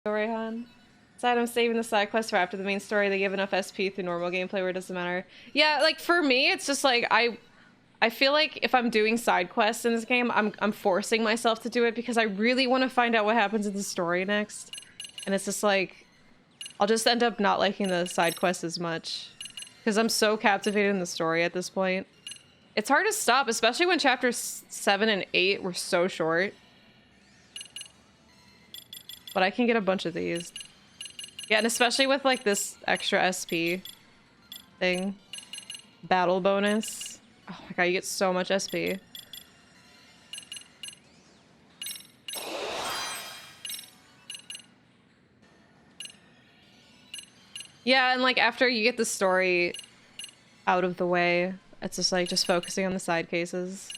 Rayhan. Side, I'm saving the side quest for after the main story. They give enough SP through normal gameplay where it doesn't matter. Yeah, like for me, it's just like I feel like if I'm doing side quests in this game, I'm forcing myself to do it because I really want to find out what happens in the story next. And it's just like I'll just end up not liking the side quests as much because I'm so captivated in the story at this point. It's hard to stop, especially when chapters 7 and 8 were so short. But I can get a bunch of these. Yeah, and especially with like this extra SP thing. Battle bonus. Oh my god, you get so much SP. Yeah, and like after you get the story out of the way, it's just like just focusing on the side cases.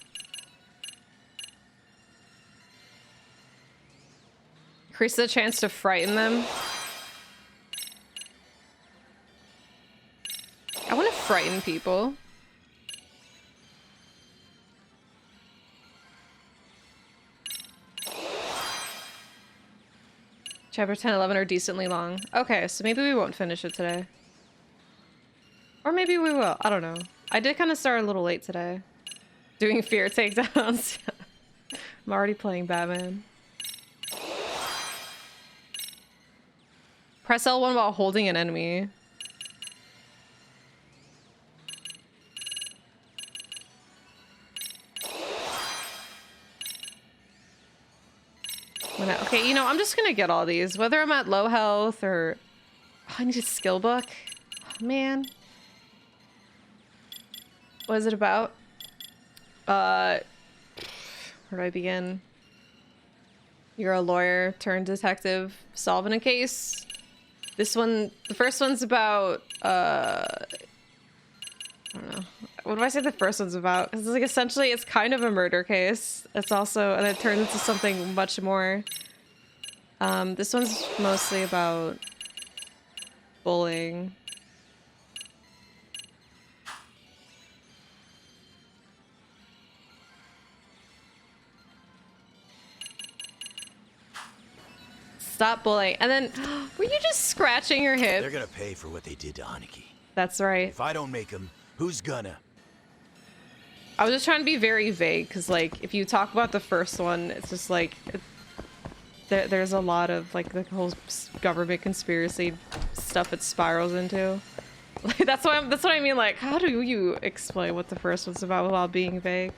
Increase the chance to frighten them. I want to frighten people. Chapter 10, 11 are decently long. Okay, so maybe we won't finish it today. Or maybe we will. I don't know. I did kind of start a little late today. Doing fear takedowns. I'm already playing Batman. Press L1 while holding an enemy. Okay, you know, I'm just gonna get all these, whether I'm at low health or... Oh, I need a skill book. Oh, man. What is it about? Where do I begin? You're a lawyer turned detective solving a case. This one, the first one's about, I don't know. What do I say the first one's about? Because like essentially it's kind of a murder case. It's also, and it turns into something much more. This one's mostly about bullying. Stop bullying. And then, were you just scratching your hip? They're gonna pay for what they did to Aniki. That's right. If I don't make them, who's gonna? I was just trying to be very vague, because, like, if you talk about the first one, it's just, like, there's a lot of, like, the whole government conspiracy stuff it spirals into. Like, that's what I mean, like, how do you explain what the first one's about without being vague?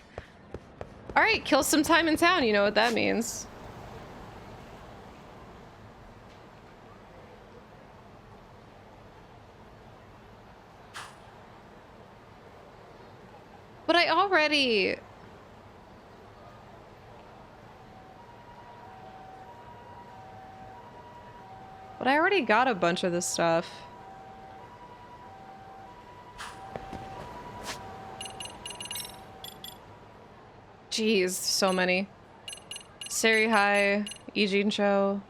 Alright, kill some time in town, you know what that means. But I already... But I already got a bunch of this stuff. Jeez, so many. Serihai, Ijincho.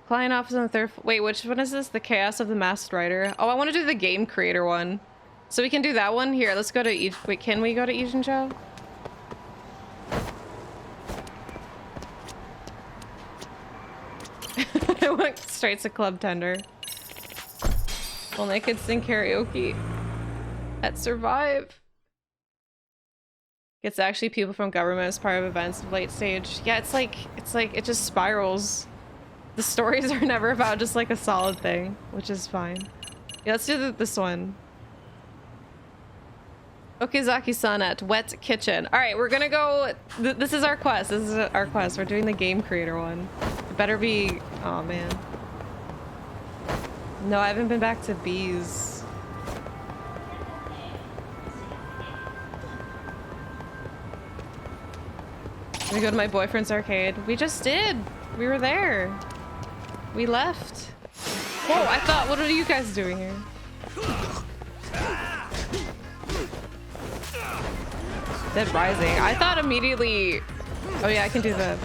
Client office on the third... Wait, which one is this? The Chaos of the Masked Rider? Oh, I want to do the game creator one. So we can do that one? Here, let's go to... Wait, can we go to Ijincho? I went straight to Club Tender. Well, I could sing karaoke at Survive. It's actually people from government as part of events of late stage. Yeah, it's like it just spirals. The stories are never about just like a solid thing, which is fine. Yeah, let's do this one. Okizaki-san at Wet Kitchen. All right, we're gonna go. This is our quest. This is our quest. We're doing the game creator one. It better be. Oh man. No, I haven't been back to bees. We go to my boyfriend's arcade. We just did. We were there. We left. Whoa! I thought. What are you guys doing here? Dead Rising. I thought immediately... Oh yeah, I can do the...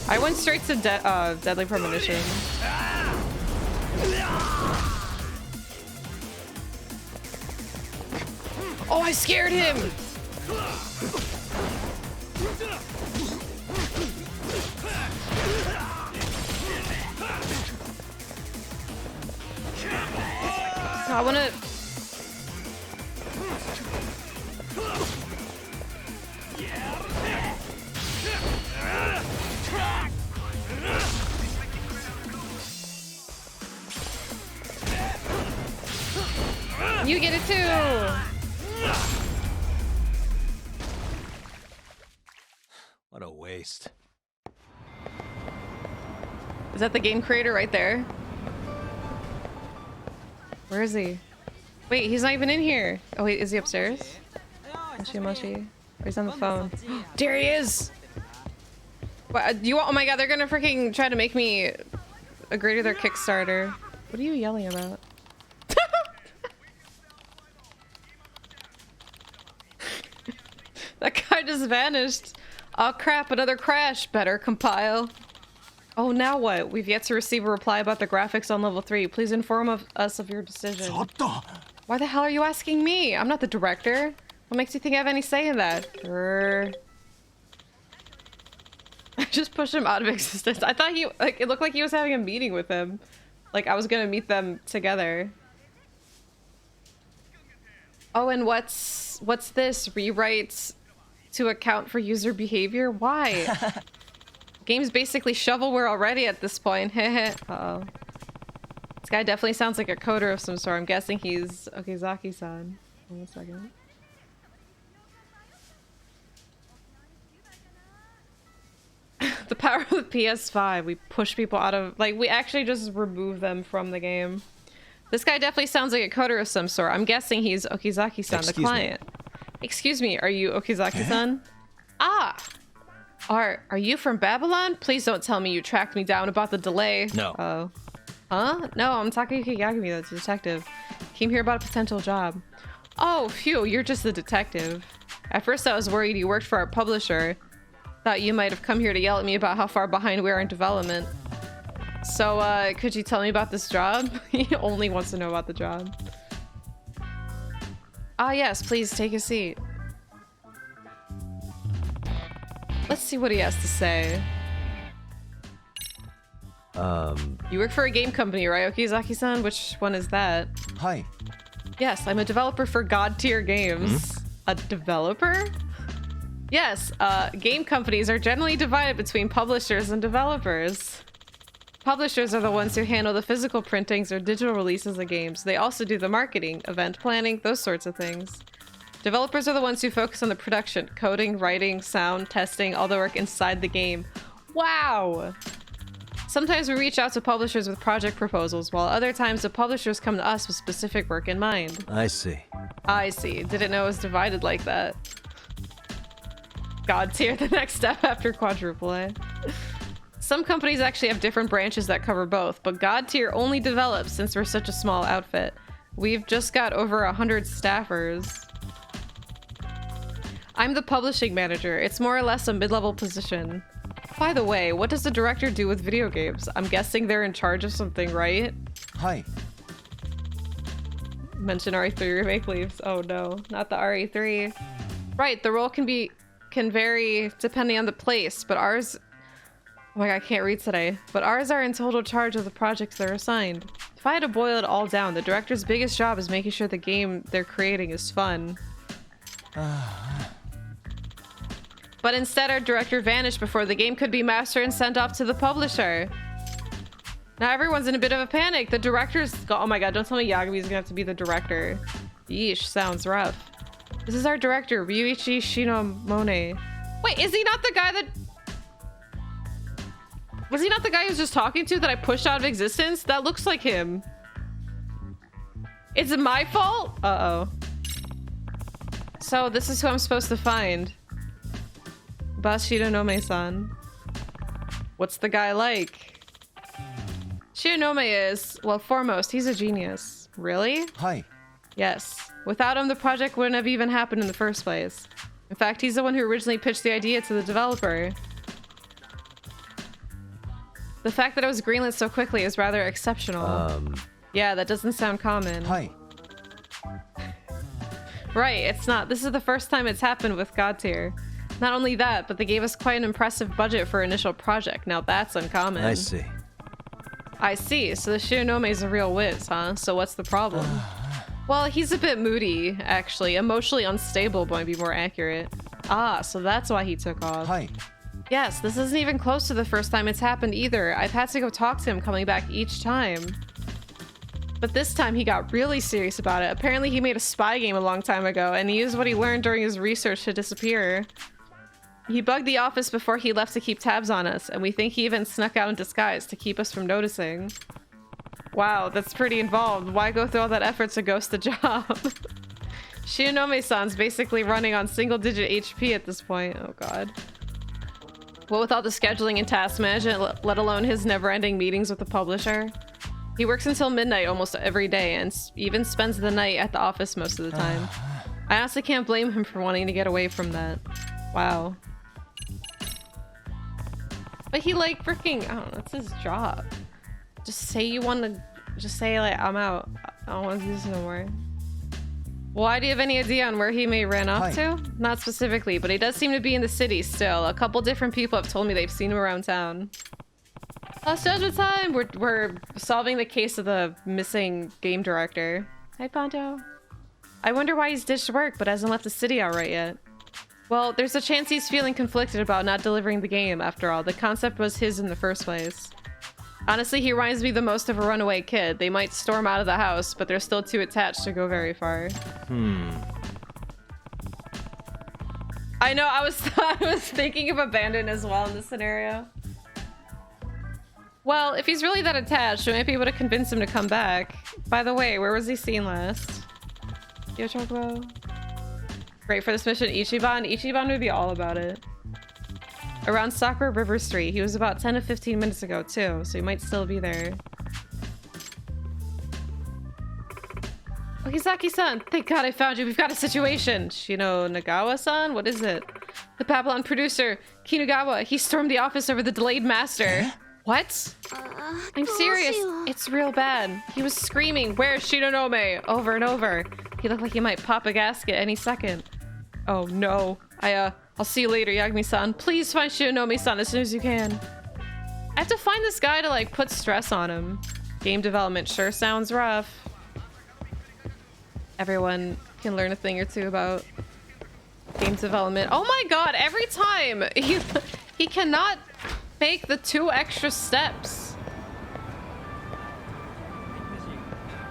I went straight to Deadly Premonition. Oh, I scared him! I wanna... You get it too! What a waste. Is that the game creator right there? Where is he? Wait, he's not even in here. Oh wait, is he upstairs? Moshi Moshi. Or he's on the phone. There he is! What, you want, oh my god, they're gonna freaking try to make me agree to their Kickstarter. What are you yelling about? That guy just vanished. Oh crap, another crash. Better compile. Oh, now what? We've yet to receive a reply about the graphics on level 3. Please inform us of your decision. Why the hell are you asking me? I'm not the director. What makes you think I have any say in that? I just pushed him out of existence. I thought he, like, it looked like he was having a meeting with him. Like, I was gonna meet them together. Oh, and what's this? Rewrites to account for user behavior? Why? Game's basically shovelware already at this point. Uh-oh. This guy definitely sounds like a coder of some sort. I'm guessing he's Okizaki-san. Hold on a second. The power of the PS5. We push people out of... Like, we actually just remove them from the game. This guy definitely sounds like a coder of some sort. I'm guessing he's Okizaki-san, the client. Excuse me, are you Okizaki-san? Ah! Are you from Babylon? Please don't tell me you tracked me down about the delay. No. Oh. Huh? No, I'm Takayuki Yagami, the detective. Came here about a potential job. Oh, phew, you're just the detective. At first I was worried you worked for our publisher. Thought you might have come here to yell at me about how far behind we are in development. So, could you tell me about this job? He only wants to know about the job. Ah, yes, please take a seat. Let's see what he has to say. You work for a game company, right, Okizaki-san? Which one is that? Hi. Yes, I'm a developer for God tier games. A developer? Yes, game companies are generally divided between publishers and developers. Publishers are the ones who handle the physical printings or digital releases of games. They also do the marketing, event planning, those sorts of things. Developers are the ones who focus on the production, coding, writing, sound, testing, all the work inside the game. Wow! Sometimes we reach out to publishers with project proposals, while other times the publishers come to us with specific work in mind. I see. I see. Didn't know it was divided like that. God tier, the next step after quadruple A. Some companies actually have different branches that cover both, but God tier only develops since we're such a small outfit. We've just got over 100 staffers. I'm the publishing manager. It's more or less a mid-level position. By the way, what does the director do with video games? I'm guessing they're in charge of something, right? Hi. Mention RE3 remake leaves. Oh no, not the RE3. Right, the role can vary depending on the place, but ours... Oh my god, I can't read today. But ours are in total charge of the projects they're assigned. If I had to boil it all down, the director's biggest job is making sure the game they're creating is fun. But instead, our director vanished before the game could be mastered and sent off to the publisher. Now everyone's in a bit of a panic. The director's... Oh my god, don't tell me Yagami's gonna have to be the director. Yeesh, sounds rough. This is our director, Ryuichi Shinomone. Wait, is he not the guy that... Was he not the guy who was just talking to that I pushed out of existence? That looks like him. Is it my fault? Uh-oh. So this is who I'm supposed to find. Boss Shironome-san. What's the guy like? Shironome is, well, foremost, he's a genius. Really? Hi. Yes. Without him, the project wouldn't have even happened in the first place. In fact, he's the one who originally pitched the idea to the developer. The fact that it was greenlit so quickly is rather exceptional. Yeah, that doesn't sound common. Hi. Right, it's not. This is the first time it's happened with God tier. Not only that, but they gave us quite an impressive budget for initial project. Now that's uncommon. I see. I see. So the Shironome is a real whiz, huh? So what's the problem? Well, he's a bit moody, actually. Emotionally unstable might be more accurate. Ah, so that's why he took off. Hi. Yes, this isn't even close to the first time it's happened either. I've had to go talk to him coming back each time. But this time he got really serious about it. Apparently he made a spy game a long time ago and he used what he learned during his research to disappear. He bugged the office before he left to keep tabs on us, and we think he even snuck out in disguise to keep us from noticing. Wow, that's pretty involved. Why go through all that effort to ghost the job? Shinonome-san's basically running on single-digit HP at this point. Oh god. What with all the scheduling and task management, let alone his never-ending meetings with the publisher? He works until midnight almost every day and even spends the night at the office most of the time. I honestly can't blame him for wanting to get away from that. Wow. But he like freaking, I don't know, it's his job. Just say you want to, just say like, I'm out. I don't want to do this no more. Why do you have any idea on where he may ran off to? Not specifically, but he does seem to be in the city still. A couple different people have told me they've seen him around town. Lost judgment time! We're solving the case of the missing game director. Hi, Ponto. I wonder why he's ditched work but hasn't left the city outright yet. Well, there's a chance he's feeling conflicted about not delivering the game, after all. The concept was his in the first place. Honestly, he reminds me the most of a runaway kid. They might storm out of the house, but they're still too attached to go very far. I know, I was thinking of Abandon as well in this scenario. Well, if he's really that attached, we might be able to convince him to come back. By the way, where was he seen last? Yo, Chocobo? Great for this mission, Ichiban. Ichiban would be all about it. Around Sakura River Street. He was about 10 to 15 minutes ago, too, so he might still be there. Okizaki-san! Thank God I found you. We've got a situation. Shino Nagawa-san? What is it? The Babylon producer, Kinugawa. He stormed the office over the delayed master. What? I'm serious. It's real bad. He was screaming, "Where's Shinonome?" over and over. He looked like he might pop a gasket any second. Oh no. I'll see you later, Yagami-san. Please find Shinonome-san as soon as you can. I have to find this guy to like put stress on him. Game development sure sounds rough. Everyone can learn a thing or two about game development. Oh my god, every time he cannot make the 2 extra steps.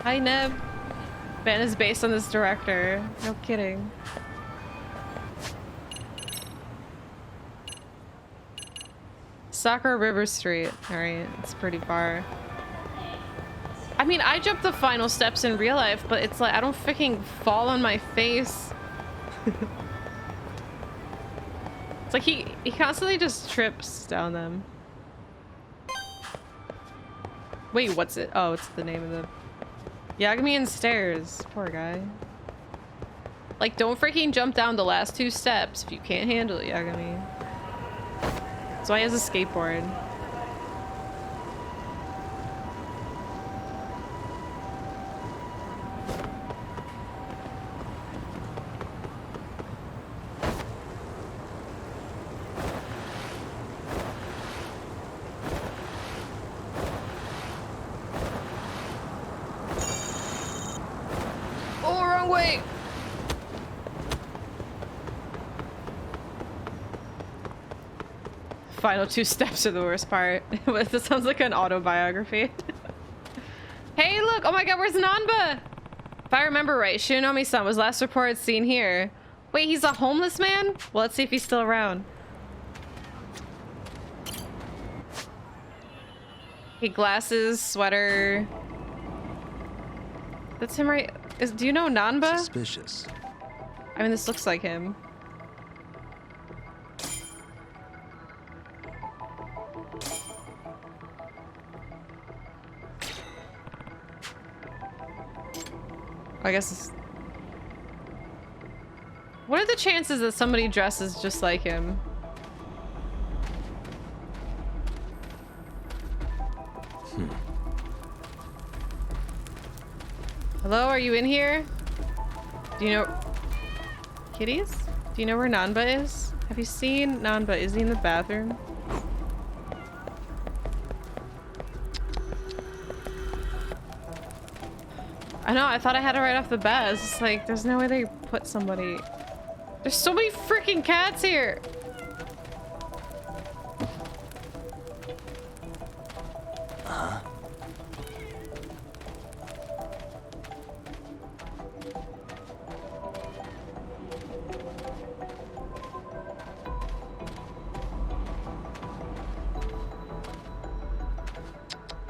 Hi, Neb. Ben is based on this director. No kidding. Sakura River Street. Alright, it's pretty far. I mean, I jumped the final steps in real life, but it's like I don't freaking fall on my face. It's like he constantly just trips down them. Wait, what's it? Oh, it's the name of the... Yagami and stairs. Poor guy. Like, don't freaking jump down the last 2 steps if you can't handle it, Yagami. That's why he has a skateboard. Oh, wrong way! Final 2 steps are the worst part. This sounds like an autobiography. Hey, look! Oh my god, where's Nanba? If I remember right, Shinonome-san was last reported seen here. Wait, he's a homeless man? Well, let's see if he's still around. Hey, glasses, sweater. That's him, right? Do you know Nanba? Suspicious. I mean, this looks like him. I guess it's... What are the chances that somebody dresses just like him? Hello, are you in here? Do you know... Kitties? Do you know where Nanba is? Have you seen Nanba? Is he in the bathroom? I know, I thought I had it right off the bat. It's just like, there's no way they put somebody... There's so many freaking cats here!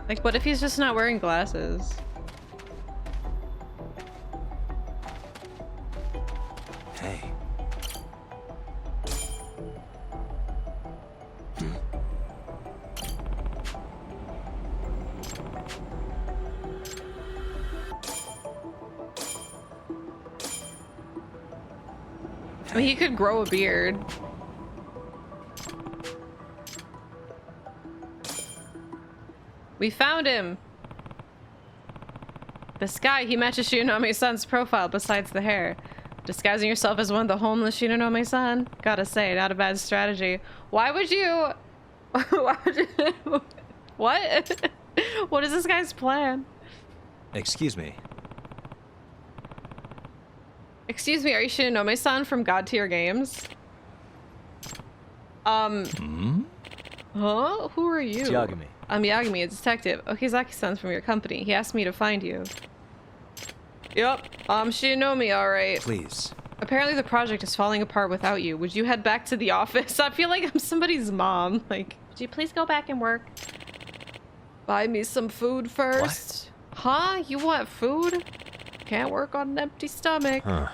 Like, what if he's just not wearing glasses? Hey. I mean, he could grow a beard. We found him! This guy, he matches Shinonome-san's profile besides the hair. Disguising yourself as one of the homeless Shinonome-san? Gotta say, not a bad strategy. Why would you... Why would you... What? What is this guy's plan? Excuse me. Excuse me, are you Shinonome-san from God Tier Games? Huh? Who are you? Yagami. I'm Yagami, a detective. Okizaki-san's from your company. He asked me to find you. Yep, I'm Shinonome, alright. Please. Apparently the project is falling apart without you. Would you head back to the office? I feel like I'm somebody's mom. Like, would you please go back and work? Buy me some food first. What? Huh? You want food? Can't work on an empty stomach. Huh.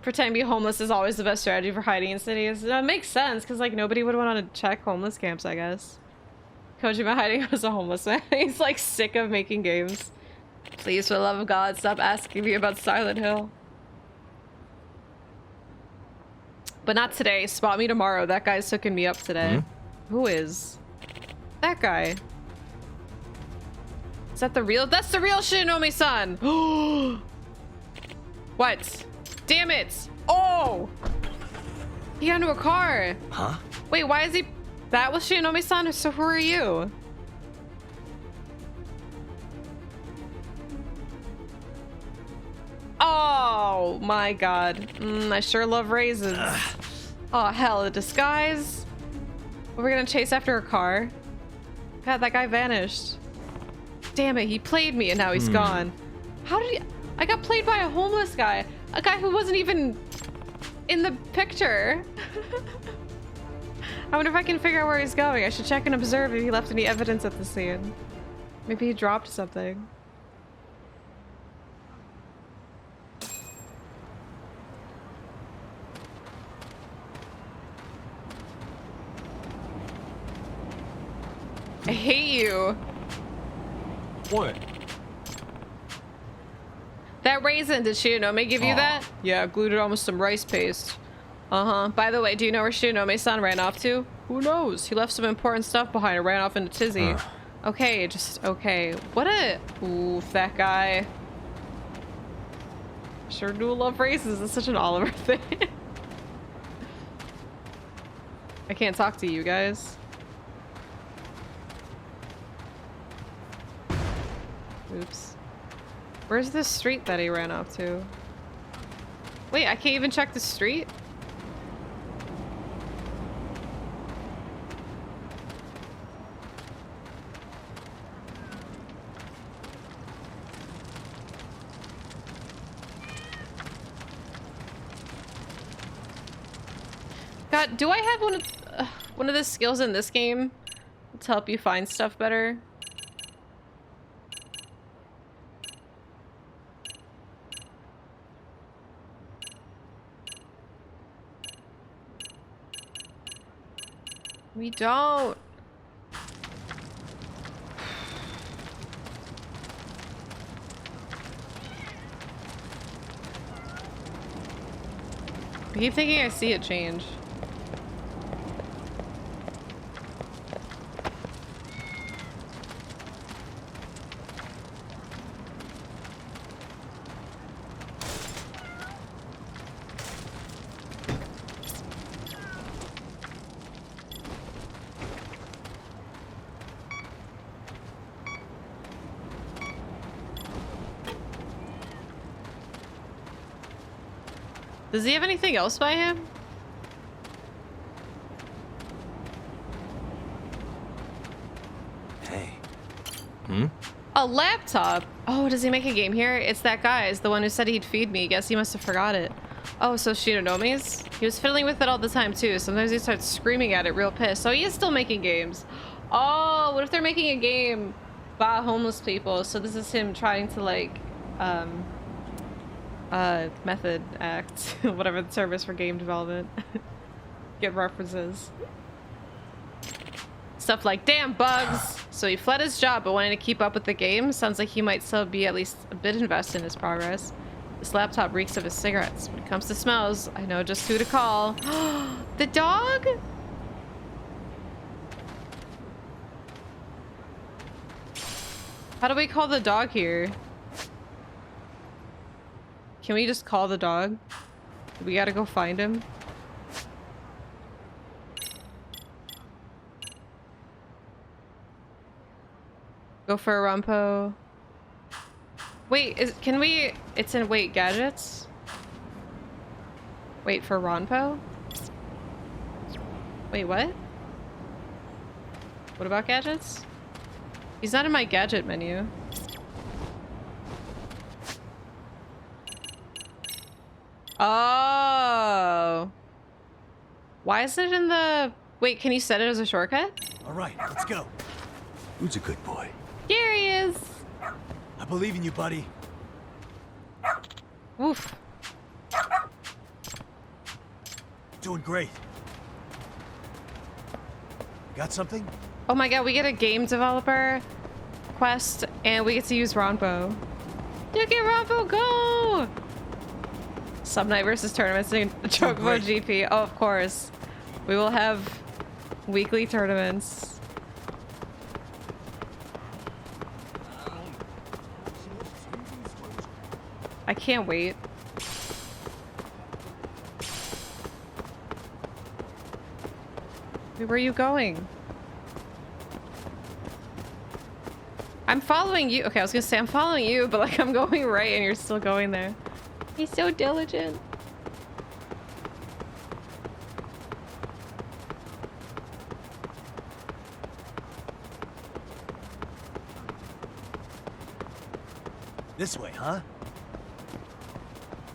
Pretend to be homeless is always the best strategy for hiding in cities. That makes sense, because like nobody would want to check homeless camps, I guess. Kojima hiding as a homeless man. He's like sick of making games. Please, for the love of God, stop asking me about Silent Hill. But not today. Spot me tomorrow. That guy's hooking me up today. Who is? That guy. Is that the real? That's the real Shinonome-san! What? Damn it! Oh! He got into a car! Huh? Wait, why is he... That was Shinonome-san, so who are you? Oh my god. I sure love raisins. Oh hell, a disguise? We're gonna chase after a car? God, that guy vanished. Damn it, he played me and now he's gone. How did he... I got played by a homeless guy. A guy who wasn't even in the picture. I wonder if I can figure out where he's going. I should check and observe if he left any evidence at the scene. Maybe he dropped something. I hate you. What? That raisin, did Shinonome give you that? Yeah, glued it on with some rice paste. Uh-huh. By the way, do you know where Shinonome-san ran off to? Who knows? He left some important stuff behind and ran off into Tizzy. Okay, just... Okay. What a... Oof, that guy. Sure do love raisins. It's such an Oliver thing. I can't talk to you guys. Oops. Where's the street that he ran off to? Wait, I can't even check the street? God, do I have one of the skills in this game to help you find stuff better? We don't. I keep thinking I see it change. Does he have anything else by him? Hey. A laptop? Oh, does he make a game here? It's that guy. It's the one who said he'd feed me. Guess he must have forgot it. Oh, so Shinonomi's? He was fiddling with it all the time, too. Sometimes he starts screaming at it real pissed. So he is still making games. Oh, what if they're making a game about homeless people? So this is him trying to, like, method act. Whatever the term is for game development. Get references. Stuff like, damn, bugs! So he fled his job, but wanted to keep up with the game. Sounds like he might still be at least a bit invested in his progress. This laptop reeks of his cigarettes. When it comes to smells, I know just who to call. The dog? How do we call the dog here? Can we just call the dog? We gotta go find him. Go for a rumpo. Wait, can we... It's in... Wait, gadgets? Wait, for Ronpo? Wait, what? What about gadgets? He's not in my gadget menu. Oh. Why is it in the... Wait, can you set it as a shortcut? All right, let's go. Who's a good boy? Here he is. I believe in you, buddy. Oof. Doing great. Got something? Oh my god, we get a game developer quest and we get to use Ronpo. Look at Ronpo go! Sub Night versus tournaments in Chocobo GP. Oh, of course. We will have weekly tournaments. I can't wait. Where are you going? I'm following you. Okay, I was gonna say I'm following you, but like I'm going right and you're still going there. He's so diligent. This way, huh?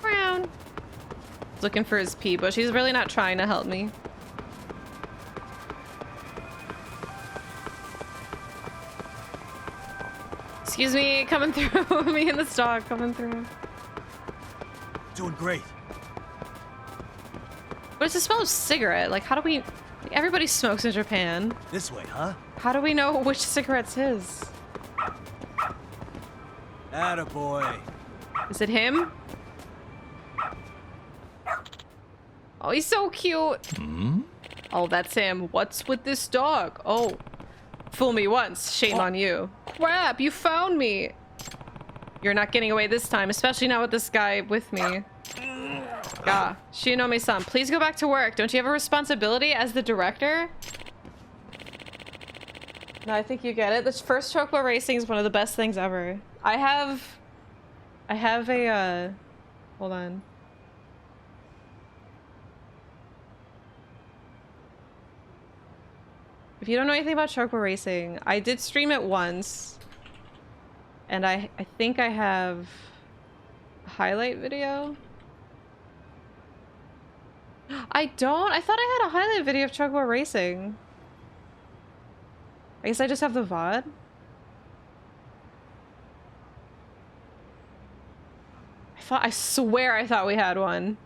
Brown. Looking for his pee bush. He's really not trying to help me. Excuse me, coming through. Me and this dog coming through. Doing great. What is the smell of cigarette? Like, how do we... Like, everybody smokes in Japan. This way, huh? How do we know which cigarette's his? Attaboy. Is it him? Oh, he's so cute. Oh, that's him. What's with this dog? Oh, fool me once, shame on you. Crap, you found me. You're not getting away this time, especially not with this guy with me. Ah, Shinome-san, please go back to work. Don't you have a responsibility as the director? No, I think you get it. This first Chocobo racing is one of the best things ever. I have a, hold on. If you don't know anything about Chocobo racing, I did stream it once. And I think I have a highlight video. I don't? I thought I had a highlight video of Chocobo racing. I guess I just have the VOD. I swear I thought we had one.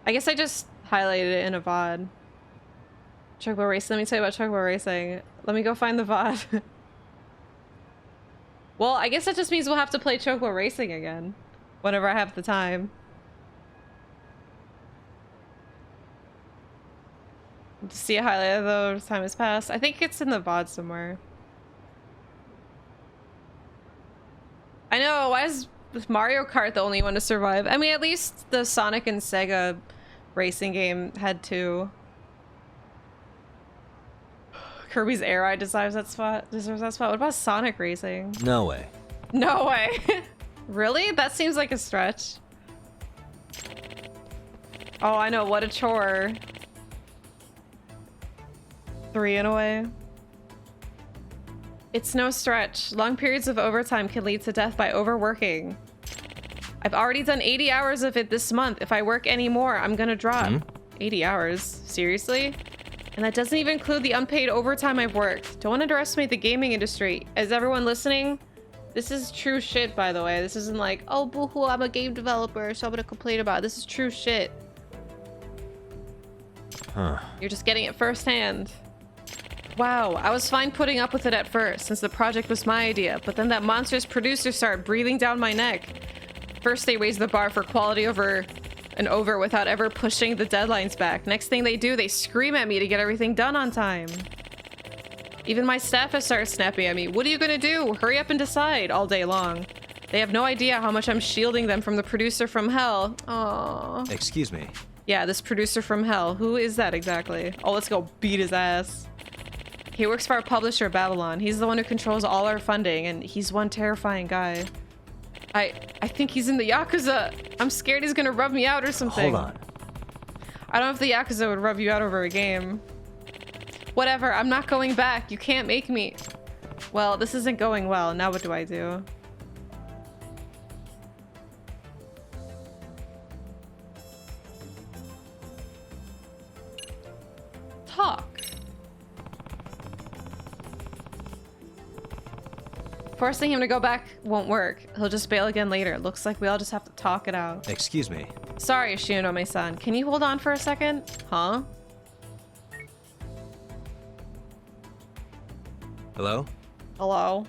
I guess I just highlighted it in a VOD. Chocobo racing. Let me tell you about Chocobo racing. Let me go find the VOD. Well, I guess that just means we'll have to play Chocobo racing again. Whenever I have the time. To see a highlight though, time has passed. I think it's in the VOD somewhere. I know, why is Mario Kart the only one to survive? I mean, at least the Sonic and Sega racing game had two. Kirby's Air Eye deserves that spot. What about Sonic Racing? No way. No way. Really? That seems like a stretch. Oh, I know. What a chore. 3 in a way. It's no stretch. Long periods of overtime can lead to death by overworking. I've already done 80 hours of it this month. If I work any more, I'm gonna drop. 80 hours? Seriously? And that doesn't even include the unpaid overtime I've worked. Don't underestimate the gaming industry. Is everyone listening? This is true shit, by the way. This isn't like, oh, boo-hoo, I'm a game developer, so I'm gonna complain about it. This is true shit. Huh. You're just getting it firsthand. Wow, I was fine putting up with it at first, since the project was my idea, but then that monstrous producer started breathing down my neck. First, they raised the bar for quality over and over without ever pushing the deadlines back. Next thing they do, they scream at me to get everything done on time. Even my staff has started snapping at me. What are you gonna do? Hurry up and decide all day long. They have no idea how much I'm shielding them from the producer from hell. Aww. Excuse me. Yeah, this producer from hell. Who is that exactly? Oh, let's go beat his ass. He works for our publisher, Babylon. He's the one who controls all our funding, and he's one terrifying guy. I think he's in the Yakuza. I'm scared he's gonna rub me out or something. Hold on. I don't know if the Yakuza would rub you out over a game. Whatever, I'm not going back. You can't make me. Well, this isn't going well. Now what do I do? Talk. Forcing him to go back won't work. He'll just bail again later. Looks like we all just have to talk it out. Excuse me. Sorry, Shinonome-san. Can you hold on for a second? Huh? Hello? Hello?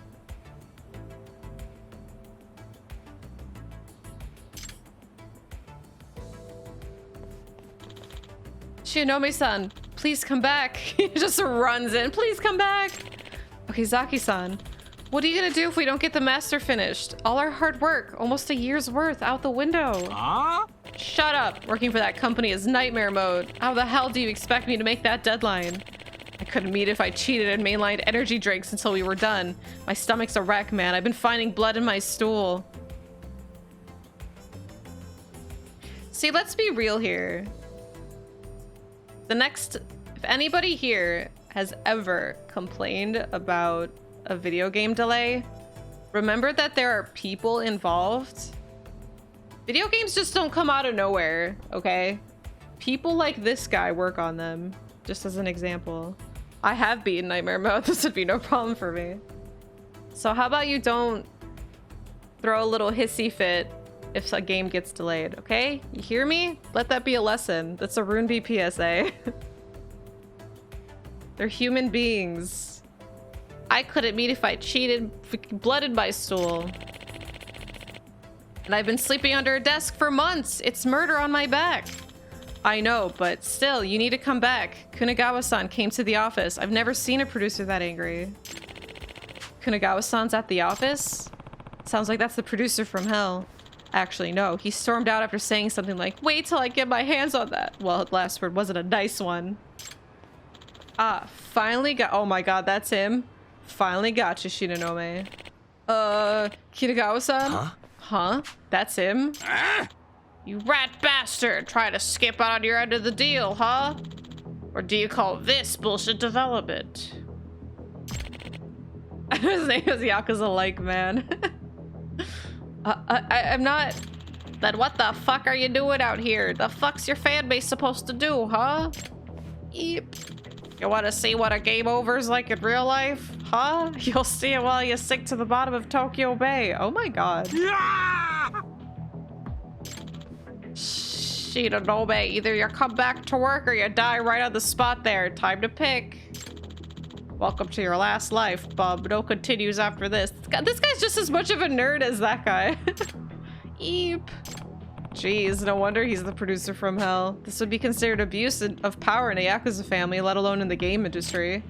Shinonome-san, please come back. He just runs in. Please come back. Okay, Zaki-san. What are you gonna do if we don't get the master finished? All our hard work, almost a year's worth, out the window. Huh? Shut up. Working for that company is nightmare mode. How the hell do you expect me to make that deadline? I couldn't meet if I cheated and mainlined energy drinks until we were done. My stomach's a wreck, man. I've been finding blood in my stool. See, let's be real here. If anybody here has ever complained about a video game delay, remember that there are people involved. Video games just don't come out of nowhere, okay? People like this guy work on them, just as an example. I have beaten Nightmare Mode. This would be no problem for me. So how about you don't throw a little hissy fit if a game gets delayed, okay? You hear me? Let that be a lesson. That's a Rune B PSA. They're human beings. I couldn't meet if I cheated, blooded my stool. And I've been sleeping under a desk for months. It's murder on my back. I know, but still, you need to come back. Kunagawa-san came to the office. I've never seen a producer that angry. Kunagawa-san's at the office? Sounds like that's the producer from hell. Actually, no. He stormed out after saying something like, wait till I get my hands on that. Well, the last word wasn't a nice one. Ah, finally got- oh my god, that's him. Finally got you, Shinonome. Kitagawa-san? Huh? Huh? That's him? You rat bastard! Trying to skip out on your end of the deal, huh? Or do you call this bullshit development? His name is Yakuza-like, man. I'm not... Then what the fuck are you doing out here? The fuck's your fan base supposed to do, huh? Yep. You want to see what a game over's like in real life? Huh? You'll see it while you sink to the bottom of Tokyo Bay. Oh my god. Yeah! Shinonome, either you come back to work or you die right on the spot there. Time to pick. Welcome to your last life, bub. No continues after this. This guy's just as much of a nerd as that guy. Eep. Jeez, no wonder he's the producer from hell. This would be considered abuse of power in a Yakuza family, let alone in the game industry.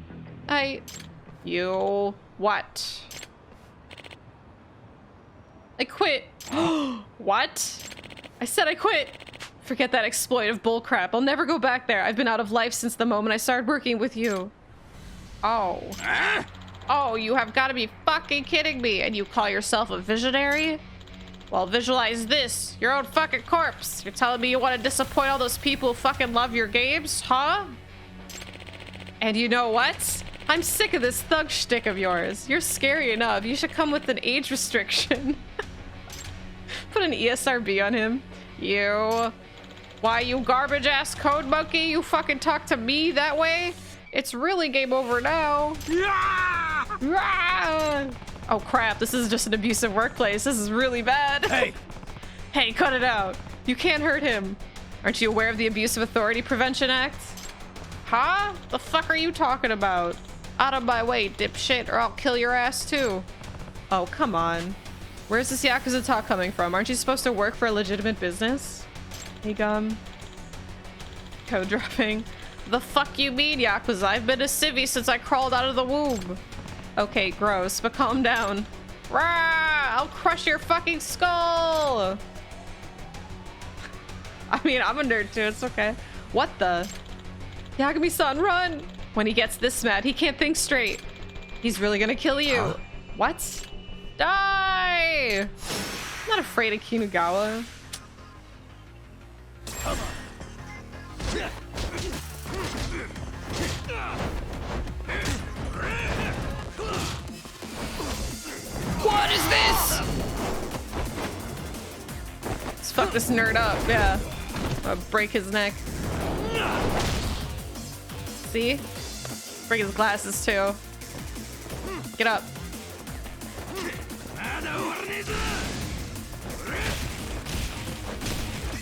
You... What? I quit. What? I said I quit. Forget that exploitive bullcrap. I'll never go back there. I've been out of life since the moment I started working with you. Oh. Oh, you have got to be fucking kidding me. And you call yourself a visionary? Well, visualize this. Your own fucking corpse. You're telling me you want to disappoint all those people who fucking love your games, huh? And you know what? I'm sick of this thug shtick of yours. You're scary enough. You should come with an age restriction. Put an ESRB on him. You. Why, you garbage ass code monkey? You fucking talk to me that way? It's really game over now. Oh crap, this is just an abusive workplace. This is really bad. Hey! Hey, cut it out. You can't hurt him. Aren't you aware of the Abuse of Authority Prevention Act? Huh? The fuck are you talking about? Out of my way, dipshit, or I'll kill your ass too. Oh, come on. Where's this Yakuza talk coming from? Aren't you supposed to work for a legitimate business? Hey, gum. Code dropping. The fuck you mean, Yakuza? I've been a civvy since I crawled out of the womb. Okay, gross, but calm down. Rah! I'll crush your fucking skull! I mean, I'm a nerd too, it's okay. What the? Yagami-san, run! When he gets this mad, he can't think straight. He's really gonna kill you. What? Die! I'm not afraid of Kinugawa. Come on. What is this? Let's fuck this nerd up, yeah. I'll break his neck. See? Break his glasses too. Get up.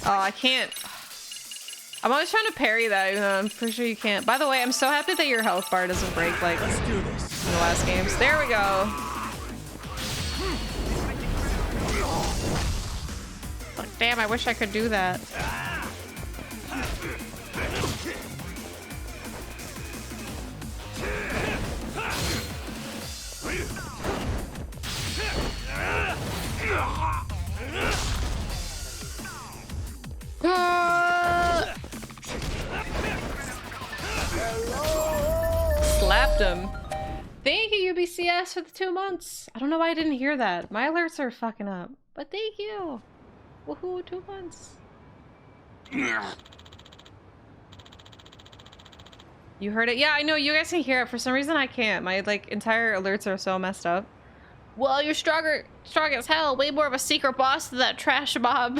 Oh, I can't. I'm always trying to parry that, even though I'm pretty sure you can't. By the way, I'm so happy that your health bar doesn't break like Let's do this. in the last games. There we go. Oh, damn, I wish I could do that. Slapped him. Thank you, UBCS, for the 2 months. I don't know why I didn't hear that. My alerts are fucking up. But thank you. Woohoo, 2 months. You heard it? Yeah, I know. You guys can hear it. For some reason, I can't. My, like, entire alerts are so messed up. Well, you're strong as hell. Way more of a secret boss than that trash mob.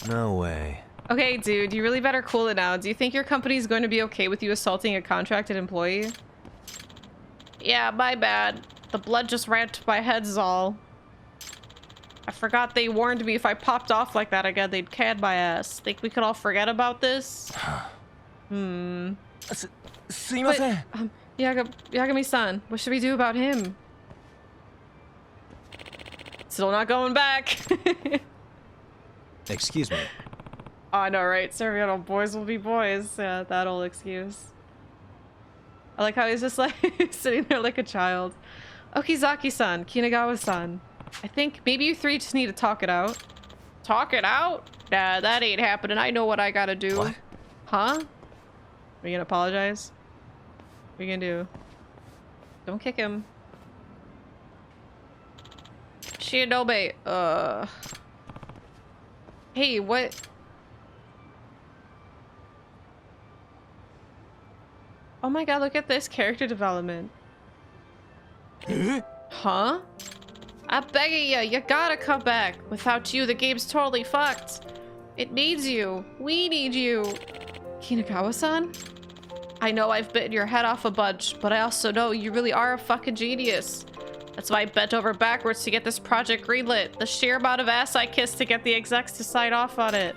No way. Okay, dude, you really better cool it now. Do you think your company's going to be okay with you assaulting a contracted employee? Yeah, my bad. The blood just ran to my head is all. I forgot they warned me if I popped off like that again, they'd can my ass. Think we could all forget about this? Yagami-san, what should we do about him? Still not going back. Excuse me. Oh, I know, right? Soriano, boys will be boys. Yeah, that old excuse. I like how he's just like sitting there like a child. Okizaki-san, Kinagawa-san. I think maybe you three just need to talk it out. Talk it out? Nah, that ain't happening. I know what I gotta do. What? Huh? Are you gonna apologize? What are you gonna do? Don't kick him. Shinobe, Hey, what? Oh my god, look at this character development. Huh? I'm begging you, you gotta come back. Without you, the game's totally fucked. It needs you. We need you. Kinagawa-san? I know I've bitten your head off a bunch, but I also know you really are a fucking genius. That's why I bent over backwards to get this project greenlit. The sheer amount of ass I kissed to get the execs to sign off on it.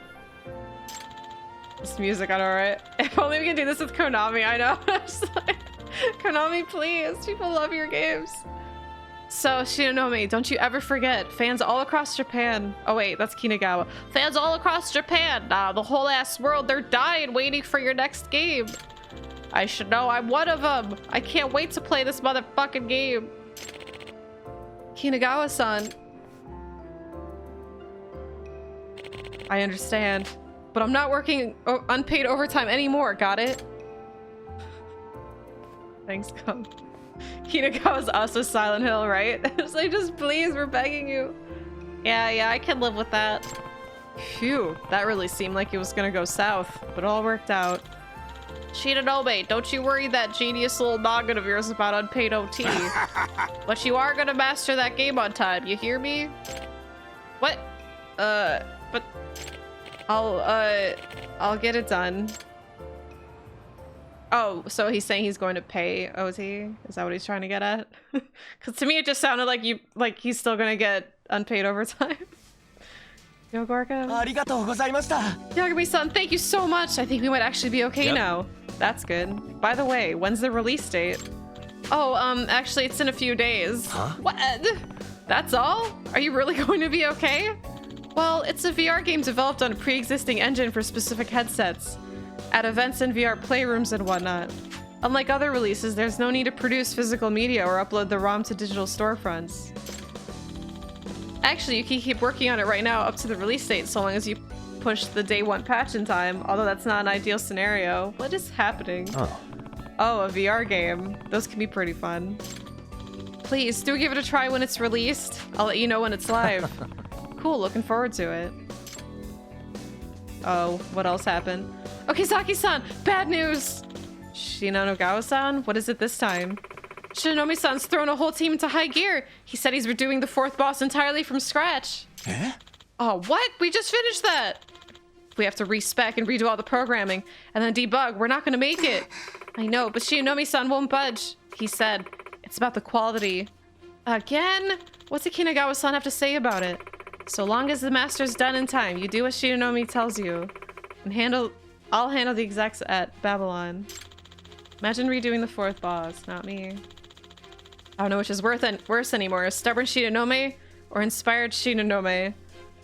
This music, I know, right? If only we can do this with Konami, I know. Just like, Konami, please. People love your games. So, Shinonome, don't you ever forget, fans all across Japan. Oh wait, that's Kinagawa. Fans all across Japan, the whole ass world, they're dying waiting for your next game. I should know I'm one of them. I can't wait to play this motherfucking game. Kinagawa-san. I understand, but I'm not working unpaid overtime anymore, got it? Thanks, come. Kinagawa's us with Silent Hill, right? It's like, just please, we're begging you. Yeah, I can live with that. Phew, that really seemed like it was gonna go south, but it all worked out. Shinonome, don't you worry that genius little noggin of yours about unpaid OT. But you are gonna master that game on time, you hear me? What? But I'll get it done. Oh, so he's saying he's going to pay OT? Is that what he's trying to get at? Because to me it just sounded like he's still gonna get unpaid overtime. Yo, Gorka. Yagami-san, thank you so much. I think we might actually be okay now. That's good. By the way, when's the release date? Oh, actually it's in a few days. Huh? What? That's all? Are you really going to be okay? Well, it's a VR game developed on a pre-existing engine for specific headsets, at events and VR playrooms and whatnot. Unlike other releases, there's no need to produce physical media or upload the ROM to digital storefronts. Actually, you can keep working on it right now up to the release date so long as you push the day one patch in time, although that's not an ideal scenario. What is happening? Oh, a VR game. Those can be pretty fun. Please, do give it a try when it's released. I'll let you know when it's live. Cool, looking forward to it. Oh, what else happened? Okay, Saki-san, bad news! Shinonagawa-san, what is it this time? Shinomi-san's thrown a whole team into high gear. He said he's redoing the 4th boss entirely from scratch. Eh? Oh, what? We just finished that! We have to respec and redo all the programming, and then debug. We're not gonna make it. I know, but Shinomi-san won't budge. He said, it's about the quality. Again? What's Kinagawa-san have to say about it? So long as the master's done in time, you do what Shinomi tells you. And I'll handle the execs at Babylon. Imagine redoing the 4th boss, not me. I don't know which is worse anymore, stubborn Shinonome or inspired Shinonome.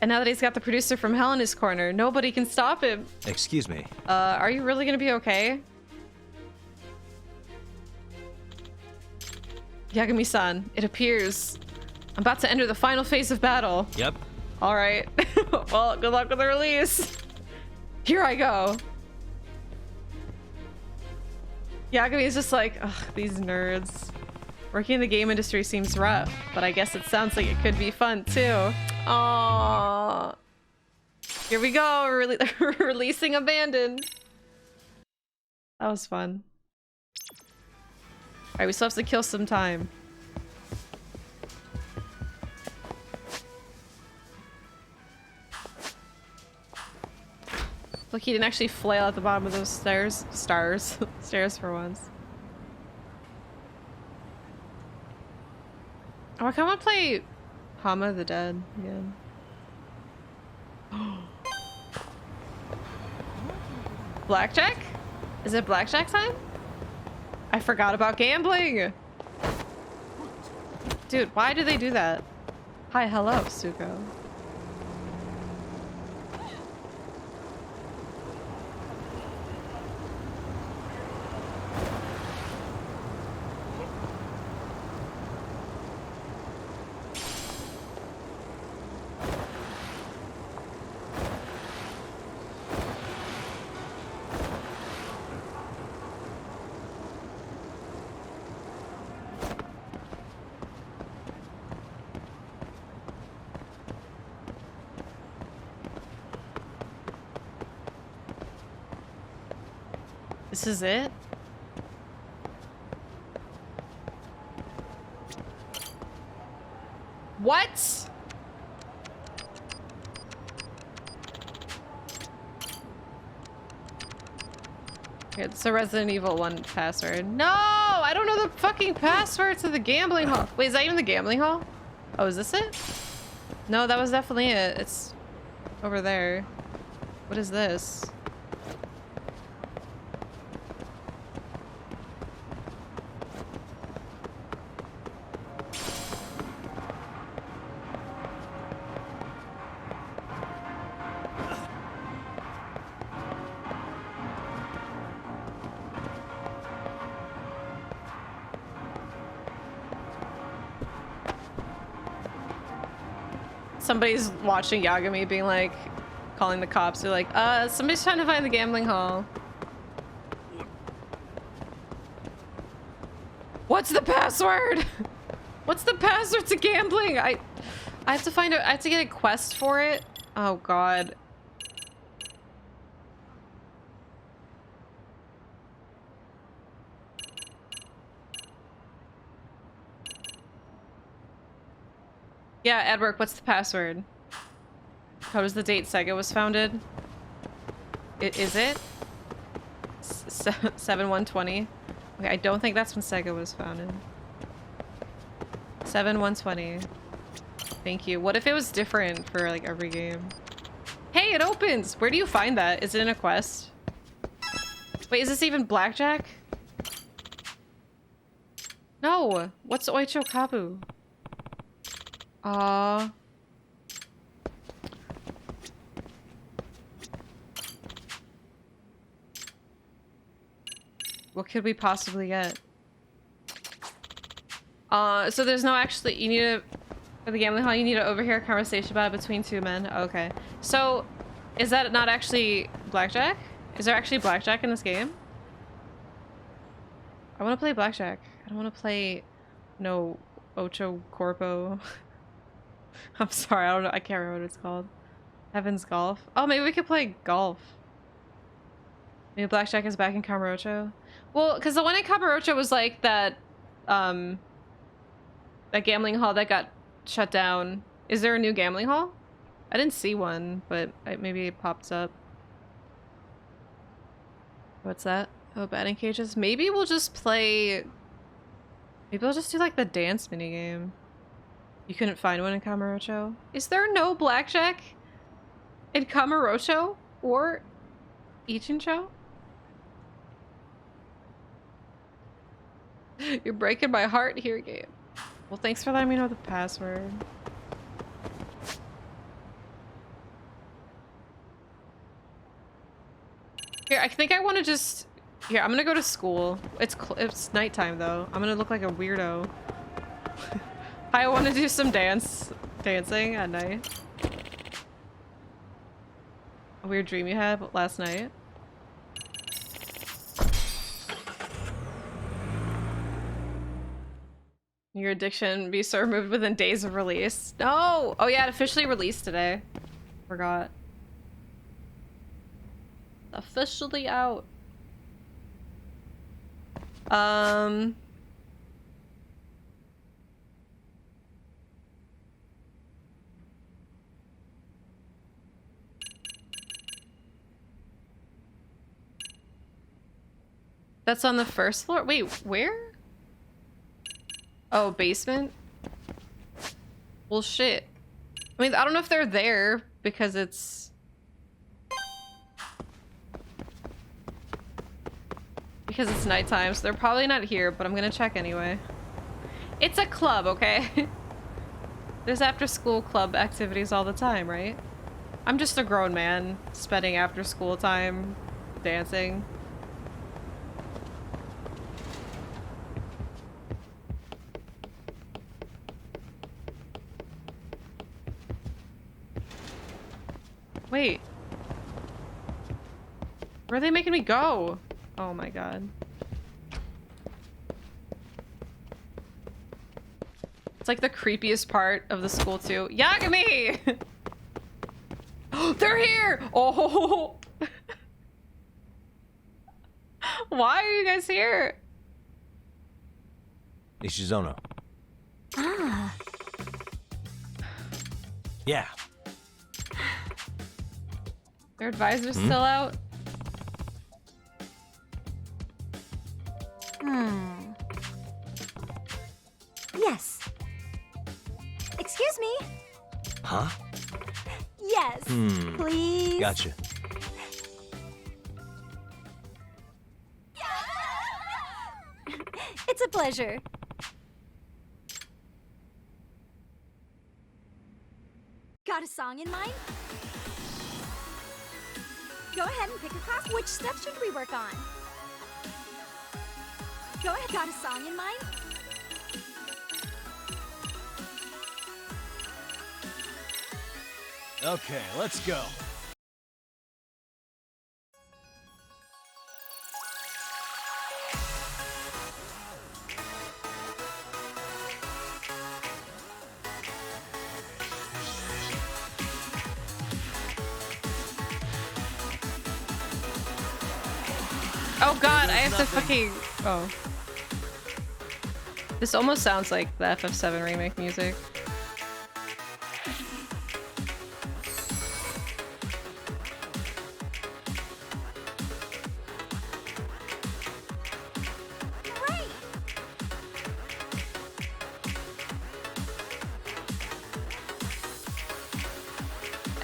And now that he's got the producer from hell in his corner, nobody can stop him. Excuse me. Are you really gonna be okay? Yagami-san, it appears I'm about to enter the final phase of battle. Yep. All right. Well, good luck with the release. Here I go. Yagami is just like, ugh, these nerds. Working in the game industry seems rough, but I guess it sounds like it could be fun too. Aww. Here we go, releasing Abandoned. That was fun. Alright, we still have to kill some time. Look, he didn't actually flail at the bottom of those stairs for once. Oh, I kinda wanna play Hama the Dead again. Blackjack? Is it blackjack time? I forgot about gambling! Dude, why do they do that? Hi, hello, Suko. This is it? What? It's a Resident Evil 1 password. No! I don't know the fucking password to the gambling hall. Wait, is that even the gambling hall? Oh, is this it? No, that was definitely it. It's over there. What is this? Somebody's watching Yagami being like, calling the cops. They're like, somebody's trying to find the gambling hall. What's the password? What's the password to gambling? I have to find out. I have to get a quest for it. Oh god. Yeah, Edward, what's the password? How does the date Sega was founded? Is it? 7120? Okay, I don't think that's when Sega was founded. 7120. Thank you. What if it was different for like every game? Hey, it opens! Where do you find that? Is it in a quest? Wait, is this even blackjack? No! What's Oicho Kabu? What could we possibly get? So there's no actually, you need to, for the gambling hall, you need to overhear a conversation about it between two men. Okay. So, is that not actually blackjack? Is there actually blackjack in this game? I want to play blackjack. I don't want to play no Ocho Corpo. I'm sorry, I don't know. I can't remember what it's called. Heaven's Golf. Oh, maybe we could play golf. Maybe blackjack is back in Kamurocho. Well, because the one in Kamurocho was like that, that gambling hall that got shut down. Is there a new gambling hall? I didn't see one, but maybe it pops up. What's that? Oh, batting cages. Maybe we'll just play. Maybe we'll just do like the dance minigame. You couldn't find one in Kamurocho? Is there no blackjack in Kamurocho or Ichincho? You're breaking my heart here, game. Well, thanks for letting me know the password. Here, I think I want to just... Here, I'm gonna go to school. It's nighttime, though. I'm gonna look like a weirdo. I want to do some dancing at night. A weird dream you had last night. Your addiction be so removed within days of release. No! Oh yeah, it officially released today. Forgot. Officially out. That's on the first floor? Wait, where? Oh, basement? Well, shit. I mean, I don't know if they're there because it's... Because it's nighttime, so they're probably not here, but I'm gonna check anyway. It's a club, okay? There's after-school club activities all the time, right? I'm just a grown man spending after-school time dancing. Wait. Where are they making me go? Oh my god. It's like the creepiest part of the school too. Yagami! They're here! Oh! Why are you guys here? Ishizono. Ah. Yeah. Their advisor's still out? Yes. Excuse me. Huh? Yes. Please. Gotcha. It's a pleasure. Got a song in mind? Go ahead and pick a class. Which steps should we work on? Go ahead. Got a song in mind? Okay, let's go. Oh god, I have to fucking... Oh. This almost sounds like the FF7 remake music. Great.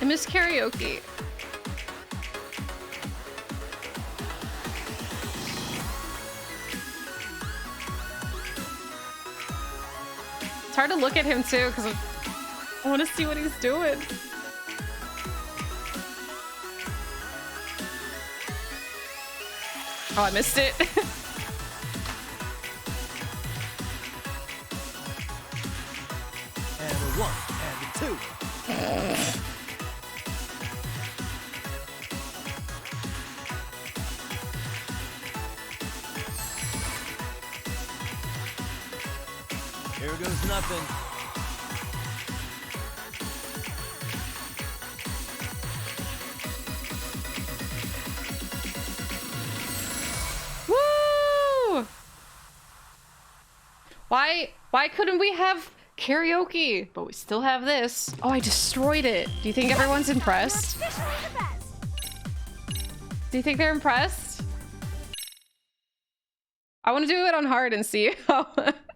I miss karaoke. It's hard to look at him too because I want to see what he's doing. Oh, I missed it. And a 1, and a 2. Here goes nothing. Woo! Why couldn't we have karaoke? But we still have this. Oh, I destroyed it. Do you think everyone's impressed? You're officially the best. Do you think they're impressed? I want to do it on hard and see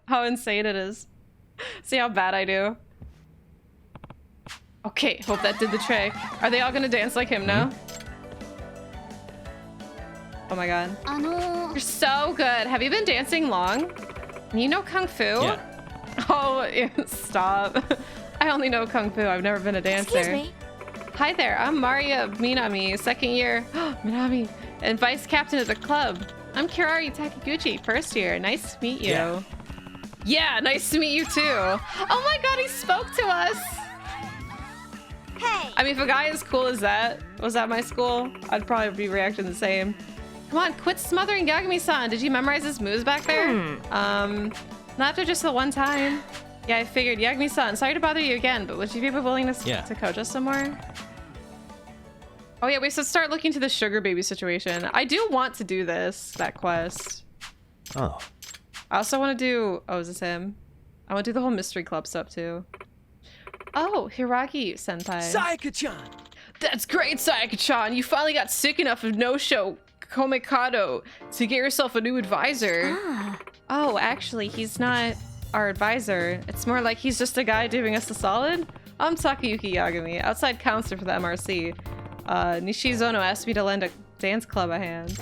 how insane it is. See how bad I do. Okay, hope that did the trick. Are they all gonna dance like him now? Oh my god. You're so good. Have you been dancing long? You know Kung Fu? Yeah. Oh, stop. I only know Kung Fu. I've never been a dancer. Excuse me. Hi there, I'm Maria Minami, second year, Minami, and vice captain of the club. I'm Kirari Takiguchi, first year. Nice to meet you. Yeah, nice to meet you too. Oh my god, he spoke to us. Hey. I mean, if a guy as cool as that was at my school, I'd probably be reacting the same. Come on, quit smothering Yagami-san. Did you memorize his moves back there? Not after just the one time. Yeah, I figured. Yagami-san, sorry to bother you again, but would you be willing to coach us some more? Oh yeah, we should start looking to the sugar baby situation. I do want to do that quest. Oh. I also want to do... Oh, is this him? I want to do the whole mystery club stuff too. Oh, Hiragi senpai. Sayaka-chan! That's great, Sayaka-chan. You finally got sick enough of no-show Komikado to get yourself a new advisor. Oh, actually, he's not our advisor. It's more like he's just a guy doing us a solid. I'm Takayuki Yagami, outside counselor for the MRC. Nishizono asked me to lend a dance club a hand.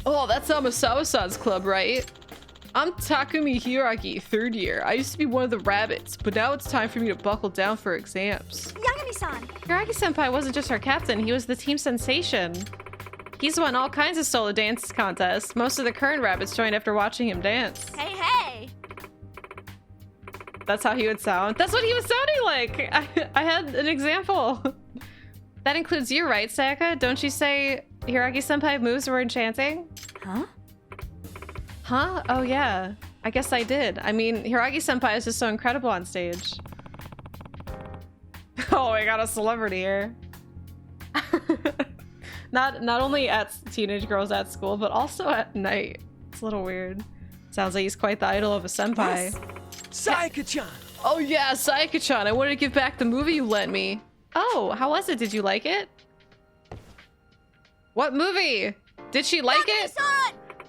Oh, that's Amasawa-san's club, right? I'm Takumi Hiragi, third year. I used to be one of the rabbits, but now it's time for me to buckle down for exams. Yagami-san. Hiragi-senpai wasn't just our captain, he was the team sensation. He's won all kinds of solo dance contests. Most of the current rabbits joined after watching him dance. Hey, hey. That's how he would sound. That's what he was sounding like! I had an example. That includes you, right, Sayaka? Don't you say Hiragi-senpai moves were enchanting? Huh? Huh? Oh yeah. I guess I did. I mean, Hiragi-senpai is just so incredible on stage. Oh, I got a celebrity here. Not only at teenage girls at school, but also at night. It's a little weird. Sounds like he's quite the idol of a senpai. Yes. Sayaka-chan! Oh yeah, Sayaka-chan, I wanted to give back the movie you lent me. Oh, how was it? Did you like it? What movie? Did she like it?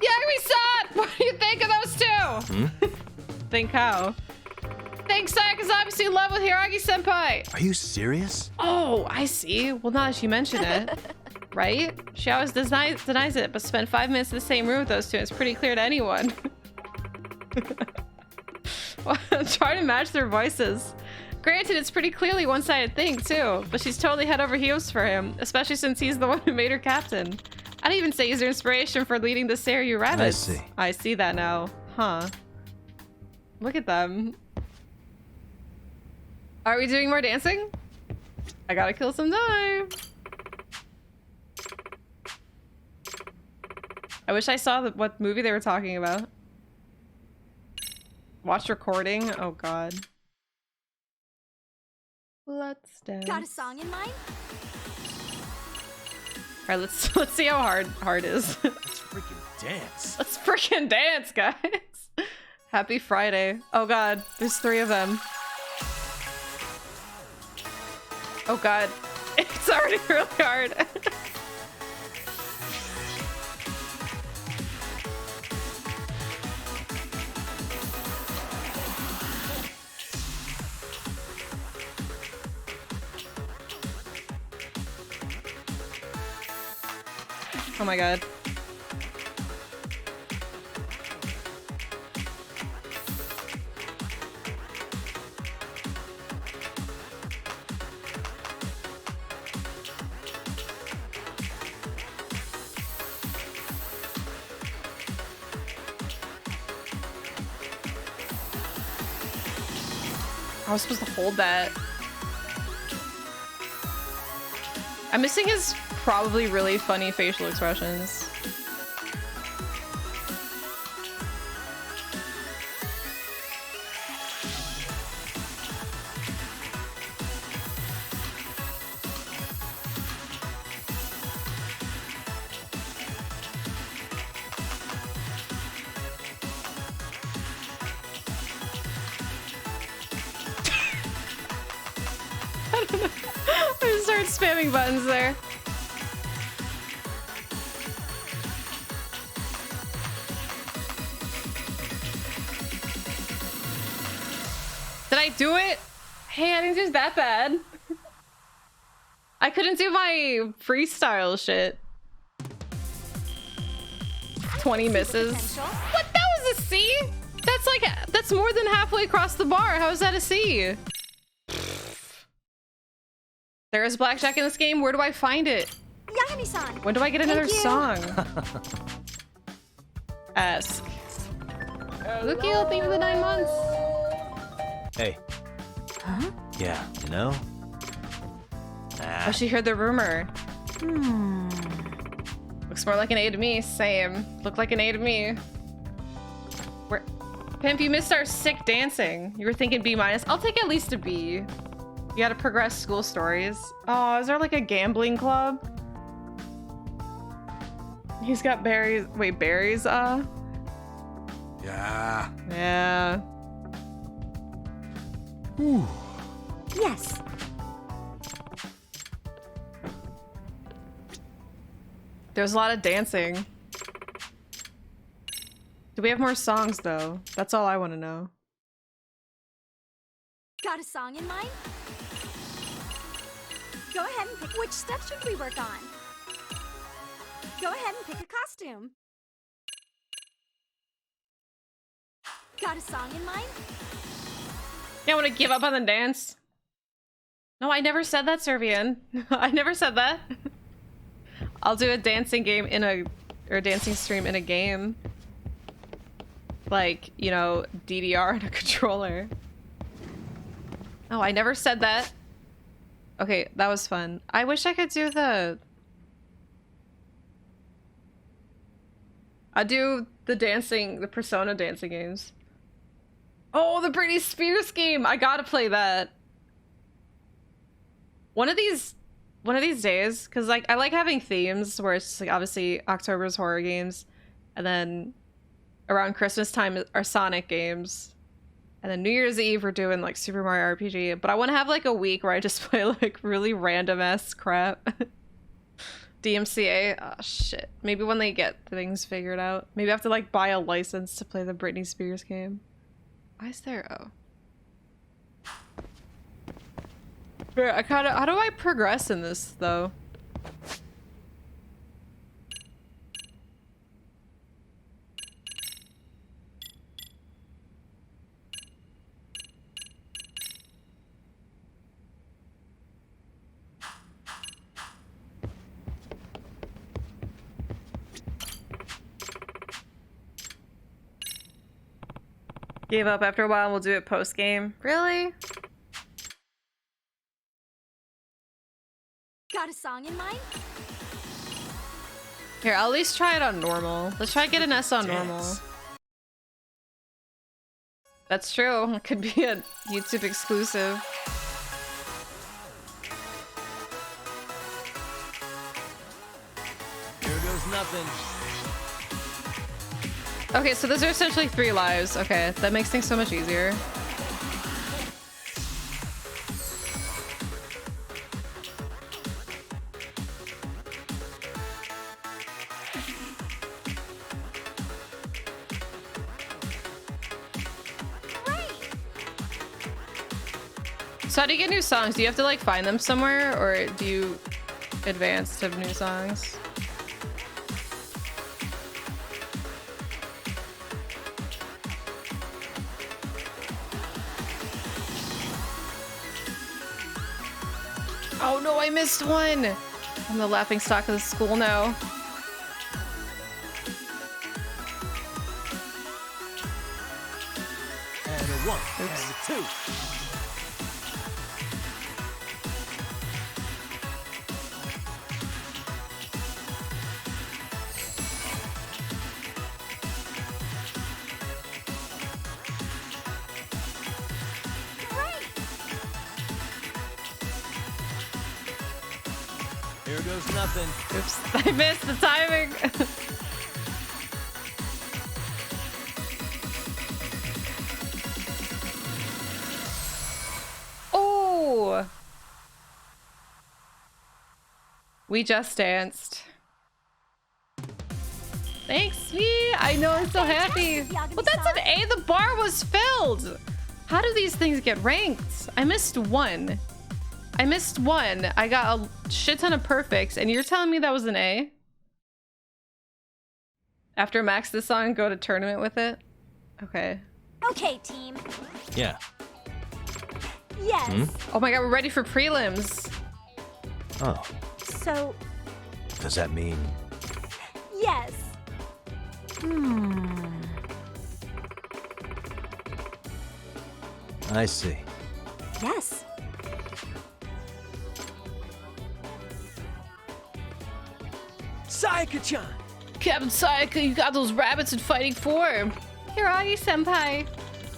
Yagami-san! What do you think of those two? Think how? Think Sayaka's obviously in love with Hiragi-senpai. Are you serious? Oh, I see. Well, now that you mention it. Right? She always denies it, but spent 5 minutes in the same room with those two. It's pretty clear to anyone. Well, try to match their voices. Granted, it's pretty clearly one-sided thing, too, but she's totally head over heels for him, especially since he's the one who made her captain. I'd even say he's her inspiration for leading the Seiryu Rabbits. I see. I see that now. Huh. Look at them. Are we doing more dancing? I gotta kill some time. I wish I saw what movie they were talking about. Watch recording? Oh god. Let's dance. Got a song in mind? right, let's see how hard is. Let's freaking dance. Let's freaking dance, guys. Happy Friday. Oh god, there's 3 of them. Oh god, it's already really hard. Oh my god. I was supposed to hold that. I'm missing his probably really funny facial expressions. I just started spamming buttons there. Did I do it? Hey, I didn't do that bad. I couldn't do my freestyle shit. 20 misses. What? That was a C? That's more than halfway across the bar. How is that a C? There is blackjack in this game. Where do I find it? Yagami-san. When do I get another Thank you. song? Ask. Lucio, thank you for the 9 months. Hey. Huh? Yeah, you know? Oh, she heard the rumor. Looks more like an A to me. Same. Looked like an A to me. Where? Pimp, you missed our sick dancing. You were thinking B-. I'll take at least a B. You gotta progress school stories. Oh, is there like a gambling club? He's got berries. Wait, berries? Yeah. Yeah. Ooh. Yes. There's a lot of dancing. Do we have more songs though? That's all I want to know. Got a song in mind? Go ahead and pick which step should we work on. Go ahead and pick a costume. Got a song in mind? Yeah, I want to give up on the dance. No, I never said that, Servian. I never said that. I'll do a dancing game in a, or dancing stream in a game. Like, you know, DDR and a controller. Oh, I never said that. Okay, that was fun. I wish I could do the... I do the dancing, the Persona dancing games. Oh, the Britney Spears game! I gotta play that. One of these days, because like I like having themes where it's just, like obviously October's horror games, and then around Christmas time are Sonic games, and then New Year's Eve we're doing like Super Mario RPG. But I want to have like a week where I just play like really random ass crap. DMCA. Oh shit. Maybe when they get things figured out. Maybe I have to like buy a license to play the Britney Spears game. Why is there? Oh. I kinda, how do I progress in this though? Gave up after a while. We'll do it post game. Really? Got a song in mind? Here, I'll at least try it on normal. Let's try to get an S on normal. That's true. It could be a YouTube exclusive. nothing. Okay, so those are essentially 3 lives. Okay, that makes things so much easier. So how do you get new songs? Do you have to like find them somewhere, or do you advance to new songs? Oh no, I missed one! I'm the laughing stock of the school now. And a 1, and a 2. Here goes nothing. Oops, I missed the timing. Oh! We just danced. Thanks, me. I know, I'm so happy. Well, that's an A. The bar was filled. How do these things get ranked? I missed one. I got a shit ton of perfects, and you're telling me that was an A? After max this song, go to tournament with it? Okay. Okay, team. Yeah. Yes. Oh my god, we're ready for prelims. Oh, So, does that mean... yes. I see. Yes. Sayaka-chan! Captain Sayaka, you got those rabbits in fighting form. Hiragi-senpai.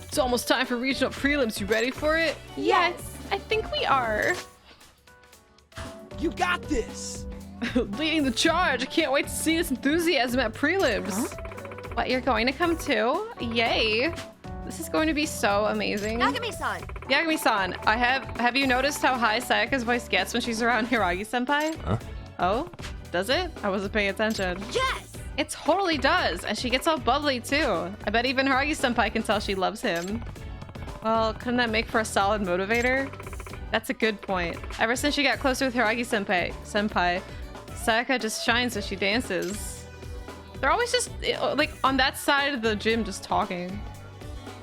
It's almost time for regional prelims. You ready for it? Yes. I think we are. You got this! Leading the charge. I can't wait to see this enthusiasm at prelims. What, you're going to come too? Yay. This is going to be so amazing. Yagami-san. Yagami-san, have you noticed how high Sayaka's voice gets when she's around Hiragi-senpai? Huh? Oh? Does it? I wasn't paying attention. Yes. It totally does, and she gets all bubbly too. I bet even Hiragi-senpai can tell she loves him. Well, couldn't that make for a solid motivator? That's a good point. Ever since she got closer with Hiragi-senpai, Sayaka just shines as she dances. They're always just, like, on that side of the gym just talking.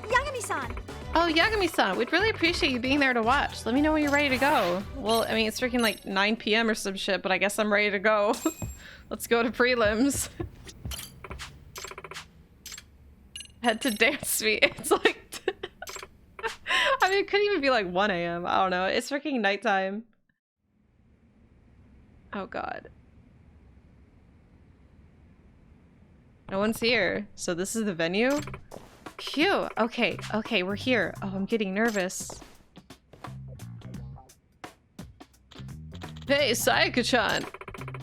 Yagami-san. Oh, Yagami-san, we'd really appreciate you being there to watch. Let me know when you're ready to go. Well, I mean, it's freaking like 9 p.m. or some shit, but I guess I'm ready to go. Let's go to prelims. Head to dance meet. It's like... I mean, it could even be like 1 a.m. I don't know. It's freaking nighttime. Oh, God. No one's here. So this is the venue? Phew. Okay, we're here. Oh, I'm getting nervous. Hey, Sayaka-chan.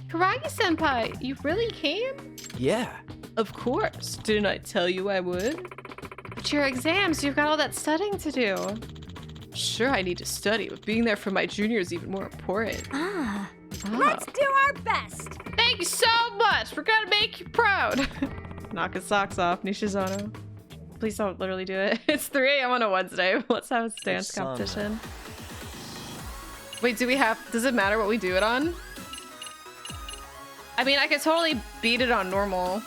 Hiragi-senpai, you really came? Yeah. Of course. Didn't I tell you I would? But your exams, you've got all that studying to do. Sure, I need to study, but being there for my junior is even more important. Ah. Oh. Let's do our best. Thank you so much. We're gonna make you proud. Knock his socks off, Nishizono. Please don't literally do it. It's 3 a.m. on a Wednesday. Let's have a dance competition. Wait, does it matter what we do it on? I mean, I could totally beat it on normal.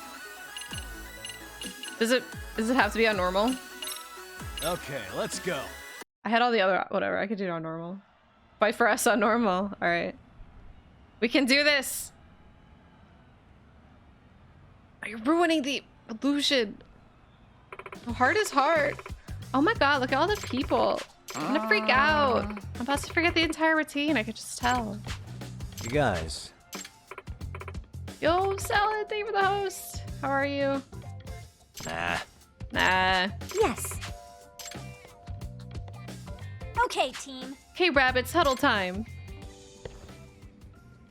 Does it have to be on normal? Okay, let's go. I had all the other, whatever, I could do it on normal. Fight for us on normal. All right. We can do this. You're ruining the illusion. Hard is hard. Oh my god, look at all the people. I'm gonna freak out. I'm about to forget the entire routine, I could just tell. You guys. Yo, Salad, thank you for the host. How are you? Nah. Nah. Yes. Okay, team. Okay, rabbits, huddle time.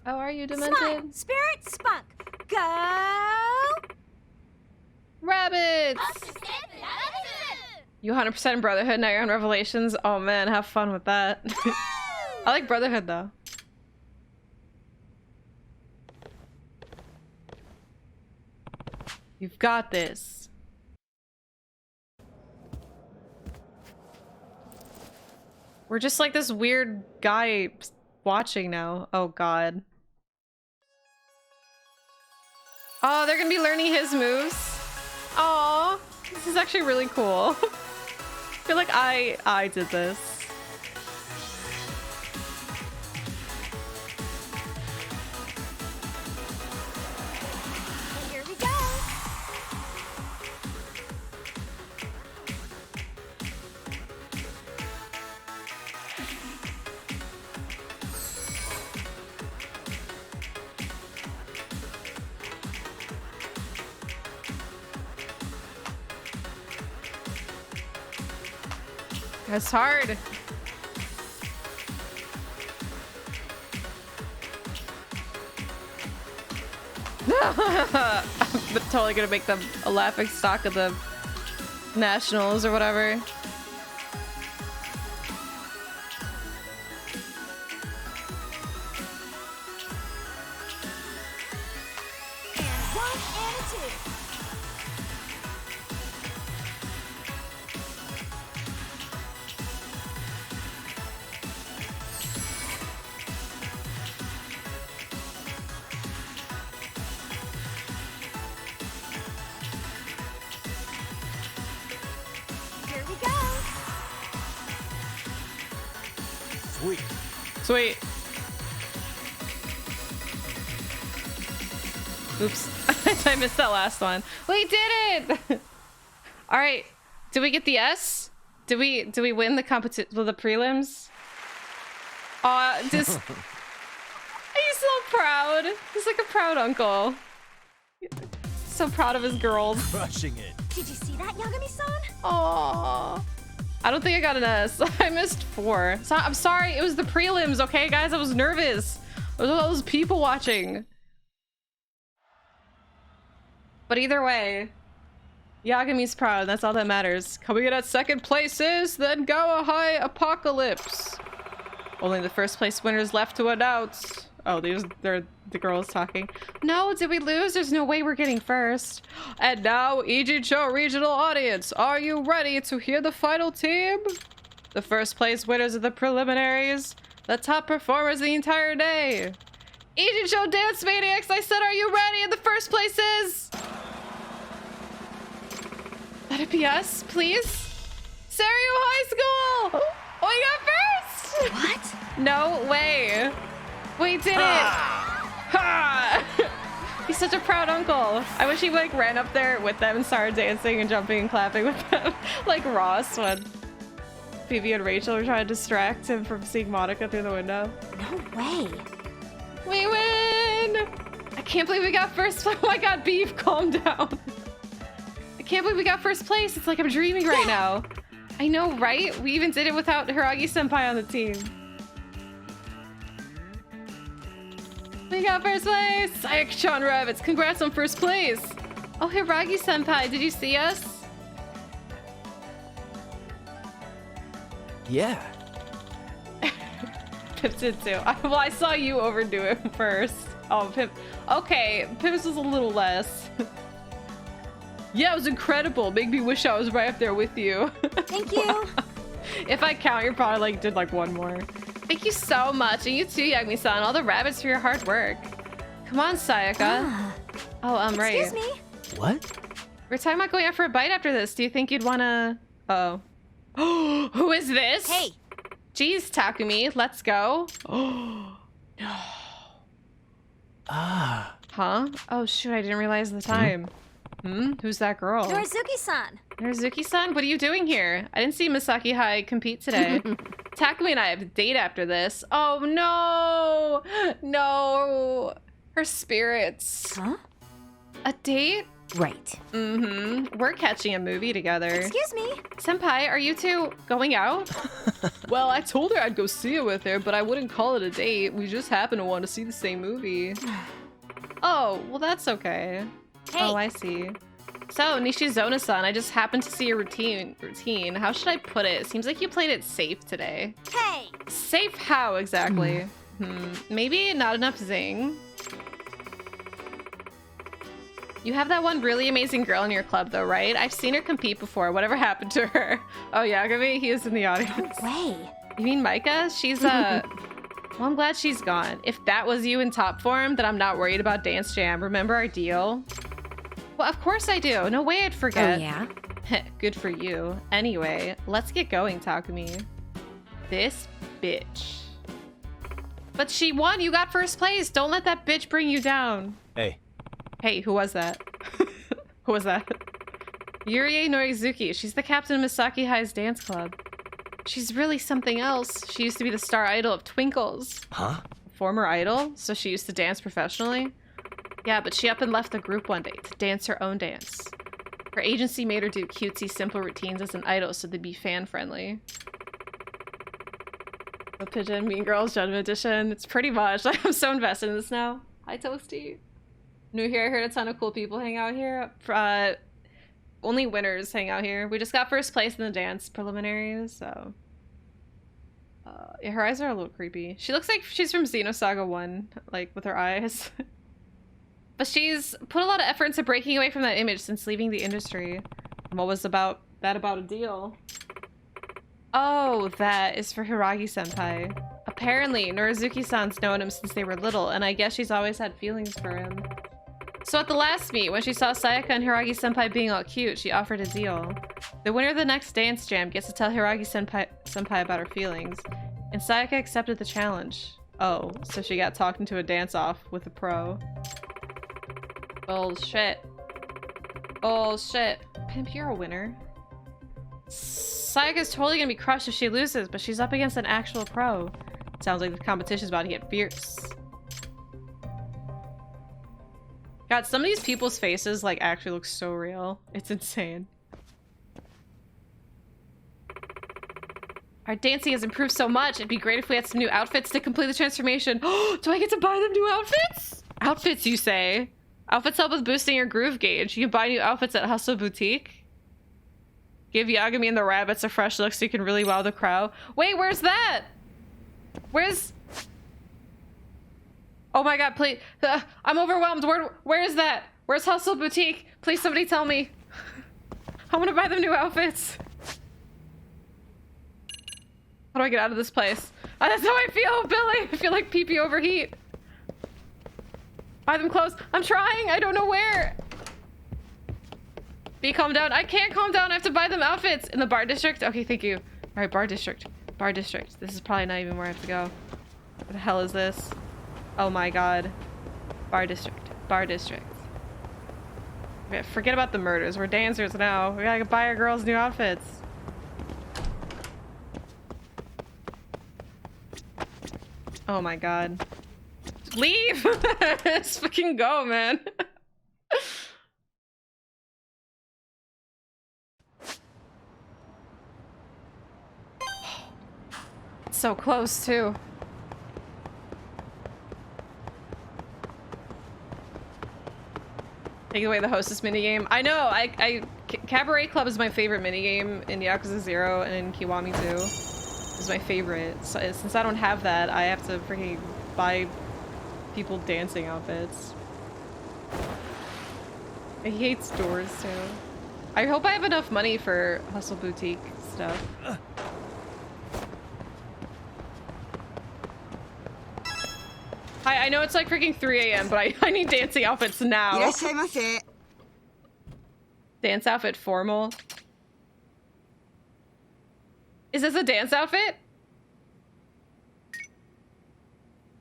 How are you, Demented? Smile, spirit, spunk. Go! Rabbits! You 100% Brotherhood, now you're on Revelations. Oh man, have fun with that. I like Brotherhood though. You've got this. We're just like this weird guy watching now. Oh god. Oh, they're gonna be learning his moves. Aw, this is actually really cool. I feel like I did this. Here we go. That's hard. I'm totally gonna make them a laughing stock of the nationals or whatever. And 1 and a 2. Here we go. Sweet. Sweet. Oops. I missed that last one. We did it! Alright. Did we get the S? Did we win the competition, the prelims? Just... He's so proud. He's like a proud uncle. So proud of his girls. Crushing it. Did you see that, Yagami-san? Aww. I don't think I got an S. I missed 4. So I'm sorry. It was the prelims, okay, guys? I was nervous. There was all those people watching. But either way, Yagami's proud. That's all that matters. Coming in at second place is then Gawa High Apocalypse. Only the first place winners left to announce. Oh, they're the girls talking. No, did we lose? There's no way we're getting first. And now, Ijicho Regional Audience, are you ready to hear the final team? The first place winners of the preliminaries, the top performers the entire day. Ijicho Dance Maniacs, I said, are you ready? And the first place is... Let it be us, please. Seiryu High School! Oh, we got first! What? No way. We did it! Ha! He's such a proud uncle. I wish he like ran up there with them and started dancing and jumping and clapping with them. Like Ross when Phoebe and Rachel were trying to distract him from seeing Monica through the window. No way. We win! I can't believe we got first. Oh my god, Beef, calm down. I can't believe we got first place. It's like I'm dreaming right now. I know, right? We even did it without Hiragi-senpai on the team. We got first place! Sayaka-chan Rabbits, congrats on first place! Oh, Hiragi-senpai, did you see us? Yeah. Pips did too. Well, I saw you overdo it first. Oh, Pip. Okay, Pips was a little less. Yeah, it was incredible. Made me wish I was right up there with you. Thank you. If I count, you probably like did like one more. Thank you so much, and you too, Yagami-san. All the rabbits for your hard work. Come on, Sayaka. Oh, right. Excuse me. What? We're talking about going out for a bite after this. Do you think you'd wanna... Uh-oh. Who is this? Hey. Jeez, Takumi, let's go. Oh, no. Ah. Huh? Oh, shoot, I didn't realize the time. Who's that girl? Norizuki-san. Norizuki-san, what are you doing here? I didn't see Misaki Hai compete today. Takumi and I have a date after this. Oh, no. No. Her spirits. Huh? A date? Right. We're catching a movie together. Excuse me. Senpai, are you two going out? Well, I told her I'd go see it with her, but I wouldn't call it a date. We just happen to want to see the same movie. Oh, well that's okay. Hey. Oh, I see. So, Nishizona-san, I just happened to see your routine. How should I put it? Seems like you played it safe today. Hey. Safe how exactly? Maybe not enough zing. You have that one really amazing girl in your club though, right? I've seen her compete before. Whatever happened to her? Oh, Yagami, he is in the audience. Way. You mean Micah? She's well, I'm glad she's gone. If that was you in top form, then I'm not worried about Dance Jam. Remember our deal? Well, of course I do. No way I'd forget. Oh, yeah? Good for you. Anyway, let's get going, Takumi. This bitch. But she won. You got first place. Don't let that bitch bring you down. Hey, Hey, who was that? Who was that? Yurie Norizuki. She's the captain of Misaki High's dance club. She's really something else. She used to be the star idol of Twinkles. huh? Former idol? So she used to dance professionally? Yeah, but she up and left the group one day to dance her own dance. Her agency made her do cutesy, simple routines as an idol so they'd be fan-friendly. The Pigeon Mean Girls Judgment Edition. It's pretty much. I'm so invested in this now. Hi, Toasty. New here. I heard a ton of cool people hang out here. Only winners hang out here. We just got first place in the dance preliminaries, so... yeah, her eyes are a little creepy. She looks like she's from Xenosaga 1, like, with her eyes. But she's put a lot of effort into breaking away from that image since leaving the industry. What was about a deal? Oh, that is for Hiragi-senpai. Apparently, Norizuki-san's known him since they were little, and I guess she's always had feelings for him. So at the last meet, when she saw Sayaka and Hiragi-senpai being all cute, she offered a deal. The winner of the next dance jam gets to tell Hiragi-senpai about her feelings, and Sayaka accepted the challenge. Oh, so she got talked into a dance-off with a pro. Bullshit. Bullshit. Pimp, you're a winner. Sayaka's totally gonna be crushed if she loses, but she's up against an actual pro. Sounds like the competition's about to get fierce. God, some of these people's faces, like, actually look so real. It's insane. Our dancing has improved so much. It'd be great if we had some new outfits to complete the transformation. Do I get to buy them new outfits? Outfits, you say? Outfits help with boosting your groove gauge. You can buy new outfits at Hustle Boutique. Give Yagami and the rabbits a fresh look so you can really wow the crowd. Wait, where's that? Where's... Oh my god, please. I'm overwhelmed. Where is that? Where's Hustle Boutique? Please, somebody tell me. I want to buy them new outfits. How do I get out of this place? Oh, that's how I feel, Billy. I feel like pee-pee overheat. Buy them clothes. I'm trying. I don't know where. B, calm down. I can't calm down. I have to buy them outfits. In the bar district? Okay, thank you. All right, bar district. Bar district. This is probably not even where I have to go. What the hell is this? Oh my god. Bar district. Bar district. Okay, forget about the murders. We're dancers now. We gotta buy our girls new outfits. Oh my god. Leave! Just fucking go, man. So close, too. Taking away the hostess minigame. I know, Cabaret Club is my favorite minigame in Yakuza 0 and in Kiwami 2. It's my favorite. So, since I don't have that, I have to freaking buy people dancing outfits. I hate stores, too. I hope I have enough money for Hustle Boutique stuff. Hi, I know it's like freaking 3 a.m., but I need dancing outfits now. Dance outfit formal. Is this a dance outfit?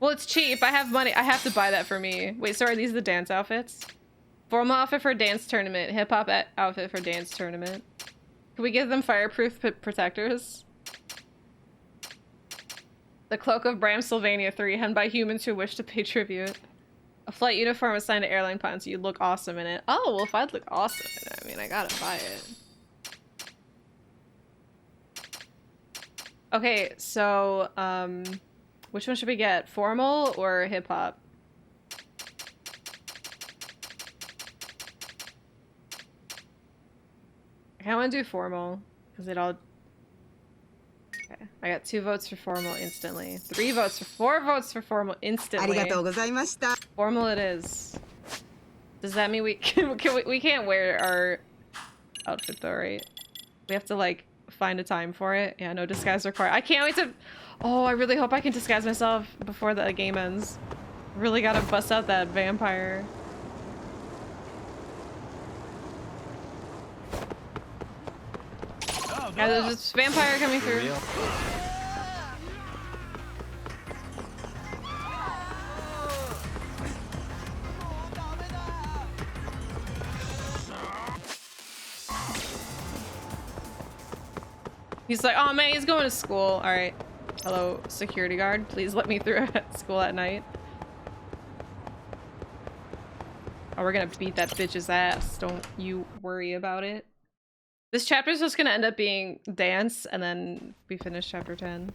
Well, it's cheap. I have money. I have to buy that for me. Wait, sorry, these are the dance outfits? Formal outfit for dance tournament. Hip-hop outfit for dance tournament. Can we give them fireproof protectors? The Cloak of Bram Sylvania 3, hemmed by humans who wish to pay tribute. A flight uniform assigned to airline pilots, so you'd look awesome in it. Oh, well, if I'd look awesome in it, I mean, I gotta buy it. Okay, so, which one should we get? Formal or hip-hop? Okay, I want to do formal because it all. Okay, I got 2 votes for formal instantly. 3 votes for 4 votes for formal instantly. Formal it is. Does that mean we can't wear our outfit though, right? We have to like find a time for it. Yeah, no disguise required. I can't wait to. Oh, I really hope I can disguise myself before the game ends. Really gotta bust out that vampire. Yeah, there's this vampire coming through. He's like, oh man, he's going to school. All right. Hello, security guard. Please let me through at school at night. Oh, we're gonna beat that bitch's ass. Don't you worry about it. This chapter is just gonna end up being dance, and then we finish chapter 10.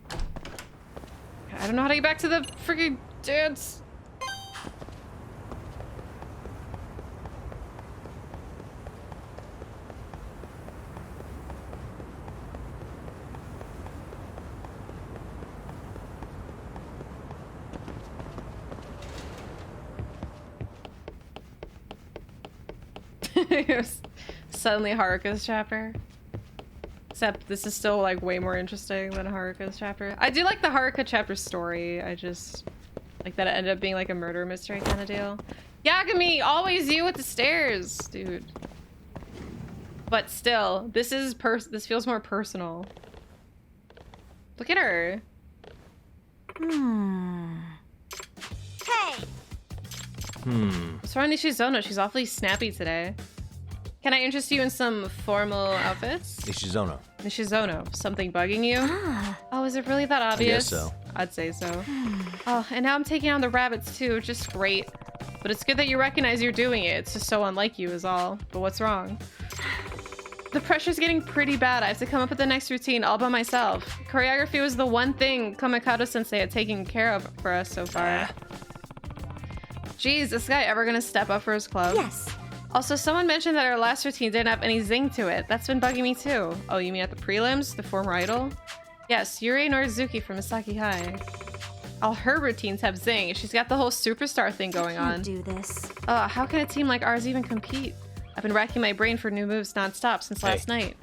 I don't know how to get back to the freaking dance. Suddenly Haruka's chapter. Except this is still like way more interesting than Haruka's chapter. I do like the Haruka chapter story. I just like that it ended up being like a murder mystery kind of deal. Yagami, always you with the stairs, dude. But still, this this feels more personal. Look at her. Hey! What's wrong with Nishizono? She's awfully snappy today. Can I interest you in some formal outfits? Nishizono. Nishizono, something bugging you? Oh, is it really that obvious? I guess so. I'd say so. Oh, and now I'm taking on the rabbits too, just great. But it's good that you recognize you're doing it. It's just so unlike you is all. But what's wrong? The pressure's getting pretty bad. I have to come up with the next routine all by myself. Choreography was the one thing Kamikado-sensei had taken care of for us so far. Geez, is this guy ever gonna step up for his club? Yes. Also, someone mentioned that our last routine didn't have any zing to it. That's been bugging me too. Oh, you mean at the prelims? The former idol? Yes, Yuri Norizuki from Misaki High. All her routines have zing. She's got the whole superstar thing going on. Do this. How can a team like ours even compete? I've been racking my brain for new moves nonstop since last night.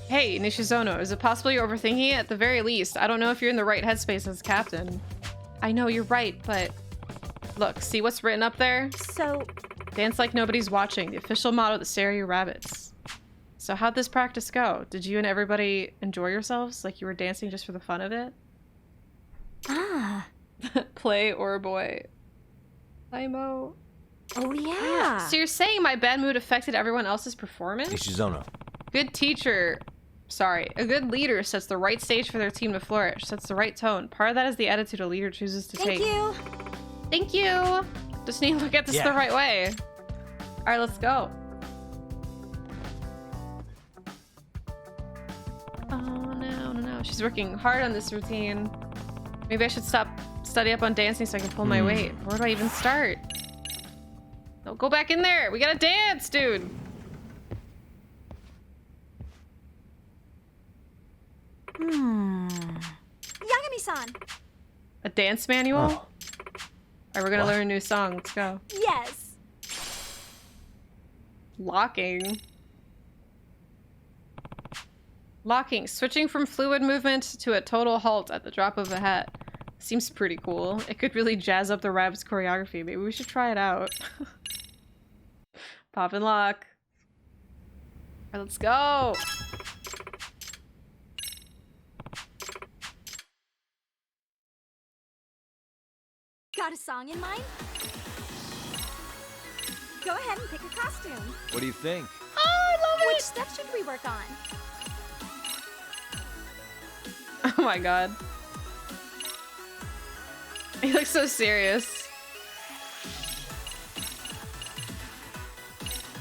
Hey, Nishizono, is it possible you're overthinking it? At the very least, I don't know if you're in the right headspace as captain. I know you're right, but... Look, see what's written up there? So... Dance like nobody's watching, the official motto of the Stereo Rabbits. So how'd this practice go? Did you and everybody enjoy yourselves? Like you were dancing just for the fun of it? Ah. Play or boy. Imo. Oh yeah. So you're saying my bad mood affected everyone else's performance? Nishizono. Good teacher. Sorry. A good leader sets the right stage for their team to flourish, sets the right tone. Part of that is the attitude a leader chooses to take. Thank you. Thank you. Just need to look at this the right way. All right, let's go. Oh, no. She's working hard on this routine. Maybe I should study up on dancing so I can pull my weight. Where do I even start? No, go back in there. We gotta dance, dude. Yagami-san. A dance manual? Oh. All right, we're gonna learn a new song. Let's go. Yes. Locking. Locking. Switching from fluid movement to a total halt at the drop of a hat. Seems pretty cool. It could really jazz up the Rabbits choreography. Maybe we should try it out. Pop and lock. All right, let's go. Got a song in mind? Go ahead and pick a costume. What do you think? Oh, I love it! Which steps should we work on? Oh my god. He looks so serious.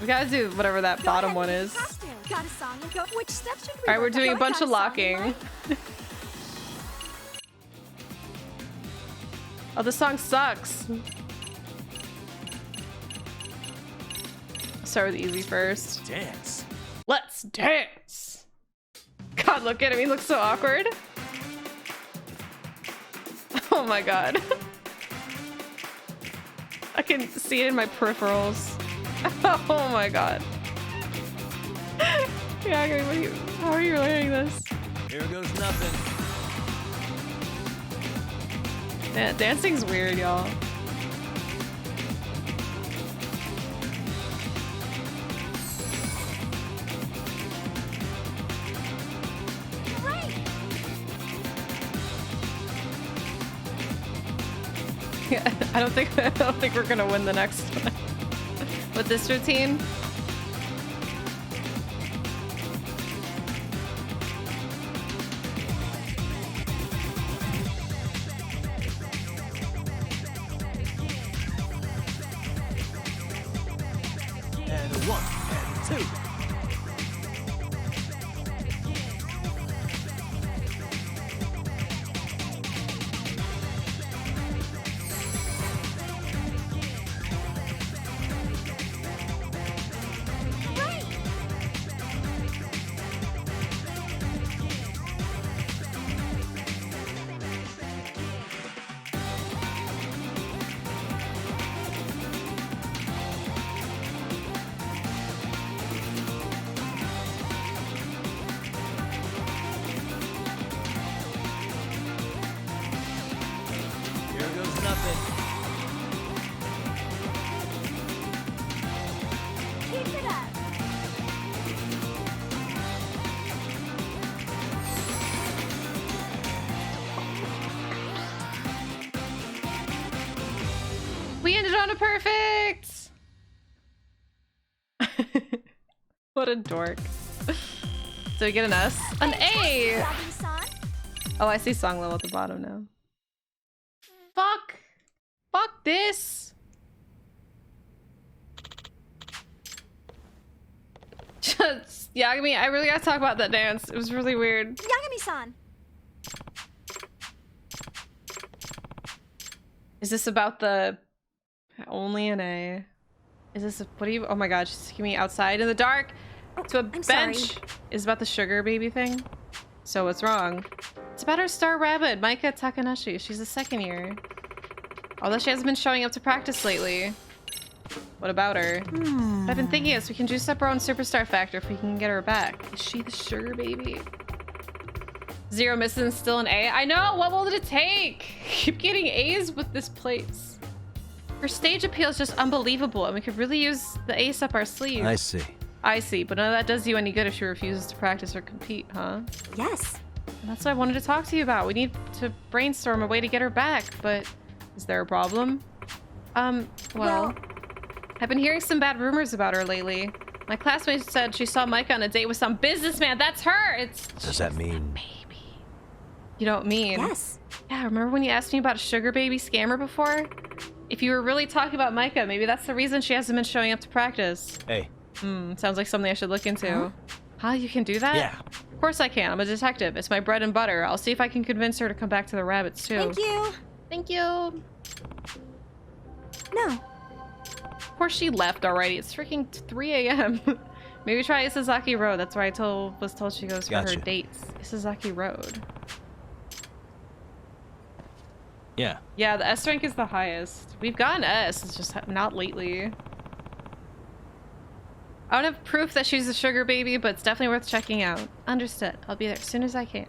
We gotta do whatever that bottom one is. Got a song and go. Which steps should we Alright, we're work on? doing a Go bunch ahead, of got a song in locking. mind? Oh, the song sucks. start with easy first. Dance. Let's dance! God, look at him. He looks so awkward. Oh my god. I can see it in my peripherals. Oh my god. Yeah, how are you learning this? Here goes nothing. Yeah, dancing's weird, y'all. Yeah, I don't think we're gonna win the next one with this routine. And a 1 and a 2. We ended on a perfect! What a dork. So we get an S? An A! Oh, I see song level at the bottom now. Fuck! Fuck this! Just, Yagami, I really gotta talk about that dance. It was really weird. Yagami-san! Is this about the... Only an A. Is this a... What do you... Oh my god, she's taking me outside in the dark to a I'm bench. sorry. Is about the sugar baby thing? So what's wrong? It's about our star rabbit, Maika Takanashi. She's a second year. Although she hasn't been showing up to practice lately. What about her? What I've been thinking is we can juice up our own superstar factor if we can get her back. Is she the sugar baby? 0 misses and still an A? I know! What will it take? Keep getting A's with this place. Her stage appeal is just unbelievable, and we could really use the ace up our sleeve. I see. I see, but none of that does you any good if she refuses to practice or compete, huh? Yes. And that's what I wanted to talk to you about. We need to brainstorm a way to get her back, but is there a problem? Well, I've been hearing some bad rumors about her lately. My classmate said she saw Micah on a date with some businessman. That's her! Does that mean... Baby. You don't mean... Yes. Yeah, remember when you asked me about a sugar baby scammer before? If you were really talking about Micah, maybe that's the reason she hasn't been showing up to practice. Hey. Sounds like something I should look into. Huh? You can do that? Yeah. Of course I can. I'm a detective. It's my bread and butter. I'll see if I can convince her to come back to the rabbits, too. Thank you. Thank you. No. Of course she left already. It's freaking 3 a.m. Maybe try Isazaki Road. That's where I was told she goes for her Gotcha. dates. Isazaki Road. Yeah. Yeah, the S rank is the highest. We've gotten S, it's just not lately. I don't have proof that she's a sugar baby, but it's definitely worth checking out. Understood. I'll be there as soon as I can.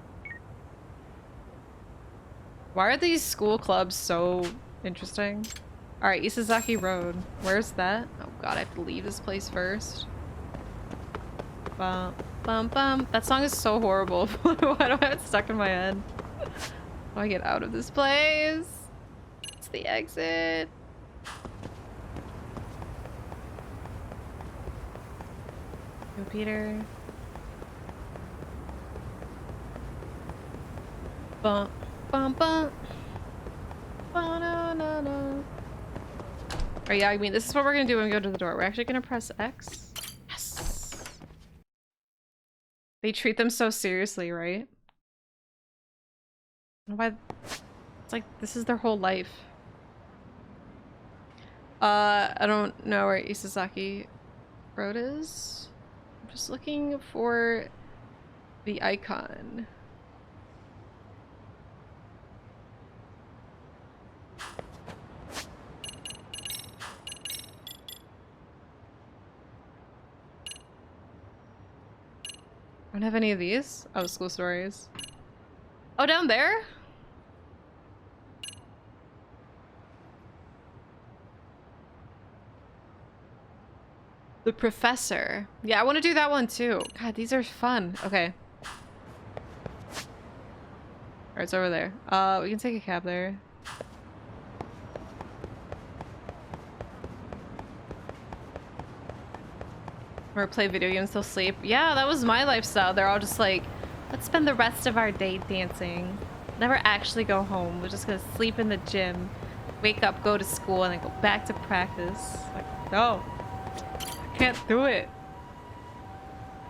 Why are these school clubs so interesting? Alright, Isazaki Road. Where's that? Oh god, I have to leave this place first. Bum, bum, bum. That song is so horrible. Why do I have it stuck in my head? How do I get out of this place? It's the exit. Go, Peter. Bum, bum, bum. Ba-na-na-na. Alright, yeah, I mean, this is what we're gonna do when we go to the door. We're actually gonna press X. Yes! They treat them so seriously, right? Why? It's like this is their whole life. I don't know where Isazaki road is? I'm just looking for the icon. I don't have any of these. Oh, school stories. Oh, down there? The professor. Yeah, I want to do that one too. God, these are fun. Okay. Alright, it's over there. We can take a cab there. Or play video games till sleep. Yeah, that was my lifestyle. They're all just like, let's spend the rest of our day dancing. Never actually go home. We're just gonna sleep in the gym, wake up, go to school, and then go back to practice. Like, no. I can't do it.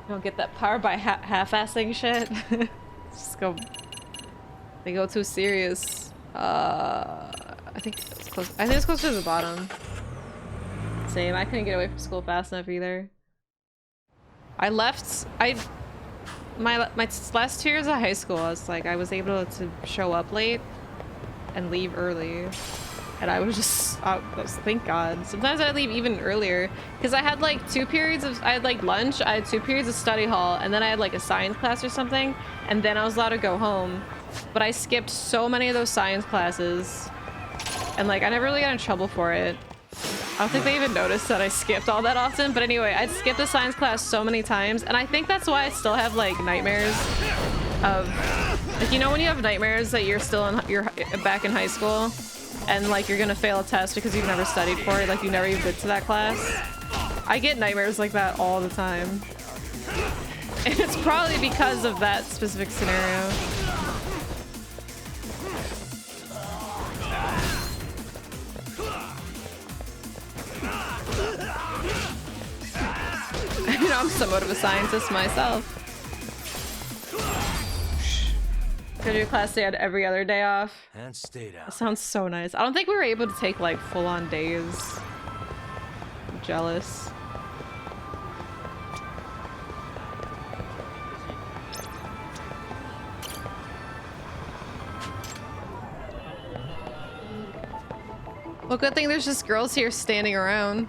You don't get that power by half-assing shit. Just go. They go too serious. I think it's close. I think it's closer to the bottom. Same. I couldn't get away from school fast enough either. I left. My last 2 years of high school, I was able to show up late and leave early, and I was thank God. Sometimes I'd leave even earlier because I had like 2 periods of lunch. I had 2 periods of study hall, and then I had like a science class or something, and then I was allowed to go home. But I skipped so many of those science classes, and like I never really got in trouble for it. I don't think they even noticed that I skipped all that often, but anyway, I'd skipped a science class so many times, and I think that's why I still have like nightmares of, like, you know when you have nightmares that you're back in high school and like you're gonna fail a test because you've never studied for it, like you never even been to that class? I get nightmares like that all the time, and it's probably because of that specific scenario. You know, I'm somewhat of a scientist myself. Go to your class day had every other day off. And stayed out. That sounds so nice. I don't think we were able to take like full-on days. I'm jealous. Well, good thing there's just girls here standing around.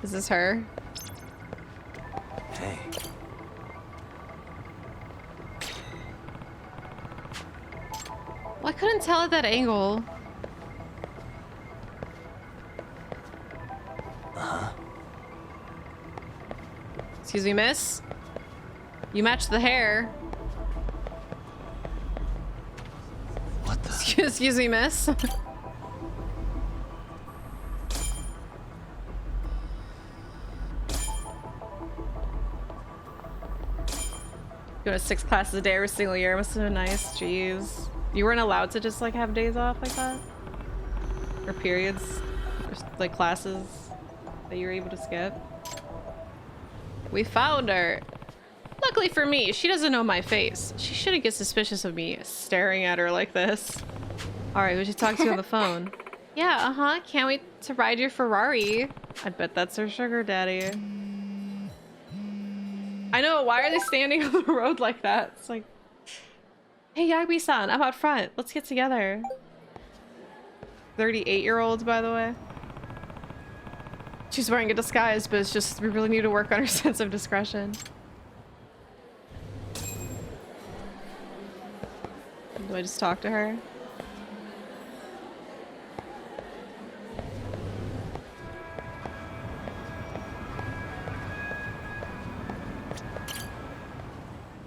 Is this her? Hey. Well, I couldn't tell at that angle. Uh-huh. Excuse me, miss? You match the hair. What the? Excuse me, miss? Go to 6 classes a day every single year. Must have been nice. Jeez. You weren't allowed to just like have days off like that? Or periods? Or like classes that you were able to skip? We found her. Luckily for me, she doesn't know my face. She shouldn't get suspicious of me staring at her like this. Alright, who'd you talk to on the phone? Yeah, uh-huh. Can't wait to ride your Ferrari. I bet that's her sugar daddy. I know, why are they standing on the road like that? It's like, hey, Yagami-san, I'm out front. Let's get together. 38-year-olds, by the way. She's wearing a disguise, but it's just, we really need to work on her sense of discretion. Do I just talk to her?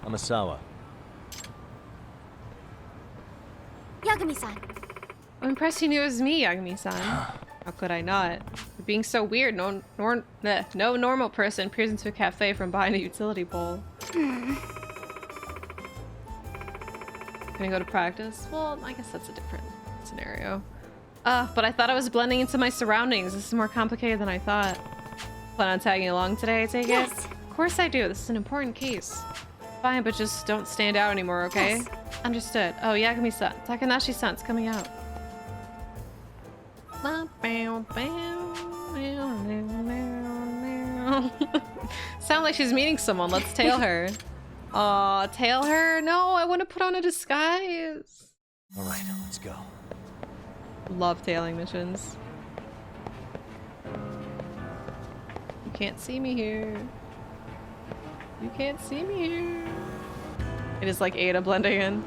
Amasawa. Yagami-san. I'm impressed you knew it was me, Yagami-san. How could I not? You're being so weird. No normal person peers into a cafe from behind a utility pole. Can I go to practice? Well, I guess that's a different scenario. But I thought I was blending into my surroundings. This is more complicated than I thought. Plan on tagging along today, I take it? Yes. Of course I do. This is an important case. Fine, but just don't stand out anymore, okay? Yes. Understood. Oh, Yagami-san. Takanashi-san's coming out. Oh. Sound like she's meeting someone. Let's tail her. Aw, tail her? No, I want to put on a disguise. All right, let's go. Love tailing missions. You can't see me here. You can't see me here. It is like Ada blending in.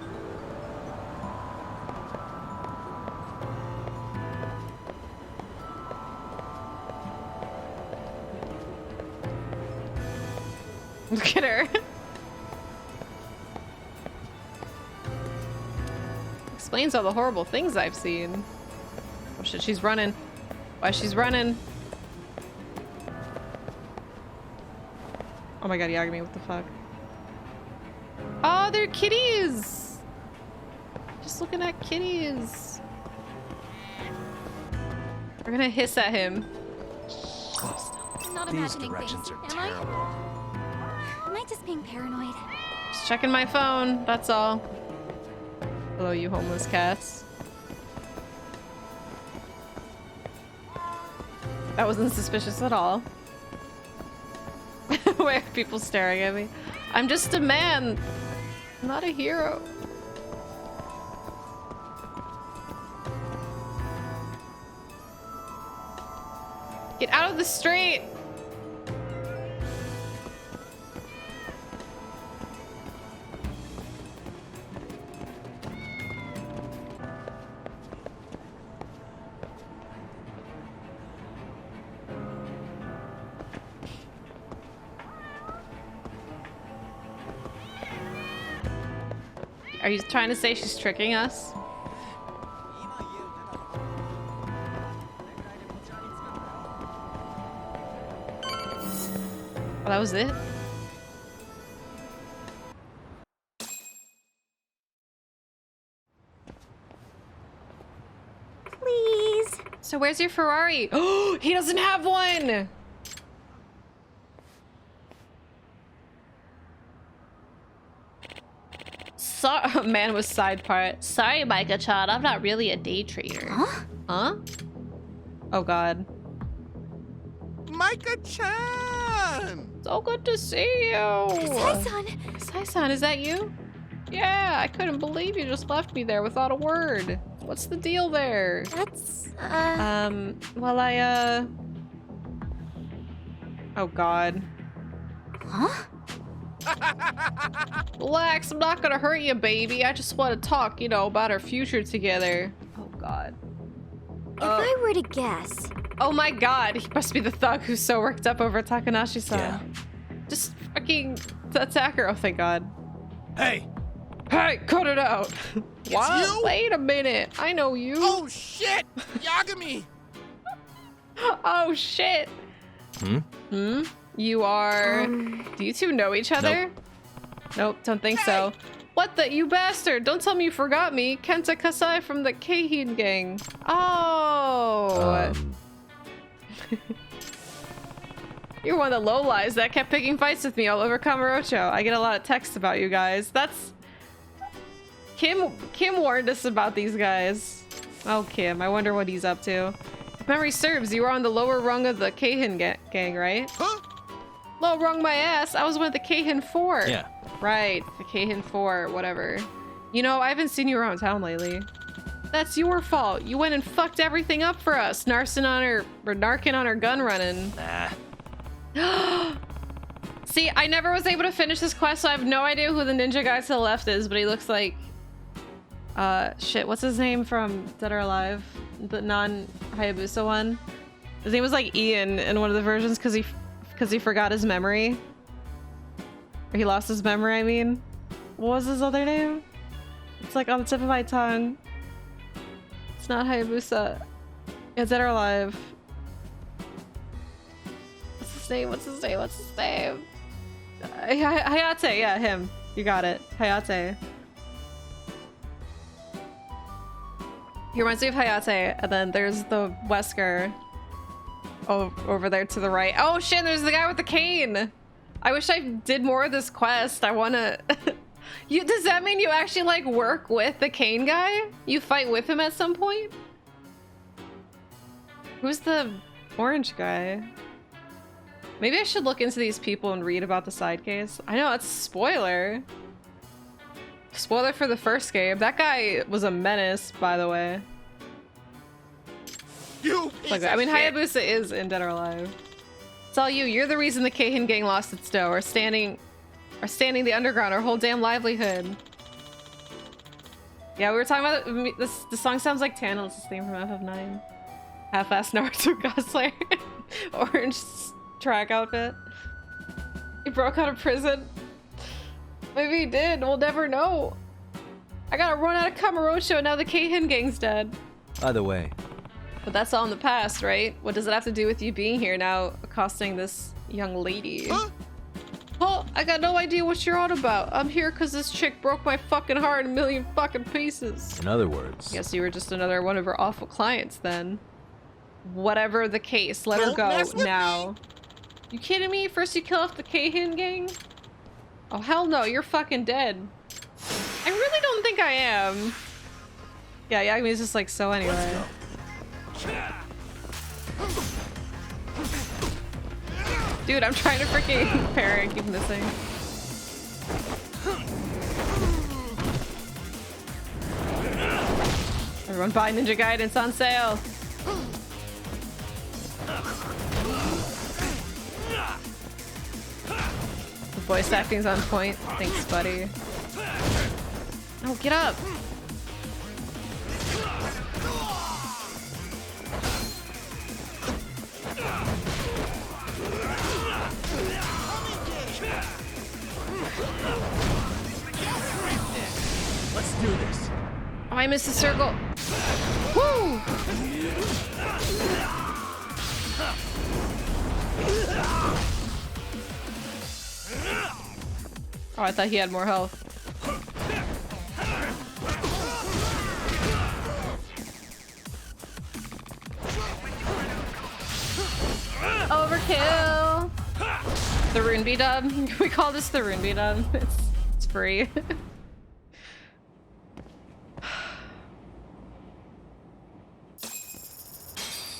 Look at her. Explains all the horrible things I've seen. Oh shit, she's running. Why she's running? Oh my god, Yagami, what the fuck? Oh, they're kitties! Just looking at kitties. We're gonna hiss at him. I'm not These imagining directions things, are am terrible. I? Am I just being paranoid? Just checking my phone, that's all. Hello, you homeless cats. That wasn't suspicious at all. Why are people staring at me? I'm just a man, not a hero. Get out of the street! Are you trying to say she's tricking us? Oh, that was it? Please. So where's your Ferrari? Oh, he doesn't have one! Man with side part. Sorry, Micah-chan, I'm not really a day trader. Huh? Huh? Oh god. Micah-chan! So good to see you! Sai-san. Sai-san, is that you? Yeah, I couldn't believe you just left me there without a word. What's the deal there? That's, Well, Oh god. Huh? Relax, I'm not gonna hurt you, baby. I just want to talk, you know, about our future together. Oh god. If I were to guess... Oh my god, he must be the thug who's so worked up over Takanashi-san. Yeah. Just fucking attack her. Oh, thank god. Hey! Hey, cut it out. What? you? Wait a minute. I know you. Oh shit! Yagami! Oh shit. Hmm? You are... Do you two know each other? Nope, don't think so. What the... You bastard! Don't tell me you forgot me. Kenta Kasai from the Keihin gang. Oh! You're one of the lowlies that kept picking fights with me all over Kamurocho. I get a lot of texts about you guys. That's... Kim warned us about these guys. Oh, Kim. I wonder what he's up to. If memory serves, you were on the lower rung of the Keihin gang, right? Huh? Low rung my ass. I was one of the Keihin 4. Yeah. Right. The Keihin 4, whatever. You know, I haven't seen you around town lately. That's your fault. You went and fucked everything up for us. Narking on her gun running. Nah. See, I never was able to finish this quest, so I have no idea who the ninja guy to the left is, but he looks like... shit, what's his name from Dead or Alive? The non-Hayabusa one? His name was like Ian in one of the versions because he forgot his memory. Or he lost his memory, I mean. What was his other name? It's like on the tip of my tongue. It's not Hayabusa. It's Dead or Alive. What's his name? What's his name? What's his name? Hayate, yeah, him. You got it. Hayate. He reminds me of Hayate, and then there's the Wesker over there to the right. Oh shit, there's the guy with the cane! I wish I did more of this quest. I wanna... Does that mean you actually, like, work with the cane guy? You fight with him at some point? Who's the orange guy? Maybe I should look into these people and read about the side case. I know, it's a spoiler. Spoiler for the first game. That guy was a menace, by the way. You piece Like, of I mean, shit. Hayabusa is in Dead or Alive. It's all you. You're the reason the Keihin gang lost its dough, or standing the underground, our whole damn livelihood. Yeah, we were talking about this. The song sounds like Tantalus' theme from FF9. Half-assed Naruto cosplayer, orange track outfit. He broke out of prison. Maybe he did. We'll never know. I gotta run out of Kamurocho, and now the Keihin gang's dead. Either way, But that's all in the past, right? What does it have to do with you being here now, accosting this young lady? Huh? Oh, I got no idea what you're on about. I'm here because this chick broke my fucking heart in a million fucking pieces. in other words, Guess you were just another one of her awful clients then. Whatever the case, let her Don't go mess with now. You kidding me? First you kill off the Keihin gang? Oh hell no, you're fucking dead. I really don't think I am. Yeah, Yagumi's just like, so anyway. Dude, I'm trying to freaking parry and keep missing. Everyone buy Ninja Gaiden, it's on sale. The voice acting's on point. Thanks, buddy. Oh, get up! Let's do this. Oh, I missed the circle. Woo! Oh, I thought he had more health. Overkill! The Runeby dub. We call this the Runeby dub. It's free.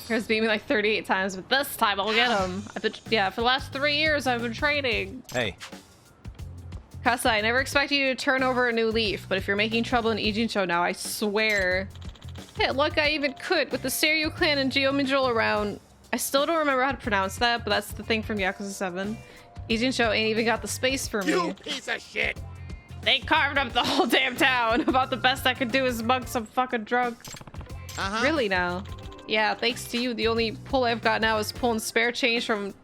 Here's beat me like 38 times, but this time I'll get him. Yeah, for the last 3 years I've been training. hey, Kasa, I never expected you to turn over a new leaf, but if you're making trouble in Ijincho now, I swear. Hey, look, I even could with the Seiryu clan and Geominjul around. I still don't remember how to pronounce that, but that's the thing from Yakuza 7. Ijincho ain't even got the space for me. You piece of shit. They carved up the whole damn town. About the best I could do is mug some fucking drug. Really now? Yeah, thanks to you, the only pull I've got now is pulling spare change from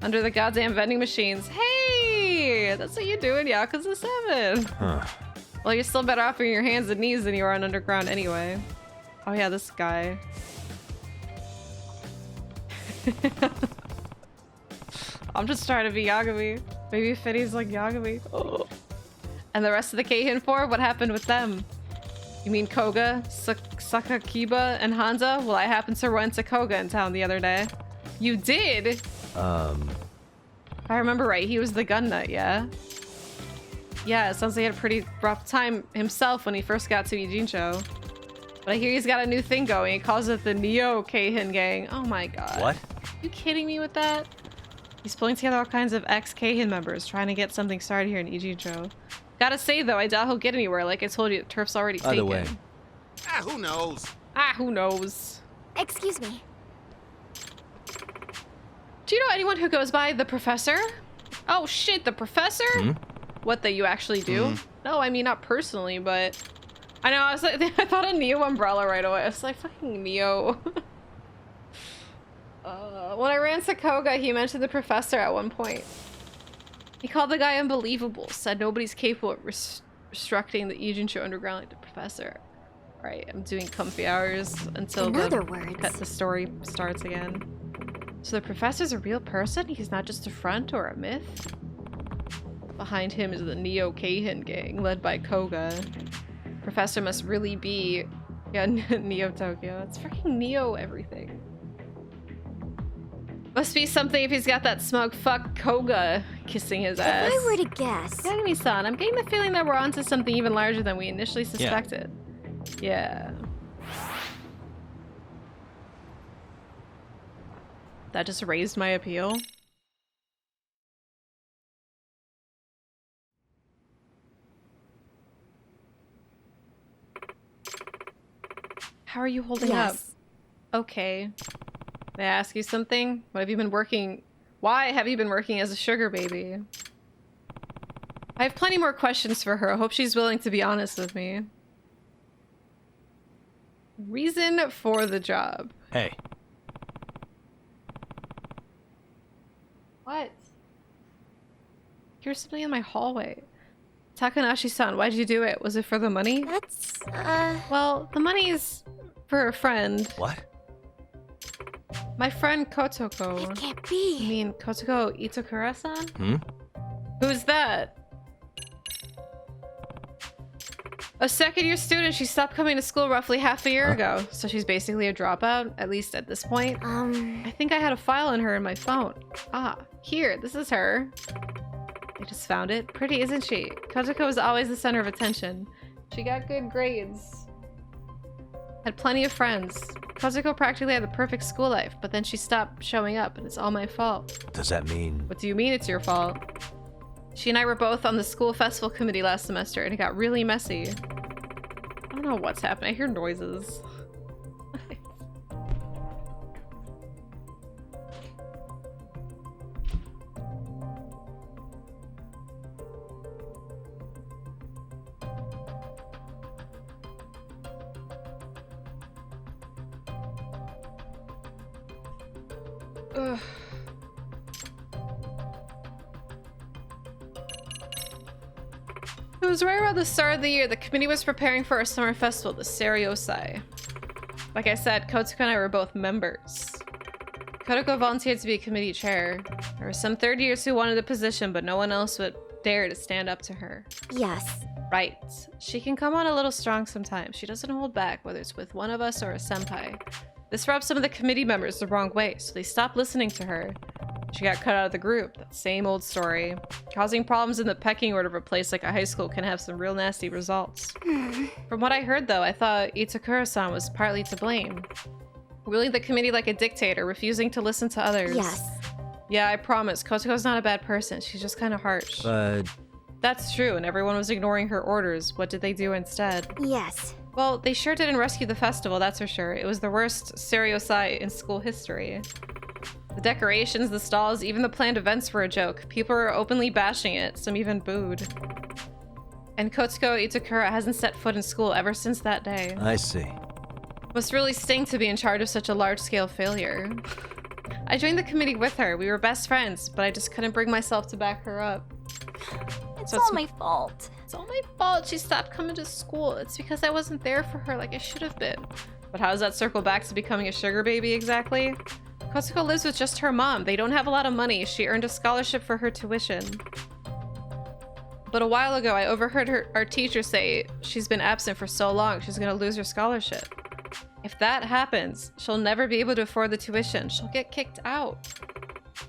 under the goddamn vending machines. Hey! That's what you're doing, Yakuza 7. huh? Well, you're still better off on your hands and knees than you are on underground anyway. Oh yeah, this guy. I'm just trying to be Yagami. Maybe Fiddy's like Yagami. Oh. And the rest of the Keihin 4, what happened with them? You mean Koga, Sakakiba, and Hanza? Well, I happened to run into Koga in town the other day. You did? If I remember right, he was the gun nut, yeah? Yeah, it sounds like he had a pretty rough time himself when he first got to Ijincho. But I hear he's got a new thing going. He calls it the Neo Keihin gang. Oh my god. What? Are you kidding me with that? He's pulling together all kinds of ex-Keihin members, trying to get something started here in Ijincho. Gotta say though, I doubt he'll get anywhere. Like I told you, Turf's already Either taken. way. Ah, who knows? Ah, who knows? Excuse me. Do you know anyone who goes by the Professor? Oh shit, the Professor? What, that you actually do? No, I mean not personally, but I know. I was like, I thought of Neo Umbrella right away. I was like, fucking Neo. When I ran to Koga, he mentioned the Professor at one point. He called the guy unbelievable. Said nobody's capable of restructuring the Ijincho underground like the Professor. Right, I'm doing comfy hours until In other words, the story starts again. So the Professor's a real person? He's not just a front or a myth? Behind him is the Neo Keihin gang, led by Koga. Professor must really be... Yeah, Neo Tokyo. It's freaking Neo everything. Must be something if he's got that smug fuck Koga kissing his ass. if I were to guess, Yagami-san, I'm getting the feeling that we're onto something even larger than we initially suspected. Yeah. That just raised my appeal. are you holding Yes. up? Okay. May I ask you something? What have you been working? Why have you been working as a sugar baby? I have plenty more questions for her. I hope she's willing to be honest with me. Reason for the job. Hey, What? Here's somebody in my hallway. Takanashi-san, why'd you do it? Was it for the money? That's, Well, the money's for a friend. what? My friend Kotoko. it can't I be. mean, Kotoko Itakura-san? Hmm? Who's that? A second-year student. She stopped coming to school roughly half a year ago. So she's basically a dropout, at least at this point. I think I had a file on her in my phone. Ah, here, this is her. I just found it. Pretty, isn't she? Kotoko was always the center of attention. She got good grades. Had plenty of friends. Kotoko practically had the perfect school life, but then she stopped showing up, and it's all my fault. Does that mean... What do you mean it's your fault? She and I were both on the school festival committee last semester, and it got really messy. I don't know what's happening. I hear noises. Ugh. It was right around the start of the year. The committee was preparing for our summer festival, the Seriosai. Like I said, Kotoko and I were both members. Kotoko volunteered to be a committee chair. There were some third years who wanted the position, but no one else would dare to stand up to her. Yes. Right. She can come on a little strong sometimes. She doesn't hold back, whether it's with one of us or a senpai. This rubbed some of the committee members the wrong way, so they stopped listening to her. She got cut out of the group. That same old story. Causing problems in the pecking order of a place like a high school can have some real nasty results. From what I heard, though, I thought Itakura-san was partly to blame. Ruling the committee like a dictator, refusing to listen to others. Yes. Yeah, I promise. Kotoko's not a bad person. She's just kind of harsh. But... That's true, and everyone was ignoring her orders. What did they do instead? Yes. Well, they sure didn't rescue the festival, that's for sure. It was the worst Seriosai in school history. The decorations, the stalls, even the planned events were a joke. People were openly bashing it, some even booed. And Kotoko Itakura hasn't set foot in school ever since that day. I see. Must really sting to be in charge of such a large-scale failure. I joined the committee with her. We were best friends, but I just couldn't bring myself to back her up. It's So all it's- my fault. It's all my fault she stopped coming to school. It's because I wasn't there for her like I should have been. But how does that circle back to becoming a sugar baby exactly? Kotoko lives with just her mom. They don't have a lot of money. She earned a scholarship for her tuition. But a while ago, I overheard our teacher say she's been absent for so long, she's gonna lose her scholarship. If that happens, she'll never be able to afford the tuition. She'll get kicked out.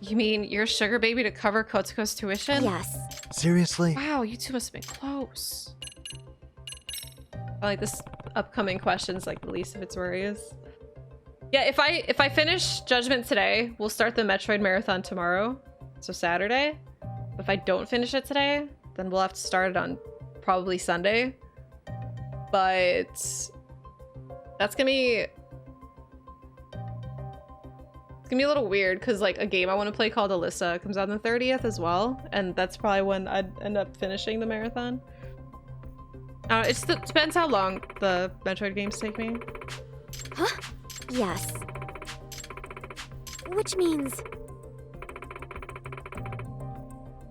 You mean you're a sugar baby to cover Kotoko's tuition? Yes. Seriously? Wow, you two must have been close. I like this upcoming question's like the least of its worries. Yeah, if I finish Judgment today, we'll start the Metroid Marathon tomorrow. So Saturday. If I don't finish it today, then we'll have to start it on probably Sunday. But that's gonna be... It's gonna be a little weird because like a game I want to play called Alyssa comes out on the 30th as well, and that's probably when I'd end up finishing the marathon. It depends how long the Metroid games take me. Huh? Yes. Which means...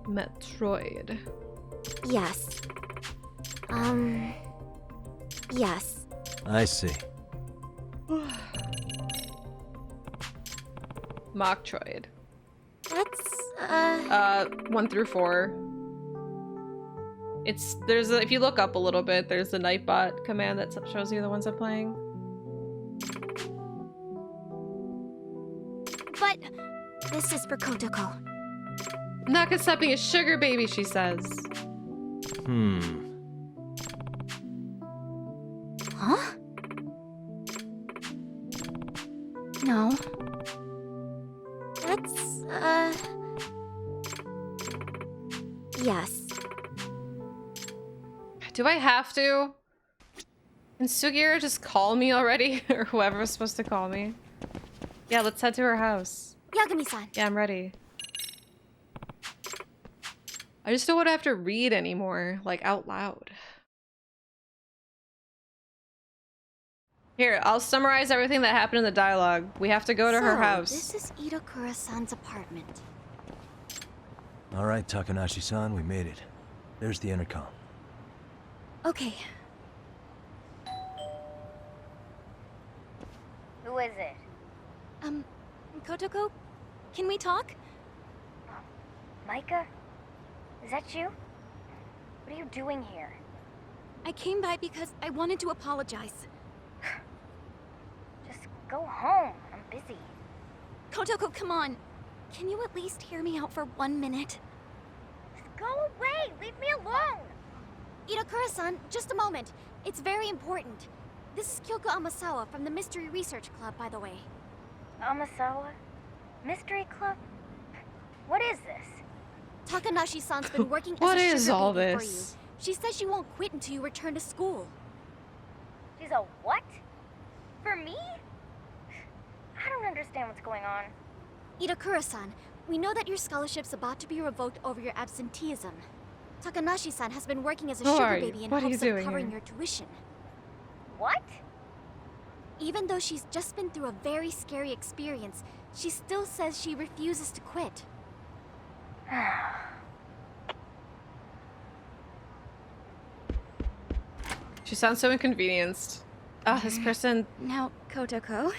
Metroid. Yes. Yes. I see. Mocktroid. That's, 1 through 4. If you look up a little bit, there's the Nightbot command that shows you the ones I'm playing. But this is for Kotoko. I'm not gonna stop being a sugar baby, she says. Huh? No. That's, yes. Do I have to? Can Sugiura just call me already? Or whoever was supposed to call me? Yeah, let's head to her house. Yagami-san. Yeah, I'm ready. I just don't want to have to read anymore, like out loud. Here, I'll summarize everything that happened in the dialogue. We have to go to her house. This is Itokura-san's apartment. All right, Takanashi-san, we made it. There's the intercom. Okay. Who is it? Kotoko? Can we talk? Micah? Is that you? What are you doing here? I came by because I wanted to apologize. Just go home. I'm busy. Kotoko, come on. Can you at least hear me out for 1 minute? Just go away. Leave me alone. Itakura-san, just a moment. It's very important. This is Kyoko Amasawa from the Mystery Research Club, by the way. Amasawa? Mystery Club? What is this? Takanashi-san's been working as What a is sugar all baby for you. this? She says she won't quit until you return to school. She's a what? For me? I don't understand what's going on. Itakura-san, we know that your scholarship's about to be revoked over your absenteeism. Takanashi-san has been working as a Who are sugar you? baby in What are you hopes of doing covering here? your tuition. What? Even though she's just been through a very scary experience, she still says she refuses to quit. She sounds so inconvenienced. Ah, this person... Now, Kotoko...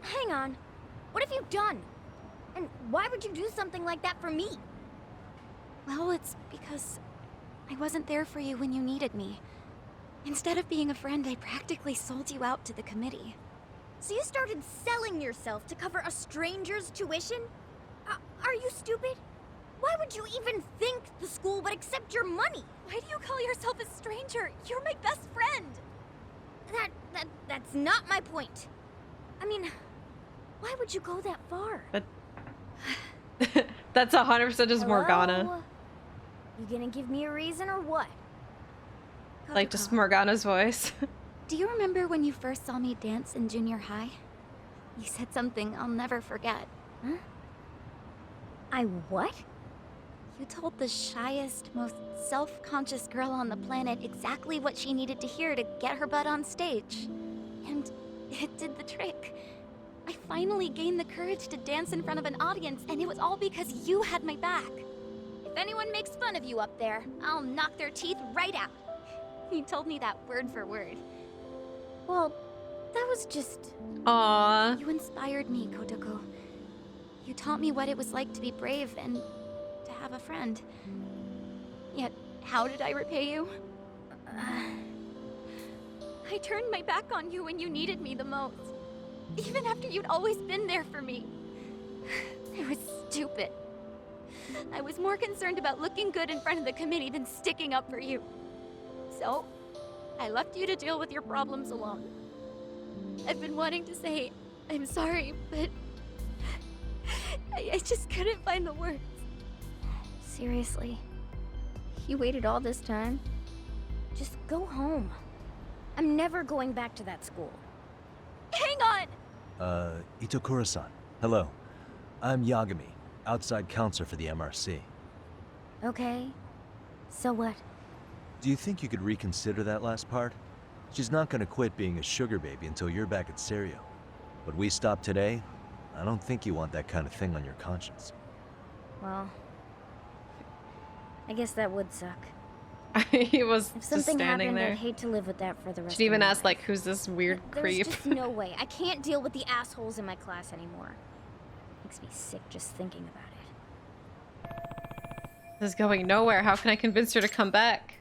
hang on. What have you done? And why would you do something like that for me? Well, it's because I wasn't there for you when you needed me. Instead of being a friend, I practically sold you out to the committee. So you started selling yourself to cover a stranger's tuition? Are you stupid? Why would you even think the school would accept your money? Why do you call yourself a stranger? You're my best friend! That's not my point. I mean, why would you go that far? But... That's 100% just Morgana. Hello? You gonna give me a reason or what? Like, just Morgana's voice. Do you remember when you first saw me dance in junior high? You said something I'll never forget. Huh? I what? You told the shyest, most self-conscious girl on the planet exactly what she needed to hear to get her butt on stage. And it did the trick. I finally gained the courage to dance in front of an audience, and it was all because you had my back. If anyone makes fun of you up there, I'll knock their teeth right out. You told me that word for word. Well, that was just... Aww. You inspired me, Kotoko. You taught me what it was like to be brave and to have a friend. Yet, how did I repay you? I turned my back on you when you needed me the most. Even after you'd always been there for me. It was stupid. I was more concerned about looking good in front of the committee than sticking up for you. So, I left you to deal with your problems alone. I've been wanting to say I'm sorry, but I just couldn't find the words. Seriously? You waited all this time? Just go home. I'm never going back to that school. Hang on! Itokura-san. Hello. I'm Yagami, outside counselor for the MRC. Okay. So what? Do you think you could reconsider that last part? She's not gonna quit being a sugar baby until you're back at Serio. But we stopped today. I don't think you want that kind of thing on your conscience. Well, I guess that would suck. He was If just something standing happened, there. I'd hate to live with that for the rest She'd even of my ask, like, life. who's this weird creep? There's just no way. I can't deal with the assholes in my class anymore. Makes me sick just thinking about it. This is going nowhere. How can I convince her to come back?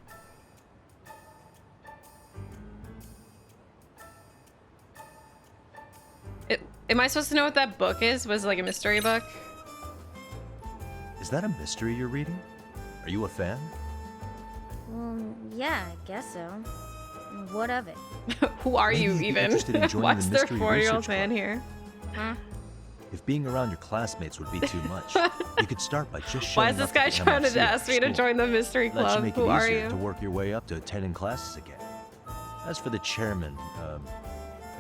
Am I supposed to know what that book is? Was it like a mystery book? Is that a mystery you're reading? Are you a fan? Yeah, I guess so. What of it? Who are Maybe you you'd be even? interested in joining Why the is there a Mystery 40-year-old Research man Club. here? Huh? If being around your classmates would be too much, you could start by just showing Why is this up guy to the trying to MRC ask me to school. join the mystery That should club? make Who it are easier you? to work your way up to attending classes again. As for the chairman,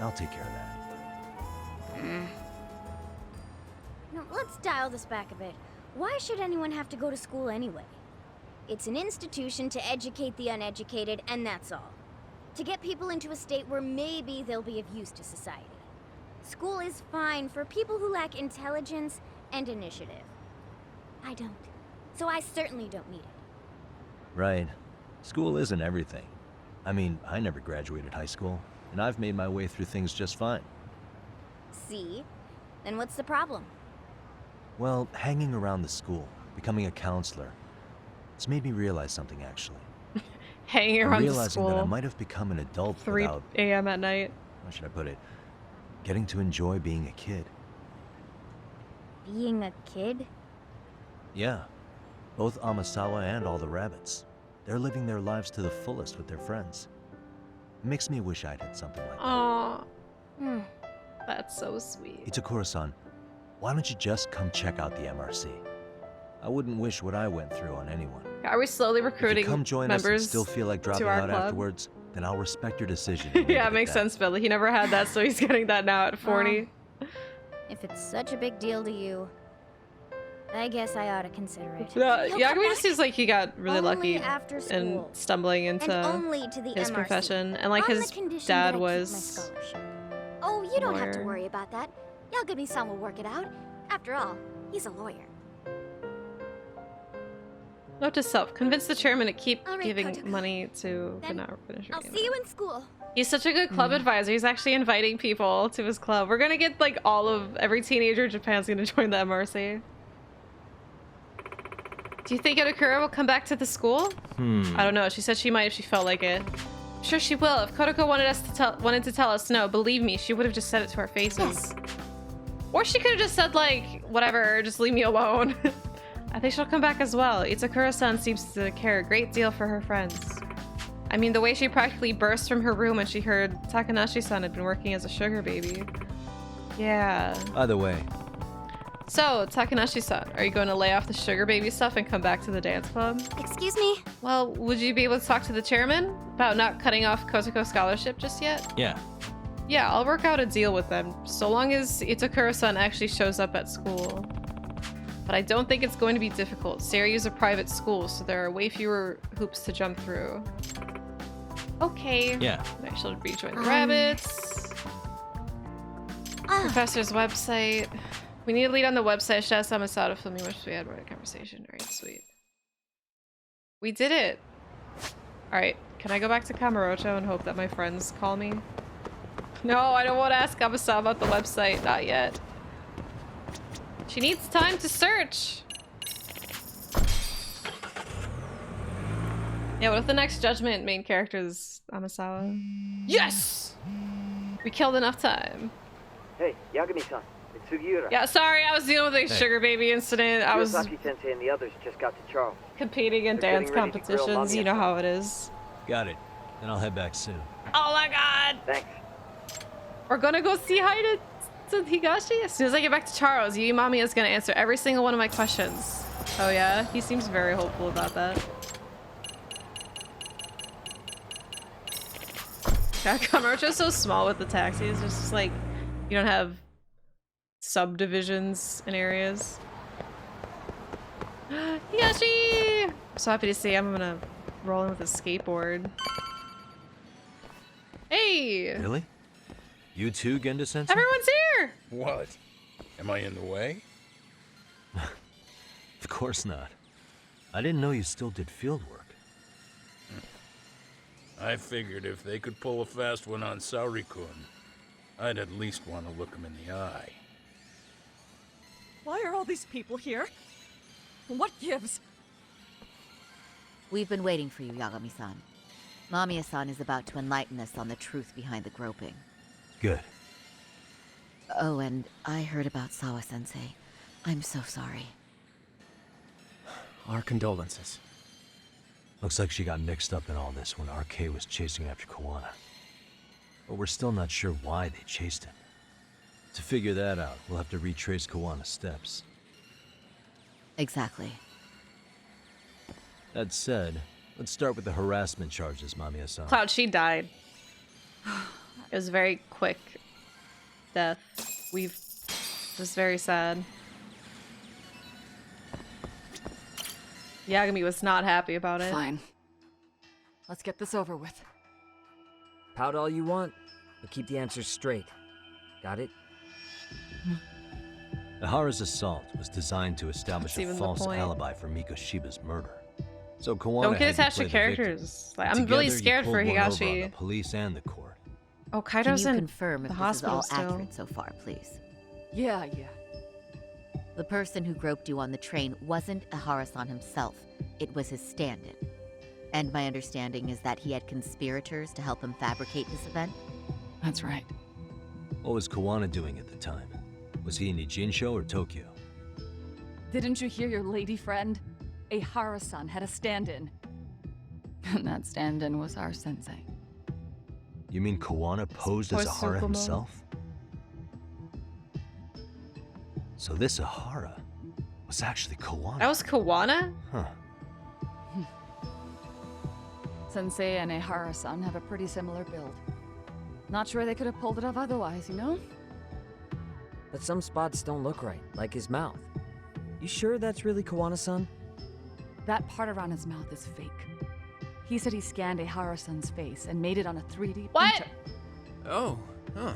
I'll take care of that. Now, let's dial this back a bit. Why should anyone have to go to school anyway? It's an institution to educate the uneducated, and that's all. To get people into a state where maybe they'll be of use to society. School is fine for people who lack intelligence and initiative. I don't. So I certainly don't need it. Right. School isn't everything. I mean, I never graduated high school, and I've made my way through things just fine. See? Then what's the problem? Well, hanging around the school, becoming a counselor, it's made me realize something, actually. Hanging I'm around the realizing that I school. might have become an adult 3 without, a.m. at night. how should I put it, getting to enjoy being a kid. Being a kid? Yeah. Both Amasawa and all the rabbits. They're living their lives to the fullest with their friends. It makes me wish I'd had something like that. Aw, Hmm. that's so sweet. Itakura-san, why don't you just come check out the MRC? I wouldn't wish what I went through on anyone. Are we slowly If you recruiting come join us and members? still feel like dropping our out club? afterwards, then I'll respect your decision. and leave Yeah, it it at makes that. sense, Billy. He never had that, so he's getting that now at 40. If it's such a big deal to you, I guess I ought to consider it. Yeah, He'll Yagami come just seems like he got really only lucky after in school, stumbling and into only to the his MRC, profession. And like on his the condition dad that I keep my was. scholarship. Oh, you don't have to lawyer. worry about that. Yagami-san will work it out. After all, he's a lawyer. Note to self: convince the chairman to keep All right, giving Kotoko. money to. Then Now finish I'll reading see that. you in school. He's such a good club advisor. He's actually inviting people to his club. We're gonna get like every teenager in Japan's gonna join the MRC. Do you think Itakura will come back to the school? I don't know. She said she might if she felt like it. Sure she will. If Kotoko wanted to tell us no, believe me, she would have just said it to our faces. Yes. Or she could have just said like, whatever, just leave me alone. I think she'll come back as well. Itakura-san seems to care a great deal for her friends. I mean, the way she practically burst from her room when she heard Takanashi-san had been working as a sugar baby. Yeah. Either way, So, Takanashi-san, are you going to lay off the sugar baby stuff and come back to the dance club? Excuse me? Well, would you be able to talk to the chairman about not cutting off Kotoko's scholarship just yet? Yeah. Yeah, I'll work out a deal with them, so long as Itakura-san actually shows up at school. But I don't think it's going to be difficult. Seiryu's a private school, so there are way fewer hoops to jump through. Okay. Yeah. I shall rejoin the rabbits. Professor's website. We need a lead on the website. Shout out Samasato filming wish we had more conversation. Alright, sweet. We did it! Alright, can I go back to Kamurocho and hope that my friends call me? No, I don't want to ask Amasa about the website. Not yet. She needs time to search! Yeah, what if the next Judgment main character is Amasawa? Yes! We killed enough time. Hey, Yagami-san, it's Sugiura. Yeah, sorry, I was dealing with a sugar baby incident. I was Yosaki-sensei and the others just got to Charles. competing in They're dance getting ready to grill competitions. You know Mamiya-san. how it is. got it. Then I'll head back soon. Oh my god! Thanks. We're gonna go see hi to Higashi? As soon as I get back to Charles, Yui Mami is gonna answer every single one of my questions. Oh yeah? He seems very hopeful about that. God, Kamurocho's so small with the taxis. It's just like, you don't have subdivisions in areas. Higashi! I'm so happy to see him. I'm gonna roll in with a skateboard. Hey! Really? You too, Genda-sensei? Everyone's here! What? Am I in the way? Of course not. I didn't know you still did field work. I figured if they could pull a fast one on Saori-kun, I'd at least want to look him in the eye. Why are all these people here? What gives? We've been waiting for you, Yagami-san. Mamiya-san is about to enlighten us on the truth behind the groping. Good. Oh, and I heard about Sawa-sensei. I'm so sorry. Our condolences. Looks like she got mixed up in all this when RK was chasing after Kawana. But we're still not sure why they chased him. To figure that out, we'll have to retrace Kawana's steps. Exactly. That said, let's start with the harassment charges, Mamiya-san. Cloud, she died. It was a very quick death. We've just very sad. Yagami was not happy about it. Fine. Let's get this over with. Pout all you want, but keep the answers straight. Got it? Ihara's assault was designed to establish a false alibi for Mikoshiba's murder. So Kawana Don't get had attached to to play the victim. characters. Like, I'm really Together, you scared for pulled one over on Higashi. the police and the court. Oh, Can Kaido's you in confirm if the this is hospital all still. accurate so far, please? Yeah. The person who groped you on the train wasn't Ihara-san himself. It was his stand-in. And my understanding is that he had conspirators to help him fabricate this event? That's right. What was Kawana doing at the time? Was he in Ijinsho or Tokyo? Didn't you hear your lady friend? Ihara-san had a stand-in. And that stand-in was our sensei. You mean Kawana posed as Ihara himself? So this Ihara was actually Kawana. That was Kawana? Huh. Sensei and Ihara-san have a pretty similar build. Not sure they could have pulled it off otherwise, you know? But some spots don't look right, like his mouth. You sure that's really Kawana-san? That part around his mouth is fake. He said he scanned Ihara-san's face and made it on a 3D What? printer. Oh, huh.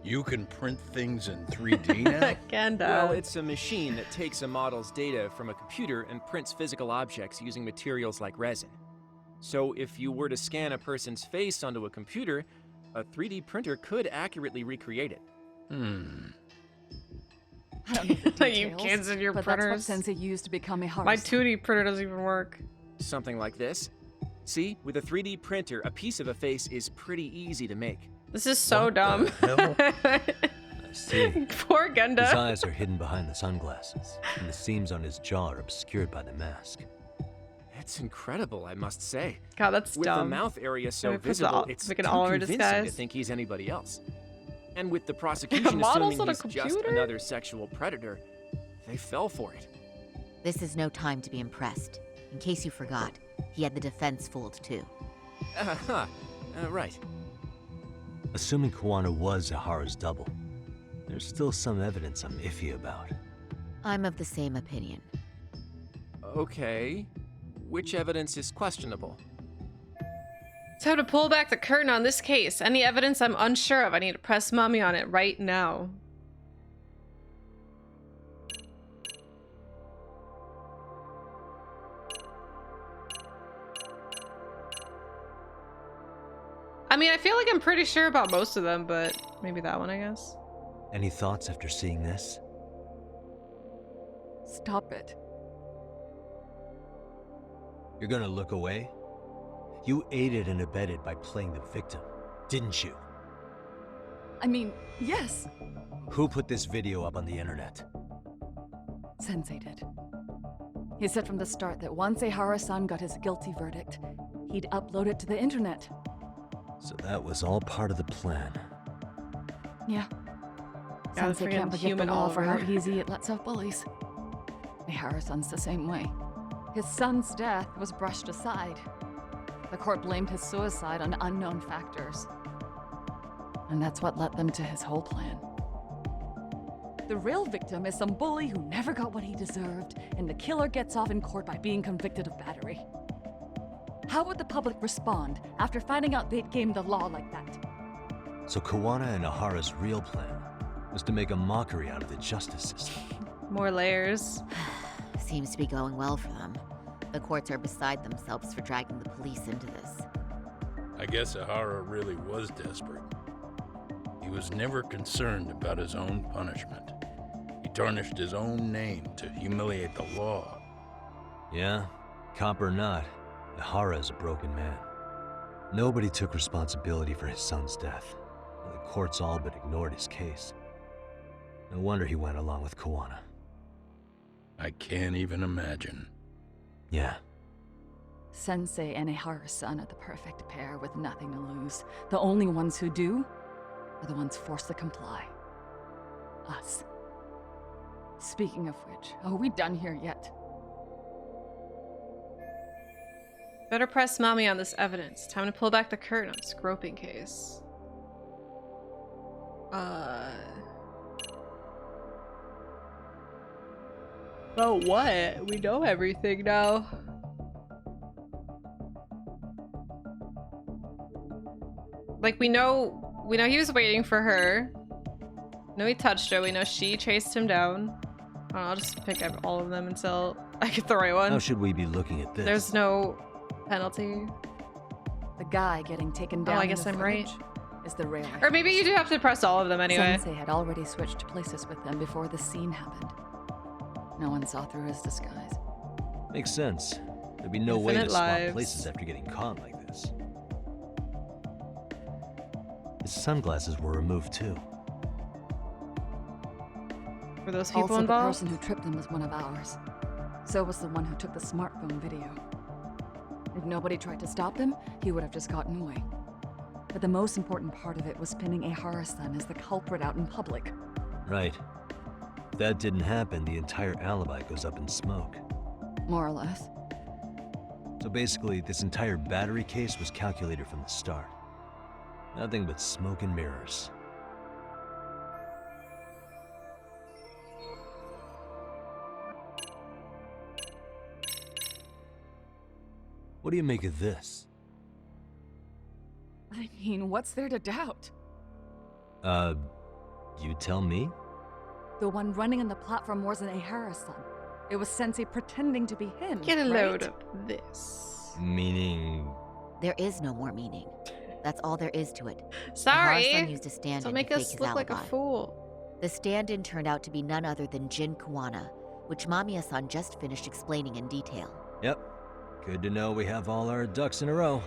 You can print things in 3D now? Ganda. Well, it's a machine that takes a model's data from a computer and prints physical objects using materials like resin. So if you were to scan a person's face onto a computer, a 3D printer could accurately recreate it. I don't know the details, You kids and your but printers. that's what Sensei used to become Ihara-san. My 2D printer doesn't even work. Something like this. See, with a 3D printer, a piece of a face is pretty easy to make. This is so dumb. I see. Poor His Gunda. eyes are hidden behind the sunglasses, and the seams on his jaw are obscured by the mask. It's incredible, I must say. God, that's With dumb. the mouth area so Maybe put the visible, all- it's make too an all over convincing disguise. to think he's anybody else. And with the prosecution Models assuming on a he's just computer? another sexual predator, they fell for it. This is no time to be impressed. In case you forgot, he had the defense fooled too. Right. Assuming Kawana was Ihara's double, there's still some evidence I'm iffy about. I'm of the same opinion. Okay. Which evidence is questionable? Time to pull back the curtain on this case. Any evidence I'm unsure of, I need to press mommy on it right now. I mean, I feel like I'm pretty sure about most of them, but maybe that one, I guess. Any thoughts after seeing this? Stop it. You're gonna look away? You aided and abetted by playing the victim, didn't you? I mean, yes, Who put this video up on the internet? Sensei did. He said from the start that once Ihara-san got his guilty verdict, he'd upload it to the internet. So that was all part of the plan. Yeah. Yeah, Sensei freaking can't forget the human law for how Oliver. easy it lets out bullies. Ihara-san's the same way. His son's death was brushed aside. The court blamed his suicide on unknown factors. And that's what led them to his whole plan. The real victim is some bully who never got what he deserved, and the killer gets off in court by being convicted of battery. How would the public respond after finding out they'd gamed the law like that? So Kawana and Ahara's real plan was to make a mockery out of the justice system. More layers. Seems to be going well for them. The courts are beside themselves for dragging the police into this. I guess Ihara really was desperate. He was never concerned about his own punishment. He tarnished his own name to humiliate the law. Yeah, cop or not, Ihara is a broken man. Nobody took responsibility for his son's death, and the courts all but ignored his case. No wonder he went along with Kawana. I can't even imagine. Yeah. Sensei and Ihara-san are the perfect pair with nothing to lose. The only ones who do are the ones forced to comply. Us. Speaking of which, are we done here yet? Better press mommy on this evidence. Time to pull back the curtain on this groping case. Oh, what? We know everything now. Like, we know he was waiting for her. We know he touched her. We know she chased him down. I don't know, I'll just pick up all of them until I get the right one. How should we be looking at this? There's no penalty. The guy getting taken down. Oh, I guess I'm right. Is the rail. Or maybe you do have to press all of them anyway. Sensei had already switched places with him before the scene happened. No one saw through his disguise. Makes sense. There'd be no way Infinite to swap lives. places after getting caught like this. His sunglasses were removed too. Were those people Also, involved? the person who tripped him was one of ours. So was the one who took the smartphone video. If nobody tried to stop him, he would have just gotten away. But the most important part of it was pinning Ehara-san as the culprit out in public. Right. If that didn't happen, the entire alibi goes up in smoke. More or less. So basically, this entire battery case was calculated from the start. Nothing but smoke and mirrors. What do you make of this? I mean, what's there to doubt? You tell me? The one running on the platform wasn't Ehara-san. It was Sensei pretending to be him. Get a load right? of this. Meaning... There is no more meaning. That's all there is to it. Sorry. Ehara-san used a stand-in Don't to make fake us his look like a alibi. fool. The stand-in turned out to be none other than Jin Kuwana, which Mamiya-san just finished explaining in detail. Yep. Good to know we have all our ducks in a row.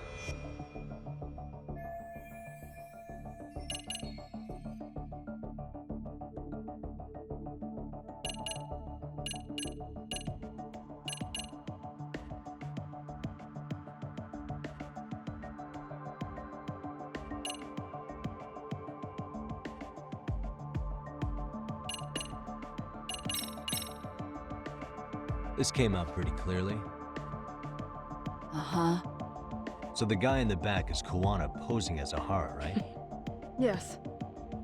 This came out pretty clearly. Uh-huh. So the guy in the back is Kuwana posing as Ahara, right? Yes.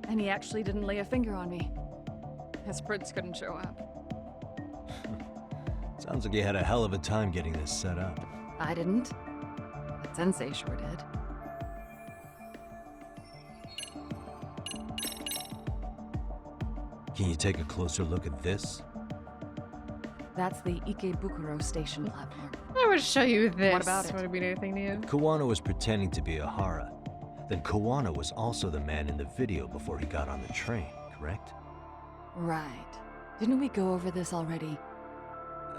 And he actually didn't lay a finger on me. His prints couldn't show up. Sounds like you had a hell of a time getting this set up. I didn't. But Sensei sure did. Can you take a closer look at this? That's the Ikebukuro station platform. I would show you this. What about it? Would it mean anything to you? Kuwana was pretending to be Ahara. Then Kuwana was also the man in the video before he got on the train, correct? Right. Didn't we go over this already?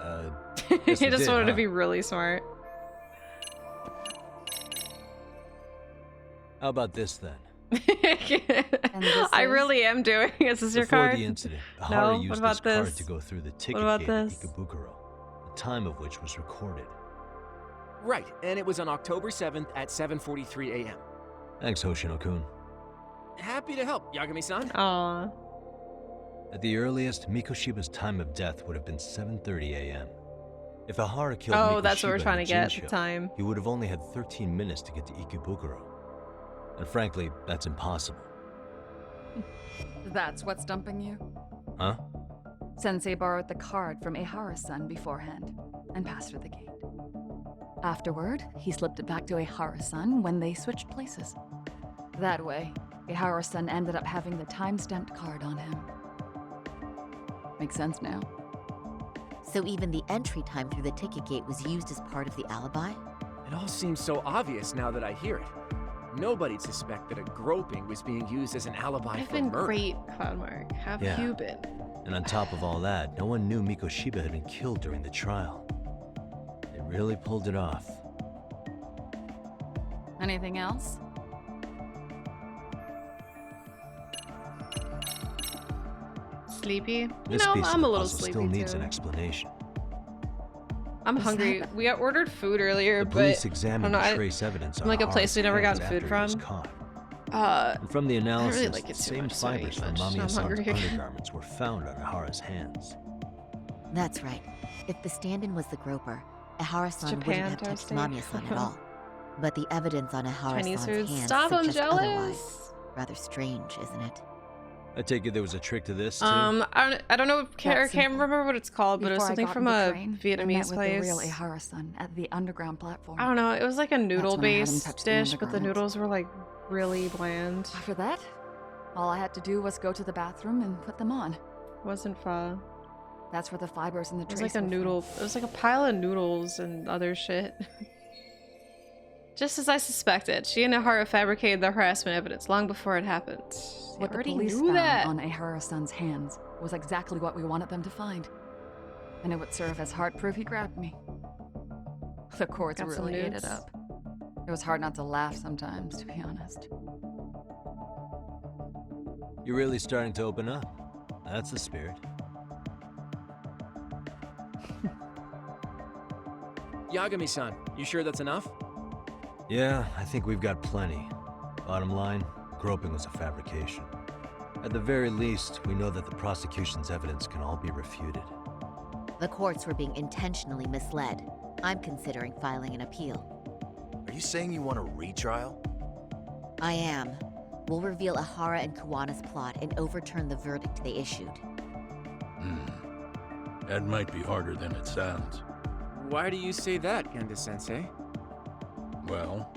Yes, He we just did, wanted to huh? be really smart. How about this then? this I is? really am doing. Is this your Before card? the incident, No, Ahara what used about this card this? to go through the ticket about gate at this? Ikebukuro, the time of which was recorded. Right, and it was on October 7th at 7:43 a.m. Thanks, Hoshino-kun. Happy to help, Yagami-san. Aw. At the earliest, Mikoshiba's time of death would have been 7:30 a.m. If Ahara killed Oh, Mikoshiba that's what we're in trying the to get. Jin The show, time. he would have only had 13 minutes to get to Ikebukuro. And frankly, that's impossible. That's what's dumping you? Huh? Sensei borrowed the card from Ehara-san beforehand and passed her the gate. Afterward, he slipped it back to Ehara-san when they switched places. That way, Ehara-san ended up having the time-stamped card on him. Makes sense now. So even the entry time through the ticket gate was used as part of the alibi? It all seems so obvious now that I hear it. Nobody'd suspect that a groping was being used as an alibi I've for been murder. great, Cloudmark. Have Yeah. you been? And on top of all that, no one knew Mikoshiba had been killed during the trial. They really pulled it off. Anything else? Sleepy? You This know, piece of I'm the a little puzzle sleepy still needs too. an explanation. I'm Is hungry. that- We ordered food earlier, The but police I examined don't know, the I- trace evidence on like a place Ahara's we never hands gotten food after he was from. caught. uh, And from the analysis, like it the too same much, so I fibers ate from much. I'm Mamiya-san's hungry again. undergarments were found on Ahara's hands. That's right. If the stand-in was the groper, Ehara-san wouldn't Japan, have touched Thursday. Mamiya-san at all. But the evidence on Chinese Ehara-san's food. hands Stop, I'm suggests jealous. otherwise. Rather strange, isn't it? I take it there was a trick to this, too? I don't know, can't simple. remember what it's called, but it was Before I something got from on the a train, I met Vietnamese with place. the real Ehara-san at the underground platform. I don't know, it was like a when I had him noodle-based touch the dish, but the undergarments. noodles were like really bland. After that, all I had to do was go to the bathroom and put them on. It wasn't pho. That's where the fibers in the It was trace like a were from. noodle. It was like a pile of noodles and other shit. Just as I suspected, she and Ehara fabricated the harassment evidence long before it happened. What I the already police knew found that. on Ehara-san's hands was exactly what we wanted them to find. And it would serve as hard proof he grabbed me. The courts Got some really ate nudes? it up. It was hard not to laugh sometimes, to be honest. You're really starting to open up. That's the spirit. Yagami-san, you sure that's enough? Yeah, I think we've got plenty. Bottom line, groping was a fabrication. At the very least, we know that the prosecution's evidence can all be refuted. The courts were being intentionally misled. I'm considering filing an appeal. Are you saying you want a retrial? I am. We'll reveal Ehara and Kuwana's plot and overturn the verdict they issued. That might be harder than it sounds. Why do you say that, Genda-sensei? Well,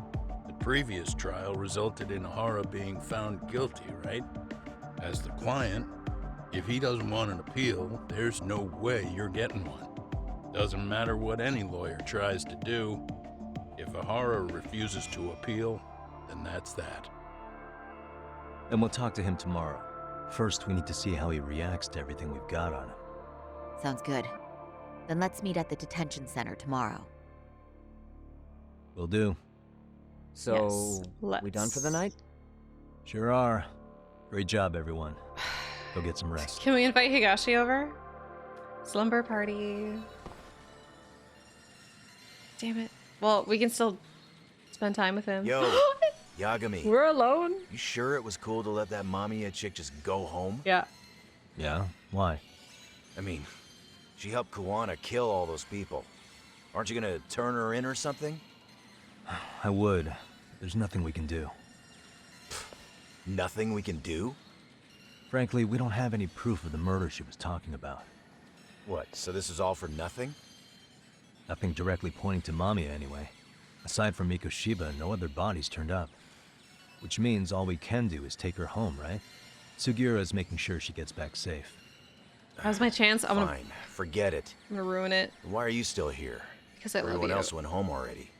the previous trial resulted in Ehara being found guilty, right? As the client, if he doesn't want an appeal, there's no way you're getting one. Doesn't matter what any lawyer tries to do. If Ehara refuses to appeal, then that's that. Then we'll talk to him tomorrow. First, we need to see how he reacts to everything we've got on him. Sounds good. Then let's meet at the detention center tomorrow. Will do. So, Yes, we done for the let's. night? Sure are. Great job, everyone. Go get some rest. Can we invite Higashi over? Slumber party. Damn it. Well, we can still spend time with him. Yo, Yagami. We're alone? You sure it was cool to let that Mamiya chick just go home? Yeah. Yeah? Why? I mean, she helped Kuwana kill all those people. Aren't you gonna turn her in or something? I would. There's nothing we can do. Nothing we can do? Frankly, we don't have any proof of the murder she was talking about. What, so this is all for nothing? Nothing directly pointing to Mamiya anyway. Aside from Mikoshiba, no other bodies turned up. Which means all we can do is take her home, right? Sugiura is making sure she gets back safe. That was my chance. I'm Fine, forget it. gonna ruin it. Why are you still here? Because I love Everyone you. else went home already.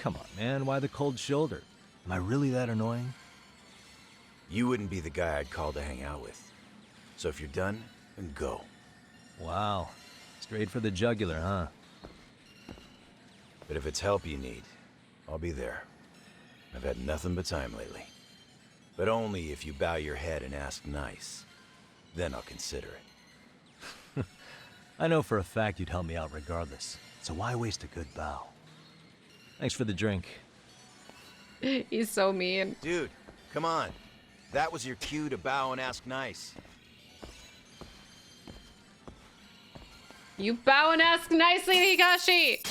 Come on, man, why the cold shoulder? Am I really that annoying? You wouldn't be the guy I'd call to hang out with. So if you're done, then go. Wow. Straight for the jugular, huh? But if it's help you need, I'll be there. I've had nothing but time lately. But only if you bow your head and ask nice. Then I'll consider it. I know for a fact you'd help me out regardless, so why waste a good bow? Thanks for the drink. He's so mean. Dude, come on. That was your cue to bow and ask nice. You bow and ask nicely, Higashi!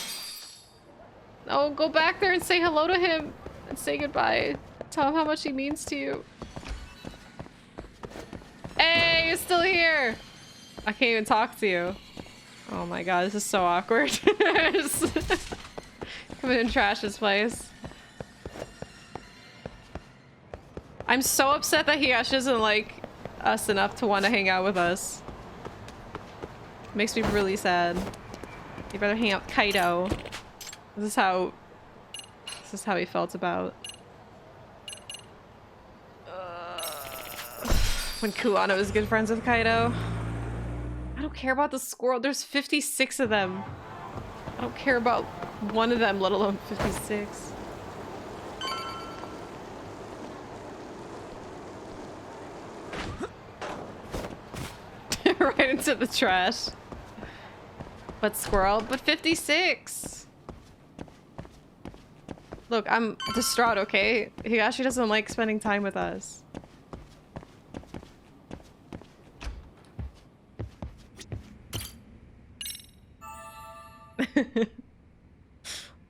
Oh, go back there and say hello to him. And say goodbye. Tell him how much he means to you. Hey, you're still here! I can't even talk to you. Oh my god, this is so awkward. Just come in and trash this place. I'm so upset that Higashi doesn't like us enough to want to hang out with us. Makes me really sad. You'd rather hang out with Kaido. This is how he felt about when Kuwana was good friends with Kaido. I don't care about the squirrel. There's 56 of them. I don't care about one of them, let alone 56. Right into the trash. But squirrel, but 56. Look, I'm distraught, okay? Higashi doesn't like spending time with us.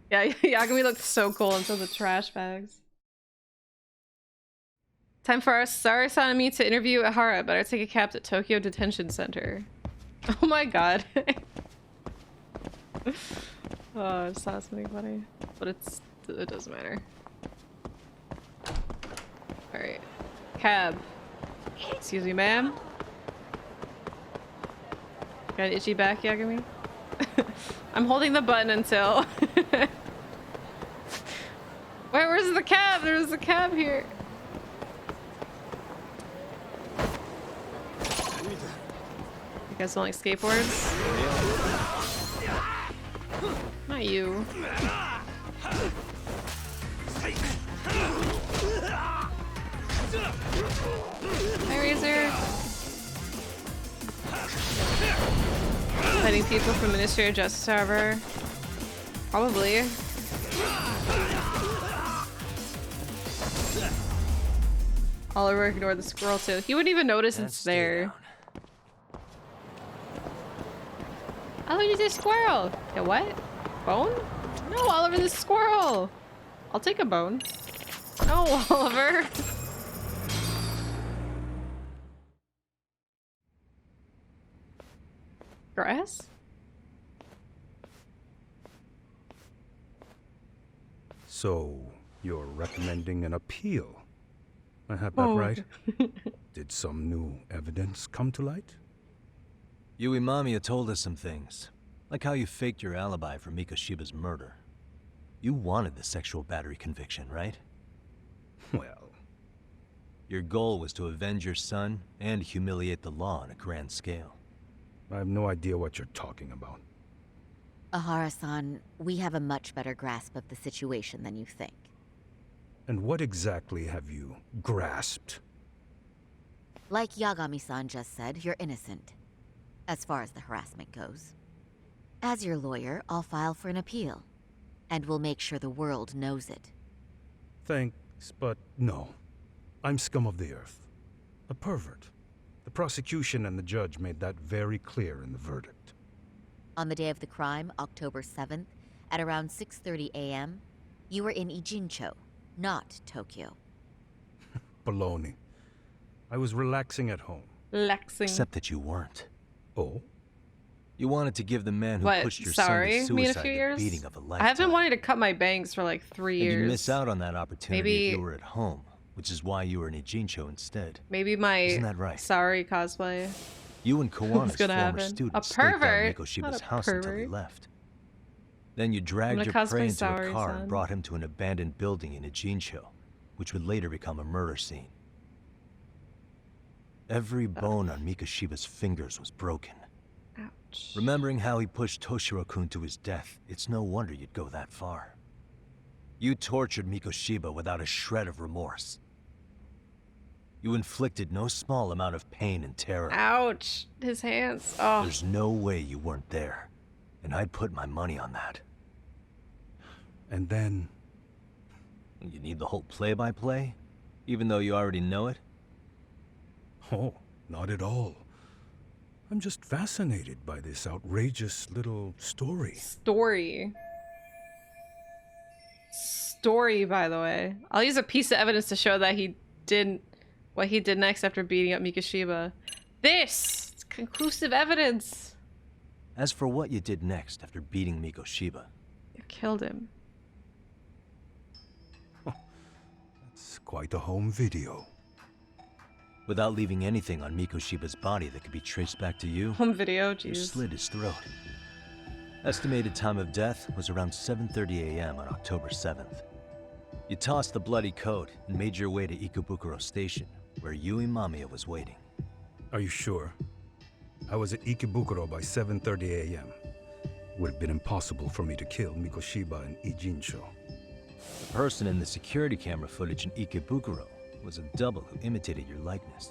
Yeah, Yagami looked so cool until the trash bags. Time for our Sari-san and me to interview Ahara. Better take a cab to Tokyo Detention Center. Oh my god. Oh, I just saw something funny. But it doesn't matter. Alright. Cab. Excuse me, ma'am. Got an itchy back, Yagami? I'm holding the button until... Wait, where's the cab? There's a cab here. You guys don't like skateboards? Not you. Hi, Razor. Fighting people from Ministry of Justice, however. Probably. Oliver ignored the squirrel too. He wouldn't even notice it's there. I looked at this squirrel. The what? Bone? No, Oliver, this squirrel. I'll take a bone. No, Oliver. Grass? So, you're recommending an appeal? I have that right? Did some new evidence come to light? Yui Mamiya told us some things, like how you faked your alibi for Mikoshiba's murder. You wanted the sexual battery conviction, right? Well... Your goal was to avenge your son and humiliate the law on a grand scale. I have no idea what you're talking about. Ahara-san, we have a much better grasp of the situation than you think. And what exactly have you grasped? Like Yagami-san just said, you're innocent. As far as the harassment goes. As your lawyer, I'll file for an appeal. And we'll make sure the world knows it. Thanks, but no. I'm scum of the earth. A pervert. The prosecution and the judge made that very clear in the verdict. On the day of the crime, October 7th, at around 6:30 a.m., you were in Ijincho, not Tokyo. Baloney. I was relaxing at home. Relaxing. Except that you weren't. Oh? You wanted to give the man who pushed your son to suicide the beating of a lifetime. I have been wanting to cut my bangs for like 3 years. And you miss out on that opportunity if you were at home, which is why you were in Ijincho instead. Maybe my Isn't that right? sorry cosplay. You and Kawana's former happen. student A staked out pervert. Mikoshiba's Not a house until he pervert. left. Then you dragged your cosplay prey into Saori, a car son. and brought him to an abandoned building in Ijincho, which would later become a murder scene. Every bone on Mikoshiba's fingers was broken. Ouch. Remembering how he pushed Toshiro-kun to his death, it's no wonder you'd go that far. You tortured Mikoshiba without a shred of remorse. You inflicted no small amount of pain and terror. Ouch. His hands. Oh. There's no way you weren't there, and I'd put my money on that. And then... You need the whole play-by-play, even though you already know it? Oh, not at all. I'm just fascinated by this outrageous little story. Story, by the way. I'll use a piece of evidence to show that he didn't... what he did next after beating up Mikoshiba. This! It's conclusive evidence! As for what you did next after beating Mikoshiba... You killed him. It's quite a home video. Without leaving anything on Mikoshiba's body that could be traced back to you... Home video, You jeez. slit his throat. Estimated time of death was around 7:30 a.m. on October 7th. You tossed the bloody coat and made your way to Ikebukuro Station, where Yui Mamiya was waiting. Are you sure? I was at Ikebukuro by 7:30 a.m. It would have been impossible for me to kill Mikoshiba in Ijincho. The person in the security camera footage in Ikebukuro was a double who imitated your likeness.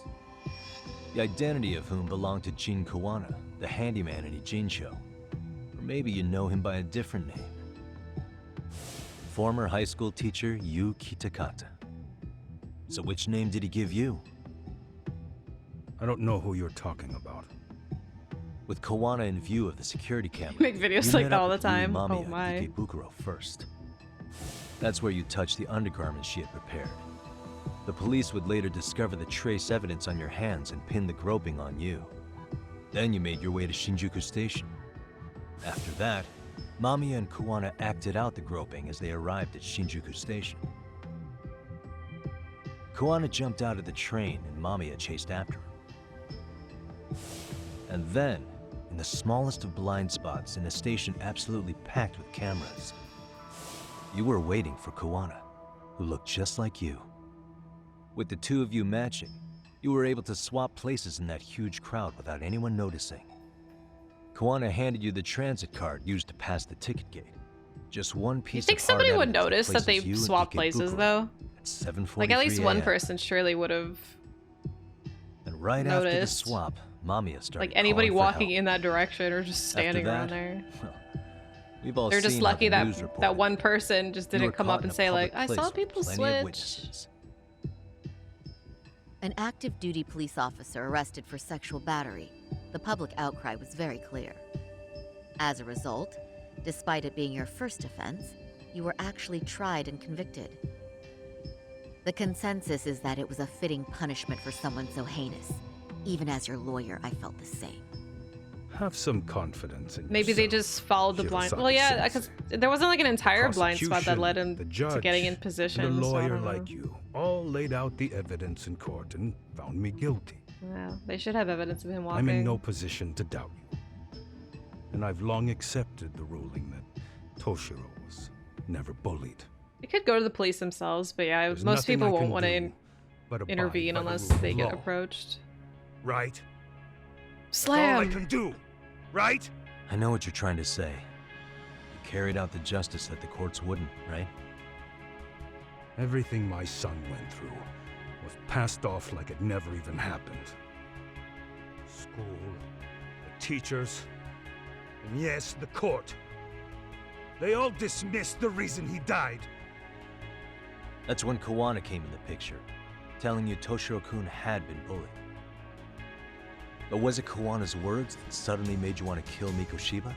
The identity of whom belonged to Jin Kawana, the handyman in Ijincho. Or maybe you know him by a different name. Former high school teacher Yu Kitakata. So which name did he give you? I don't know who you're talking about. With Kawana in view of the security camera, Make videos you like met that up all the with time. Ryu Oh Mamiya my. at Ikebukuro first. That's where you touched the undergarments she had prepared. The police would later discover the trace evidence on your hands and pin the groping on you. Then you made your way to Shinjuku Station. After that, Mamiya and Kawana acted out the groping as they arrived at Shinjuku Station. Kawana jumped out of the train and Mamiya chased after him. And then, in the smallest of blind spots in a station absolutely packed with cameras, you were waiting for Kawana, who looked just like you. With the two of you matching, you were able to swap places in that huge crowd without anyone noticing. Kawana handed you the transit card used to pass the ticket gate. Just one piece You think of somebody hard would evidence notice that they places you in swapped places Ikebukuro though? At 7:43 Like at least one a.m. person surely would have. And right after the noticed. swap, Mamiya started Like anybody calling for walking help. in that direction or just standing around that, there. We've all They're just seen how lucky the that news reported that one person just You were didn't come caught up in and a say public like, I place saw with people plenty of switch. witnesses. An active duty police officer arrested for sexual battery. The public outcry was very clear. As a result, despite it being your first offense, you were actually tried and convicted. The consensus is that it was a fitting punishment for someone so heinous. Even as your lawyer, I felt the same. Have some confidence in Maybe they yourself, just followed the blind. Well, Shirosaki yeah, sensei. because there wasn't like an entire blind spot that Prosecution, led him the to judge, getting in position. and a so I lawyer don't know. like you all laid out the evidence in court and found me guilty. Well, they should have evidence of him walking. I'm in no position to doubt you. And I've long accepted the ruling that Toshiro was never bullied. They could go to the police themselves, but yeah, There's most nothing people I won't can want to do but abide intervene by the unless rule of they get law. approached. Right? Slam! All I can do, right? I know what you're trying to say. You carried out the justice that the courts wouldn't, right? Everything my son went through was passed off like it never even happened. School, the teachers, and yes, the court. They all dismissed the reason he died. That's when Kawana came in the picture, telling you Toshiro-kun had been bullied. But was it Kawana's words that suddenly made you want to kill Mikoshiba?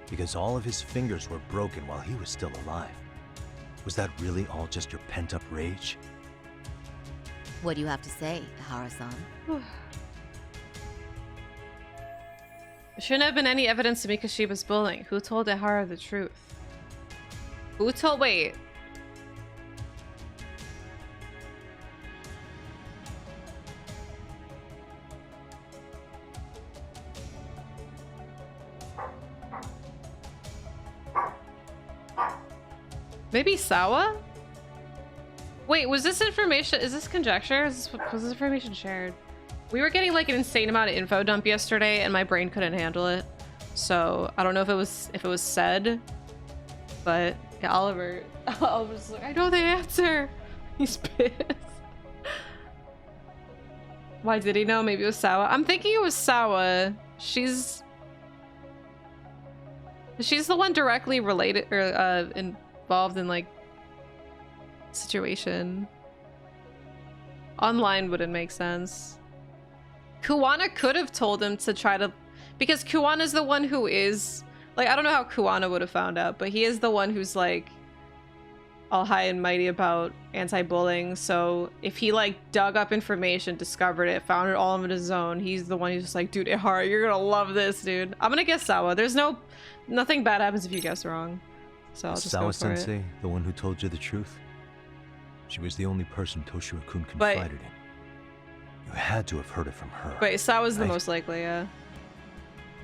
Because all of his fingers were broken while he was still alive. Was that really all just your pent-up rage? What do you have to say, Ihara-san? There shouldn't have been any evidence of Mikoshiba's bullying. Who told Ihara the truth? Who told- wait. Maybe Sawa? Wait, was this information- is this conjecture? Was this information shared? We were getting like an insane amount of info dump yesterday and my brain couldn't handle it. So I don't know if it was said, but yeah, Oliver's like, I know the answer. He's pissed. Why did he know? Maybe it was Sawa. I'm thinking it was Sawa. She's the one directly related or involved in like situation. Online wouldn't make sense. Kuwana could have told him to try to, because Kuwana's the one who is like, I don't know how Kuwana would have found out, but he is the one who's like all high and mighty about anti-bullying. So if he like dug up information, discovered it, found it all on his own, he's the one who's just like, dude, Ihara, you're gonna love this, dude. I'm gonna guess Sawa. There's nothing bad happens if you guess wrong. So I'll just go for Sawa-sensei, it. the one who told you the truth? She was the only person Toshiro-kun confided in. You had to have heard it from her. Wait, Sawa's the right? most likely, yeah.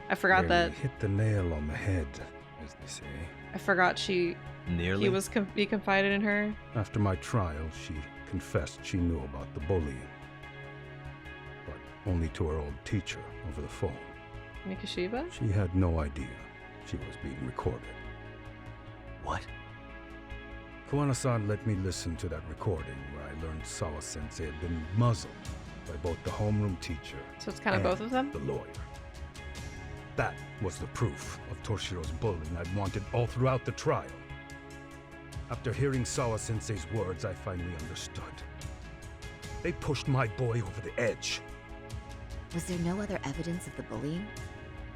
I forgot Where that. you hit the nail on the head, as they say. I forgot he confided in her. After my trial, she confessed she knew about the bullying. But only to her old teacher over the phone. Mikoshiba? She had no idea she was being recorded. What? Kawana-san let me listen to that recording where I learned Sawa-sensei had been muzzled by both the homeroom teacher So it's kind of both of them? the lawyer. That was the proof of Toshiro's bullying I'd wanted all throughout the trial. After hearing Sawa-sensei's words, I finally understood. They pushed my boy over the edge. Was there no other evidence of the bullying?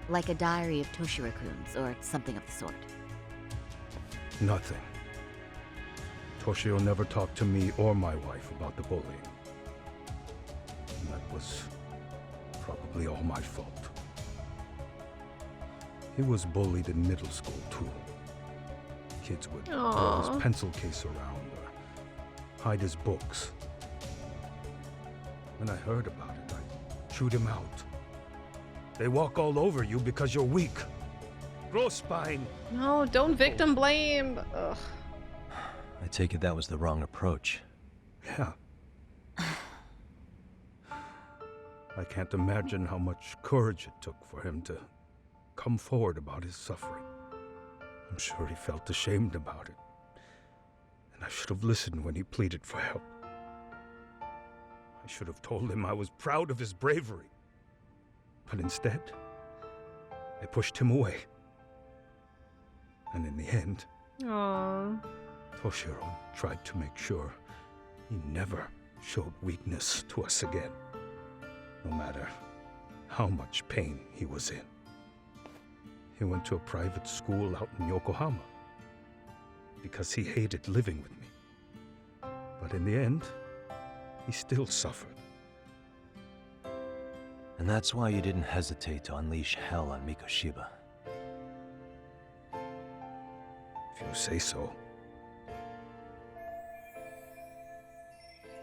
Like a diary of Toshiro-kun's or something of the sort? Nothing. Toshiro never talked to me or my wife about the bullying. And that was probably all my fault. He was bullied in middle school, too. Kids would throw his pencil case around or hide his books. When I heard about it, I chewed him out. They walk all over you because you're weak. Grow spine. No, don't victim blame. Ugh. I take it that was the wrong approach. Yeah. I can't imagine how much courage it took for him to come forward about his suffering. I'm sure he felt ashamed about it. And I should have listened when he pleaded for help. I should have told him I was proud of his bravery. But instead, I pushed him away. And in the end, Aww. Toshiro tried to make sure he never showed weakness to us again, no matter how much pain he was in. He went to a private school out in Yokohama because he hated living with me. But in the end, he still suffered. And that's why you didn't hesitate to unleash hell on Mikoshiba. If you say so.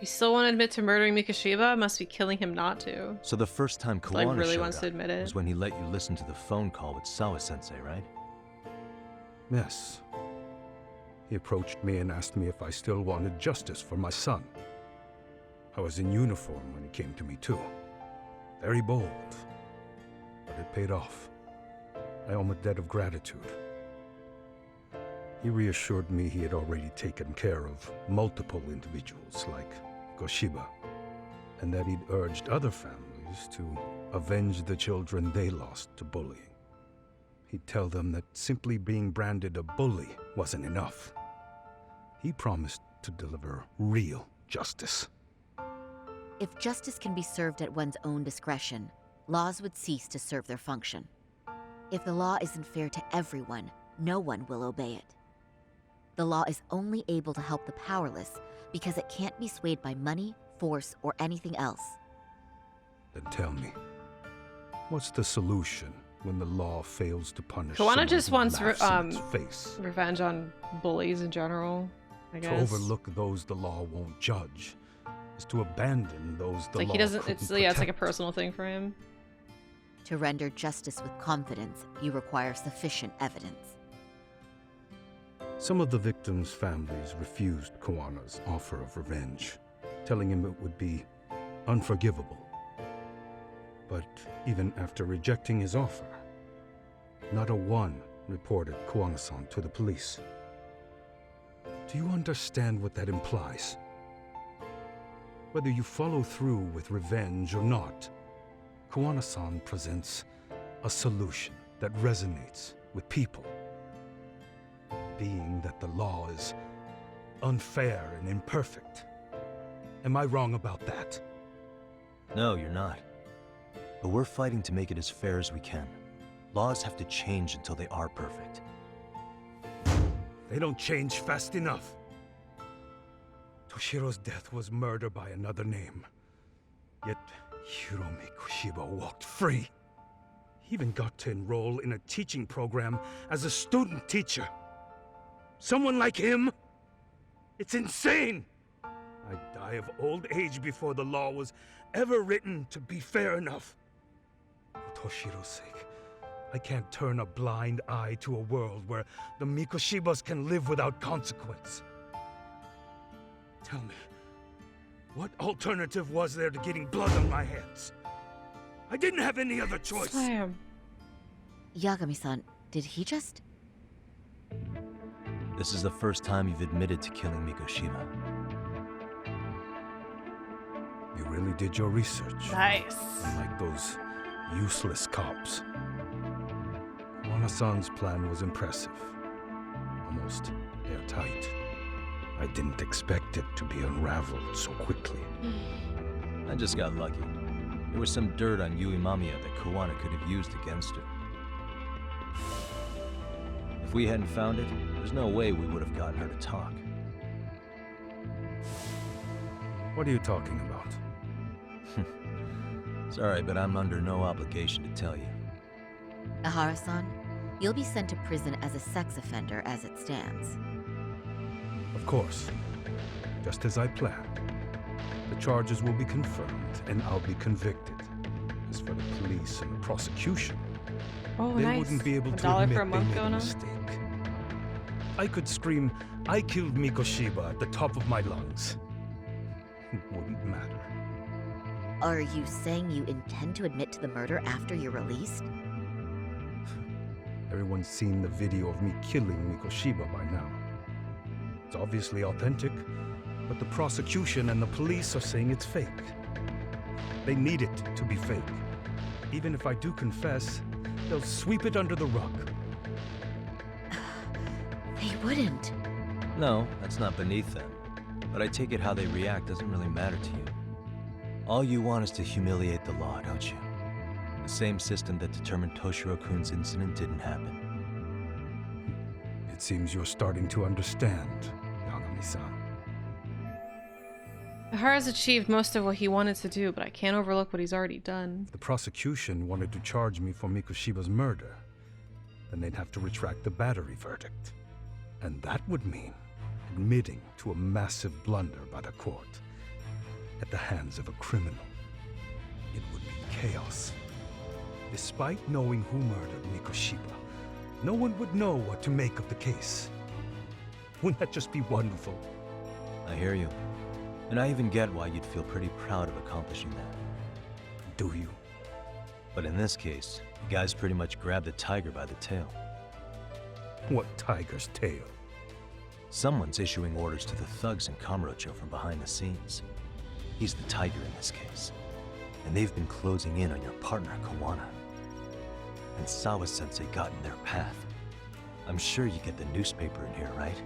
You still won't admit to murdering Mikoshiba? Must be killing him not to. So the first time Like, Kawana really showed wants up to admit it. was when he let you listen to the phone call with Sawa-sensei, right? Yes. He approached me and asked me if I still wanted justice for my son. I was in uniform when he came to me too. Very bold. But it paid off. I owe him a debt of gratitude. He reassured me he had already taken care of multiple individuals like Goshiba, and that he'd urged other families to avenge the children they lost to bullying. He'd tell them that simply being branded a bully wasn't enough. He promised to deliver real justice. If justice can be served at one's own discretion, laws would cease to serve their function. If the law isn't fair to everyone, no one will obey it. The law is only able to help the powerless because it can't be swayed by money, force, or anything else. Then tell me, what's the solution when the law fails to punish Kawana someone just who wants laughs in its face? revenge on bullies in general, I guess. To overlook those the law won't judge is to abandon those the Like law he doesn't. couldn't It's yeah, it's like a protect. personal thing for him. To render justice with confidence, you require sufficient evidence. Some of the victims' families refused Kawana's offer of revenge, telling him it would be unforgivable. But even after rejecting his offer, not a one reported Kawana-san to the police. Do you understand what that implies? Whether you follow through with revenge or not, Kawana-san presents a solution that resonates with people. Being that the law is unfair and imperfect. Am I wrong about that? No, you're not. But we're fighting to make it as fair as we can. Laws have to change until they are perfect. They don't change fast enough. Toshiro's death was murder by another name. Yet Hiromi Kushiba walked free. He even got to enroll in a teaching program as a student teacher. Someone like him? It's insane! I'd die of old age before the law was ever written to be fair enough. For Toshiro's sake, I can't turn a blind eye to a world where the Mikoshibas can live without consequence. Tell me, what alternative was there to getting blood on my hands? I didn't have any other choice. Slam. Yagami-san, did he just... This is the first time you've admitted to killing Mikoshiba. You really did your research. Nice. Unlike those useless cops. Kawana-san's plan was impressive. Almost airtight. I didn't expect it to be unraveled so quickly. I just got lucky. There was some dirt on Yui Mamiya that Kuwana could have used against her. If we hadn't found it, there's no way we would have gotten her to talk. What are you talking about? Sorry, but I'm under no obligation to tell you. Ahara-san, you'll be sent to prison as a sex offender as it stands. Of course. Just as I planned. The charges will be confirmed, and I'll be convicted. As for the police and the prosecution, Oh, they nice. wouldn't be able to $1 admit for a they month made a going on. mistake. I could scream, "I killed Mikoshiba" at the top of my lungs. It wouldn't matter. Are you saying you intend to admit to the murder after you're released? Everyone's seen the video of me killing Mikoshiba by now. It's obviously authentic, but the prosecution and the police are saying it's fake. They need it to be fake. Even if I do confess, they'll sweep it under the rug. They wouldn't. No, that's not beneath them. But I take it how they react doesn't really matter to you. All you want is to humiliate the law, don't you? The same system that determined Toshiro-kun's incident didn't happen. It seems you're starting to understand, Yagami-san. Ahara's achieved most of what he wanted to do, but I can't overlook what he's already done. If the prosecution wanted to charge me for Mikoshiba's murder, then they'd have to retract the battery verdict. And that would mean admitting to a massive blunder by the court at the hands of a criminal. It would be chaos. Despite knowing who murdered Mikoshiba, no one would know what to make of the case. Wouldn't that just be wonderful? I hear you. And I even get why you'd feel pretty proud of accomplishing that. Do you? But in this case, the guys pretty much grabbed the tiger by the tail. What tiger's tail? Someone's issuing orders to the thugs in Kamurocho from behind the scenes. He's the tiger in this case. And they've been closing in on your partner, Kuwana. And Sawa-sensei got in their path. I'm sure you get the newspaper in here, right?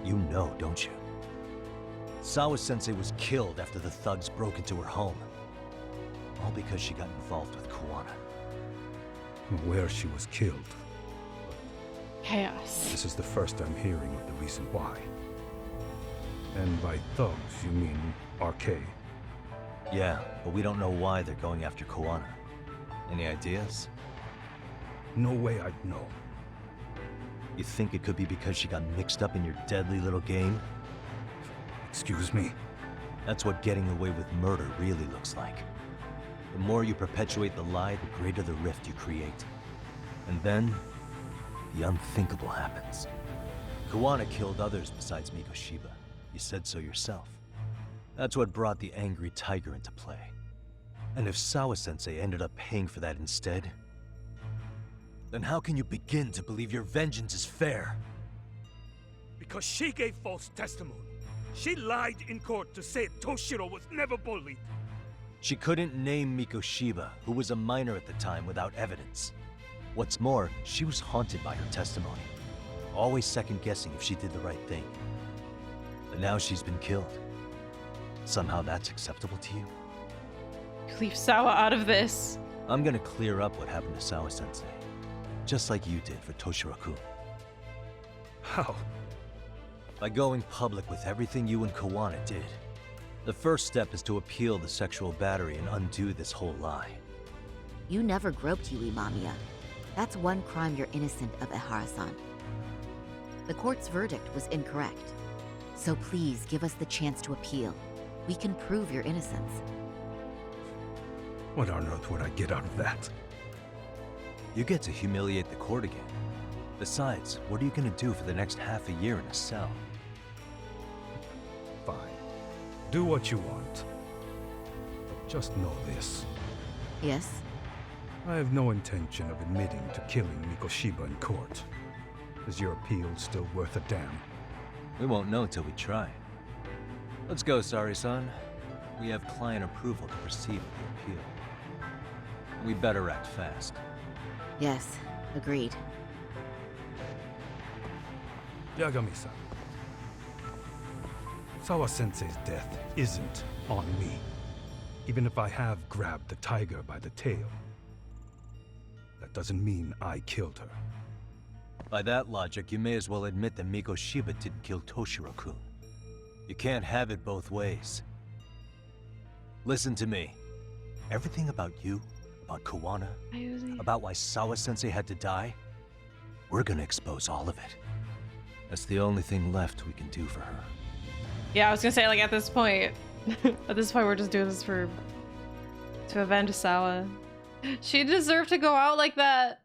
You know, don't you? Sawa-sensei was killed after the thugs broke into her home. All because she got involved with Kuwana. Where she was killed. Chaos. This is the first I'm hearing of the reason why. And by thugs, you mean RK? Yeah, but we don't know why they're going after Kuwana. Any ideas? No way I'd know. You think it could be because she got mixed up in your deadly little game? Excuse me? That's what getting away with murder really looks like. The more you perpetuate the lie, the greater the rift you create. And then, the unthinkable happens. Kuwana killed others besides Mikoshiba. You said so yourself. That's what brought the angry tiger into play. And if Sawa-sensei ended up paying for that instead, then how can you begin to believe your vengeance is fair? Because she gave false testimony. She lied in court to say Toshiro was never bullied. She couldn't name Mikoshiba, who was a minor at the time, without evidence. What's more, she was haunted by her testimony, always second-guessing if she did the right thing. But now she's been killed. Somehow that's acceptable to you? Leave Sawa out of this. I'm gonna clear up what happened to Sawa-sensei, just like you did for Toshiro-kun. How? By going public with everything you and Kuwana did. The first step is to appeal the sexual battery and undo this whole lie. You never groped Yui Mamiya. That's one crime you're innocent of, Ehara-san. The court's verdict was incorrect. So please give us the chance to appeal. We can prove your innocence. What on earth would I get out of that? You get to humiliate the court again. Besides, what are you gonna do for the next half a year in a cell? Fine. Do what you want. But just know this. Yes? I have no intention of admitting to killing Mikoshiba in court. Is your appeal still worth a damn? We won't know till we try. Let's go, Sari-san. We have client approval to proceed with the appeal. We better act fast. Yes, agreed. Yagami-san. Sawa-sensei's death isn't on me. Even if I have grabbed the tiger by the tail, that doesn't mean I killed her. By that logic, you may as well admit that Mikoshiba didn't kill Toshiro-kun. You can't have it both ways. Listen to me. Everything about you, about Kawana, about why Sawa-sensei had to die, we're gonna expose all of it. That's the only thing left we can do for her. Yeah, I was gonna say, like, at this point, we're just doing this to avenge Sawa. She deserved to go out like that.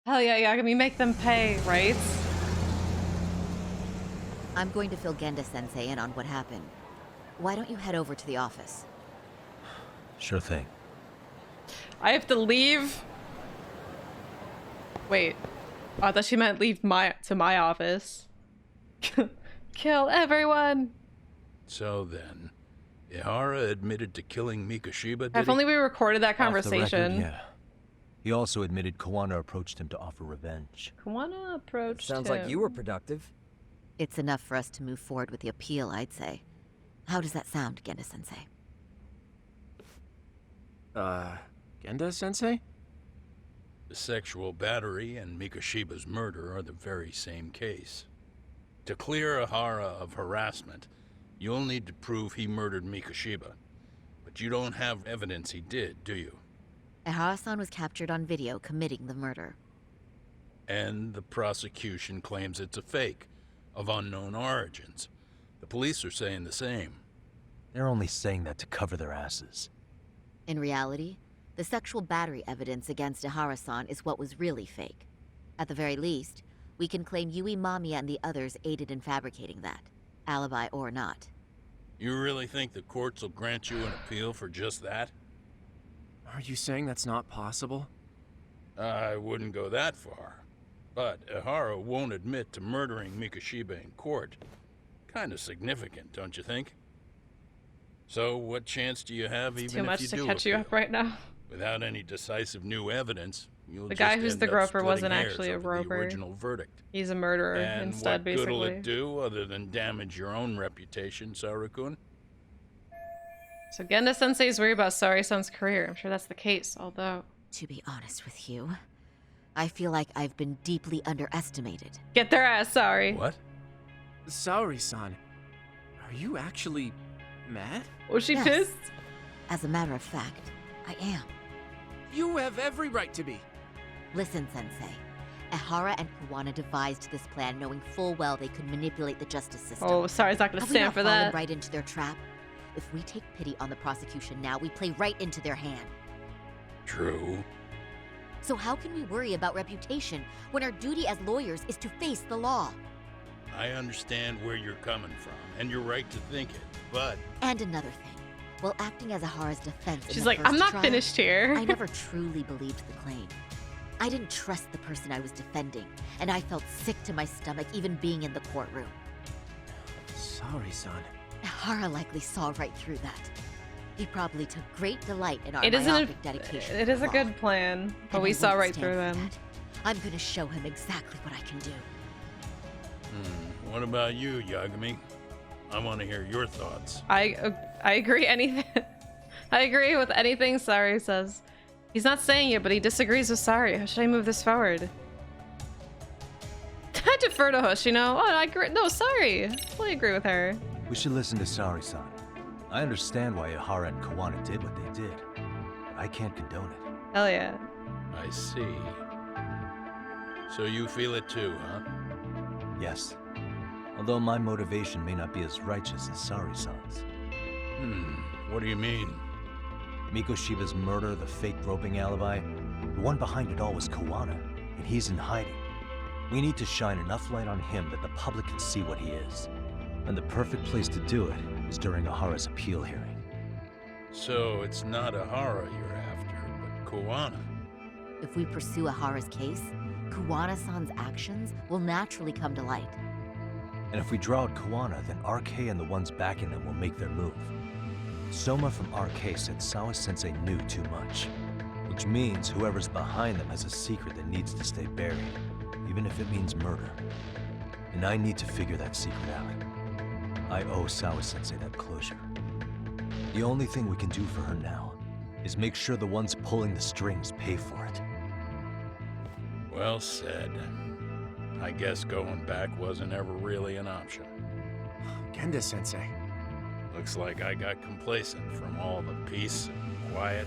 Hell yeah, Yagami, make them pay, right? I'm going to fill Genda-sensei in on what happened. Why don't you head over to the office? Sure thing. I have to leave. Wait. Oh, I thought she meant leave to my office. Kill everyone. So then, Ihara admitted to killing Mikoshiba, did If only we recorded that conversation. Off the record, yeah. He also admitted Kawana approached him to offer revenge. Kawana approached Sounds him. like you were productive. It's enough for us to move forward with the appeal, I'd say. How does that sound, Genda-sensei? Genda-sensei? The sexual battery and Mikoshiba's murder are the very same case. To clear Ihara of harassment, you'll need to prove he murdered Mikoshiba. But you don't have evidence he did, do you? Ihara-san was captured on video committing the murder. And the prosecution claims it's a fake, of unknown origins. The police are saying the same. They're only saying that to cover their asses. In reality, the sexual battery evidence against Ihara-san is what was really fake. At the very least, we can claim Yui Mamiya and the others aided in fabricating that, alibi or not. You really think the courts will grant you an appeal for just that? Are you saying that's not possible? I wouldn't go that far. But Ihara won't admit to murdering Mikoshiba in court. Kind of significant, don't you think? So what chance do you have It's even too if you much to do catch you appeal? up right now. Without any decisive new evidence, you'll The just guy who's end the up groper splitting wasn't hairs actually a over groper. The original verdict. He's a murderer And instead, what good'll basically. it do other than damage your own reputation, Saru-kun? So Genda-sensei's worried about Sari-san's career. I'm sure that's the case, although... To be honest with you, I feel like I've been deeply underestimated. Get their ass, Sari. What? Saori-san, are you actually mad? Was she Yes. pissed? As a matter of fact, I am. You have every right to be. Listen, Sensei. Ihara and Kawana devised this plan knowing full well they could manipulate the justice system. Oh, Sari's not gonna Have we stand not for fallen that. right into their trap? If we take pity on the prosecution now, we play right into their hand. True. So how can we worry about reputation when our duty as lawyers is to face the law? I understand where you're coming from, and you're right to think it, but... And another thing, while acting as Ihara's defense in She's the like, first I'm not trial, finished here. I never truly believed the claim. I didn't trust the person I was defending, and I felt sick to my stomach even being in the courtroom. Saori-san. Ihara likely saw right through that. He probably took great delight in our It isn't myopic dedication. It to is the a law. good plan, but And we I saw won't right stand through for them. that. I'm gonna show him exactly what I can do. What about you, Yagami? I want to hear your thoughts. I agree anything. I agree with anything Sari says. He's not saying it, but he disagrees with Sari. How should I move this forward? I defer to Hoshino. Oh, I agree. No, sorry. I fully agree with her. We should listen to Sari-san. I understand why Ihara and Kawana did what they did, but I can't condone it. Hell yeah. I see. So you feel it too, huh? Yes. Although my motivation may not be as righteous as Sari-san's. What do you mean? Mikoshiba's murder, the fake groping alibi, the one behind it all was Kawana, and he's in hiding. We need to shine enough light on him that the public can see what he is. And the perfect place to do it is during Ihara's appeal hearing. So it's not Ihara you're after, but Kawana. If we pursue Ihara's case, Kawana-san's actions will naturally come to light. And if we draw out Kawana, then RK and the ones backing them will make their move. Soma from RK said Sawa-sensei knew too much, which means whoever's behind them has a secret that needs to stay buried, even if it means murder. And I need to figure that secret out. I owe Sawa-sensei that closure. The only thing we can do for her now is make sure the ones pulling the strings pay for it. Well said. I guess going back wasn't ever really an option. Genda-sensei. Looks like I got complacent from all the peace and quiet.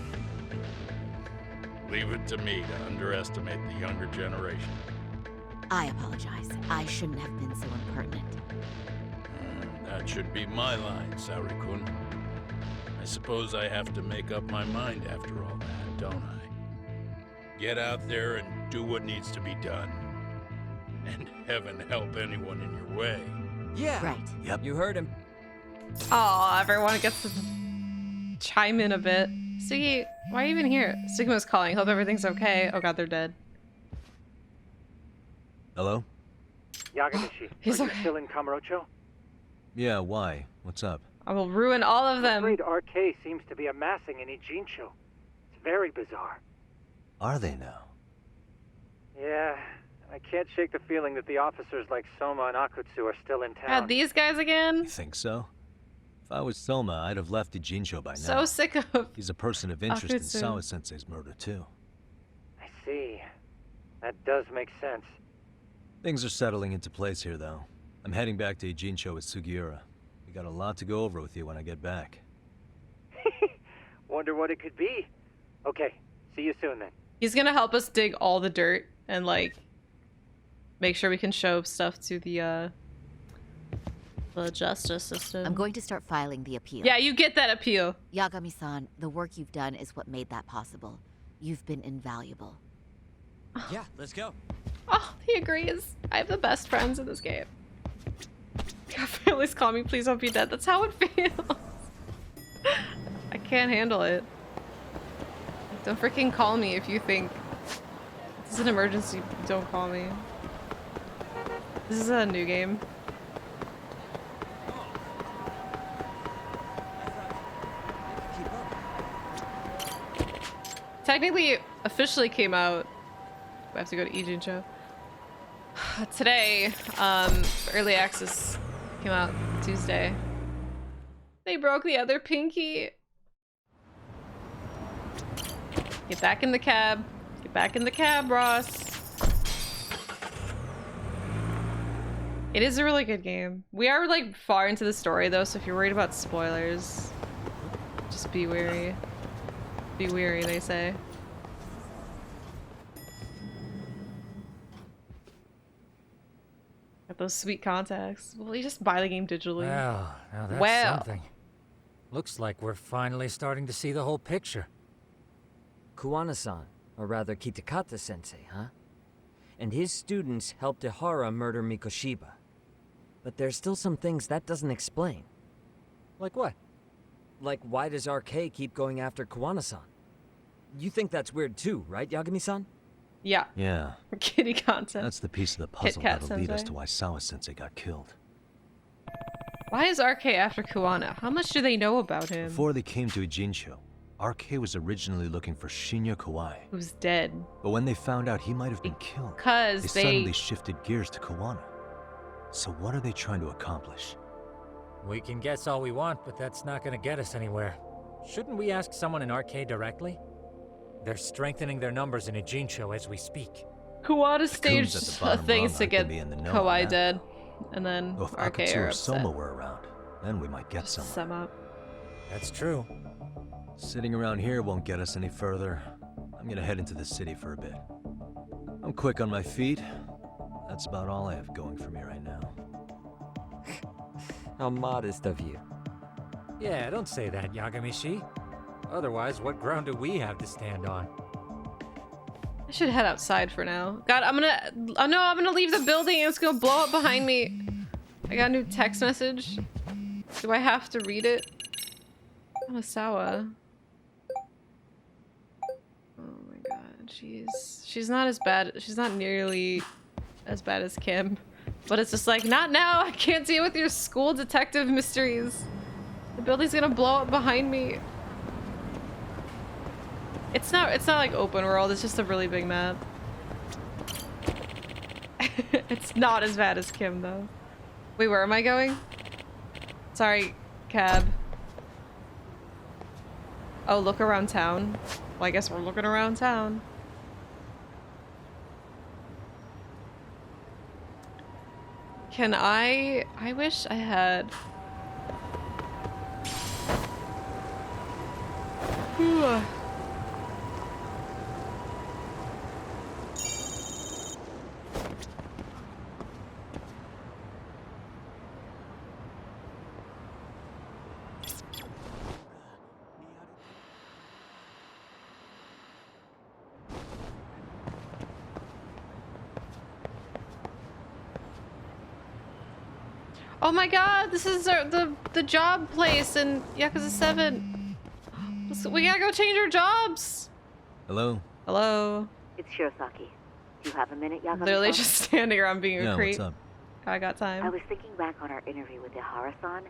Leave it to me to underestimate the younger generation. I apologize. I shouldn't have been so impertinent. That should be my line, Saori-kun. I suppose I have to make up my mind after all that, don't I? Get out there and do what needs to be done. And heaven help anyone in your way. Yeah. Right. Yep. You heard him. Oh, everyone gets to chime in a bit. Sugi, why are you even here? Sugima's calling. Hope everything's okay. Oh god, they're dead. Hello? Yagamishi, He's are you okay. still in Kamurocho? Yeah, why? What's up? I will ruin all of I'm them. afraid RK seems to be amassing in Ijincho. It's very bizarre. Are they now? Yeah, I can't shake the feeling that the officers like Soma and Akutsu are still in town. God, these guys again? You think so? If I was Soma, I'd have left Ijincho by now. So sick of... He's a person of interest in Akutsu. Sawa-sensei's murder, too. I see. That does make sense. Things are settling into place here, though. I'm heading back to Ijincho with Sugiura. We got a lot to go over with you when I get back. Wonder what it could be. Okay, see you soon then. He's gonna help us dig all the dirt and, like, make sure we can show stuff to the justice system. I'm going to start filing the appeal. Yeah, you get that appeal. Yagami-san, the work you've done is what made that possible. You've been invaluable. Yeah, let's go. Oh, he agrees. I have the best friends in this game. God, families call me, please don't be dead. That's how it feels. I can't handle it. Don't freaking call me if you think this is an emergency. Don't call me. This is a new game. Technically, officially came out. I have to go to Ijincho. Today, early access came out Tuesday. They broke the other pinky. Get back in the cab. Get back in the cab, Ross. It is a really good game. We are like far into the story though, so if you're worried about spoilers, just be wary. Be weary, they say. Got those sweet contacts. Well, you just buy the game digitally. Well, now that's something. Looks like we're finally starting to see the whole picture. Kuwana-san, or rather Kitakata-sensei, huh? And his students helped Ihara murder Mikoshiba. But there's still some things that doesn't explain. Like what? Like, why does RK keep going after Kuwana-san? You think that's weird too, right, Yagami-san? Yeah. Yeah. Kitty content. That's the piece of the puzzle Kit Kat that'll lead us sensei. to why Sawa-sensei got killed. Why is RK after Kuwana? How much do they know about him? Before they came to Ijincho, RK was originally looking for Shinya Kawai. Who's dead. But when they found out he might have been killed, Because they suddenly shifted gears to Kawana. So what are they trying to accomplish? We can guess all we want, but that's not gonna get us anywhere. Shouldn't we ask someone in RK directly? They're strengthening their numbers in Ijincho as we speak. Kuwana staged at the bottom things rung to aren't get gonna be in the know on Kawhi that. dead. And then Well, if RK Akutsu are or upset. Soma were around, then we might get somewhere. Sum up. That's true. Sitting around here won't get us any further. I'm gonna head into the city for a bit. I'm quick on my feet. That's about all I have going for me right now. How modest of you. Yeah, don't say that, Yagami-shi. Otherwise, what ground do we have to stand on? I should head outside for now. God, I'm gonna leave the building and it's gonna blow up behind me. I got a new text message. Do I have to read it? Hanasawa. Oh my god, she's not as bad. She's not nearly as bad as Kim. But it's just like, not now. I can't deal with your school detective mysteries. The building's gonna blow up behind me. It's not like open world, it's just a really big map. It's not as bad as Kim though. Wait, where am I going? Sorry, cab. Oh, look around town. Well, I guess we're looking around town. Can I wish I had... Whew. Oh my god, this is the job place in Yakuza 7. We gotta go change our jobs. Hello? Hello? It's Shirosaki. Do you have a minute, Yagami-san? Literally just standing around being a creep. What's up? I got time. I was thinking back on our interview with Ihara-san,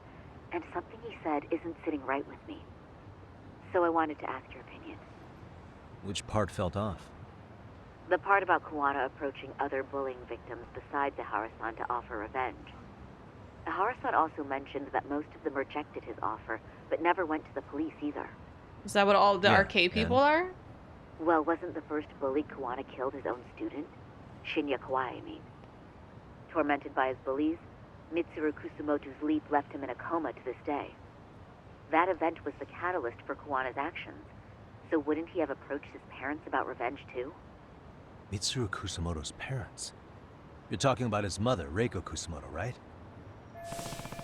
and something he said isn't sitting right with me. So I wanted to ask your opinion. Which part felt off? The part about Kuwana approaching other bullying victims besides Ihara-san to offer revenge. Ihara-san also mentioned that most of them rejected his offer, but never went to the police either. Is that what all the arcade people are? Well, wasn't the first bully Kuwana killed his own student? Shinya Kawai, I mean. Tormented by his bullies, Mitsuru Kusumoto's leap left him in a coma to this day. That event was the catalyst for Kuwana's actions, so wouldn't he have approached his parents about revenge too? Mitsuru Kusumoto's parents? You're talking about his mother, Reiko Kusumoto, right?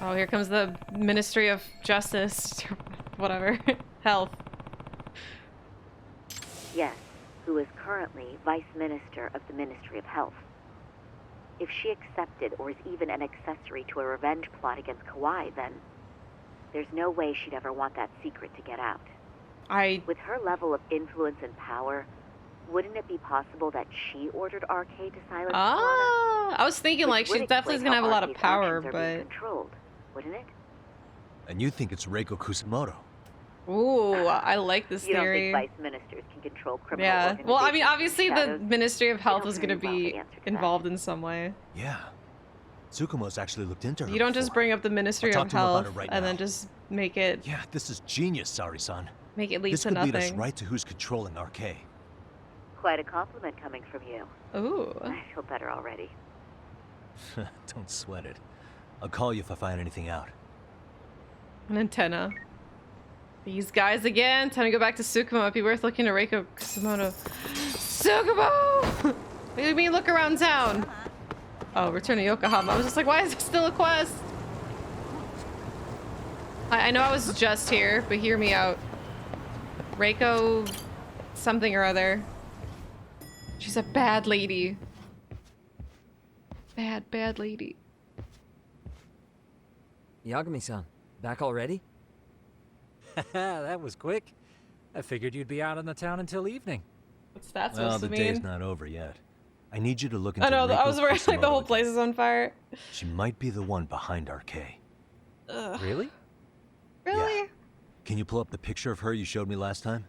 Oh, here comes the Ministry of Justice. Whatever. Health. Yes, who is currently Vice Minister of the Ministry of Health. If she accepted or is even an accessory to a revenge plot against Kawai, then there's no way she'd ever want that secret to get out. With her level of influence and power, wouldn't it be possible that she ordered RK to silence Kawada? I was thinking like she definitely is gonna have a lot of power, but controlled, wouldn't it? And you think it's Reiko Kusumoto? Ooh, I like this You theory. don't think vice ministers can control criminal Yeah. Well, I mean, organizations obviously from the shadows? Ministry of Health don't is gonna very well be answer to that. involved in some way. Yeah. Tsukumo's actually looked into her You don't just before. bring up the Ministry I'll talk of to him about Health it right and now. then just make it Yeah, this is genius, Sari-san. make it lead This to could lead us nothing. right to who's controlling RK. Quite a compliment coming from you. Ooh. I feel better already. Don't sweat it. I'll call you if I find anything out. An antenna. These guys again. Time to go back to Tsukumo. It'd be worth looking at Reiko Kusumoto. Tsukumo! What do you mean look around town? Oh, return to Yokohama. I was just like, why is there still a quest? I know I was just here, but hear me out. Reiko something or other. She's a bad lady. Bad lady. Yagami-san, back already? That was quick. I figured you'd be out in the town until evening. What's that Well, supposed the to mean? day's not over yet. I need you to look into I know, I Reiko was worried like the Kusumoto whole place is on fire. She might be the one behind RK. Ugh. Really? Really? Yeah. Can you pull up the picture of her you showed me last time?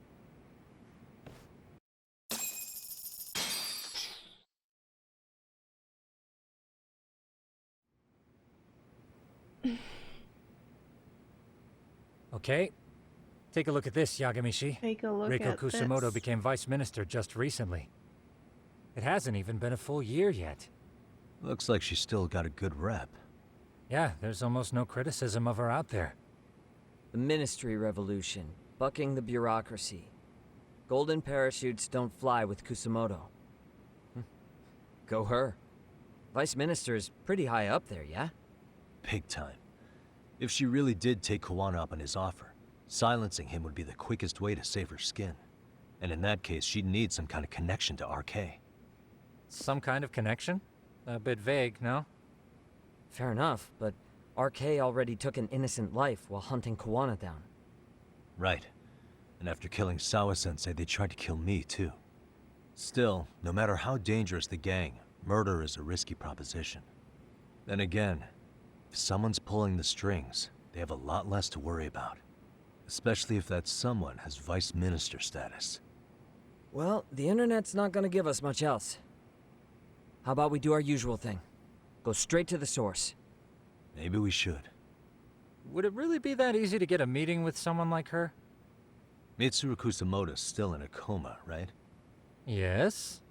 Okay. Take a look at this, Yagamishi. Take a look Reiko at Kusumoto this. became vice minister just recently. It hasn't even been a full year yet. Looks like she's still got a good rep. Yeah, there's almost no criticism of her out there. The Ministry Revolution, bucking the bureaucracy. Golden parachutes don't fly with Kusumoto. Go her. Vice Minister's pretty high up there, yeah? Big time. If she really did take Kuwana up on his offer, silencing him would be the quickest way to save her skin. And in that case, she'd need some kind of connection to RK. Some kind of connection? A bit vague, no? Fair enough, but RK already took an innocent life while hunting Kuwana down. Right. And after killing Sawa-sensei, they tried to kill me, too. Still, no matter how dangerous the gang, murder is a risky proposition. Then again, if someone's pulling the strings, they have a lot less to worry about. Especially if that someone has vice minister status. Well, the internet's not gonna give us much else. How about we do our usual thing? Go straight to the source. Maybe we should. Would it really be that easy to get a meeting with someone like her? Mitsuru Kusumoto's still in a coma, right? Yes?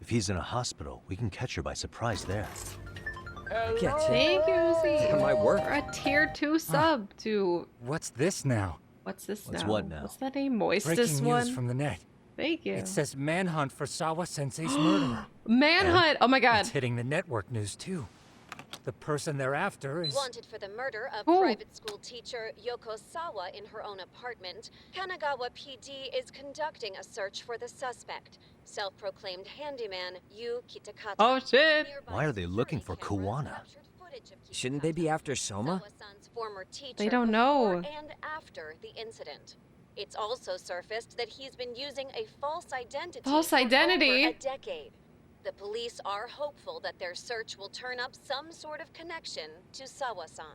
If he's in a hospital, we can catch her by surprise there. Thank you, Uzi. That might work. For a tier 2 sub to... What's this now? What's this What's now? what now? What's that name? Moistus Breaking one? news from the net. Thank you. It says manhunt for Sawa-sensei's murderer. Manhunt! Oh my god. It's hitting the network news too. The person they're after is... Wanted for the murder of Ooh. private school teacher Yoko Sawa in her own apartment, Kanagawa PD is conducting a search for the suspect, self-proclaimed handyman Yu Kitakata. Oh shit! Why are they looking for Kuwana? Shouldn't they be after Soma? Sawa-san's former teacher They don't know. before and after the incident. It's also surfaced that he's been using a false identity False for identity? over a decade. The police are hopeful that their search will turn up some sort of connection to Sawa-san.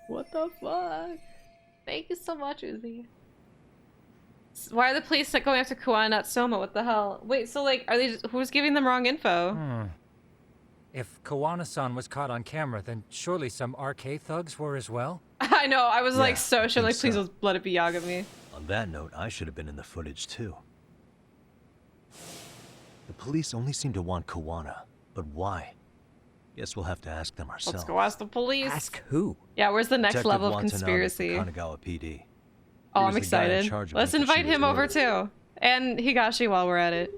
What the fuck? Thank you so much, Uzi. Why are the police like going after Kuwana, not Soma? What the hell? Wait, so like, are they just, who's giving them wrong info? If Kawana-san was caught on camera, then surely some RK thugs were as well? I know, I was like Yeah, so sure, like, think please so. don't let it be Yagami. On that note, I should have been in the footage too. The police only seem to want Kuwana, but why? Guess we'll have to ask them ourselves. Let's go ask the police. Ask who? Yeah, where's the next Detective level of Watanabe conspiracy? from Kanagawa PD. Oh, He I'm was the guy in excited. charge of Let's invite Mikoshiba's him over murder. too. And Higashi while we're at it.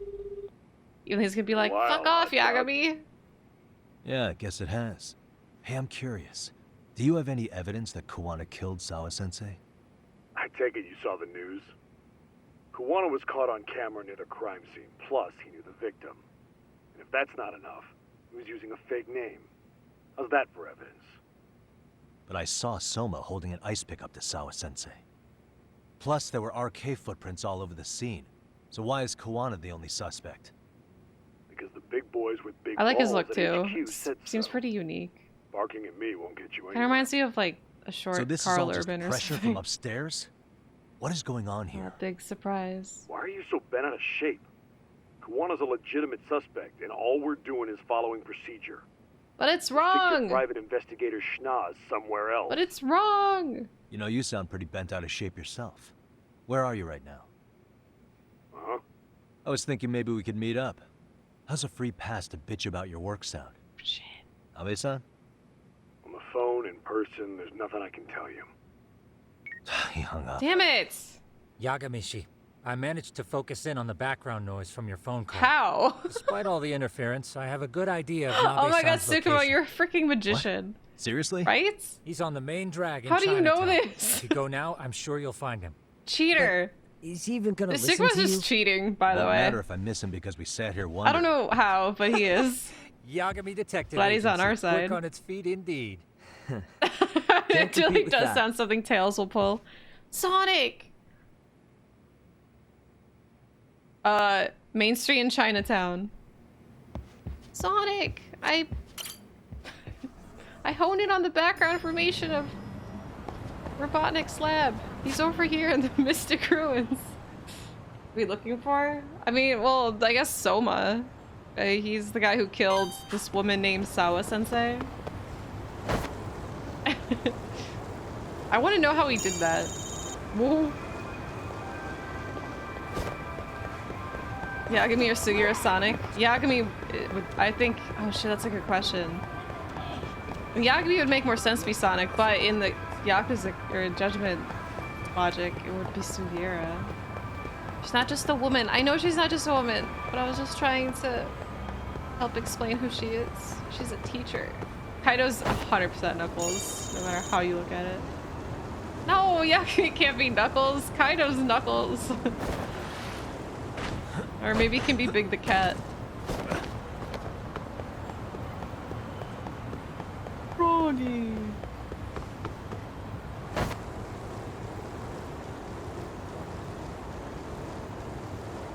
Even he's gonna be like, Wow, fuck off, hot dog. Yagami. Yeah, I guess it has. Hey, I'm curious. Do you have any evidence that Kuwana killed Sawa-sensei? I take it you saw the news. Kuwana was caught on camera near the crime scene, plus he knew the victim. And if that's not enough, he was using a fake name. How's that for evidence? But I saw Soma holding an ice pick up to Sawa-sensei. Plus, there were RK footprints all over the scene. So why is Kuwana the only suspect? Because the big boys with big I like his balls look at too. HQ said Seems so. pretty unique. Barking at me won't get you Kind anywhere. of reminds me of like a short So this Carl is all Urban just or pressure something. from upstairs? What is going on here? Big surprise. Why are you so bent out of shape? Kuwana's a legitimate suspect, and all we're doing is following procedure. But it's Stick your wrong. private investigator schnoz somewhere else. But it's wrong. You know, you sound pretty bent out of shape yourself. Where are you right now? Huh? I was thinking maybe we could meet up. How's a free pass to bitch about your work sound? Shit. Abe-san? On the phone, in person, there's nothing I can tell you. He hung up. Damn it. Yagamishi, I managed to focus in on the background noise from your phone call. How? Despite all the interference, I have a good idea of Oh my god, Nabe-san's Tsukumo, location. you're a freaking magician. Seriously? Right? He's on the main drag in How do you know Chinatown. this? If you go now, I'm sure you'll find him. Cheater. Is he even gonna This listen Tsukumo's to you? just cheating, by the Won't way. matter if I miss him because we sat here wondering. I don't know how, but he is. Yagami Detective Glad he's on our Agency, side. Quick on its feet indeed. It compete really with does that. sound something Tails will pull. Sonic! Main Street in Chinatown. Sonic! I honed in on the background information of Robotnik's lab. He's over here in the Mystic Ruins. We looking for? I mean, well, I guess Soma. He's the guy who killed this woman named Sawa-sensei. I want to know how he did that. Whoa. Yagami or Sugi or Sonic? Yagami, I think... Oh shit, that's a good question. Yagami would make more sense to be Sonic, but in the Yakuza or Judgment logic, it would be Sugiura. She's not just a woman. I know she's not just a woman, but I was just trying to help explain who she is. She's a teacher. Kaido's 100% Knuckles, no matter how you look at it. No, Yagami can't be Knuckles. Kaido's Knuckles. Or maybe he can be Big the Cat. Froggy.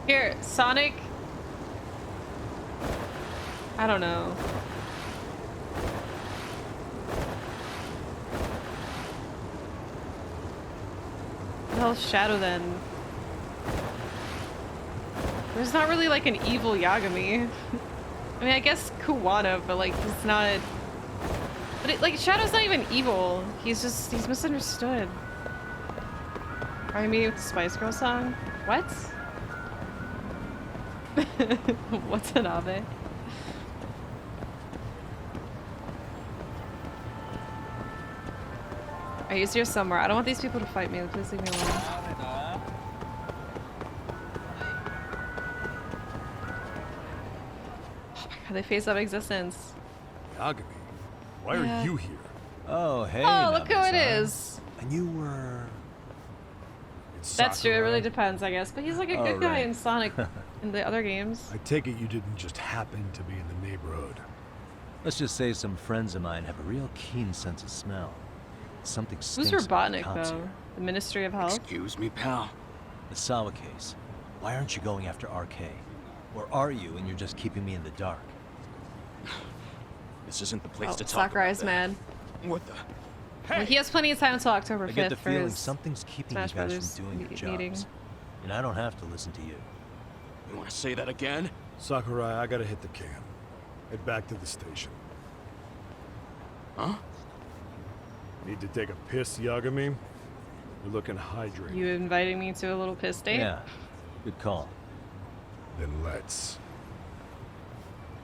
Here, Sonic. I don't know. What the hell's Shadow then? There's not really like an evil Yagami. I mean, I guess Kuwana, but like he's not. But like Shadow's not even evil. He's misunderstood. Are you meeting with the Spice Girl song? What? What's an Abe? Are you serious somewhere? I don't want these people to fight me. Please leave me alone. Oh my god, they face up existence. Yagami, why are you here? Oh, hey. Oh, look who it Nami-san. is. And you were... That's true, it really depends, I guess. But he's like a Oh, good guy right. in Sonic in the other games. I take it you didn't just happen to be in the neighborhood. Let's just say some friends of mine have a real keen sense of smell. Something Who's stinks about Robotnik, cops though? here. The Ministry of Health? Excuse me, pal. The Sawa case. Why aren't you going after RK? Or are you and you're just keeping me in the dark? This isn't the place Oh, to talk Sakurai's about that. mad. What the? Well, he has plenty of time until October 5th I get the for feeling his something's keeping Smash you guys Brothers from doing your jobs. meeting. And I don't have to listen to you. You want to say that again? Sakurai, I gotta hit the cam. Head back to the station. Huh? Need to take a piss, Yagami? You're looking hydrated. You inviting me to a little piss date? Yeah, good call. Then let's.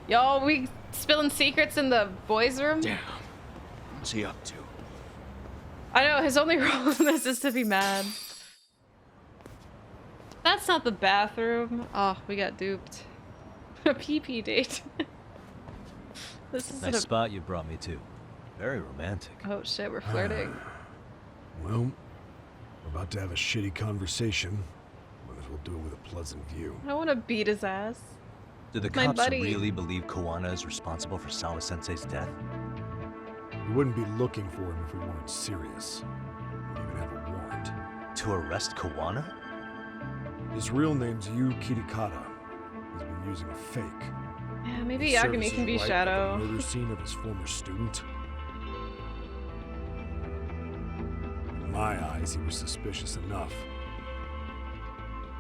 Yo, we spilling secrets in the boys' room? Damn. What's he up to? I know, his only role in this is to be mad. That's not the bathroom. Oh, we got duped. A pee-pee date. This is Nice spot you brought me to. Very romantic. Oh shit, we're flirting. Well, we're about to have a shitty conversation. Might as well do it with a pleasant view. I want to beat his ass. Do the My cops buddy. really believe Koana is responsible for Sawa-sensei's death? We wouldn't be looking for him if we weren't serious. We even have a warrant. To arrest Koana? His real name's Yu Kitakata. He's been using a fake. Yeah, maybe His Yagami services can be right at Shadow. the murder scene of his former student. In my eyes, he was suspicious enough.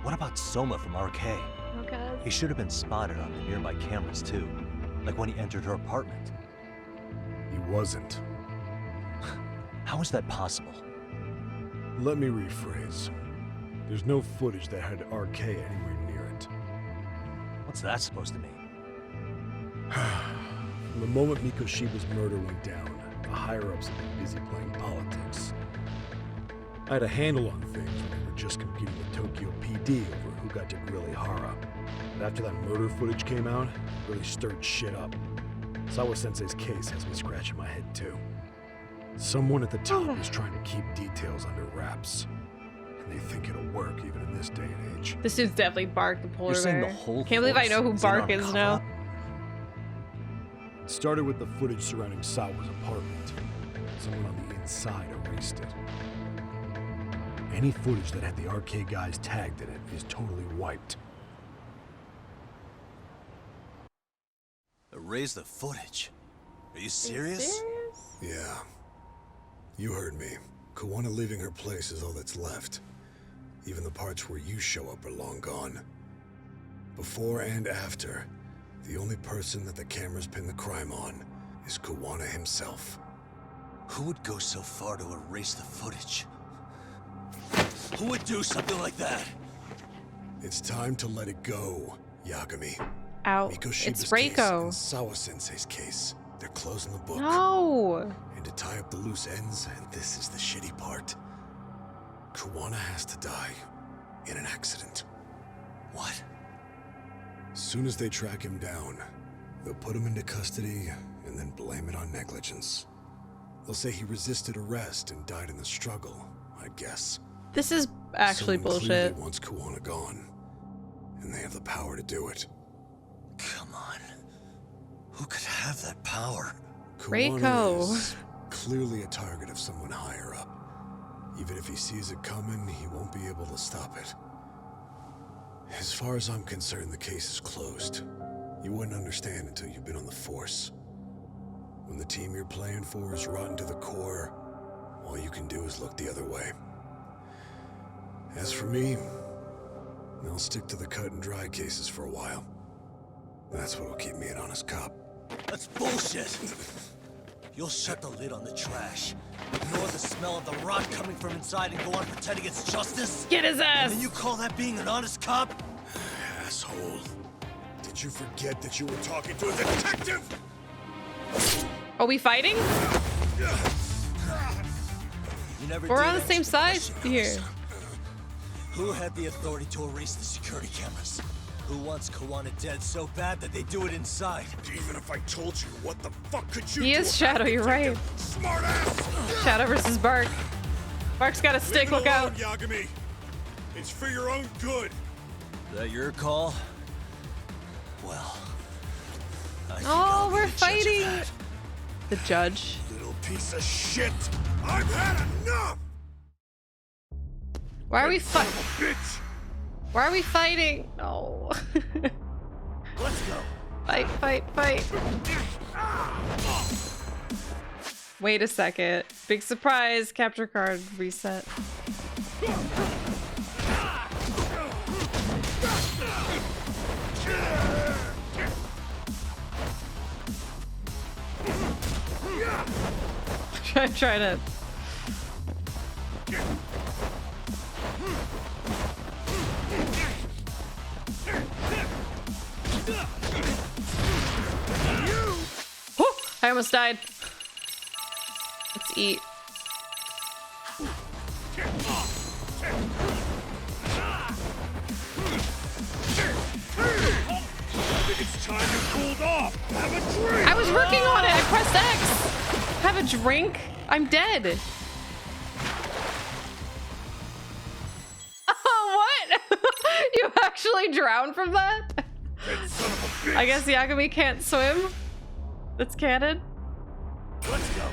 What about Soma from RK? Okay. He should have been spotted on the nearby cameras too. Like when he entered her apartment. He wasn't. How is that possible? Let me rephrase. There's no footage that had RK anywhere near it. What's that supposed to mean? From the moment Mikoshiba's murder went down, the higher-ups have been busy playing politics. I had a handle on things when we were just competing with Tokyo PD over who got to grill Ihara. But after that murder footage came out, it really stirred shit up. Sawa-sensei's case has me scratching my head too. Someone at the top is trying to keep details under wraps. And they think it'll work even in this day and age. This dude's definitely Bark the polar You're saying bear. the whole Can't believe I know who force is in Bark on is now. cover-up? It started with the footage surrounding Sawa's apartment. Someone on the inside erased it. Any footage that had the RK guys tagged in it is totally wiped. Erase the footage. Are you serious? Yeah. You heard me. Koana leaving her place is all that's left. Even the parts where you show up are long gone. Before and after, the only person that the cameras pin the crime on is Koana himself. Who would go so far to erase the footage? Who would do something like that? It's time to let it go, Yagami. Ow. Mikoshiba's It's case Reiko. and Sawa-sensei's case. They're closing the book. No. And to tie up the loose ends, and this is the shitty part, Koana has to die in an accident. What? As soon as they track him down, they'll put him into custody and then blame it on negligence. They'll say he resisted arrest and died in the struggle, I guess. This is actually Someone bullshit. clearly wants Koana gone, and they have the power to do it. Come on. Who could have that power? Koana Reiko. is clearly a target of someone higher up. Even if he sees it coming, he won't be able to stop it. As far as I'm concerned, the case is closed. You wouldn't understand until you've been on the force. When the team you're playing for is rotten to the core, all you can do is look the other way. As for me, I'll stick to the cut and dry cases for a while. That's what'll keep me an honest cop. That's bullshit. You'll shut the lid on the trash, ignore the smell of the rot coming from inside, and go on pretending it's justice? Get his ass! And then you call that being an honest cop? Asshole. Did you forget that you were talking to a detective? Are we fighting? You never We're did on the same answer side question, here. officer. Who had the authority to erase the security cameras? Who wants Kawana dead so bad that they do it inside? Even if I told you, what the fuck could you He do? is Shadow, you're right. Smart ass! Shadow versus Bark. Bark's got a stick, Leave it look alone, out. Yagami. It's for your own good. Is that your call? Well, Oh, we're fighting! The judge. Little piece of shit. I've had enough. Why are we fighting? Bitch. Why are we fighting? No. Let's go. Fight, fight, fight. Wait a second. Big surprise. Capture card reset. Try to. Oh, I almost died. Let's eat. It's time you cooled off. Have a drink. I was working on it. I pressed X. Have a drink. I'm dead. Oh, what? You actually drowned from that? I guess Yagami can't swim. That's canon. Let's go.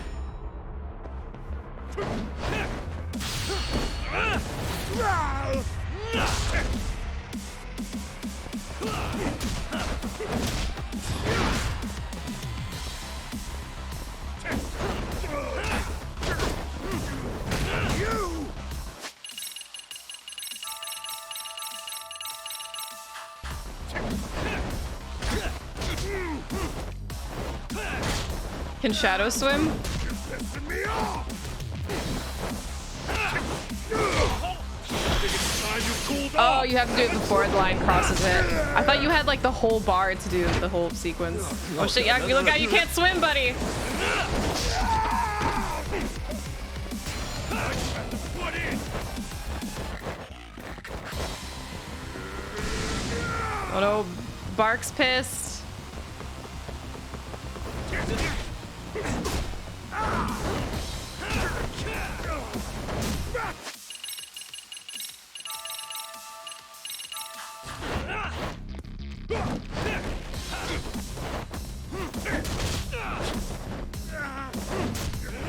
Can Shadow swim? Oh, you have to do it before the line crosses it. I thought you had like the whole bar to do the whole sequence. Oh shit, Yagami, look out, you can't swim, buddy! Oh no, Bark's pissed.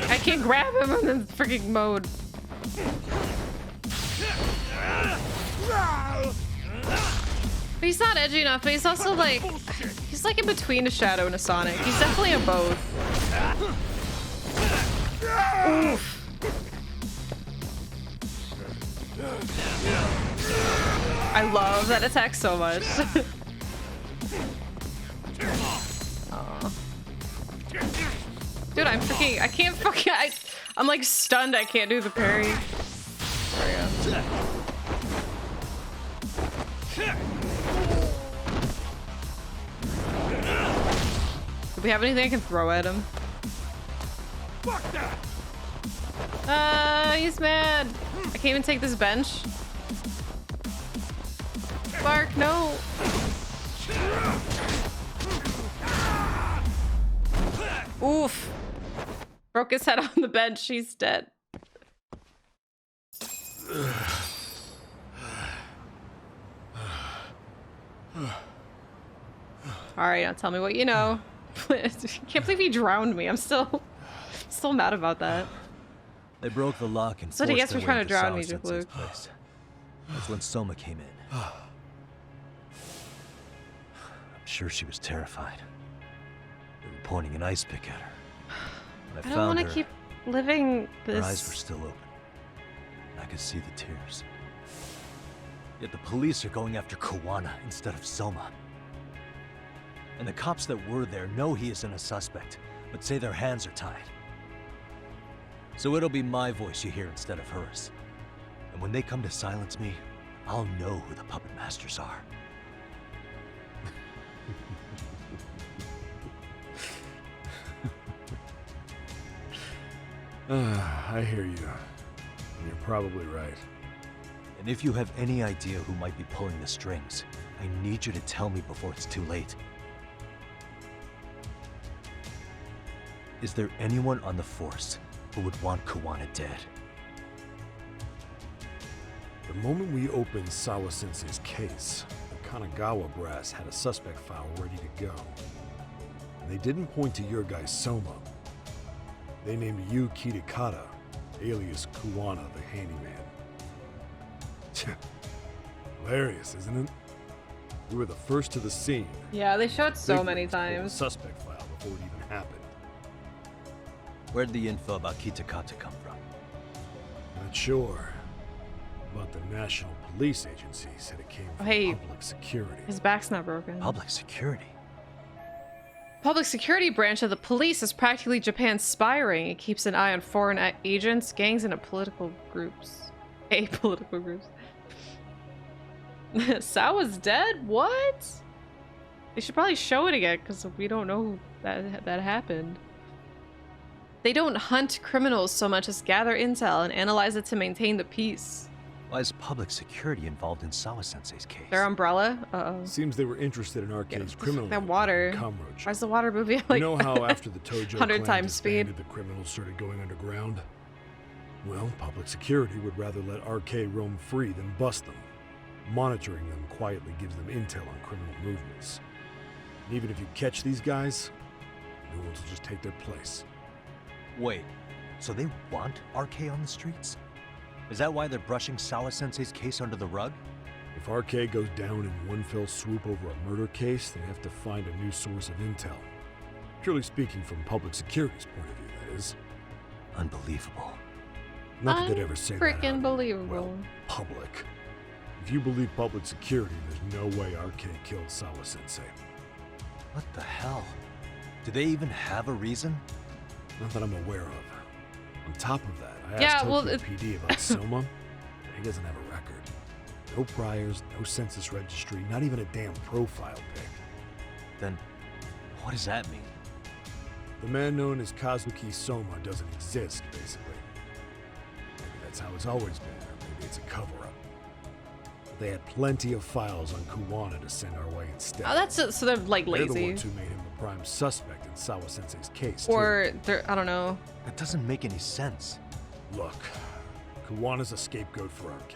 I can't grab him in the freaking mode. But he's not edgy enough, but he's also like... He's like in between a Shadow and a Sonic. He's definitely a both. Oof. I love that attack so much. Aw. Dude, I'm freaking... I can't fucking... I'm like stunned I can't do the parry. There we go. Do we have anything I can throw at him? He's mad. I can't even take this bench. Bark, no. Oof. Broke his head on the bench. He's dead. Alright, now tell me what you know. Can't believe he drowned me. I'm still mad about that. They broke the lock and So I guess forced we're their trying way to into drown me, Sao-sensei's Luke. place. That's when Soma came in. I'm sure she was terrified. They were pointing an ice pick at her. When I don't want to keep living her eyes were this. still open. I could see the tears. Yet the police are going after Kawana instead of Soma. And the cops that were there know he isn't a suspect. but say their hands are tied. So it'll be my voice you hear instead of hers. And when they come to silence me, I'll know who the puppet masters are. I hear you. You're probably right. And if you have any idea who might be pulling the strings, I need you to tell me before it's too late. Is there anyone on the force who would want Kuwana dead? The moment we opened Sawa-sensei's case, the Kanagawa brass had a suspect file ready to go. And they didn't point to your guy Soma. They named you Kitakata, alias Kuwana the handyman. Hilarious, isn't it? We were the first to the scene. Yeah, they show it so Big many ones pulled the times. suspect file before it even happened. Where'd the info about Kitakata come from? Not sure. But the National Police Agency said it came from Hey, public security. his back's not broken. Public security? Public security branch of the police is practically Japan's spy ring. It keeps an eye on foreign agents, gangs, and political groups. Apolitical groups. Sawa's dead? What? They should probably show it again because we don't know that happened. They don't hunt criminals so much as gather intel and analyze it to maintain the peace. Why is public security involved in Sawa-sensei's case? Their umbrella? Uh-oh. Seems they were interested in Arcade's criminal. That water. Kamurocho. Why's the water moving like You know how after the Tojo 100 clan times speed? disbanded, the criminals started going underground? Well, public security would rather let Arcade roam free than bust them. Monitoring them quietly gives them intel on criminal movements. And even if you catch these guys, new ones will just take their place. Wait, so they want RK on the streets? Is that why they're brushing Sawa-sensei's case under the rug? If RK goes down in one fell swoop over a murder case, they have to find a new source of intel. Purely speaking, from public security's point of view, that is. Unbelievable. Not that they'd ever say that Freaking out. believable. Well, public. If you believe public security, there's no way RK killed Sawa-sensei. What the hell? Do they even have a reason? Not that I'm aware of. On top of that, I Yeah, asked well, Tokyo PD about Soma, and he doesn't have a record. No priors, no census registry, not even a damn profile pic. Then, what does that mean? The man known as Kazuki Soma doesn't exist, basically. Maybe that's how it's always been, or maybe it's a cover-up. But they had plenty of files on Kuwana to send our way instead. Oh, that's it. So they're like They're the lazy. ones who made him the prime suspect in Sawa-sensei's case, Or they're, I don't know. That doesn't make any sense. Look, Kuwana's a scapegoat for RK.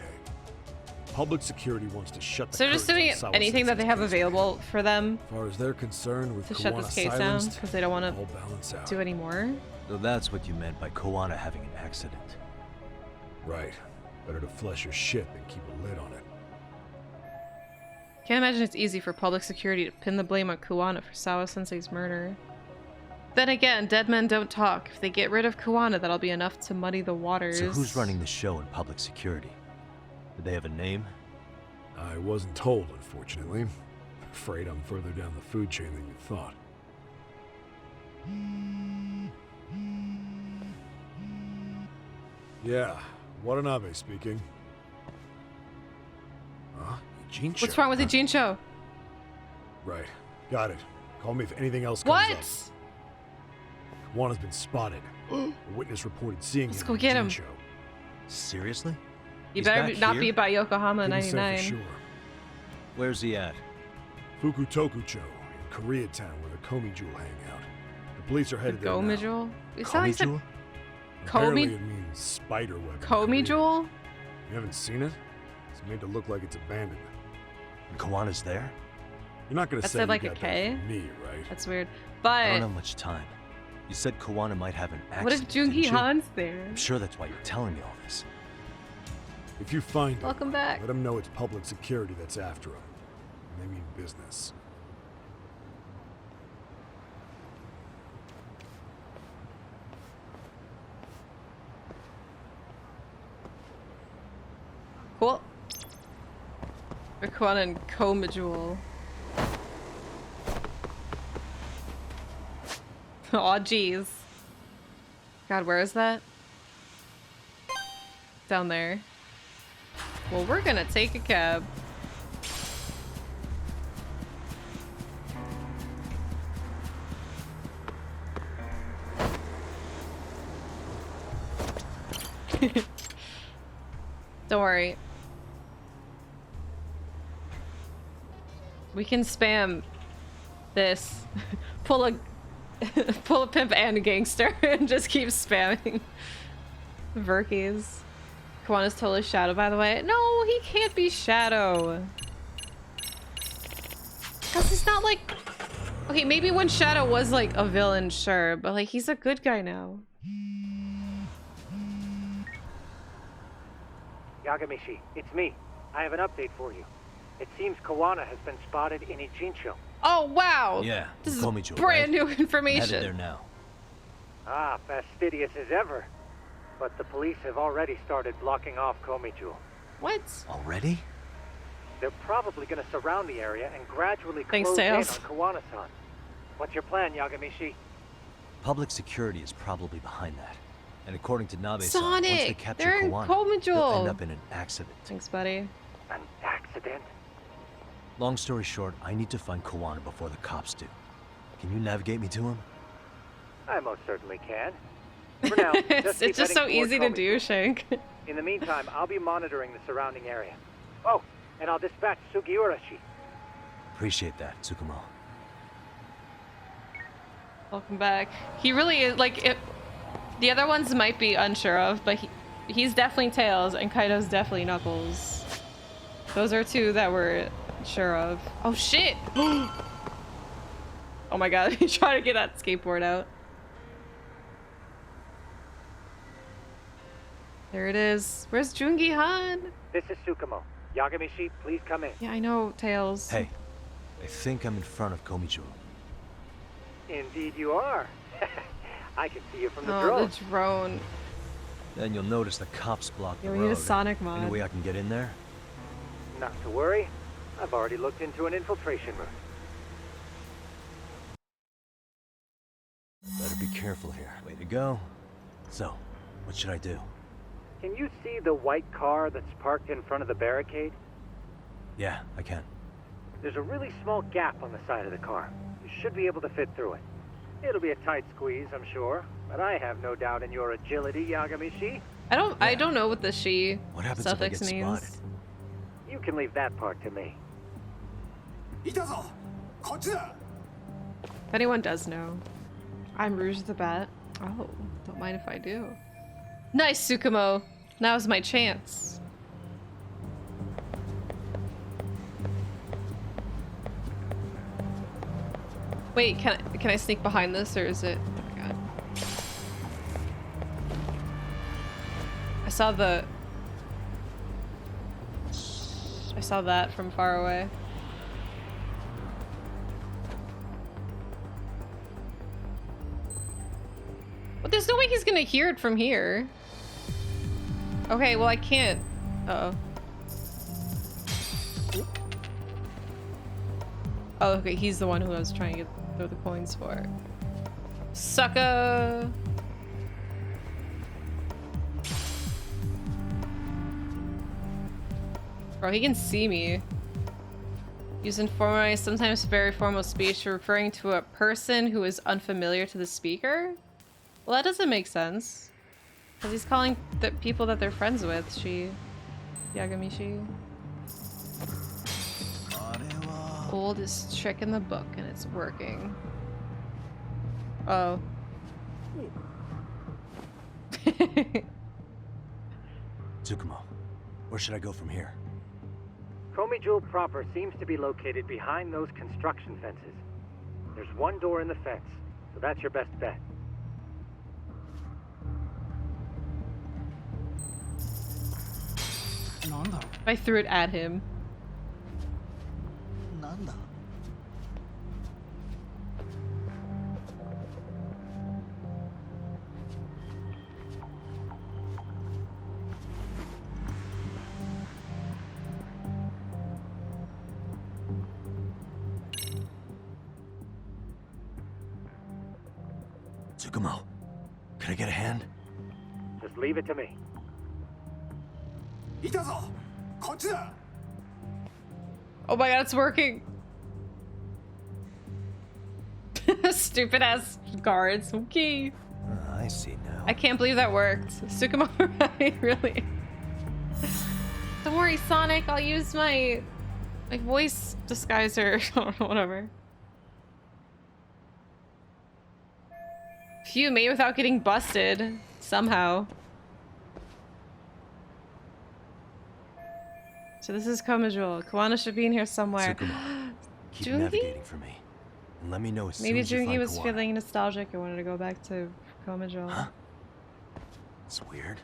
Public security wants to shut the So they're just doing anything that they have available for them As far as they're concerned, with to Kuwana shut this case down silenced, because they don't want all balance to out. do any more. So that's what you meant by Kuwana having an accident. Right. Better to flush your shit than keep a lid on it. Can't imagine it's easy for public security to pin the blame on Kuwana for Sawa-sensei's murder. Then again, dead men don't talk. If they get rid of Kuwana, that'll be enough to muddy the waters. So who's running the show in public security? Do they have a name? I wasn't told, unfortunately. Afraid I'm further down the food chain than you thought. Yeah, Watanabe speaking. Huh? Jincho? What's wrong with the Jincho? Right. Got it. Call me if anything else comes What? up. Kuwana's been spotted. A witness reported seeing Let's him go in get him. Jincho. Seriously? You He's better back not here? be by Yokohama Couldn't say 99. for sure. Where's he at? Fukutokucho in Koreatown, where the Komi Jewel hang out. The police are The headed there now. Gomi Jewel? It sounds like some Apparently Komi it means spider web. in Komi Korean. Jewel? You haven't seen it? It's made to look like it's abandoned. And Kawana's there? You're not gonna That say said you like a got that K? from me, right? That's weird. I But don't have much time. You said Kawana might have an accident. what if Jungi didn't you? Han's there? I'm sure that's why you're telling me all this. If you find him, Welcome back. let him know it's public security that's after him. And they mean business. Cool. Rikuana and Koma Jewel. Aw, jeez. God, where is that? Down there. Well, we're gonna take a cab. Don't worry. We can spam this. Pull a pimp and a gangster and just keep spamming. Verkies. Kawana's totally Shadow, by the way. No, he can't be Shadow. Cause he's not like... Okay, maybe when Shadow was like a villain, sure, but like he's a good guy now. Yagamishi, it's me. I have an update for you. It seems Kawana has been spotted in Ijincho. Oh, wow! Yeah, this is Komijo, brand new I'm information. headed there now. Ah, fastidious as ever. But the police have already started blocking off Komijo. What? Already? They're probably going to surround the area and gradually Thanks, close in Tails. on Kawana-san. What's your plan, Yagamishi? Public security is probably behind that. And according to Nabe-san, once they Sonic! capture They're in Kawana, they'll end Komijo! up in an accident. Thanks, buddy. An accident? Long story short, I need to find Kawana before the cops do. Can you navigate me to him? I most certainly can. For now, It's just so easy to do, Shank. In the meantime, I'll be monitoring the surrounding area. Oh, and I'll dispatch Sugiurashi. Appreciate that, Tsukumo. Welcome back. He really is, like, the other ones might be unsure of, but he's definitely Tails, and Kaido's definitely Knuckles. Those are two that we're sure of. Oh, shit! Oh my god, he's trying to get that skateboard out. There it is. Where's Jungi-han? This is Tsukumo. Yagamishi, please come in. Yeah, I know, Tails. Hey, I think I'm in front of Komijo. Indeed you are. I can see you from the Oh, drone. the drone. Then you'll notice the cops block Yeah, the we road. need a Sonic mod. Any way I can get in there? Not to worry. I've already looked into an infiltration route. Better be careful here. Way to go. So, what should I do? Can you see the white car that's parked in front of the barricade? Yeah, I can. There's a really small gap on the side of the car. You should be able to fit through it. It'll be a tight squeeze, I'm sure, but I have no doubt in your agility, Yagamishi. I don't know what the she What happens if I suffix get means. spotted? You can leave that part to me. If anyone does know, I'm Rouge the Bat. Oh, don't mind if I do. Nice, Tsukumo. Now's my chance. Wait, can I sneak behind this, or is it? Oh my god. I saw that from far away. But there's no way he's gonna hear it from here. Okay, well I can't. Uh-oh. Oh, okay, he's the one who I was trying to throw the coins for. Sucker! Bro, he can see me. Use informal, sometimes very formal speech referring to a person who is unfamiliar to the speaker? Well, that doesn't make sense. Because he's calling the people that they're friends with, Yagamishi. Oldest trick in the book, and it's working. Oh. Tsukumo, where should I go from here? Komijo proper seems to be located behind those construction fences. There's one door in the fence, so that's your best bet. I threw it at him. Tsukumo, can I get a hand? Just leave it to me. Oh my god, it's working. Stupid ass guards. Okay. I see now. I can't believe that worked. Tsukumo, right? Really? Don't worry, Sonic. I'll use my voice disguiser. Whatever. Phew, made without getting busted somehow. So this is Komajul. Kawana should be in here somewhere. Tsukumo, keep Jungi? navigating for me. And let me know as soon Maybe as you Jungi find was Kawana. feeling nostalgic and wanted to go back to Komajul. Huh? It's weird.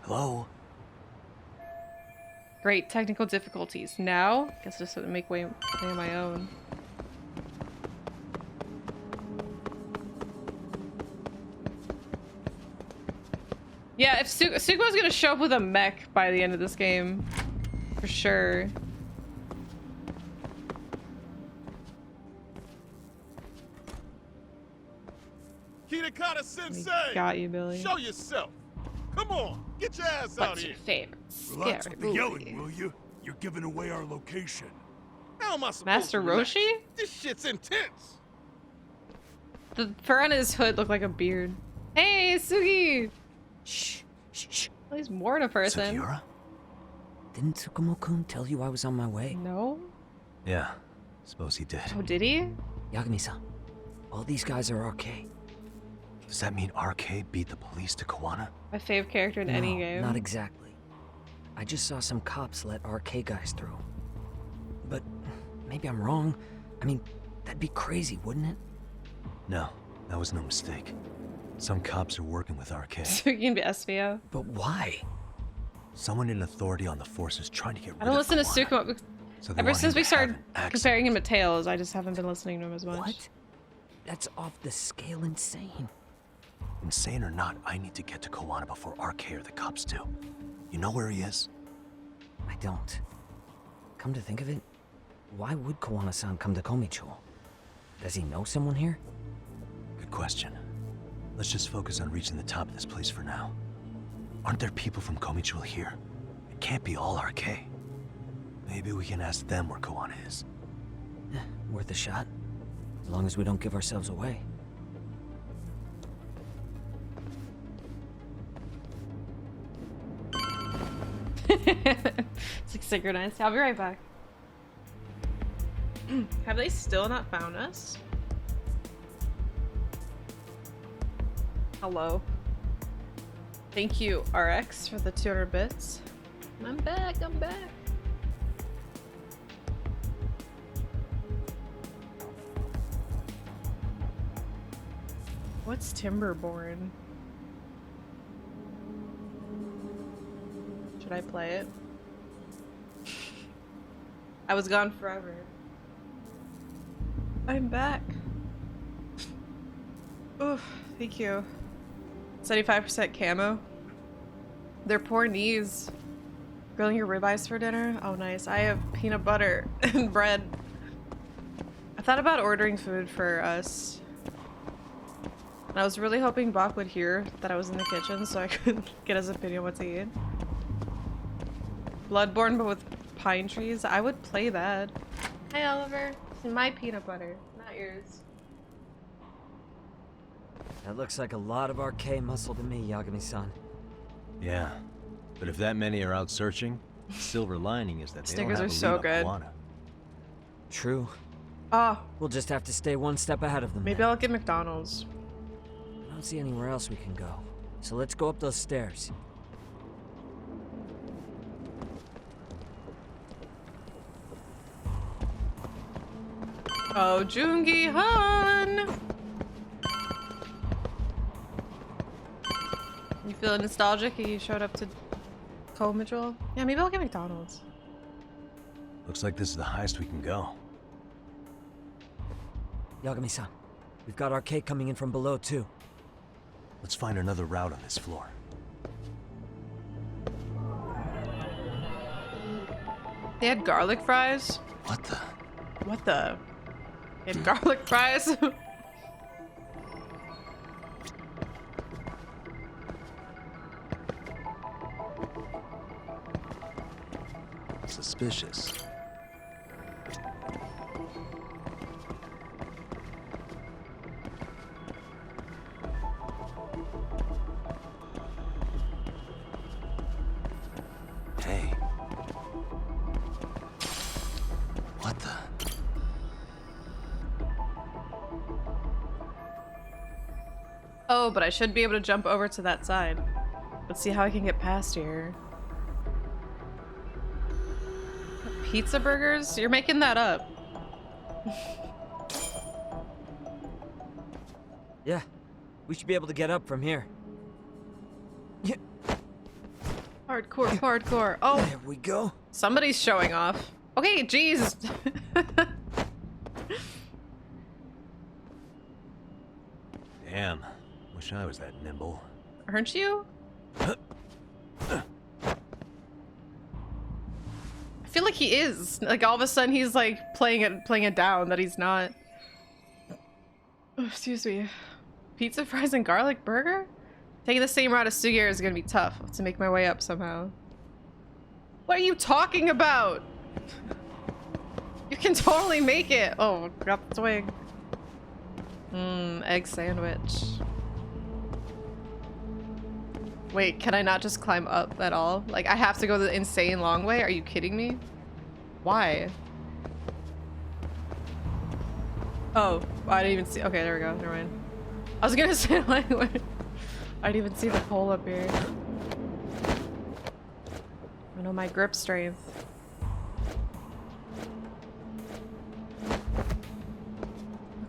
Hello? Great technical difficulties. Now, guess just make way on my own. Yeah, if Sukumo's gonna show up with a mech by the end of this game, for sure. Kitakata Sensei! Got you, Billy. Show yourself! Come on, get your ass out What's here! your favorite Relax scary with the movie? yelling, will you? You're giving away our location. How am I supposed Master to relax? Roshi? This shit's intense! The fur on his hood looked like a beard. Hey, Sugi! Shh. Well, he's more than a person. Sugiura? Didn't Tsukumo-kun tell you I was on my way? No? Yeah, suppose he did. Oh, did he? Yagami-san, all these guys are RK. Does that mean RK beat the police to Kawana? My fave character in any game. Not exactly. I just saw some cops let RK guys through. But maybe I'm wrong. I mean, that'd be crazy, wouldn't it? No, that was no mistake. Some cops are working with RK. So you can be SVO. But why? Someone in authority on the force is trying to get rid I don't of listen to Kawana. Sukumo. So they Ever want since him we to have started an accident. comparing him to Tails, I just haven't been listening to him as much. What? That's off the scale insane. Insane or not, I need to get to Kawana before RK or the cops do. You know where he is? I don't. Come to think of it, why would Kawana-san come to Komicho? Does he know someone here? Good question. Let's just focus on reaching the top of this place for now. Aren't there people from Komicho here? It can't be all RK. Maybe we can ask them where Kawana is. Worth a shot. As long as we don't give ourselves away. It's like synchronized. I'll be right back. Have they still not found us? Hello. Thank you, RX, for the 200 bits. I'm back, I'm back. What's Timberborn? Should I play it? I was gone forever. I'm back. Oof, thank you. 75% camo. Their poor knees. Grilling your ribeyes for dinner? Oh, nice. I have peanut butter and bread. I thought about ordering food for us. And I was really hoping Bach would hear that I was in the kitchen so I could get his opinion what to eat. Bloodborne, but with pine trees? I would play that. Hi, Oliver. It's my peanut butter, not yours. That looks like a lot of RK muscle to me, Yagami-san. Yeah, but if that many are out searching, the silver lining is that they don't Stickers have are a so lead on good. Kawana. True. Oh, We'll just have to stay one step ahead of them. maybe I'll get McDonald's. I don't see anywhere else we can go. So let's go up those stairs. Oh, Jungi-han! You feeling nostalgic? You showed up to Komicho? Yeah, maybe I'll get McDonald's. Looks like this is the highest we can go. Yagami-san, we've got RK coming in from below too. Let's find another route on this floor. They had garlic fries? What the? What the? They had garlic fries? suspicious. Hey. What the? Oh, but I should be able to jump over to that side. Let's see how I can get past here. Pizza burgers? You're making that up. Yeah, we should be able to get up from here. Yeah. Hardcore, hardcore. Oh, there we go. Somebody's showing off. Okay, jeez. Damn. Wish I was that nimble. Aren't you? I feel like he is. Like all of a sudden he's like playing it down that he's not. Oh, excuse me. Pizza, fries, and garlic burger? Taking the same route as Sugiura is gonna be tough. I have to make my way up somehow. What are you talking about? You can totally make it. Oh, got the twig. Egg sandwich. Wait, can I not just climb up at all? Like, I have to go the insane long way? Are you kidding me? Why? Oh, I didn't even see. Okay, there we go. Never mind. I was gonna say, like, I didn't even see the pole up here. I know my grip strength.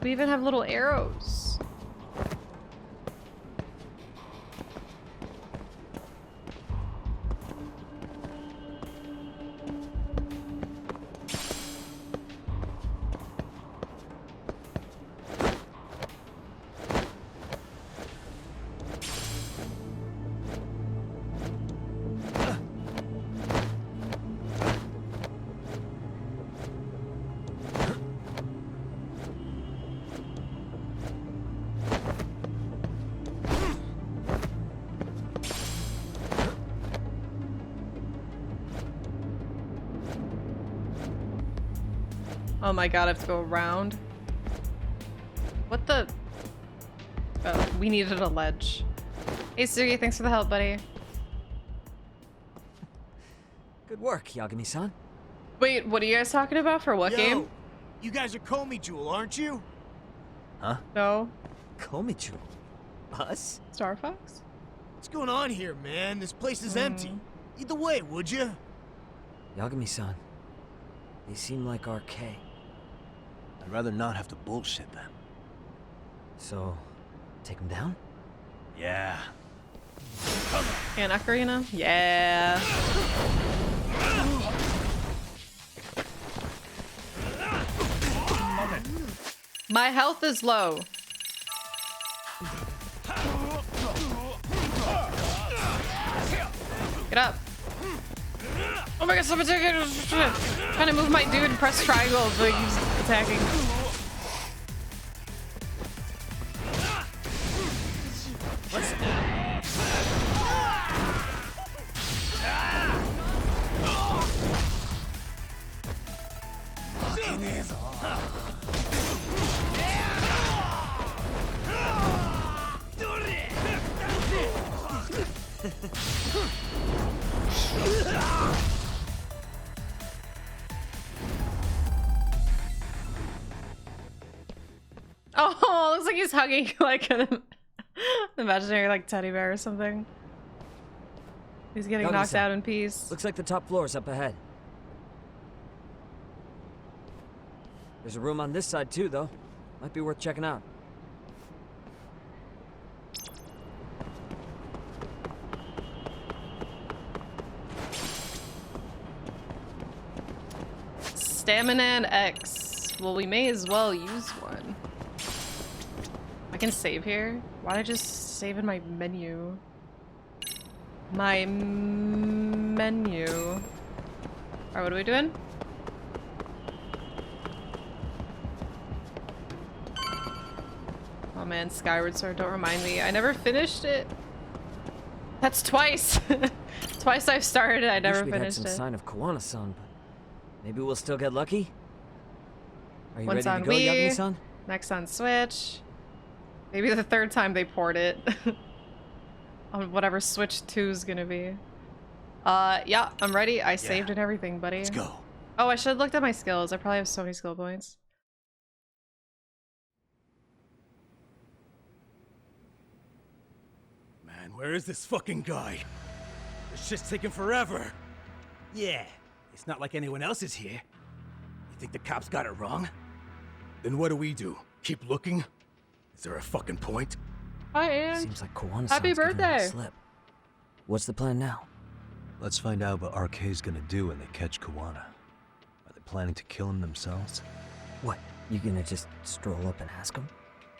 We even have little arrows. Oh my god, I have to go around. What the? Oh, we needed a ledge. Hey Sugi, thanks for the help, buddy. Good work, Yagami-san. Wait, what are you guys talking about? For what game? You guys are Komi Jewel, aren't you? Huh? No. Komichu? Us? Star Fox? What's going on here, man? This place is empty. Lead the way, would you? Yagami-san, they seem like RK. I'd rather not have to bullshit them. So, take them down? Yeah. And Ocarina? Yeah. My health is low. Get up. Oh my god, someone's trying to move my dude and press triangle, but he's attacking. Oh, looks like he's hugging like an imaginary like teddy bear or something. He's getting knocked out in peace. Looks like the top floor's up ahead. There's a room on this side too, though. Might be worth checking out. Stamina and X. Well, we may as well use one. I can save here. Why don't I just save in my menu? My menu. Alright, what are we doing? Oh man, Skyward Sword, don't remind me. I never finished it. That's twice. Twice I've started it, I never Wish we'd had finished some it. sign of Kuwana-san, Maybe we'll still get lucky? Are you Once ready on to go, Wii, Yagami-san? next on Switch. Maybe the third time they port it. On whatever Switch 2's gonna be. Yeah, I'm ready. I saved and everything, buddy. Let's go. Oh, I should have looked at my skills. I probably have so many skill points. Man, where is this fucking guy? This shit's taking forever. Yeah, it's not like anyone else is here. You think the cops got it wrong? Then what do? Keep looking? Is there a fucking point? Hi, Ann. Seems like Kawana-san's Happy giving him a birthday. slip. What's the plan now? Let's find out what RK's gonna do when they catch Kawana. Are they planning to kill him themselves? What? You gonna just stroll up and ask him?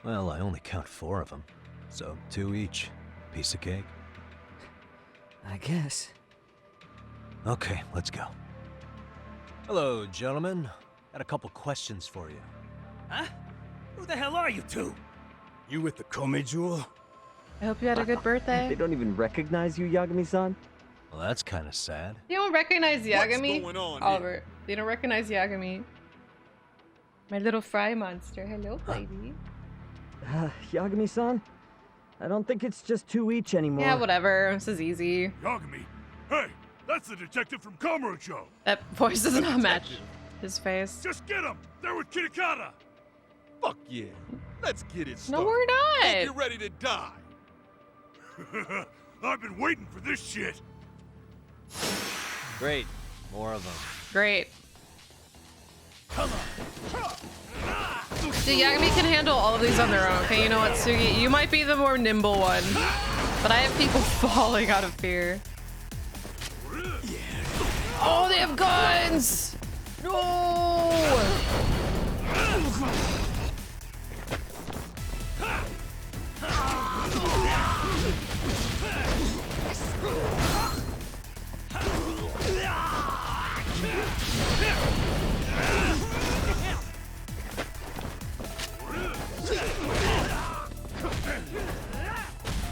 Well, I only count 4 of them, so 2 each. Piece of cake. I guess. Okay, let's go. Hello, gentlemen. Got a couple questions for you. Huh? Who the hell are you two? You with the Kome jewel? I hope you had a good birthday. They don't even recognize you, Yagami-san? Well, that's kind of sad. You don't recognize Yagami? going on here? Oliver, you don't recognize Yagami. My little fry monster. Hello, baby. Yagami-san? I don't think it's just 2 each anymore. Yeah, whatever. This is easy. Yagami, hey, that's the detective from Kamurocho. That voice does not match his face. Just get him. They're with Kitakata. Fuck yeah. Let's get it No, started. we're not. Hope you're ready to die. I've been waiting for this shit. Great. More of them. Great. Dude, Yagami can handle all of these on their own. Okay, you know what, Sugi? You might be the more nimble one. But I have people falling out of fear. Oh, they have guns! No!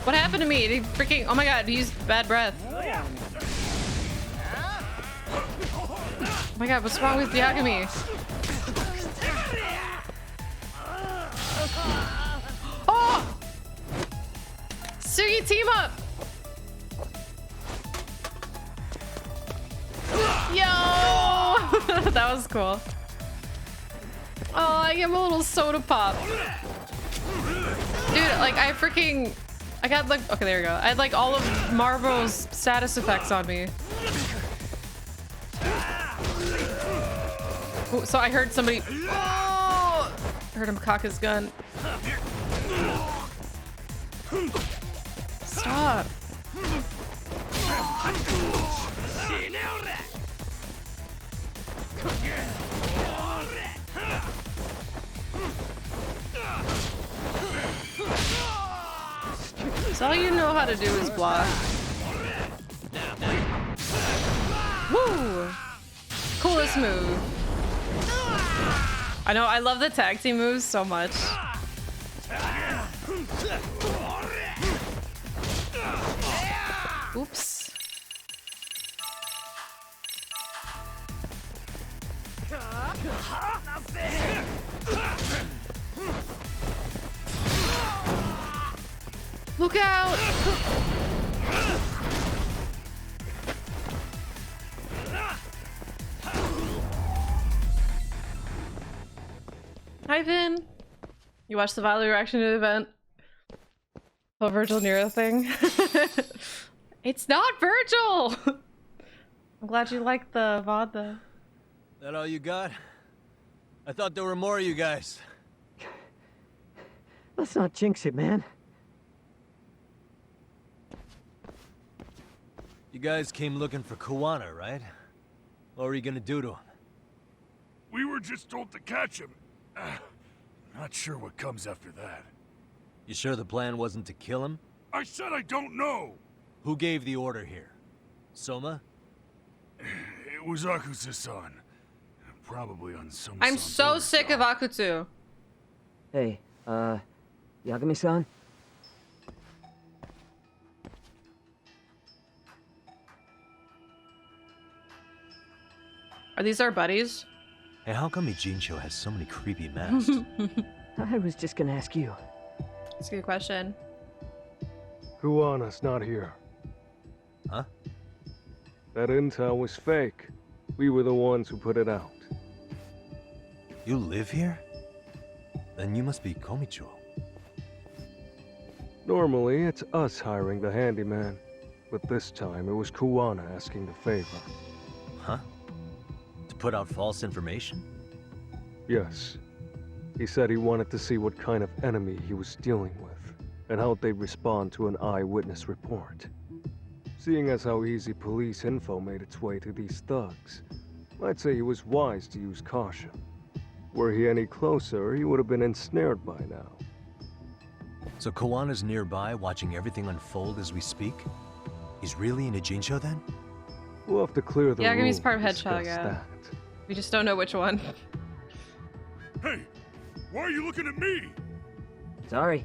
What happened to me? Did he freaking... Oh my god, he used bad breath. Oh my god, what's wrong with Yagami? Oh! Sugi, team up! Yo! That was cool. Oh, I give him a little soda pop. Dude, like, I got like, okay, there we go. I had like all of Marvel's status effects on me. Ooh, so I heard somebody, oh! I heard him cock his gun. Stop. So all you know how to do is block. Woo! Coolest move. I know, I love the tag team moves so much. Oops. Look out! Hi, Vin. You watched the Violet reaction to the event? The Virgil Nero thing? It's not Virgil! I'm glad you liked the VOD though. That all you got? I thought there were more of you guys. Let's not jinx it, man. You guys came looking for Kawana, right? What were you gonna do to him? We were just told to catch him. Not sure what comes after that. You sure the plan wasn't to kill him? I said I don't know. Who gave the order here? Soma? It was Akusa-san. Probably on some. I'm so sick of Akutsu. Hey, Yagami-san? Are these our buddies? Hey, how come Ijincho has so many creepy masks? I was just gonna ask you. That's a good question. Kuwana's not here. Huh? That intel was fake. We were the ones who put it out. You live here? Then you must be Komicho. Normally, it's us hiring the handyman. But this time, it was Kuwana asking the favor. Huh? To put out false information? Yes. He said he wanted to see what kind of enemy he was dealing with, and how they'd respond to an eyewitness report. Seeing as how easy police info made its way to these thugs, I'd say he was wise to use caution. Were he any closer, he would have been ensnared by now. So Kawana's nearby, watching everything unfold as we speak? He's really in Ijincho then? We'll have to clear the room. Yagami's part of to Hedgehog, discuss yeah. that. We just don't know which one. Hey, why are you looking at me? Sorry.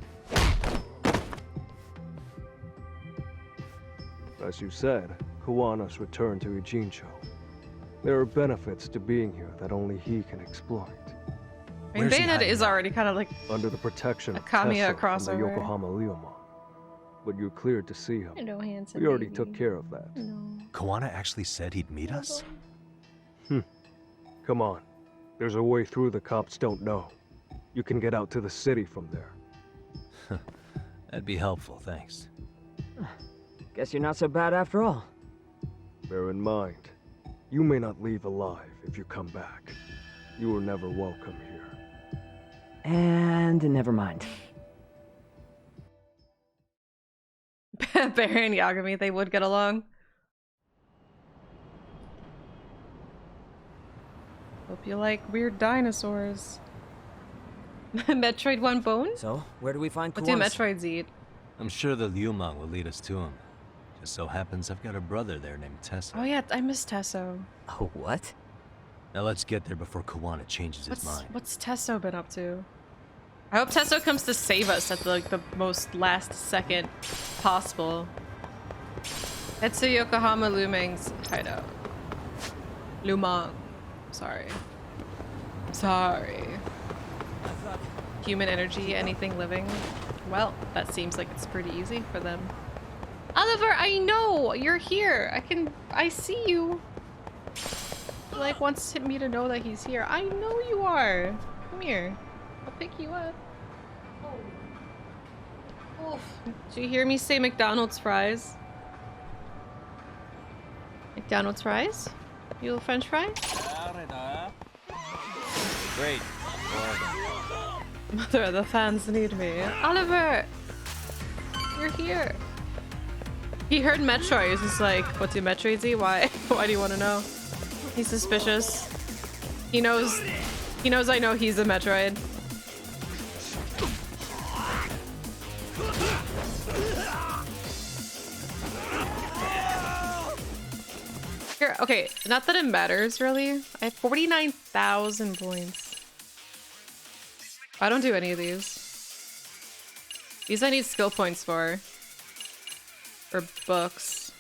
As you said, Kuwana's returned to Ijincho. There are benefits to being here that only he can exploit. I mean, Bayonetta is already kind of like under the protection a of Kamiya Tesso from the crossover. Yokohama Ryoma. But you're cleared to see him. Hello, handsome We already baby. took care of that. Kawana actually said he'd meet us? Come on. There's a way through the cops don't know. You can get out to the city from there. That'd be helpful, thanks. Guess you're not so bad after all. Bear in mind, you may not leave alive if you come back. You were never welcome here. And never mind. Barry and Yagami, they would get along. Hope you like weird dinosaurs. Metroid One Bone? So, where do we find What do Kuwana? Metroids eat? I'm sure the Liumang will lead us to him. Just so happens I've got a brother there named Tessa. Oh yeah, I miss Tesso. Oh, what? Now let's get there before Kawana changes his mind. What's Tesso been up to? I hope Tesso comes to save us at the most last second possible. Head to Yokohama Lumang's hideout. Lumang. Sorry. Human energy, anything living. Well, that seems like it's pretty easy for them. Oliver, I know! You're here! I see you! He, like, wants me to know that he's here. I know you are! Come here. I'll pick you up. Oh. Oof. Did you hear me say McDonald's fries? McDonald's fries? You little French fry? Great. Mother, the fans need me. Oliver! You're here. He heard Metroid. He's just like, what do Metroids eat? Why? Why do you want to know? He's suspicious. He knows I know he's a Metroid. Here, okay, not that it matters really. I have 49,000 points. I don't do any of these. These I need skill points for. Or books.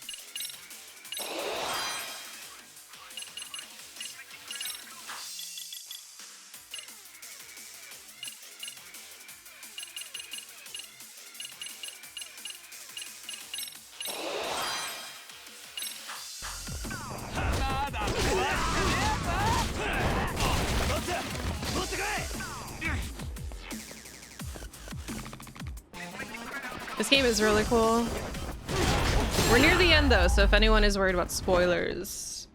This game is really cool. We're near the end though, so if anyone is worried about spoilers,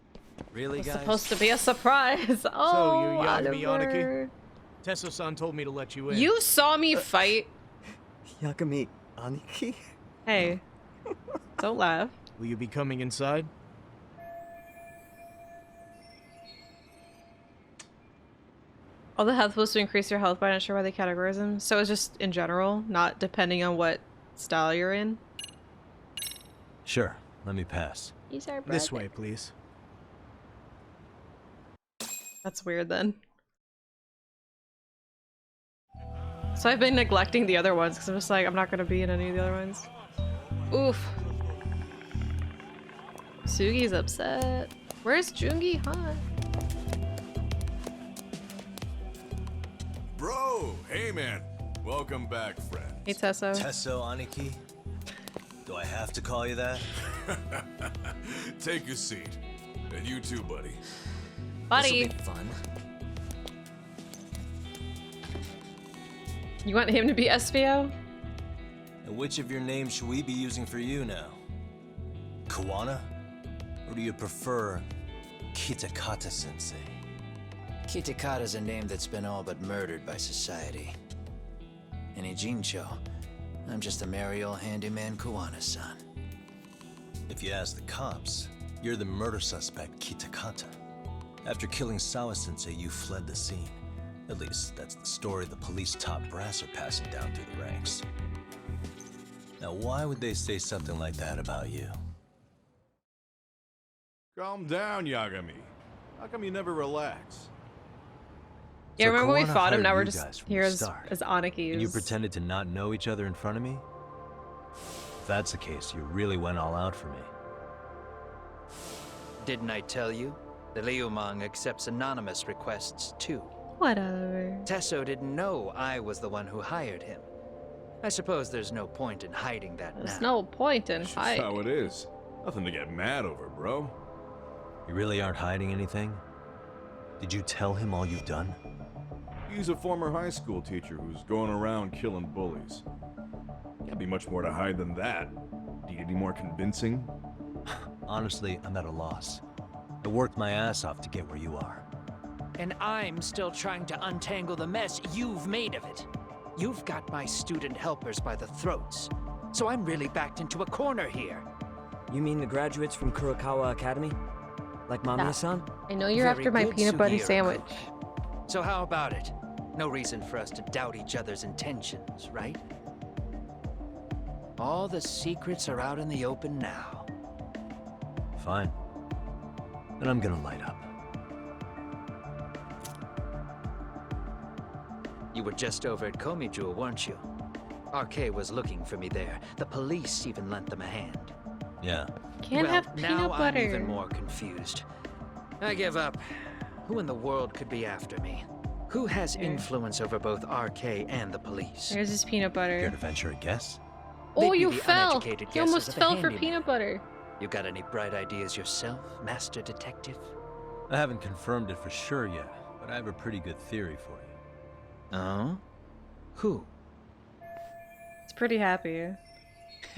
really, it's guys? supposed to be a surprise. Oh, So, you're Yagami Oliver. Aniki? Tesso-san told me to let you in. You saw me fight. Yagami Aniki? Hey, don't laugh. Will you be coming inside? All the health boosts to increase your health, but I'm not sure why they categorize them. So it's just in general, not depending on what style you're in. Sure, let me pass. He's our This brother. way, please. That's weird then. So I've been neglecting the other ones because I'm just like, I'm not gonna be in any of the other ones. Oof. Sugi's upset. Where's Jungi, huh? bro! Hey, man. Welcome back, friend. Hey, Tesso. Tesso, Aniki? Do I have to call you that? Take a seat. And you too, buddy. Buddy. This'll be fun. You want him to be SBO? And which of your names should we be using for you now? Kawana? Or do you prefer Kitakata-sensei? Kitakata's a name that's been all but murdered by society. In Ijincho, I'm just a merry old handyman Kawana-san. If you ask the cops, you're the murder suspect Kitakata. After killing Sawa-sensei, you fled the scene. At least, that's the story the police top brass are passing down through the ranks. Now, why would they say something like that about you? Calm down, Yagami. How come you never relax? Yeah, So remember we Kawana fought him, hired now you we're guys just from here the as start. Aniki. And you pretended to not know each other in front of me? If that's the case, you really went all out for me. Didn't I tell you? The Liumang accepts anonymous requests too. Whatever. Tesso didn't know I was the one who hired him. I suppose there's no point in hiding that There's now. no point in That's hiding. how it is. Nothing to get mad over, bro. You really aren't hiding anything? Did you tell him all you've done? He's a former high school teacher who's going around killing bullies. Can't be much more to hide than that. Need any more convincing? Honestly, I'm at a loss. I worked my ass off to get where you are. And I'm still trying to untangle the mess you've made of it. You've got my student helpers by the throats. So I'm really backed into a corner here. You mean the graduates from Kurokawa Academy? Like Mamiya-san? I know you're Very after my good, peanut butter Sugiura. sandwich. So how about it? No reason for us to doubt each other's intentions, right? All the secrets are out in the open now. Fine. Then I'm gonna light up. You were just over at Komiju, weren't you? RK was looking for me there. The police even lent them a hand. Yeah. Can't well, have peanut now butter. I'm even more confused. I give up. Who in the world could be after me? Who has influence over both RK and the police? There's his peanut butter. Care to venture a guess? Oh, They'd be you the fell! uneducated You guesses almost of a fell for handyman. peanut butter. You got any bright ideas yourself, Master Detective? I haven't confirmed it for sure yet, but I have a pretty good theory for you. Oh? Who? He's pretty happy.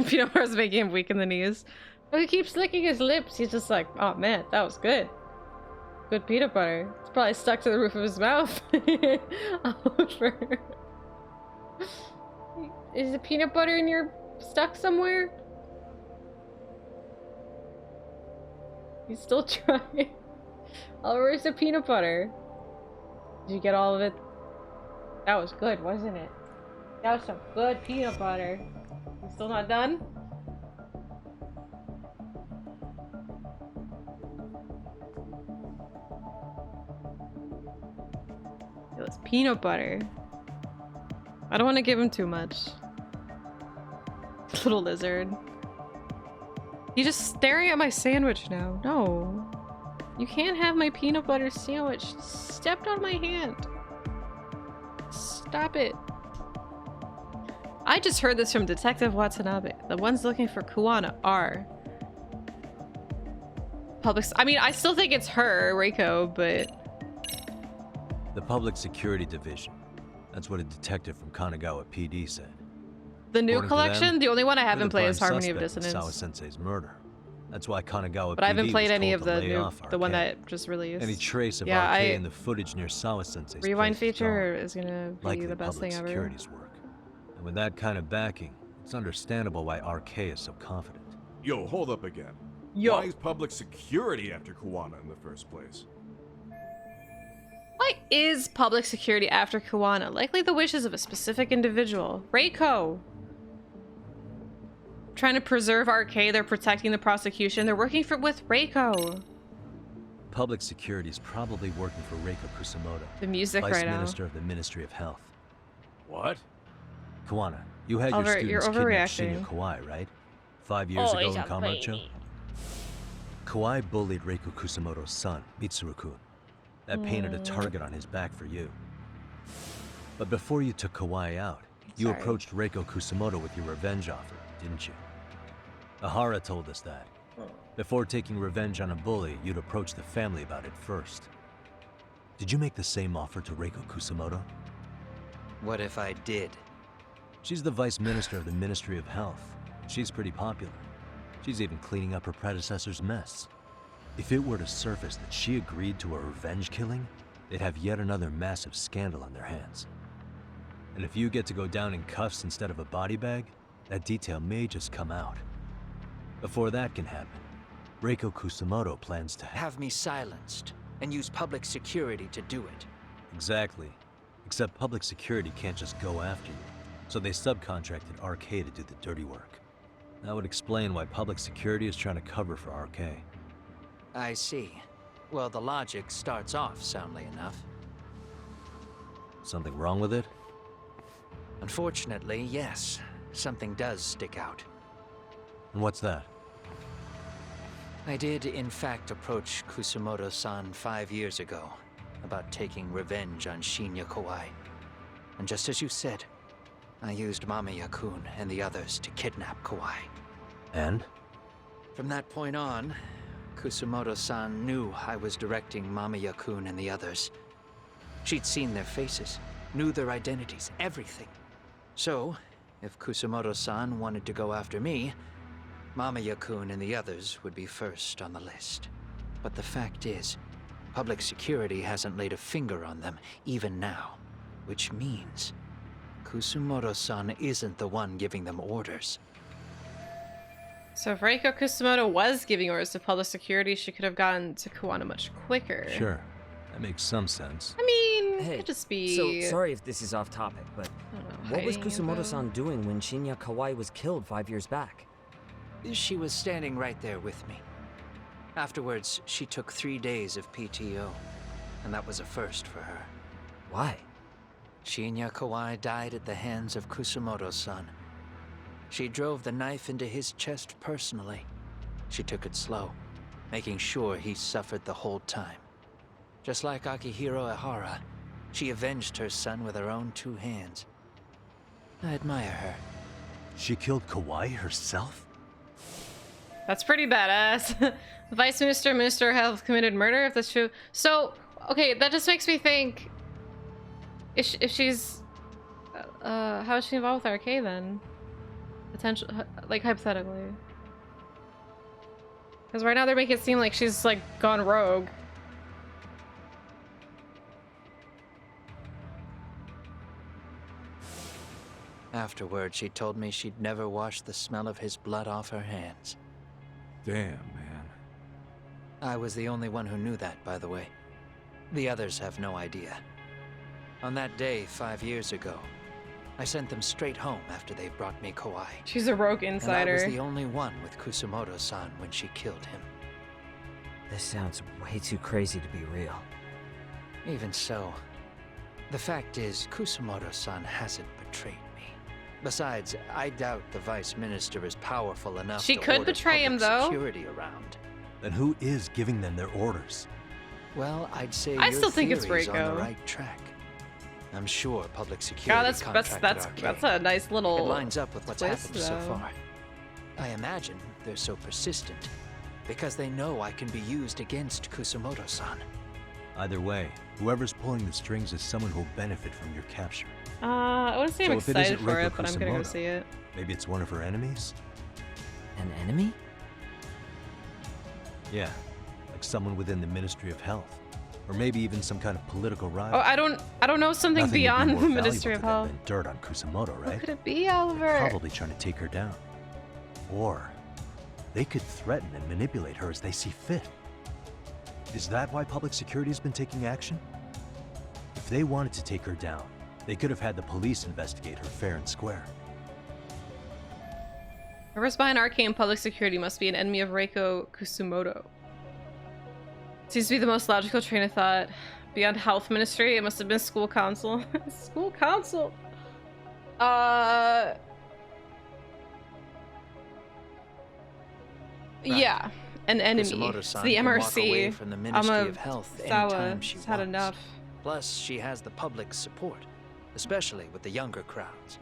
Peanut butter's making him weak in the knees. Oh, he keeps licking his lips. He's just like, oh man, that was good. Good peanut butter. It's probably stuck to the roof of his mouth. Oliver. Is the peanut butter in your stuck somewhere? He's still trying. Oliver, where's the peanut butter? Did you get all of it? That was good, wasn't it? That was some good peanut butter. You still not done? It was peanut butter. I don't want to give him too much. Little lizard. He's just staring at my sandwich now. No. You can't have my peanut butter sandwich. Stepped on my hand. Stop it. I just heard this from Detective Watanabe. The ones looking for Kuwana are public. I mean, I still think it's her, Reiko, but The Public Security Division. That's what a detective from Kanagawa PD said. the new According to collection, them, the only one I you're haven't the played is prime Harmony of suspect in Dissonance. Sawa-sensei's murder. That's why Kanagawa But I haven't PD played was any told of to the lay new, off the one RK. that just released. Any trace of yeah, RK I in the footage near Sawa-sensei's rewind place is feature gone. is gonna be Likely the best public thing ever. security's work. And with that kind of backing, it's understandable why RK is so confident. Yo, hold up again. Yo. Why is public security after Kuwana in the first place? Why is public security after Kuwana? Likely the wishes of a specific individual. Reiko! Trying to preserve RK, they're protecting the prosecution. They're working with Reiko. Public security is probably working for Reiko Kusumoto, The music Vice right now. Minister of the Ministry of Health. What? Kawana, you had Oliver, your you're students kidnap overreacting. Shinya Kawai, right? 5 years Oh, ago he's in a Kamurocho? baby. Kawai bullied Reiko Kusumoto's son, Mitsuru-kun. That painted a target on his back for you. But before you took Kawai out, you Sorry. approached Reiko Kusumoto with your revenge offer, didn't you? Ahara told us that. Before taking revenge on a bully, you'd approach the family about it first. Did you make the same offer to Reiko Kusumoto? What if I did? She's the vice minister of the Ministry of Health. She's pretty popular. She's even cleaning up her predecessor's mess. If it were to surface that she agreed to a revenge killing, they'd have yet another massive scandal on their hands. And if you get to go down in cuffs instead of a body bag, that detail may just come out. Before that can happen, Reiko Kusumoto plans to have me silenced and use public security to do it. Exactly. Except public security can't just go after you, so they subcontracted RK to do the dirty work. That would explain why public security is trying to cover for RK. I see. Well, the logic starts off soundly enough. Something wrong with it? Unfortunately, yes. Something does stick out. And what's that? I did, in fact, approach Kusumoto-san 5 years ago about taking revenge on Shinya Kawai. And just as you said, I used Mamiya-kun and the others to kidnap Kawai. And? From that point on, Kusumoto-san knew I was directing Mamiya-kun and the others. She'd seen their faces, knew their identities, everything. So, if Kusumoto-san wanted to go after me, Mamiya-kun and the others would be first on the list. But the fact is, public security hasn't laid a finger on them, even now. Which means, Kusumoto-san isn't the one giving them orders. So if Reiko Kusumoto was giving orders to public security, she could have gotten to Kuwana much quicker. Sure. That makes some sense. I mean, Hey, it could just be... So, sorry if this is off topic, but what was hiding Kusumoto-san doing when Shinya Kawai was killed 5 years back? She was standing right there with me. Afterwards, she took 3 days of PTO, and that was a first for her. Why? Shinya Kawai died at the hands of Kusumoto-san. She drove the knife into his chest personally. She took it slow, making sure he suffered the whole time. Just like Akihiro Ehara, she avenged her son with her own 2 hands. I admire her. She killed Kawai herself? That's pretty badass. The Vice Minister and Minister of Health committed murder, if that's true. So, okay, that just makes me think... If she's... how is she involved with RK then? Potential, like, hypothetically. Because right now they're making it seem like she's, like, gone rogue. Afterward, she told me she'd never wash the smell of his blood off her hands. Damn, man. I was the only one who knew that, by the way. The others have no idea. On that day, 5 years ago, I sent them straight home after they brought me Kawai. She's a rogue insider. And I was the only one with Kusumoto-san when she killed him. This sounds way too crazy to be real. Even so, the fact is, Kusumoto-san hasn't betrayed me. Besides, I doubt the Vice Minister is powerful enough She to could order betray him, public though. security around. Then who is giving them their orders? Well, I'd say I your still think it's theory's on Reiko. the right track. I'm sure public security God, that's contracted RK. that's a nice little. It lines up with what's twist, happened so though. far. I imagine they're so persistent because they know I can be used against Kusumoto-san. Either way, whoever's pulling the strings is someone who'll benefit from your capture. I wouldn't say I'm So if it excited isn't for Reiko it, but I'm gonna go Kusumoto, see it. Maybe it's one of her enemies? An enemy? Yeah, like someone within the Ministry of Health. Or maybe even some kind of political rival. Oh, I don't know something Nothing would be beyond more the valuable Ministry to of them Health. than dirt on Kusumoto, right? What could it be, Oliver? Probably trying to take her down. Or they could threaten and manipulate her as they see fit. Is that why public security has been taking action? If they wanted to take her down, they could have had the police investigate her fair and square. Whoever's behind Arcane Public Security must be an enemy of Reiko Kusumoto. Seems to be the most logical train of thought. Beyond Health Ministry, it must have been School Council. School Council! Yeah, an enemy. It's Kusumoto-san the can walk away MRC. from the Ministry of Health anytime she had wants. enough. Plus, she has the public's support. especially with the younger crowds.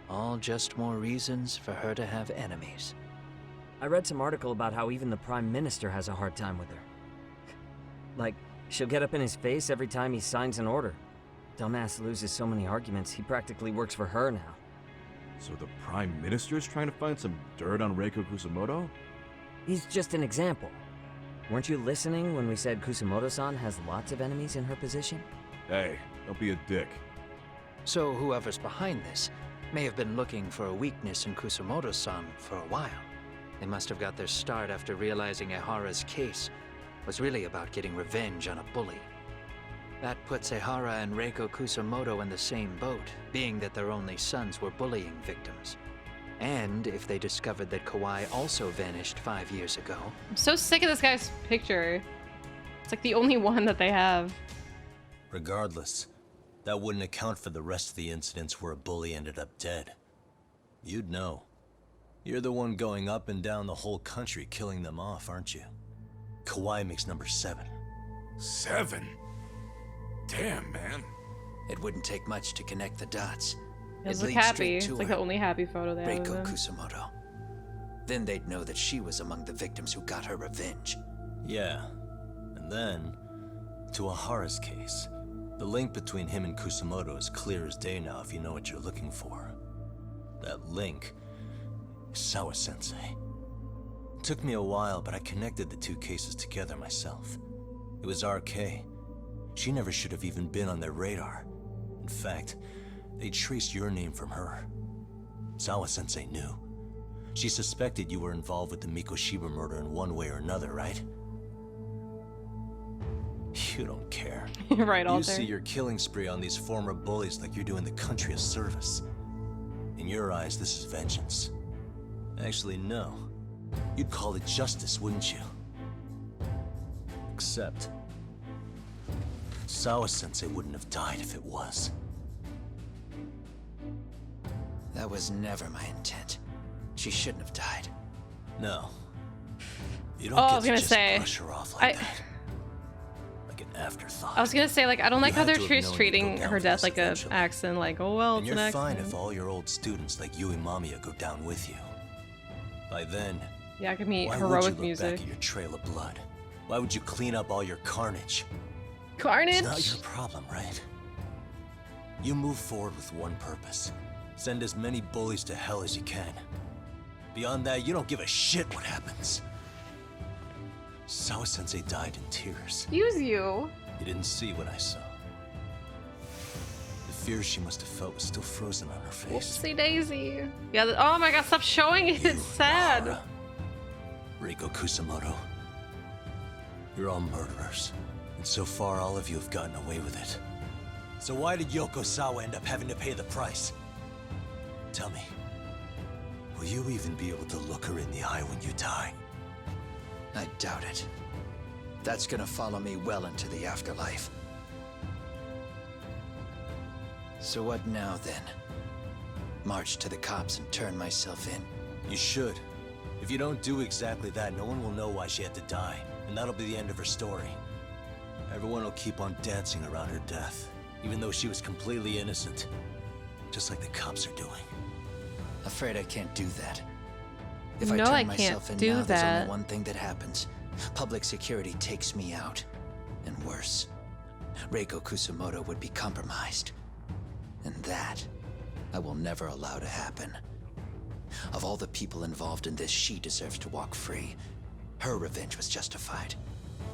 All just more reasons for her to have enemies. I read some article about how even the Prime Minister has a hard time with her. Like, she'll get up in his face every time he signs an order. Dumbass loses so many arguments, he practically works for her now. So the Prime Minister's trying to find some dirt on Reiko Kusumoto? He's just an example. Weren't you listening when we said Kusumoto-san has lots of enemies in her position? Hey, don't be a dick. So whoever's behind this may have been looking for a weakness in Kusumoto-san for a while. They must have got their start after realizing Ehara's case was really about getting revenge on a bully. That puts Ehara and Reiko Kusumoto in the same boat, being that their only sons were bullying victims. And if they discovered that Kawai also vanished 5 years ago... I'm so sick of this guy's picture. It's like the only one that they have. Regardless, that wouldn't account for the rest of the incidents where a bully ended up dead. You'd know. You're the one going up and down the whole country killing them off, aren't you? Kawai makes number 7. 7? Damn, man. It wouldn't take much to connect the dots. It's It like leads happy. straight It's to like her. the only happy photo they have of Reiko him. Kusumoto. Then they'd know that she was among the victims who got her revenge. Yeah. And then, to Ahara's case, the link between him and Kusumoto is clear as day now if you know what you're looking for. That link is Sawa-sensei. It took me a while, but I connected the two cases together myself. It was RK. She never should have even been on their radar. In fact, they traced your name from her. Sawa-sensei knew. She suspected you were involved with the Mikoshiba murder in one way or another, right? You don't care. Right, You Alter. see your killing spree on these former bullies like you're doing the country a service. In your eyes, this is vengeance. Actually, no. You'd call it justice, wouldn't you? Except, Sawa-sensei wouldn't have died if it was. That was never my intent. She shouldn't have died. No. You don't Oh, I get was to gonna just say, brush her off like that. Like an afterthought. I was gonna say, like, I don't like You how had they're to have known you'd go treating down her for death this like a eventually. accident. Like, oh well, And it's an you're fine accident. if all your old students like you and Mamiya go down with you. By then, Yeah, give me why would you heroic look music. back at your trail of blood? Why would you clean up all your carnage? Carnage? It's not your problem, right? You move forward with one purpose. Send as many bullies to hell as you can. Beyond that, you don't give a shit what happens. Sawa-sensei died in tears. Excuse you. You didn't see what I saw. The fear she must have felt was still frozen on her face. Whoopsie daisy. Yeah. Oh my god, stop showing it. It's sad. Ahara, Reiko Kusumoto. You're all murderers. And so far, all of you have gotten away with it. So why did Yoko Sawa end up having to pay the price? Tell me. Will you even be able to look her in the eye when you die? I doubt it. That's gonna follow me well into the afterlife. So what now, then? March to the cops and turn myself in? You should. If you don't do exactly that, no one will know why she had to die. And that'll be the end of her story. Everyone will keep on dancing around her death, even though she was completely innocent. Just like the cops are doing. Afraid I can't do that. If No, I turn I myself can't in do now, there's that. only one thing that happens. Public security takes me out. And worse, Reiko Kusumoto would be compromised. And that, I will never allow to happen. Of all the people involved in this, she deserves to walk free. Her revenge was justified.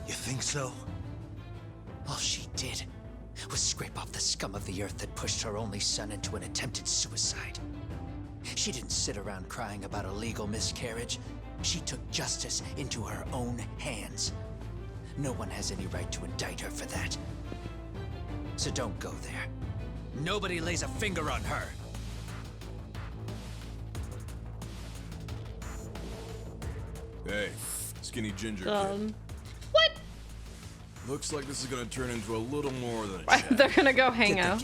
You think so? All she did was scrape off the scum of the earth that pushed her only son into an attempted suicide. She didn't sit around crying about a legal miscarriage. She took justice into her own hands. No one has any right to indict her for that. So don't go there. Nobody lays a finger on her. Hey, skinny ginger kid. What? Looks like this is gonna turn into a little more than a Right, chat. they're gonna go hang out.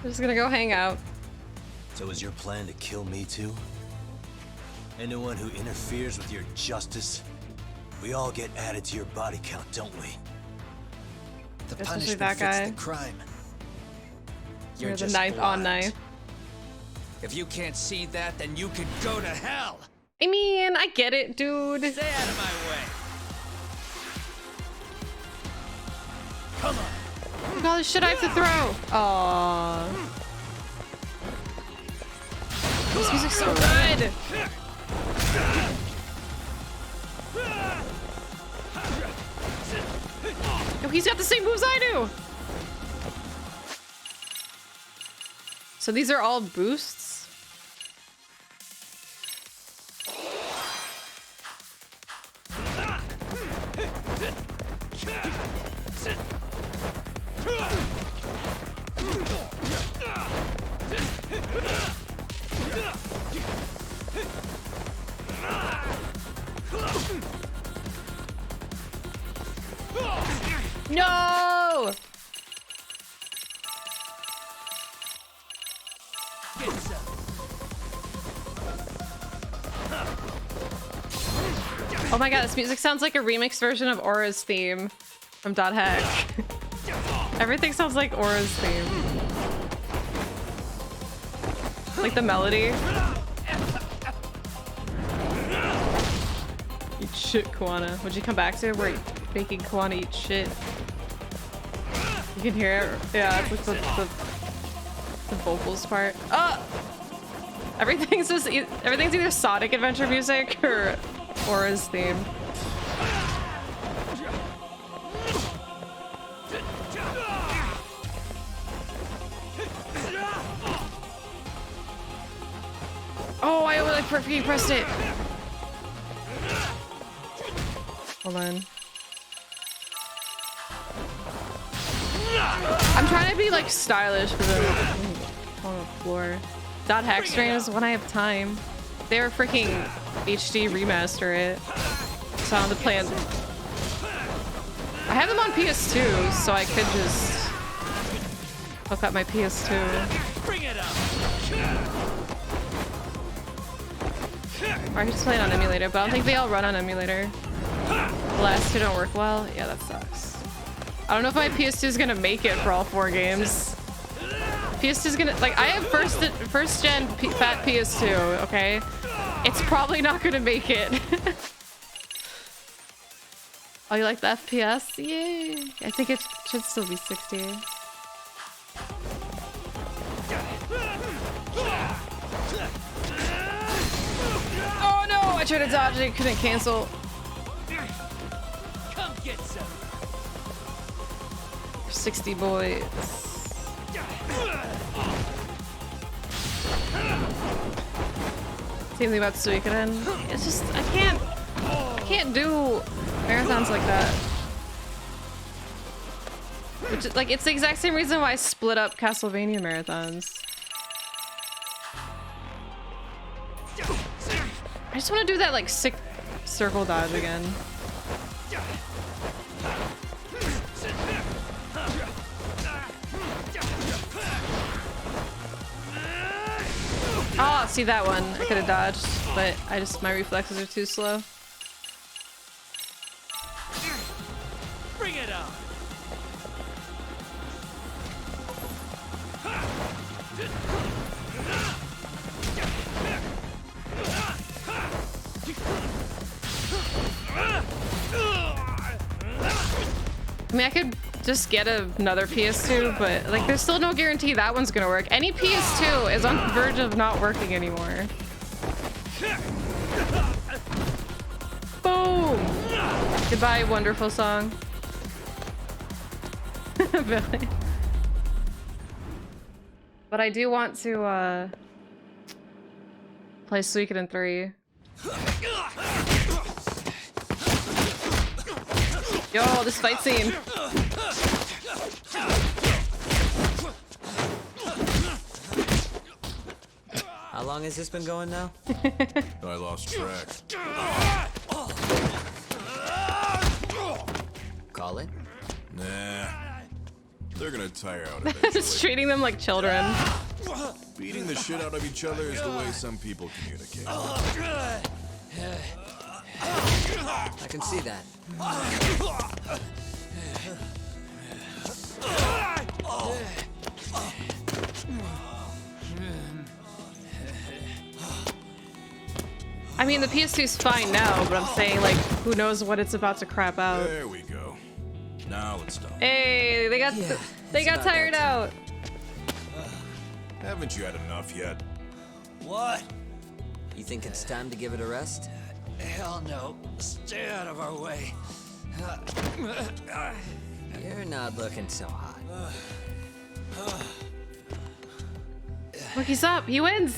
They're just gonna go hang out. So is your plan to kill me too? Anyone who interferes with your justice, we all get added to your body count, don't we? The Especially punishment that fits guy. the crime. You're the just ninth on blind. ninth. If you can't see that, then you can go to hell. I mean, I get it, dude. Stay out of my way. Come on. Look at all the shit I have to throw. Aww. This music's so good. Oh, he's got the same moves I do. So these are all boosts. No! Oh my god, this music sounds like a remixed version of Aura's theme from Dot Hack. Everything sounds like Aura's theme. Like the melody. Eat shit, Kawana. What'd you come back to? We're making Kawana eat shit. You can hear it. Yeah, it's like the vocals part. Oh! Everything's either Sonic Adventure music or Aura's theme. Oh, I like freaking pressed it. Hold on. I'm trying to be like stylish because I'm on the floor. Dot hack streams when I have time. They were freaking HD remaster it. So I don't have to play it. I have them on PS2, so I could just hook up my PS2. Bring it up. Or I could just play it on emulator, but I don't think they all run on emulator. The last two don't work well. Yeah, that sucks. I don't know if my PS2 is gonna make it for all 4 games. PS2 is gonna, like, I have first gen fat PS2, okay? It's probably not gonna make it. Oh, you like the FPS? Yay! I think it should still be 60. Oh no! I tried to dodge it, couldn't cancel. Come get some. 60 boys. Same thing about Suikoden. It's just I can't do marathons like that. Which is, like, it's the exact same reason why I split up Castlevania marathons. I just want to do that like sick circle dodge again. Oh, see that one. I could have dodged, but my reflexes are too slow. Bring it up. I mean, I could just get another PS2, but like, there's still no guarantee that one's gonna work. Any PS2 is on the verge of not working anymore. Boom! Goodbye, wonderful song. Really? But I do want to play Suikoden 3. Yo, this fight scene. How long has this been going now? I lost track. Call it? Nah. They're gonna tire out eventually. Just treating them like children. Beating the shit out of each other is the way some people communicate. I can see that. I mean, the PS2's fine now, but I'm saying, like, who knows what it's about to crap out. There we go. Now let's stop. Hey, they got tired out. Haven't you had enough yet? What? You think it's time to give it a rest? Hell no. Stay out of our way. You're not looking so hot. Look, he's up. He wins.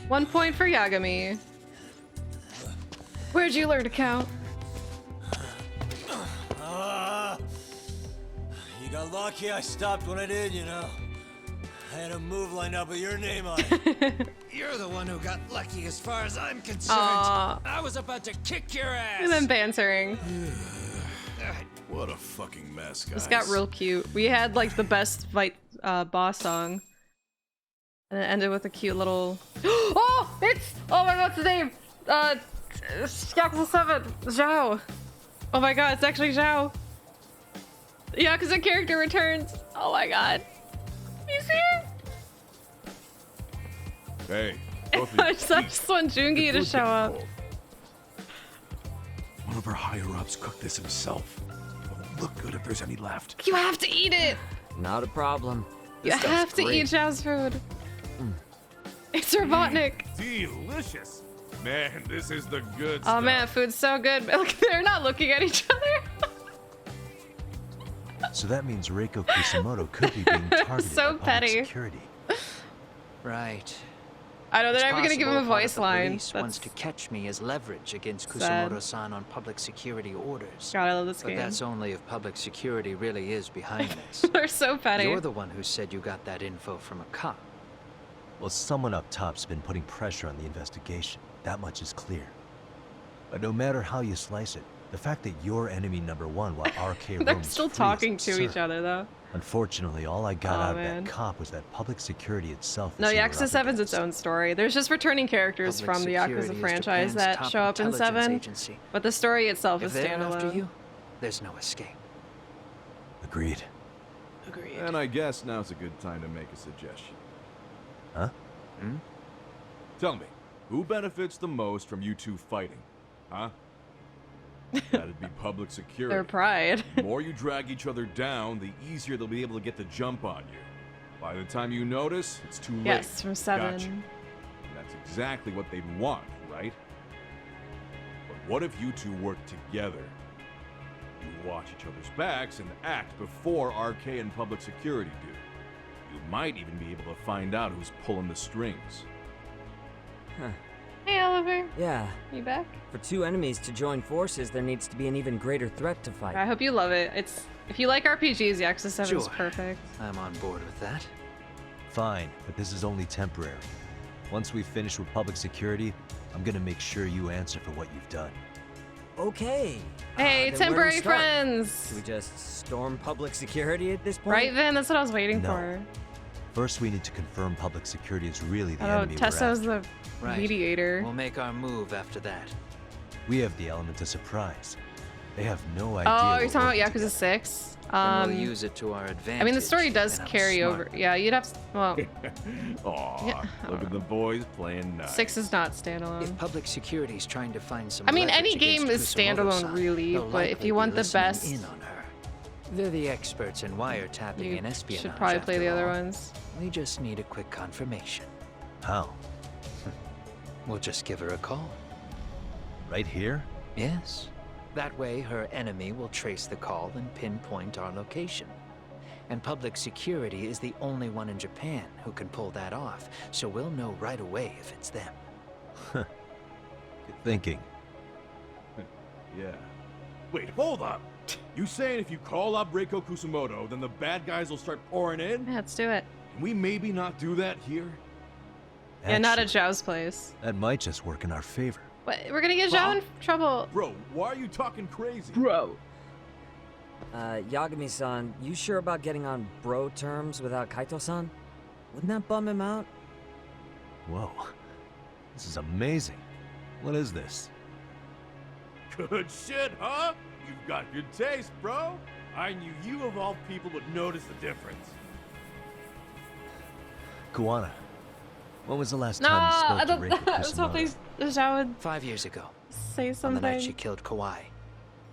1 point for Yagami. Where'd you learn to count? You got lucky I stopped when I did, you know. I had a move lined up with your name on it. You're the one who got lucky as far as I'm concerned. Aww. I was about to kick your ass. And then bantering. What a fucking mess, guys. This got real cute. We had like the best fight boss song. And it ended with a cute little oh my god, what's his name? Yakuza 7, Zhao. Oh my god, it's actually Zhao. Yakuza character returns. Oh my god. You see it? Hey, I just want Jungi to show up. One of our higher-ups cooked this himself. It won't look good if there's any left. You have to eat it. Not a problem. You have to eat Zhao's food. It's Robotnik. Delicious. Man, this is the good Oh stuff. man, food's so good. Look, they're not looking at each other. So that means Reiko Kusumoto could be being targeted So by public petty. security. Right. I know, they're It's never gonna give him a possible voice the line. police wants to catch me as leverage against sad. Kusumoto-san on public security orders. God, I love this But game. that's only if public security really is behind this. They're so petty. You're the one who said you got that info from a cop. Well, someone up top's been putting pressure on the investigation. That much is clear. But no matter how you slice it, the fact that you're enemy number one while RK They're roams still free is talking to each absurd. other though. Unfortunately, all I got Oh, out of man. that cop was that public security itself. No, is who we're Yakuza up 7's its own story. There's just returning characters Public from the security Yakuza is franchise Japan's that top show up in intelligence 7, agency. but the story itself If is they're after standalone. you, there's no escape. Agreed. Agreed. And I guess now's a good time to make a suggestion. Huh? Hmm? Tell me, who benefits the most from you two fighting? Huh? That'd be public security. Their pride. The more you drag each other down, the easier they'll be able to get the jump on you. By the time you notice, it's too late. Yes, from 7. Gotcha. And that's exactly what they'd want, right? But what if you two work together? You watch each other's backs and act before RK and public security do. You might even be able to find out who's pulling the strings. Huh. Hey, Oliver. Yeah. You back? For two enemies to join forces, there needs to be an even greater threat to fight. I hope you love it. It's if you like RPGs, Yakuza 7 is Sure. perfect. I'm on board with that. Fine, but this is only temporary. Once we finish with public security, I'm gonna make sure you answer for what you've done. Okay. Hey, then where do we temporary start? friends. Do we just storm public security at this point? Right, Vin? That's what I was waiting No. for. First, we need to confirm public security is really the Oh, enemy we're Tesso's after. the Right. mediator. We'll make our move after that. We have the element of surprise. They have no idea. Oh, you're we're talking about working Yakuza 6? And we'll use it to our advantage. I mean, the story does and I'm carry smart. over. Yeah, you'd have to, well, Aw, Yeah, I look don't at the boys playing nice. 6 is not standalone. If public security's trying to find some I mean, leverage any game against is standalone, Kusumoto-san, really, they'll but if likely you be want the listening best, in on her. They're the experts in wiretapping you and espionage. should probably play after the other all. ones. We just need a quick confirmation. How? We'll just give her a call. Right here? Yes. That way, her enemy will trace the call and pinpoint our location. And public security is the only one in Japan who can pull that off, so we'll know right away if it's them. Good thinking. Yeah. Wait, hold up. You saying if you call up Reiko Kusumoto, then the bad guys will start pouring in? Yeah, let's do it. Can we maybe not do that here? Yeah, not at Zhao's place. That might just work in our favor. But we're gonna get Zhao in trouble. Bro, why are you talking crazy? Bro. Yagami-san, you sure about getting on bro terms without Kaito-san? Wouldn't that bum him out? Whoa. This is amazing. What is this? Good shit, huh? You've got good taste, bro. I knew you of all people would notice the difference. Kuwana, when was the last No, time you I spoke to don't. Reiko I was hoping Kusumoto? Zhao would 5 years ago. say On the something. night she killed Kawhi.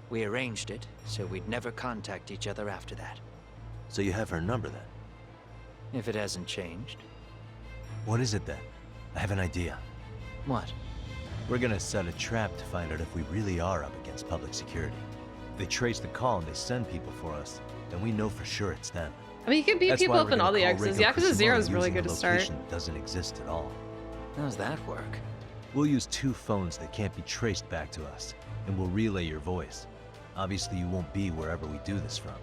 We arranged it so we'd never contact each other after that. So you have her number then? If it hasn't changed. What is it then? I have an idea. What? We're gonna set a trap to find out if we really are up against public security. If they trace the call and they send people for us, then we know for sure it's them. I mean, you can beat That's people why up we're in all gonna the call X's. Reiko Yakuza 0 is Kusumoto really using good a to start. location that doesn't exist at all. How's that work? We'll use 2 phones that can't be traced back to us, and we'll relay your voice. Obviously, you won't be wherever we do this from.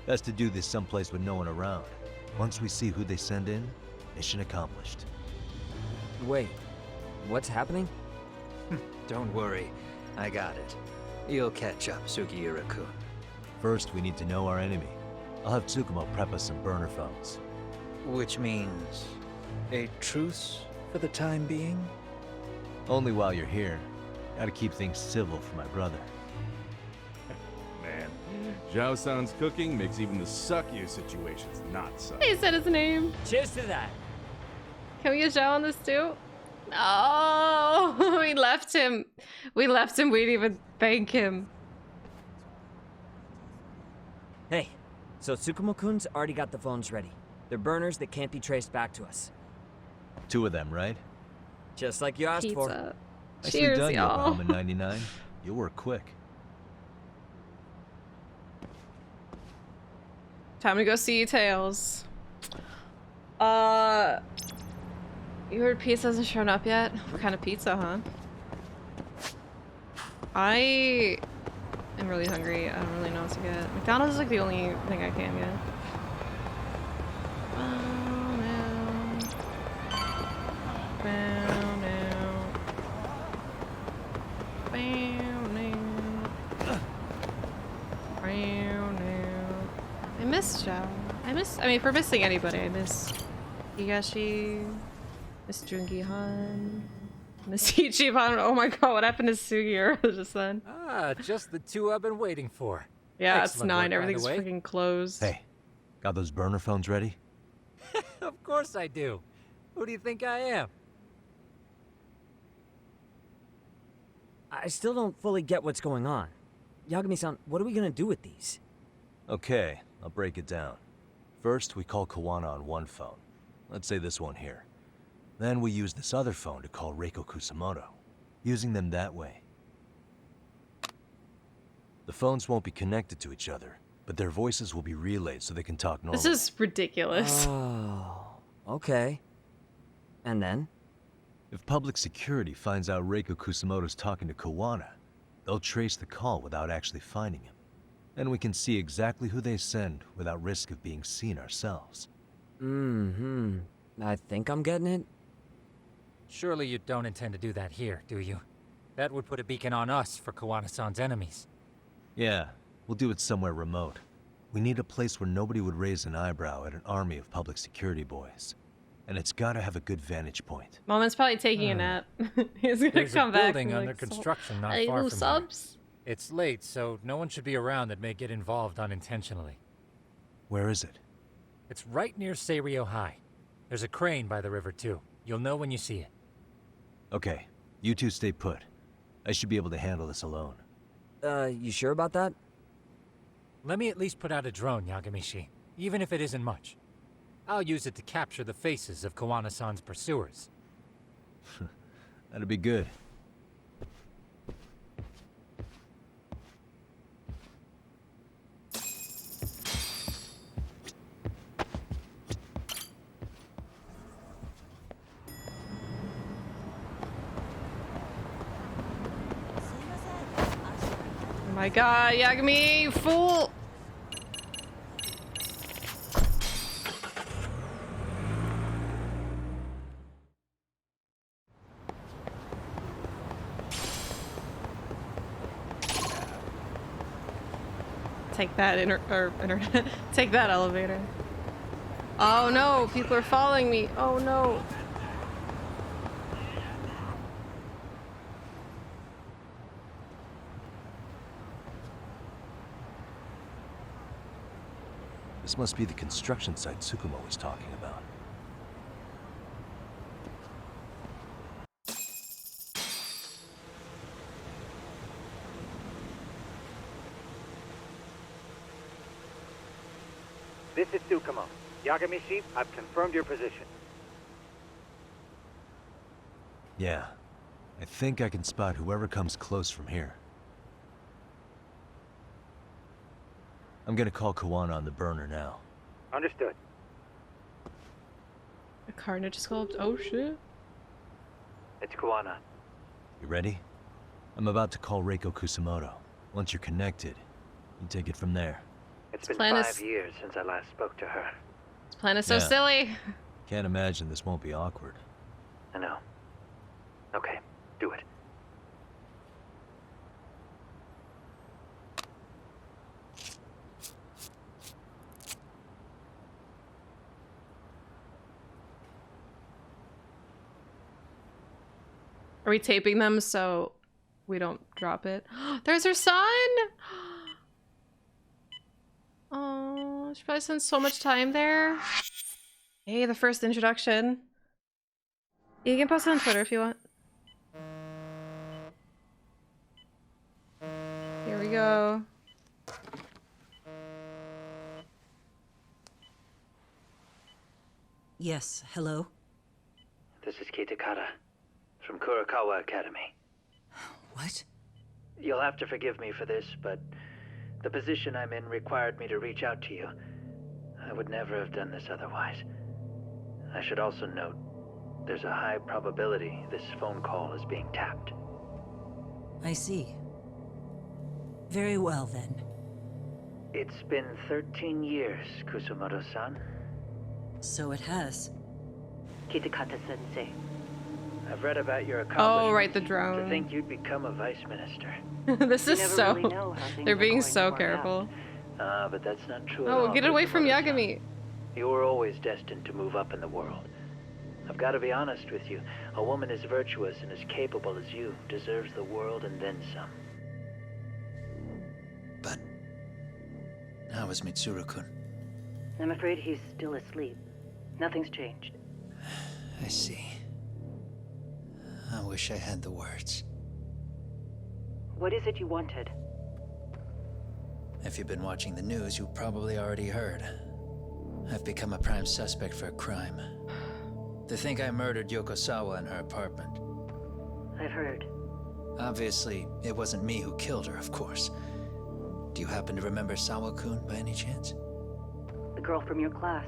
Best to do this someplace with no one around. Once we see who they send in, mission accomplished. Wait, what's happening? Don't worry, I got it. You'll catch up, Sugiura-kun. First, we need to know our enemy. I'll have Tsukumo prep us some burner phones. Which means a truce for the time being? Only while you're here. Gotta keep things civil for my brother. Man, Zhao-san's cooking makes even the suckiest situations not suck. He said his name. Cheers to that. Can we get Zhao on this too? No, we left him. We didn't even thank him. Hey, so Tsukumo-kun's already got the phones ready. They're burners that can't be traced back to us. 2 of them, right? Just like you asked for. Pizza. Nicely Cheers, done, y'all. Yokohama 99. You'll work quick. Time to go see Tails. You heard pizza hasn't shown up yet? What kind of pizza, huh? I am really hungry. I don't really know what to get. McDonald's is like the only thing I can get. I miss Zhao. I mean, if we're missing anybody, I miss Higashi, miss Jungi-han, miss Ichiban. Oh my god, what happened to Sugiura just then? Ah, just the 2 I've been waiting for. Yeah, it's Excellent 9. work, by the Everything's way. freaking closed. Hey, got those burner phones ready? Of course I do. Who do you think I am? I still don't fully get what's going on. Yagami-san, what are we gonna do with these? Okay, I'll break it down. First, we call Kawana on one phone. Let's say this one here. Then we use this other phone to call Reiko Kusumoto, using them that way. The phones won't be connected to each other, but their voices will be relayed so they can talk normally. This is ridiculous. Oh, okay. And then? If public security finds out Reiko Kusumoto's talking to Kawana, they'll trace the call without actually finding him. Then we can see exactly who they send without risk of being seen ourselves. Mm-hmm. I think I'm getting it. Surely you don't intend to do that here, do you? That would put a beacon on us for Kawana-san's enemies. Yeah, we'll do it somewhere remote. We need a place where nobody would raise an eyebrow at an army of public security boys. And it's gotta have a good vantage point. Moment's probably taking a nap. He's gonna There's come a back. building and be under like, construction not "Hey, far little from subs." here. It's late, so no one should be around that may get involved unintentionally. Where is it? It's right near Seirio High. There's a crane by the river, too. You'll know when you see it. Okay, you two stay put. I should be able to handle this alone. You sure about that? Let me at least put out a drone, Yagamishi, even if it isn't much. I'll use it to capture the faces of Kawana-san's pursuers. That'd be good. Oh my god, Yagami, you fool! Take that internet. Take that elevator. Oh no, people are following me. Oh no. This must be the construction site Tsukumo was talking about. This is Tsukumo. Yagami Sheep, I've confirmed your position. Yeah. I think I can spot whoever comes close from here. I'm gonna call Kuwana on the burner now. Understood. A carnage sculpt. Oh shit. It's Kuwana. You ready? I'm about to call Reiko Kusumoto. Once you're connected, you take it from there. It's been plan 5 years since I last spoke to her. This plan is so silly. Can't imagine this won't be awkward. I know. Okay, do it. Are we taping them so we don't drop it? There's her son! Oh, she probably spent so much time there. Hey, the first introduction. You can post it on Twitter if you want. Here we go. Yes, hello? This is Kitakata from Kurakawa Academy. What? You'll have to forgive me for this, but the position I'm in required me to reach out to you. I would never have done this otherwise. I should also note, there's a high probability this phone call is being tapped. I see. Very well, then. It's been 13 years, Kusumoto-san. So it has. Kitakata-sensei. I've read about your accomplishments. Oh, right, the To drone. think you'd become a vice minister. This is so... They're being so careful. But that's not true at Oh, all, get away from Kusumoto-san. Yagami. You were always destined to move up in the world. I've got to be honest with you. A woman as virtuous and as capable as you deserves the world and then some. But how is Mitsuru-kun? I'm afraid he's still asleep. Nothing's changed. I see. I wish I had the words. What is it you wanted? If you've been watching the news, you probably already heard. I've become a prime suspect for a crime. They think I murdered Yokosawa in her apartment. I've heard. Obviously, it wasn't me who killed her, of course. Do you happen to remember Sawa-kun by any chance? The girl from your class.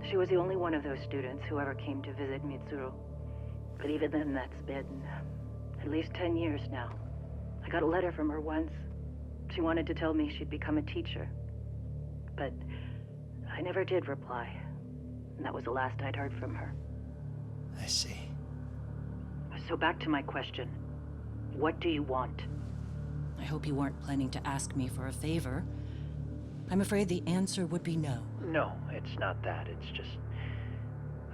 She was the only one of those students who ever came to visit Mitsuru. But even then, that's been at least 10 years now. I got a letter from her once. She wanted to tell me she'd become a teacher. But I never did reply. And that was the last I'd heard from her. I see. So back to my question. What do you want? I hope you weren't planning to ask me for a favor. I'm afraid the answer would be no. No, it's not that. It's just...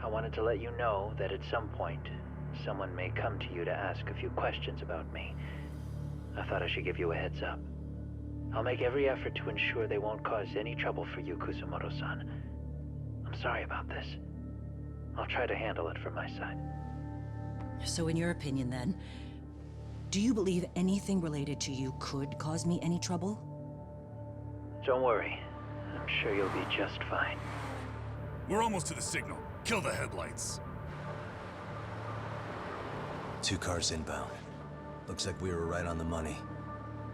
I wanted to let you know that at some point, someone may come to you to ask a few questions about me. I thought I should give you a heads up. I'll make every effort to ensure they won't cause any trouble for you, Kusumoto-san. I'm sorry about this. I'll try to handle it from my side. So in your opinion, then, do you believe anything related to you could cause me any trouble? Don't worry. I'm sure you'll be just fine. We're almost to the signal. Kill the headlights. 2 cars inbound. Looks like we were right on the money.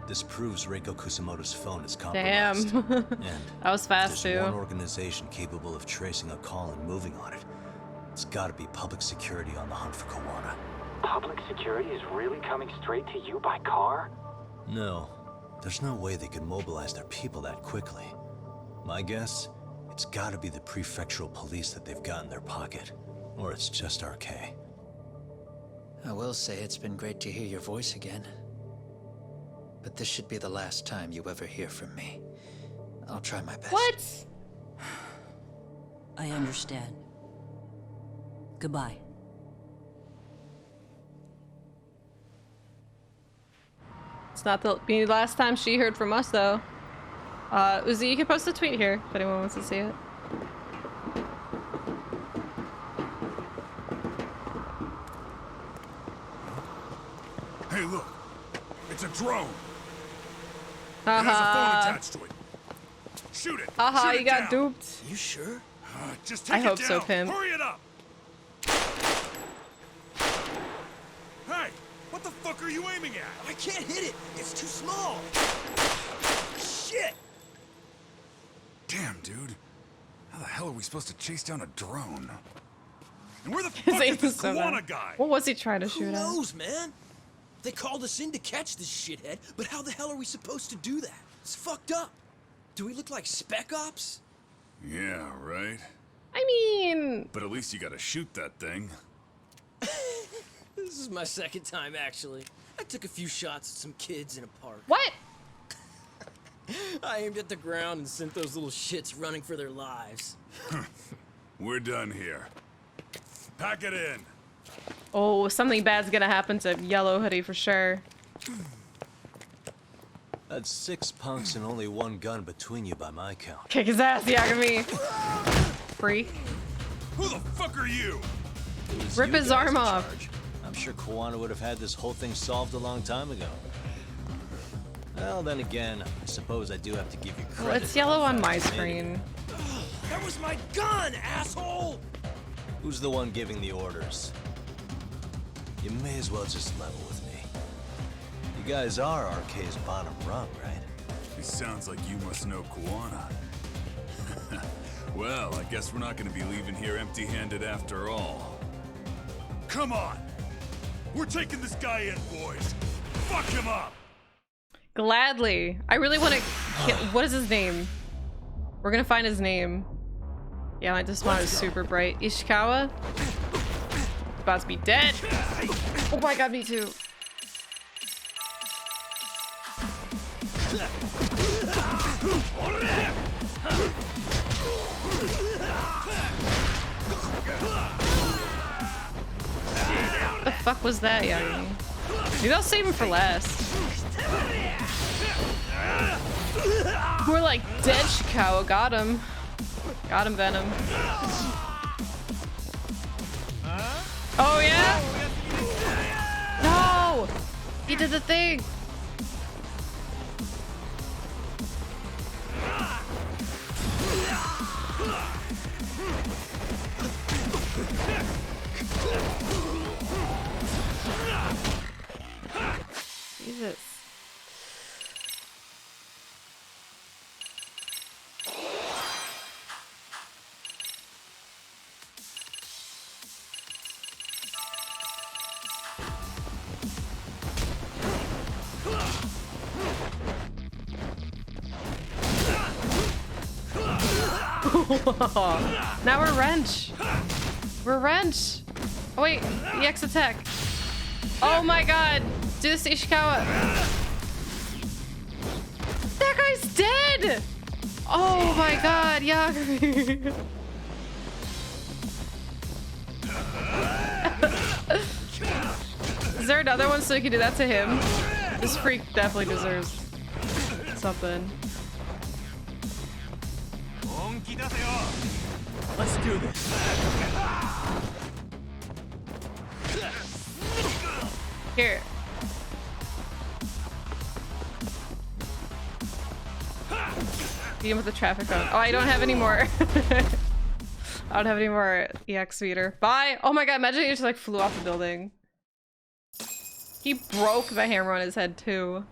This proves Reiko Kusumoto's phone is compromised. Damn. And that was fast, there's too. one organization capable of tracing a call and moving on it. It's gotta be public security on the hunt for Kuwana. Public security is really coming straight to you by car? No. There's no way they could mobilize their people that quickly. My guess, it's gotta be the prefectural police that they've got in their pocket. Or it's just RK. I will say it's been great to hear your voice again. But this should be the last time you ever hear from me. I'll try my best. What? I understand. Goodbye. It's not the last time she heard from us, though. Uzi, you can post a tweet here if anyone wants to see it. Hey, look. It's a drone. It has a phone attached to it. Shoot it! Haha, Shoot you it got down. duped. You sure? Just take I it hope down. so, Pimp. Hurry it up! Hey! What the fuck are you aiming at? I can't hit it. It's too small. Shit! Damn, dude. How the hell are we supposed to chase down a drone? And where the His fuck aim is this is so bad. Kuwana guy? What was he trying to shoot Who at? knows, man? They called us in to catch this shithead, but how the hell are we supposed to do that? It's fucked up. Do we look like spec ops? Yeah, right. I mean... But at least you gotta shoot that thing. This is my second time, actually. I took a few shots at some kids in a park. What? I aimed at the ground and sent those little shits running for their lives. We're done here. Pack it in. Oh, something bad's gonna happen to Yellow Hoodie for sure. That's 6 punks and only 1 gun between you by my count. Kick his ass, Yagami. Free. Who the fuck are you? It was Rip you his guys arm in off. charge. I'm sure Kuwana would have had this whole thing solved a long time ago. Well, then again, I suppose I do have to give you credit. Well, it's yellow on my screen. That was my gun, asshole! Who's the one giving the orders? You may as well just level with me. You guys are RK's bottom rung, right? It sounds like you must know Kuwana. Well, I guess we're not gonna be leaving here empty-handed after all. Come on! We're taking this guy in, boys! Fuck him up! Gladly. I really want to kill... What is his name? We're gonna find his name. Yeah, my dismount is super bright. Ishikawa? About to be dead. Oh my god, me too. What the fuck was that, Yagi? Maybe I'll save him for last. More like dead Shikawa. Got him. Got him, Venom. Oh, yeah? No! He did the thing! Jesus. Now we're wrench. We're wrench. Oh wait, EX attack. Oh my god. Do this to Ishikawa. That guy's dead. Oh my god, Yagami. Is there another one so we can do that to him? This freak definitely deserves something. Let's do this. Here. Beat him with the traffic cone. Oh, I don't have any more. I don't have any more EX meter. Bye! Oh my god, imagine he just like flew off the building. He broke the hammer on his head too.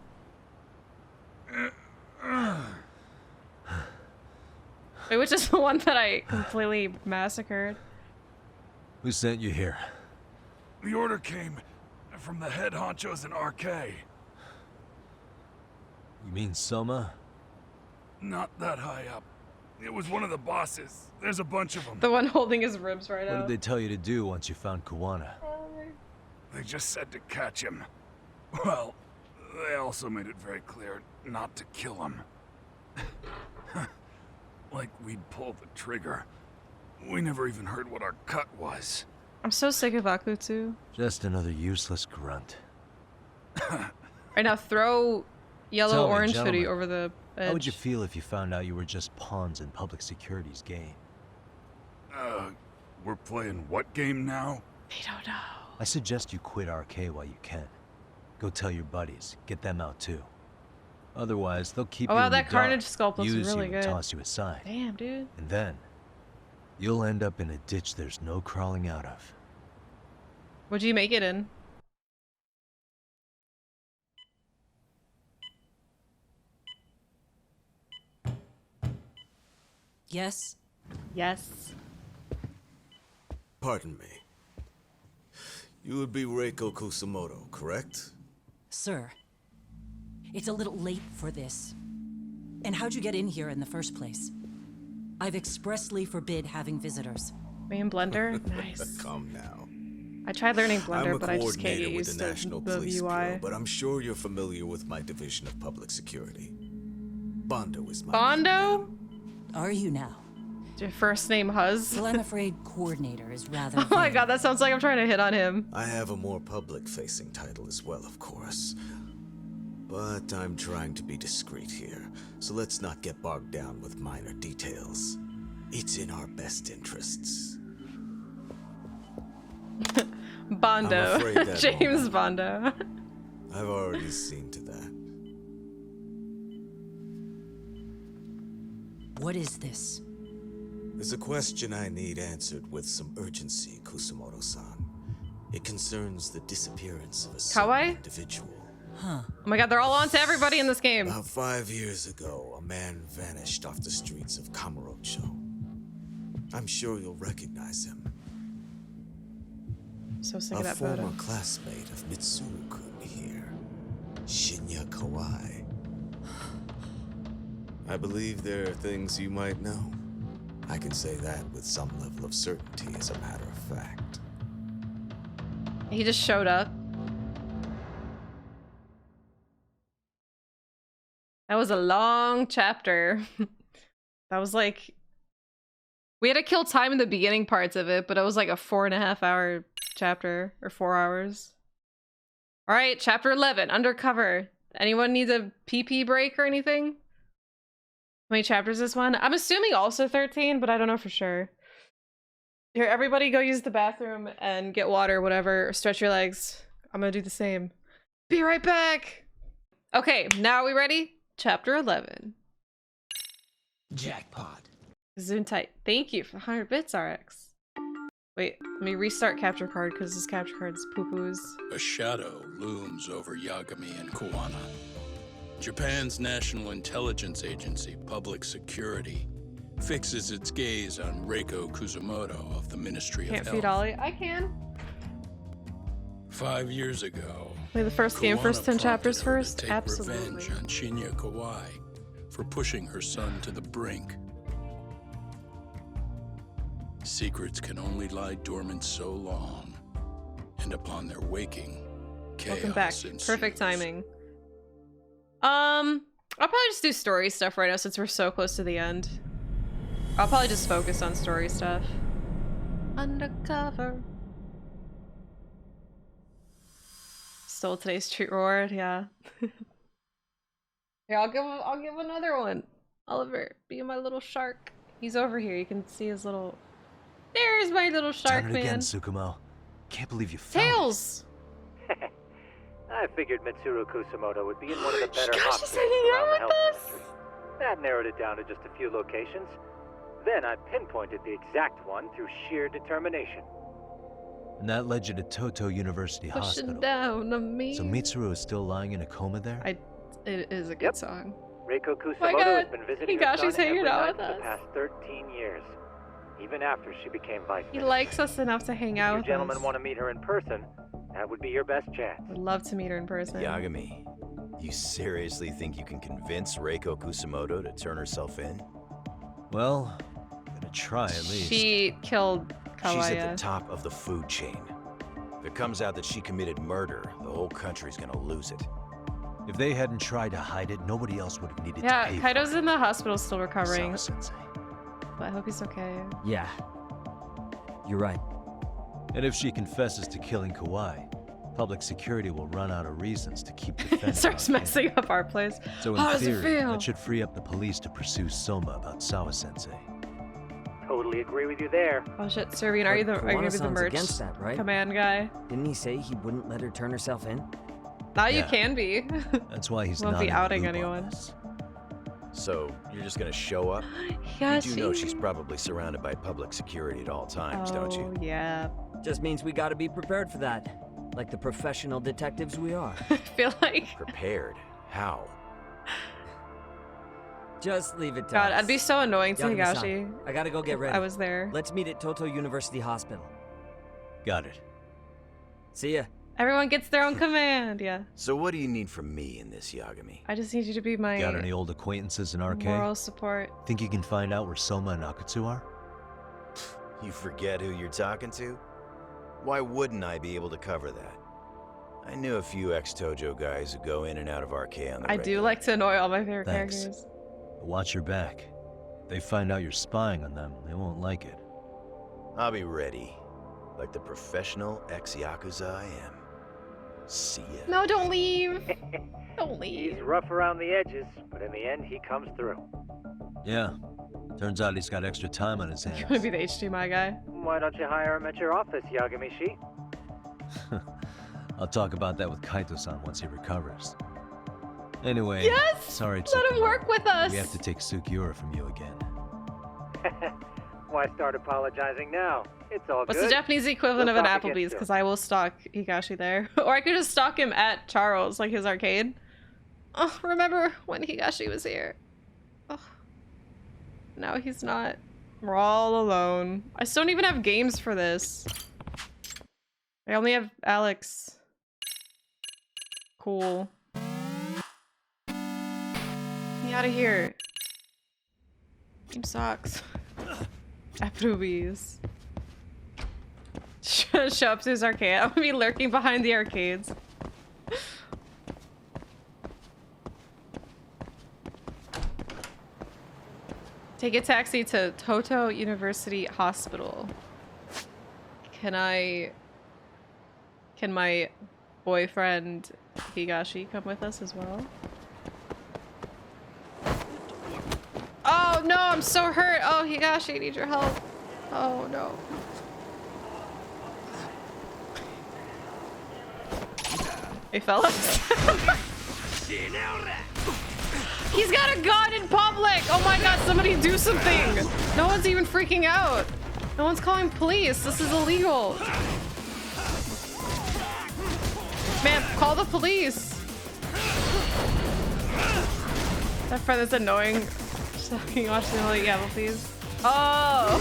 Wait, which is the one that I completely massacred? Who sent you here? The order came from the head honchos in RK. You mean Soma? Not that high up. It was one of the bosses. There's a bunch of them. The one holding his ribs right What out. did they tell you to do once you found Kuwana? They just said to catch him. Well, they also made it very clear not to kill him. Like we'd pull the trigger. We never even heard what our cut was. I'm so sick of Akutsu. Just another useless grunt. Right now, throw yellow Tell me, orange gentlemen, hoodie over the edge. How would you feel if you found out you were just pawns in public security's game? We're playing what game now? They don't know. I suggest you quit RK while you can. Go tell your buddies. Get them out too. Otherwise, they'll keep Oh you wow, in the that Carnage dark, sculpt looks use really you good. and toss you aside. Damn, dude. And then, you'll end up in a ditch there's no crawling out of. What'd you make it in? Yes? Yes. Pardon me. You would be Reiko Kusumoto, correct? Sir, it's a little late for this. And how'd you get in here in the first place? I've expressly forbid having visitors. Me and Blender? Nice. Come now. I tried learning I'm Blender, a but I just can't coordinator get with used the to National the Police UI. Bureau, but I'm sure you're familiar with my division of public security. Bondo is my Bondo? Are you now? Your first name Huz? Well, I'm afraid coordinator is rather Oh my god, that sounds like I'm trying to hit on him. I have a more public-facing title as well, of course. But I'm trying to be discreet here, so let's not get bogged down with minor details. It's in our best interests. Bondo. I'm afraid that James won't. Bondo. I've already seen to that. What is this? There's a question I need answered with some urgency, Kusumoto-san. It concerns the disappearance of a certain Kawaii? individual. Huh. Oh my god, they're all on to everybody in this game. About 5 years ago, a man vanished off the streets of Kamurocho. I'm sure you'll recognize him. So sick of A that former photo. classmate of Mitsuru-kun here, Shinya Kawai. I believe there are things you might know. I can say that with some level of certainty, as a matter of fact. He just showed up. That was a long chapter. That was like... We had to kill time in the beginning parts of it, but it was like a 4.5 hour chapter, or 4 hours. Alright, chapter 11, Undercover. Anyone need a PP break or anything? How many chapters is this one? I'm assuming also 13, but I don't know for sure. Here, everybody go use the bathroom and get water, whatever, or stretch your legs. I'm gonna do the same. Be right back! Okay, now are we ready? Chapter 11. Jackpot. Zoom tight. Thank you for 100 bits, RX. Wait, let me restart capture card because this capture card's poo-poos. A shadow looms over Yagami and Kuwana. Japan's National Intelligence Agency, Public Security, fixes its gaze on Reiko Kusumoto of the Ministry Can't of feed Health. Ollie. I can. 5 years ago, Play the first game, first 10 chapters first? take Absolutely. revenge on Shinya Kawai for pushing her son to the brink. Secrets can only lie dormant so long, and upon their waking, chaos Welcome back. ensues. Perfect timing. I'll probably just do story stuff right now since we're so close to the end. I'll probably just focus on story stuff. Undercover. Stole today's treat reward, yeah. Here, I'll give another one. Oliver, be my little shark. He's over here. You can see his little. There's my little shark Done it man. again, Tsukumo. Can't believe you found Tails. I figured Mitsuru Kusumoto would be in one of the better Gosh, hot he's places hanging out around the with health us. district. That narrowed it down to just a few locations. Then I pinpointed the exact one through sheer determination. And that led you to Toto University Pushing Hospital. down on me. So Mitsuru is still lying in a coma there? It is a good song. Reiko Oh my Kusumoto God. has been visiting her Gosh, son he's hanging every out night with for us. the past 13 years. Even after she became vice He minister. likes us enough to hang out If you with gentlemen us. want to meet her in person, that would be your best chance. Would love to meet her in person. Yagami, you seriously think you can convince Reiko Kusumoto to turn herself in? Well, I'm gonna try at least. She killed She's at Kawaya. the top of the food chain. If it comes out that she committed murder, the whole country's gonna lose it. If they hadn't tried to hide it, nobody else would have needed Yeah, to pay Kaido's in the hospital still recovering. Sawa-sensei. But I hope he's okay. Yeah. You're right. And if she confesses to killing Kawai, public security will run out of reasons to keep defending Starts messing up our place. So in How does it theory, feel? that should free up the police to pursue Soma about Sawa-sensei. Totally agree with you there. Oh shit, Servian, are you gonna be the Kawano-san's merch against that, right? command guy? Didn't he say he wouldn't let her turn herself in? Now Yeah. you can be. That's why he's Won't not be in the outing loop on anyone. this. So, you're just gonna show up? Yeah, You do know she's probably surrounded by public security at all times, don't you? Oh, yeah. Just means we gotta be prepared for that. Like the professional detectives we are. I feel like... Prepared? How? Just leave it to God, us. I'd be so annoying to Yagami-san, Higashi. I gotta go get if ready. I was there. Let's meet at Toto University Hospital. Got it. See ya. Everyone gets their own command, yeah. So what do you need from me in this, Yagami? I just need you to be my Got any old acquaintances in RK? moral support. Think you can find out where Soma and Akatsu are? You forget who you're talking to? Why wouldn't I be able to cover that? I knew a few ex-Tojo guys who go in and out of RK on the I do like to annoy all my favorite Thanks. characters. But watch your back. If they find out you're spying on them, they won't like it. I'll be ready. Like the professional ex-Yakuza I am. See ya. No, don't leave. Don't leave. He's rough around the edges, but in the end, he comes through. Yeah. Turns out he's got extra time on his hands. You want to be the HDMI guy? Why don't you hire him at your office, Yagami-shi? I'll talk about that with Kaito-san once he recovers. Anyway, Yes! sorry, Let him Tsukumo. work with us! We have to take Sukiura from you again. Why start apologizing now? It's all What's good. the Japanese equivalent We'll of an talk again Applebee's? soon. Because I will stalk Higashi there. Or I could just stalk him at Charles, like his arcade. Oh, remember when Higashi was here? Oh. Now he's not. We're all alone. I still don't even have games for this. I only have Alex. Cool. Get me out of here. Game sucks. Applebee's. Show up to his arcade. I'm gonna be lurking behind the arcades. Take a taxi to Toto University Hospital. Can my boyfriend Higashi come with us as well? Oh no, I'm so hurt. Oh, Higashi, I need your help. Oh no. Hey, fellas. He's got a gun in public! Oh my god, somebody do something! No one's even freaking out. No one's calling police. This is illegal. Man, call the police. That friend is annoying. Can you watch the Holy Gavel, please? Oh!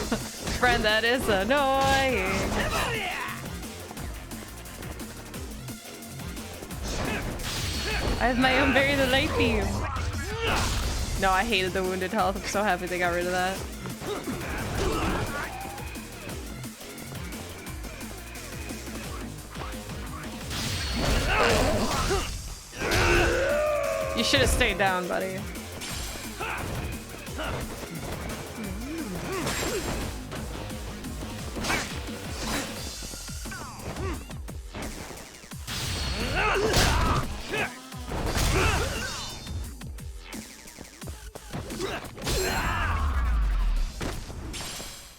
Friend that is annoying. I have my own Bury the Light theme. No, I hated the wounded health. I'm so happy they got rid of that. You should have stayed down, buddy.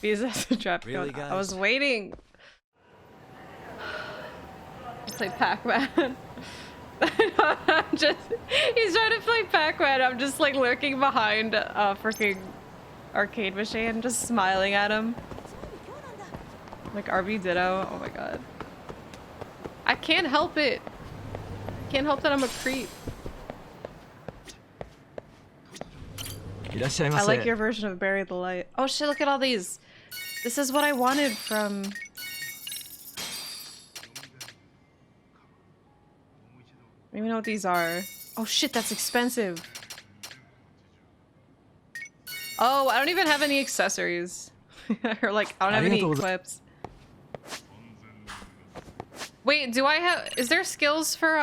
Because a trap Really, gun. I guys? was waiting. Play Pac-Man. I'm just, he's trying to play Pac-Man. I'm just like lurking behind a freaking arcade machine, just smiling at him. Like RB Ditto. Oh my god. I can't help it. Can't help that I'm a creep. I like your version of Bury the Light. Oh shit, look at all these. This is what I wanted from... I don't even know what these are. Oh shit, that's expensive. Oh, I don't even have any accessories. Or like, I don't have any equips. Wait, do I have... Is there skills for,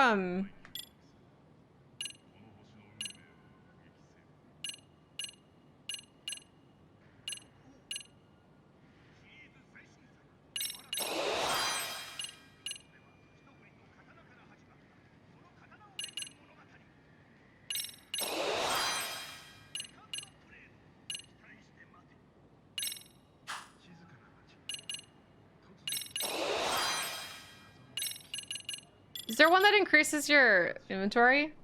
Is there one that increases your inventory?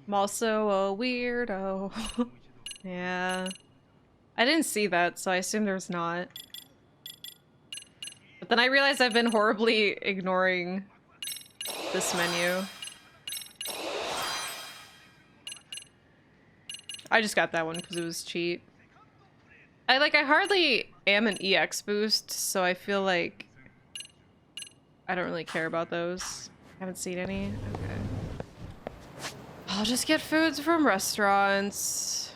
I'm also a weirdo. Yeah. I didn't see that, so I assume there's not. But then I realized I've been horribly ignoring this menu. I just got that one because it was cheap. I hardly am an EX boost, so I feel like I don't really care about those. Haven't seen any. Okay. I'll just get foods from restaurants.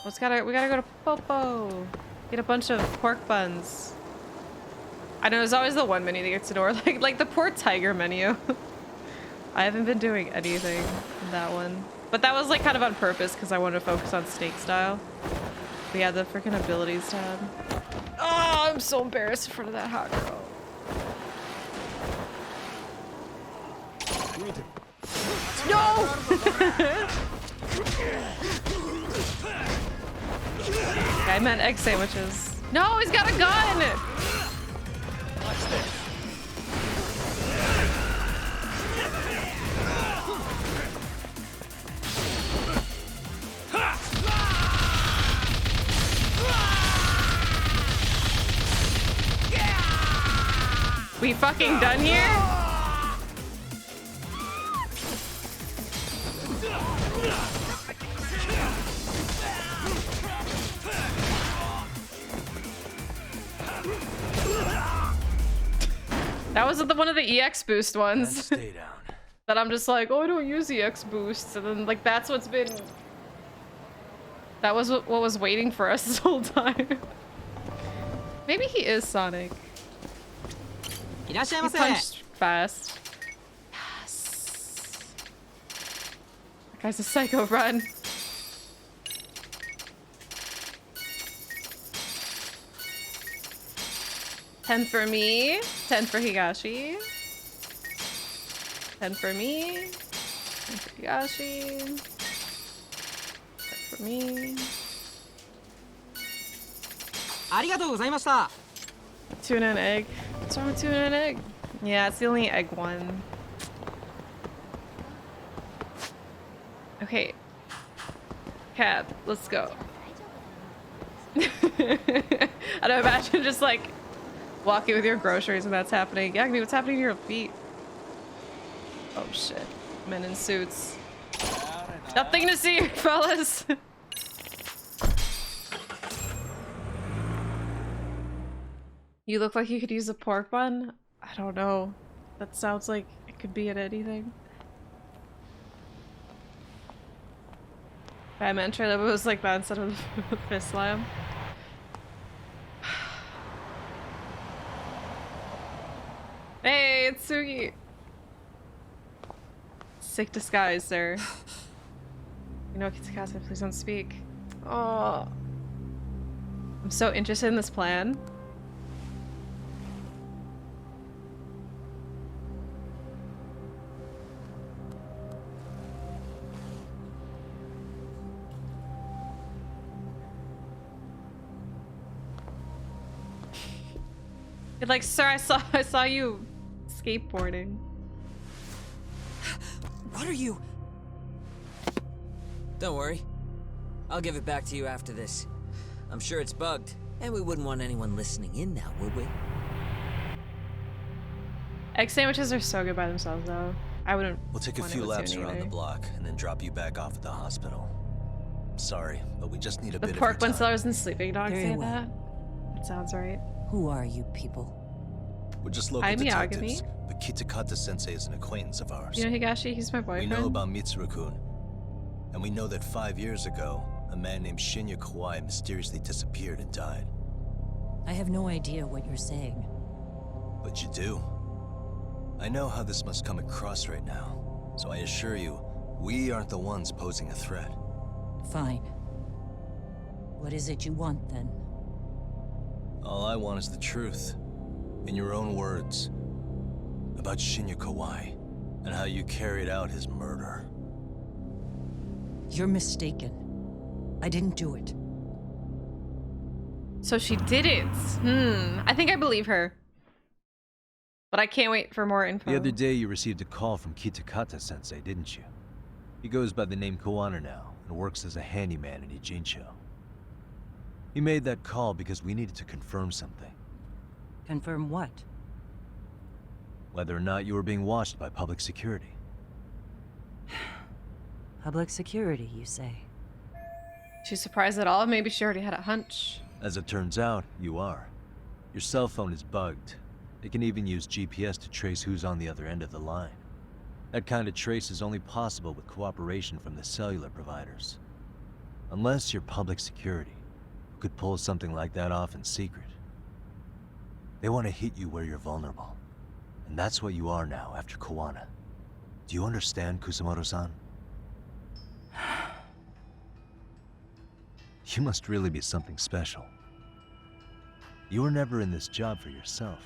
We gotta go to Popo. Get a bunch of pork buns. I know there's always the one menu that gets ignored, like the poor tiger menu. I haven't been doing anything in that one. But that was like kind of on purpose because I wanted to focus on steak style. But yeah, the freaking abilities tab. Oh, I'm so embarrassed in front of that hot girl. No! I meant egg sandwiches. No, he's got a gun! Watch this. We fucking done here? That was one of the EX boost ones. Stay down. That I'm just like, oh, I don't use EX boosts, and then like that's what's been. That was what was waiting for us this whole time. Maybe he is Sonic. He punched fast. Yes. That guy's a psycho. Run. $10 for me. 10 for Higashi. 10 for me. 10 for Higashi. 10 for me. Tuna and egg. What's wrong with tuna and egg? Yeah, it's the only egg one. Okay. Cab, let's go. I don't imagine just like walking with your groceries and that's happening. Yagami, what's happening to your feet? Oh shit. Men in suits. Nothing to see, fellas. You look like you could use a pork bun? I don't know. That sounds like it could be at anything. I meant try that was like that instead of the fist slam. Hey, it's Sugi. Sick disguise, sir. You know, Kitsukasa, please don't speak. Oh, I'm so interested in this plan. Like, sir, I saw you skateboarding. What are you? Don't worry. I'll give it back to you after this. I'm sure it's bugged, and we wouldn't want anyone listening in now, would we? Egg sandwiches are so good by themselves, though. I wouldn't. We'll take a few laps around the block and then drop you back off at the hospital. Sorry, but we just need a bit of your pork bun time. sellers and sleeping dogs Very say well. that. That sounds right. Who are you people? We're just local I'm detectives, Yagami. but Kitakata-sensei is an acquaintance of ours. You know Higashi? He's my We boyfriend. know about Mitsuru-kun, and we know that 5 years ago, a man named Shinya Kawai mysteriously disappeared and died. I have no idea what you're saying. But you do. I know how this must come across right now, so I assure you, we aren't the ones posing a threat. Fine. What is it you want, then? All I want is the truth. In your own words. About Shinya Kawai, and how you carried out his murder. You're mistaken. I didn't do it. So she didn't. I think I believe her. But I can't wait for more info. The other day you received a call from Kitakata-sensei, didn't you? He goes by the name Kuwana now, and works as a handyman in Ijincho. He made that call because we needed to confirm something. Confirm what? Whether or not you were being watched by public security. Public security, you say? She's surprised at all? Maybe she already had a hunch. As it turns out, you are. Your cell phone is bugged. It can even use GPS to trace who's on the other end of the line. That kind of trace is only possible with cooperation from the cellular providers. Unless you're public security, who could pull something like that off in secret. They want to hit you where you're vulnerable. And that's what you are now after Kuwana. Do you understand, Kusumoto-san? You must really be something special. You were never in this job for yourself.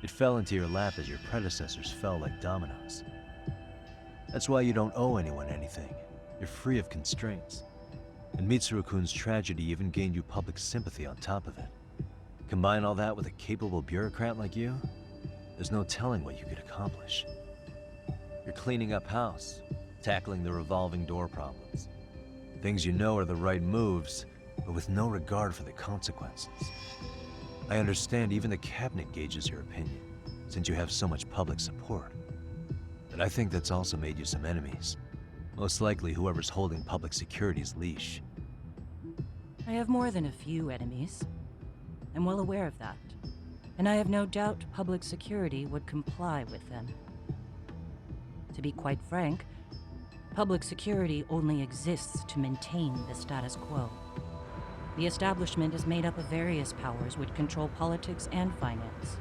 It fell into your lap as your predecessors fell like dominoes. That's why you don't owe anyone anything. You're free of constraints. And Mitsuru-kun's tragedy even gained you public sympathy on top of it. Combine all that with a capable bureaucrat like you, there's no telling what you could accomplish. You're cleaning up house, tackling the revolving door problems. Things you know are the right moves, but with no regard for the consequences. I understand even the cabinet gauges your opinion, since you have so much public support. But I think that's also made you some enemies. Most likely whoever's holding public security's leash. I have more than a few enemies. I'm well aware of that. And I have no doubt public security would comply with them. To be quite frank, public security only exists to maintain the status quo. The establishment is made up of various powers which control politics and finance.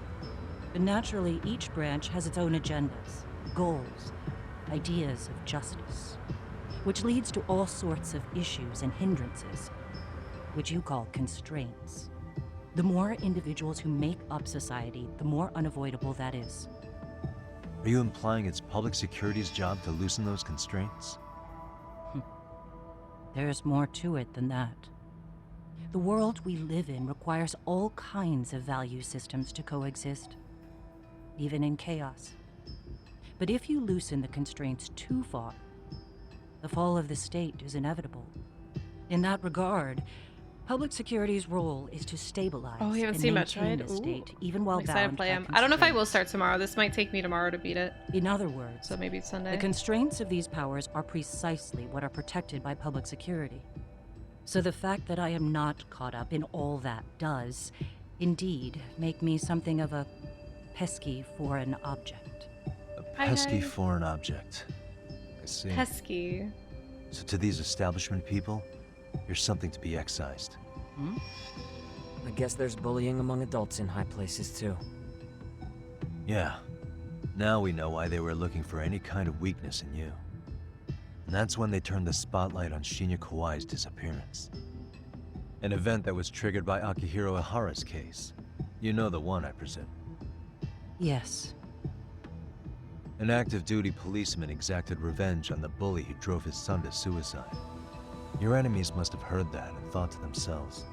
But naturally, each branch has its own agendas, goals, ideas of justice, which leads to all sorts of issues and hindrances, which you call constraints. The more individuals who make up society, the more unavoidable that is. Are you implying it's public security's job to loosen those constraints? There's more to it than that. The world we live in requires all kinds of value systems to coexist, even in chaos. But if you loosen the constraints too far, the fall of the state is inevitable. In that regard, public security's role is to stabilize Oh, we haven't and seen much, maintain right? the Ooh. state, even while I'm excited to bound play by him. I don't know if I will constraints. start tomorrow. This might take me tomorrow to beat it. In other words, So maybe it's Sunday. the constraints of these powers are precisely what are protected by public security. So the fact that I am not caught up in all that does, indeed, make me something of a pesky foreign object. A pesky foreign object. I see. Pesky. So to these establishment people, you're something to be excised. I guess there's bullying among adults in high places too. Yeah. Now we know why they were looking for any kind of weakness in you. And that's when they turned the spotlight on Shinya Kawai's disappearance. An event that was triggered by Akihiro Ihara's case. You know the one, I presume. Yes. An active duty policeman exacted revenge on the bully who drove his son to suicide. Your enemies must have heard that and thought to themselves,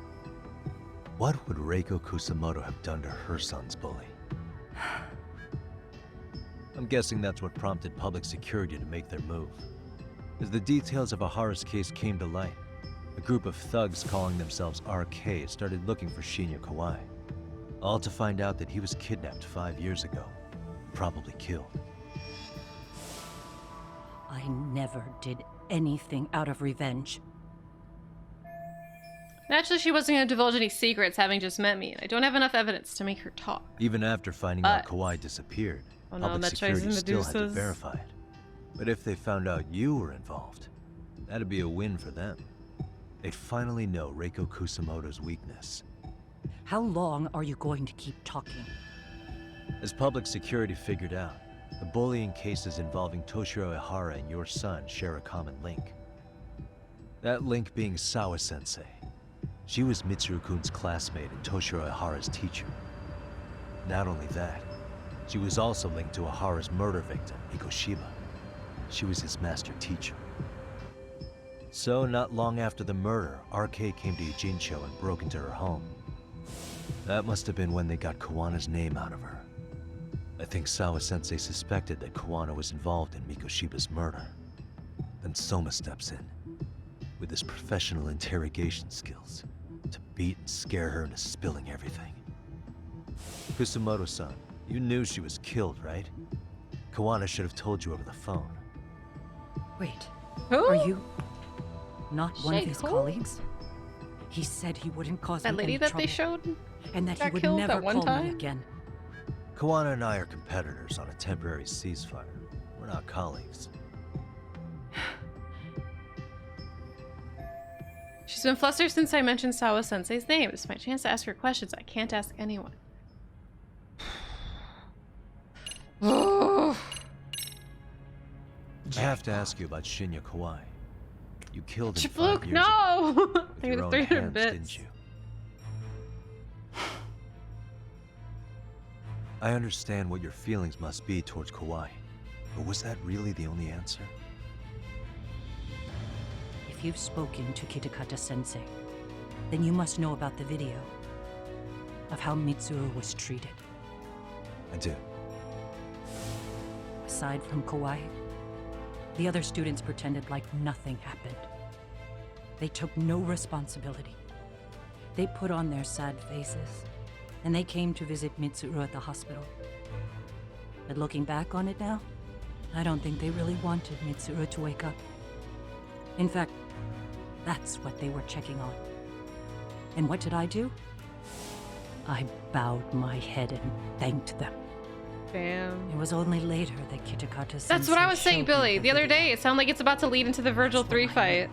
what would Reiko Kusumoto have done to her son's bully? I'm guessing that's what prompted public security to make their move. As the details of Ihara's case came to light, a group of thugs calling themselves RK started looking for Shinya Kawai. All to find out that he was kidnapped 5 years ago, probably killed. I never did anything out of revenge. Naturally, she wasn't going to divulge any secrets, having just met me, and I don't have enough evidence to make her talk. Even after finding out Kawai disappeared, Oh no, public Metroid's security in still had to Medusa's. verify it. But if they found out you were involved, that'd be a win for them. They'd finally know Reiko Kusumoto's weakness. How long are you going to keep talking? As public security figured out, the bullying cases involving Toshiro Ihara and your son share a common link. That link being Sawa-sensei. She was Mitsuru-kun's classmate and Toshiro Ihara's teacher. Not only that, she was also linked to Ihara's murder victim, Hikoshiba. She was his master teacher. So, not long after the murder, RK came to Ijincho and broke into her home. That must have been when they got Kawana's name out of her. I think Sawa-sensei suspected that Kawana was involved in Mikoshiba's murder. Then Soma steps in, with his professional interrogation skills, to beat and scare her into spilling everything. Kusumoto-san, you knew she was killed, right? Kawana should have told you over the phone. Wait, Who? are you not one of Shade his who? colleagues? He said he wouldn't cause That me lady any that trouble, they showed and that he got would killed never that one call time? me again. Kawana and I are competitors on a temporary ceasefire. We're not colleagues. She's been flustered since I mentioned Sawa-sensei's name. It's my chance to ask her questions I can't ask anyone. I have to ask you about Shinya Kawai. You killed him 5 Luke, years no! ago with I your got own 300 hands, bits. didn't you? I understand what your feelings must be towards Kawai, but was that really the only answer? If you've spoken to Kitakata-sensei, then you must know about the video of how Mitsuru was treated. I do. Aside from Kawai, the other students pretended like nothing happened. They took no responsibility. They put on their sad faces, and they came to visit Mitsuru at the hospital. But looking back on it now, I don't think they really wanted Mitsuru to wake up. In fact, that's what they were checking on. And what did I do? I bowed my head and thanked them. Damn. It was only later that Kitakata-sensei That's what I was saying, showed me Billy. The other day, it sounded like it's about to lead into the Virgil 3 fight.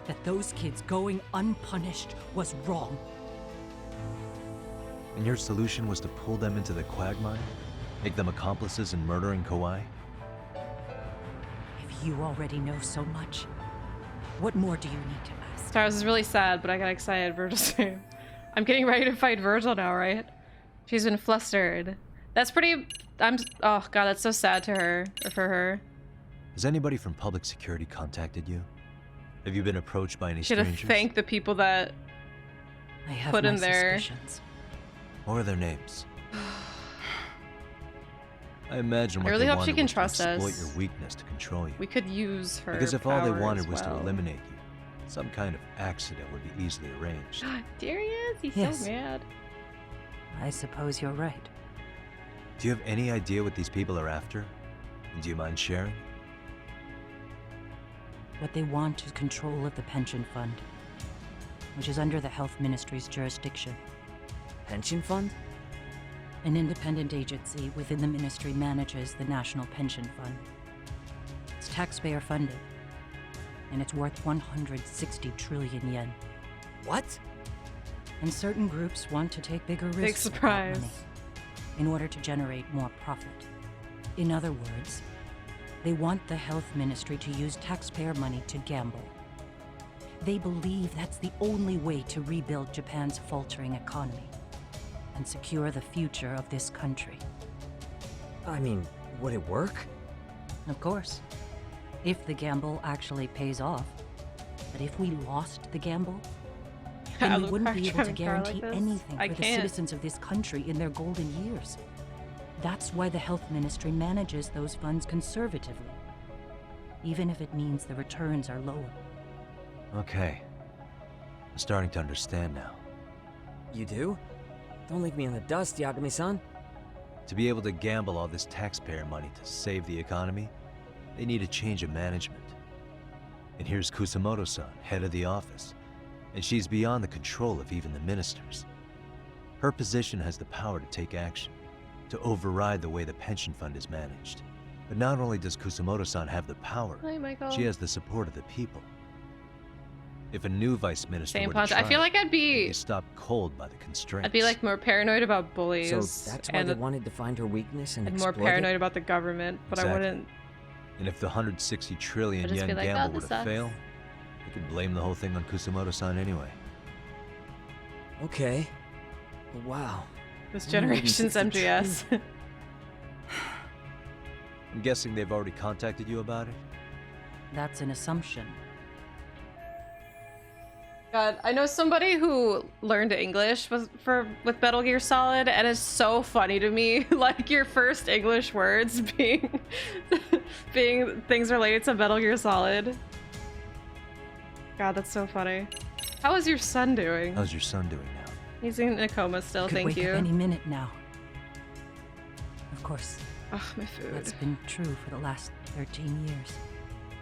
that those kids going unpunished was wrong. And your solution was to pull them into the quagmire? Make them accomplices in murdering Kawai? If you already know so much, what more do you need to ask? Stars is really sad, but I got excited. Virgil's name. I'm getting ready to fight Virgil now, right? She's been flustered. That's pretty... Oh god, that's so sad to her, or for her. Has anybody from public security contacted you? Have you been approached by any Should have strangers? thanked the people that I have put my him there. suspicions. What are their names? I imagine I what really they hope she wanted can was trust to exploit us. your weakness to control you. We could use her Because if all they power wanted as was to well. eliminate you, some kind of accident would be easily arranged. There he is. He's Yes. so mad. I suppose you're right. Do you have any idea what these people are after? And do you mind sharing? What they want is control of the pension fund, which is under the Health Ministry's jurisdiction. Pension fund? An independent agency within the ministry manages the National Pension Fund. It's taxpayer funded, and it's worth 160 trillion yen. What? And certain groups want to take bigger risks Big with that surprise. money in order to generate more profit. In other words, they want the health ministry to use taxpayer money to gamble. They believe that's the only way to rebuild Japan's faltering economy and secure the future of this country. I mean, would it work? Of course, if the gamble actually pays off. But if we lost the gamble, then we Luke wouldn't be able to trying to car like guarantee this? anything I for the can't. citizens of this country in their golden years. That's why the health ministry manages those funds conservatively, even if it means the returns are lower. Okay. I'm starting to understand now. You do? Don't leave me in the dust, Yagami-san. To be able to gamble all this taxpayer money to save the economy, they need a change of management. And here's Kusumoto-san, head of the office, and she's beyond the control of even the ministers. Her position has the power to take action, to override the way the pension fund is managed. But not only does Kusumoto-san have the power, Hi, Michael. she has the support of the people. If a new vice minister Same were to punch. I try, feel like they'd be stopped cold by the constraints. I'd be like more paranoid about bullies. So that's why and, they wanted to find her weakness and and more exploit paranoid it? about the government, but I Exactly. wouldn't. And if the 160 trillion I'd just yen be like, gamble "Oh, were this to sucks." fail, they could blame the whole thing on Kusumoto-san anyway. Okay. Wow. This generation's 160 MGS. I'm guessing they've already contacted you about it? That's an assumption. God, I know somebody who learned English with Metal Gear Solid, and it's so funny to me, like your first English words being being things related to Metal Gear Solid. God, that's so funny. How is your son doing? How's your son doing now? He's in a coma still, Could thank wake you. up any minute now. Of course. Ugh, my food. That's been true for the last 13 years.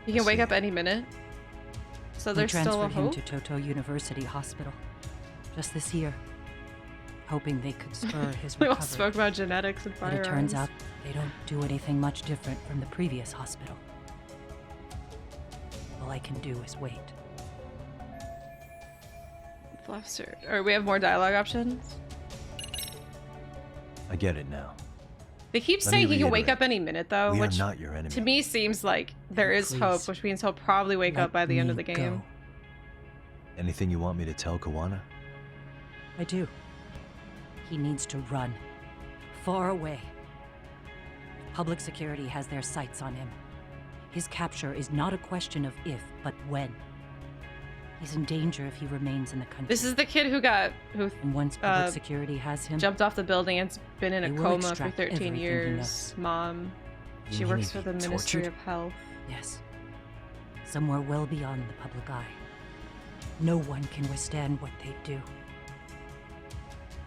You can wake up any minute. So They there's still a transferred him hope? to Toto University Hospital just this year, hoping they could spur his We all recovery. spoke about genetics and But firearms. it turns out they don't do anything much different from the previous hospital. All I can do is wait. Lobster. Or we have more dialogue options. I get it now. They keep Let me saying he can wake reiterate. up any minute though, We are which not your enemy. to me seems like there is Please, hope, which means he'll probably wake up by the end of the me game. go. Anything you want me to tell Kawana? I do. He needs to run. Far away. Public security has their sights on him. His capture is not a question of if, but when. He's in danger if he remains in the country. This is the kid who And once public security has him, jumped off the building and's been in a they will coma for extract 13 everything he years. Mom. She You works mean for the he Ministry tortured? of Health. Yes. Somewhere well beyond the public eye. No one can withstand what they do.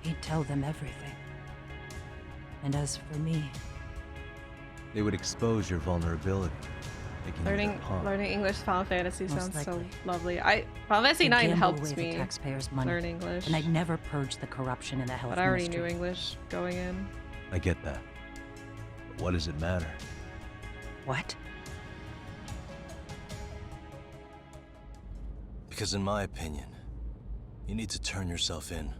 He'd tell them everything. And as for me, They would expose your vulnerability, making you their pawn. Learning English Final Fantasy Most sounds so likely. lovely. Final Fantasy they'd 9 gamble helped away the me taxpayers' money, learn English. and I'd never purge the corruption in the health But I already ministry. knew English going in. I get that. But what does it matter? What? Because in my opinion, you need to turn yourself in,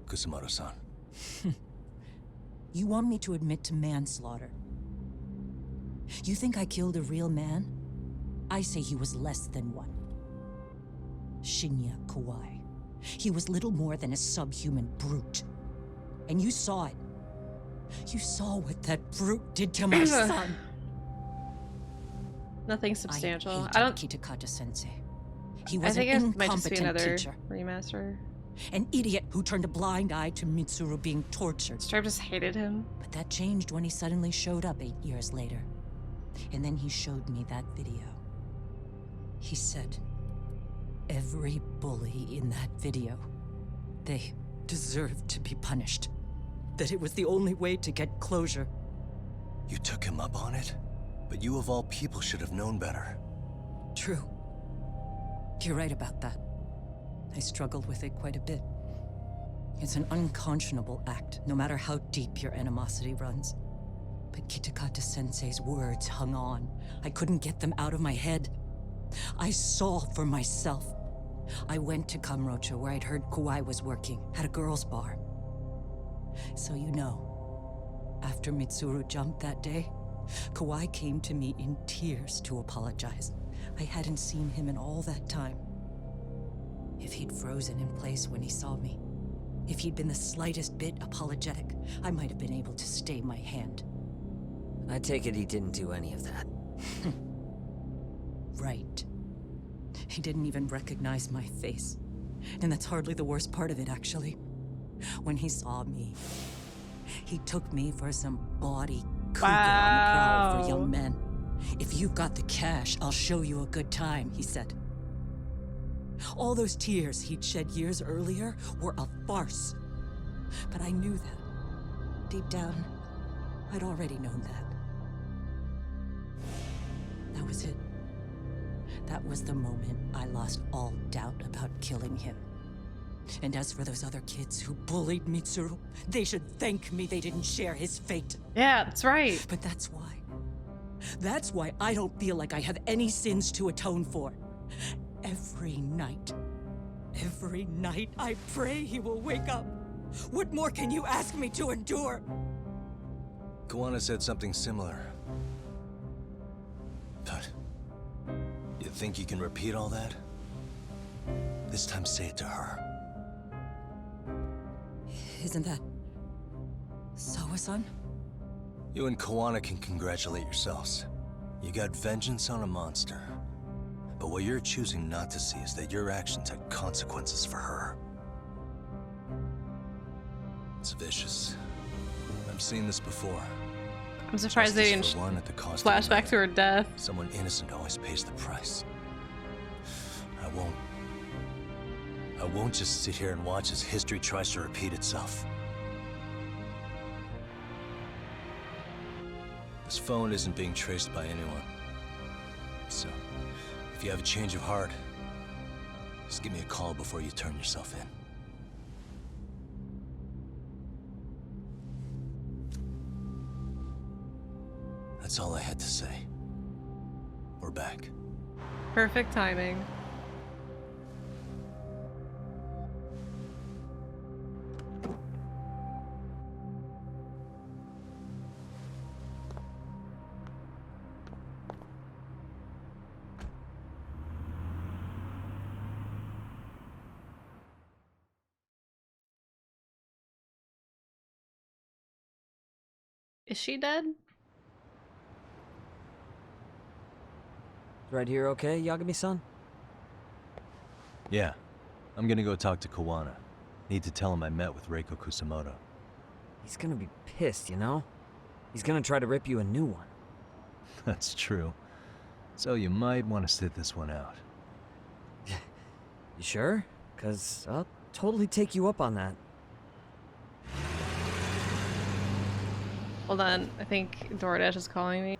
Kusumoto-san. You want me to admit to manslaughter? You think I killed a real man? I say he was less than one. Shinya Kawai. He was little more than a subhuman brute. And you saw it. You saw what that brute did to my son. Nothing substantial. I don't. Kitakata-sensei. He I was think an it might just be incompetent another teacher. remaster. An idiot who turned a blind eye to Mitsuru being tortured. Stripe just hated him. But that changed when he suddenly showed up 8 years later. And then he showed me that video. He said, every bully in that video, they deserved to be punished. That it was the only way to get closure. You took him up on it? But you of all people should have known better. True. You're right about that. I struggled with it quite a bit. It's an unconscionable act, no matter how deep your animosity runs. But Kitakata-sensei's words hung on. I couldn't get them out of my head. I saw for myself. I went to Kamurocho, where I'd heard Kawai was working, at a girls' bar. So you know, after Mitsuru jumped that day, Kawai came to me in tears to apologize. I hadn't seen him in all that time. If he'd frozen in place when he saw me, if he'd been the slightest bit apologetic, I might have been able to stay my hand. I take it he didn't do any of that. Right. He didn't even recognize my face. And that's hardly the worst part of it, actually. When he saw me, he took me for some bawdy cougar on the prowl for young men. If you've got the cash, I'll show you a good time, he said. All those tears he'd shed years earlier were a farce. But I knew that. Deep down, I'd already known that. That was it. That was the moment I lost all doubt about killing him. And as for those other kids who bullied Mitsuru, they should thank me they didn't share his fate. Yeah, that's right. But that's why. That's why I don't feel like I have any sins to atone for. Every night I pray he will wake up. What more can you ask me to endure? Kawana said something similar. But you think you can repeat all that? This time say it to her. Isn't that Sawa-san? You and Kawana can congratulate yourselves. You got vengeance on a monster. But what you're choosing not to see is that your actions had consequences for her. It's vicious. I've seen this before. I'm surprised they didn't flash back to her death. Someone innocent always pays the price. I won't just sit here and watch as history tries to repeat itself. This phone isn't being traced by anyone. So, if you have a change of heart, just give me a call before you turn yourself in. That's all I had to say. We're back. Perfect timing. Is she dead? Right here okay, Yagami-san? Yeah. I'm gonna go talk to Kawana. Need to tell him I met with Reiko Kusumoto. He's gonna be pissed, you know? He's gonna try to rip you a new one. That's true. So you might want to sit this one out. You sure? 'Cause I'll totally take you up on that. Hold on, I think DoorDash is calling me.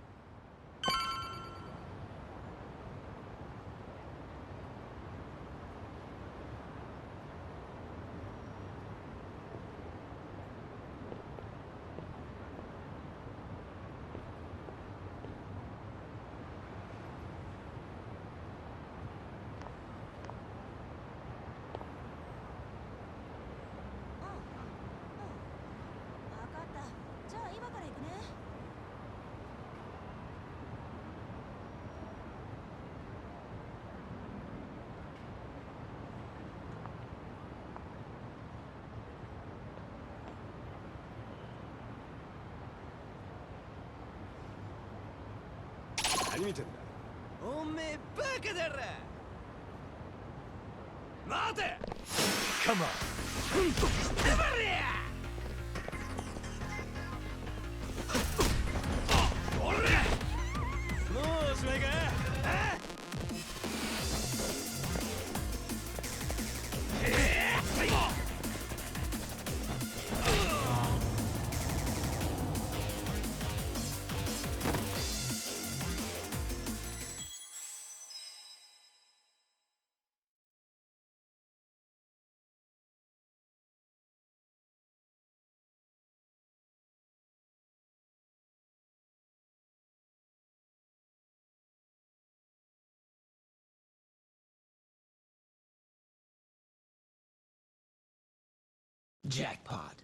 Come on. Jackpot.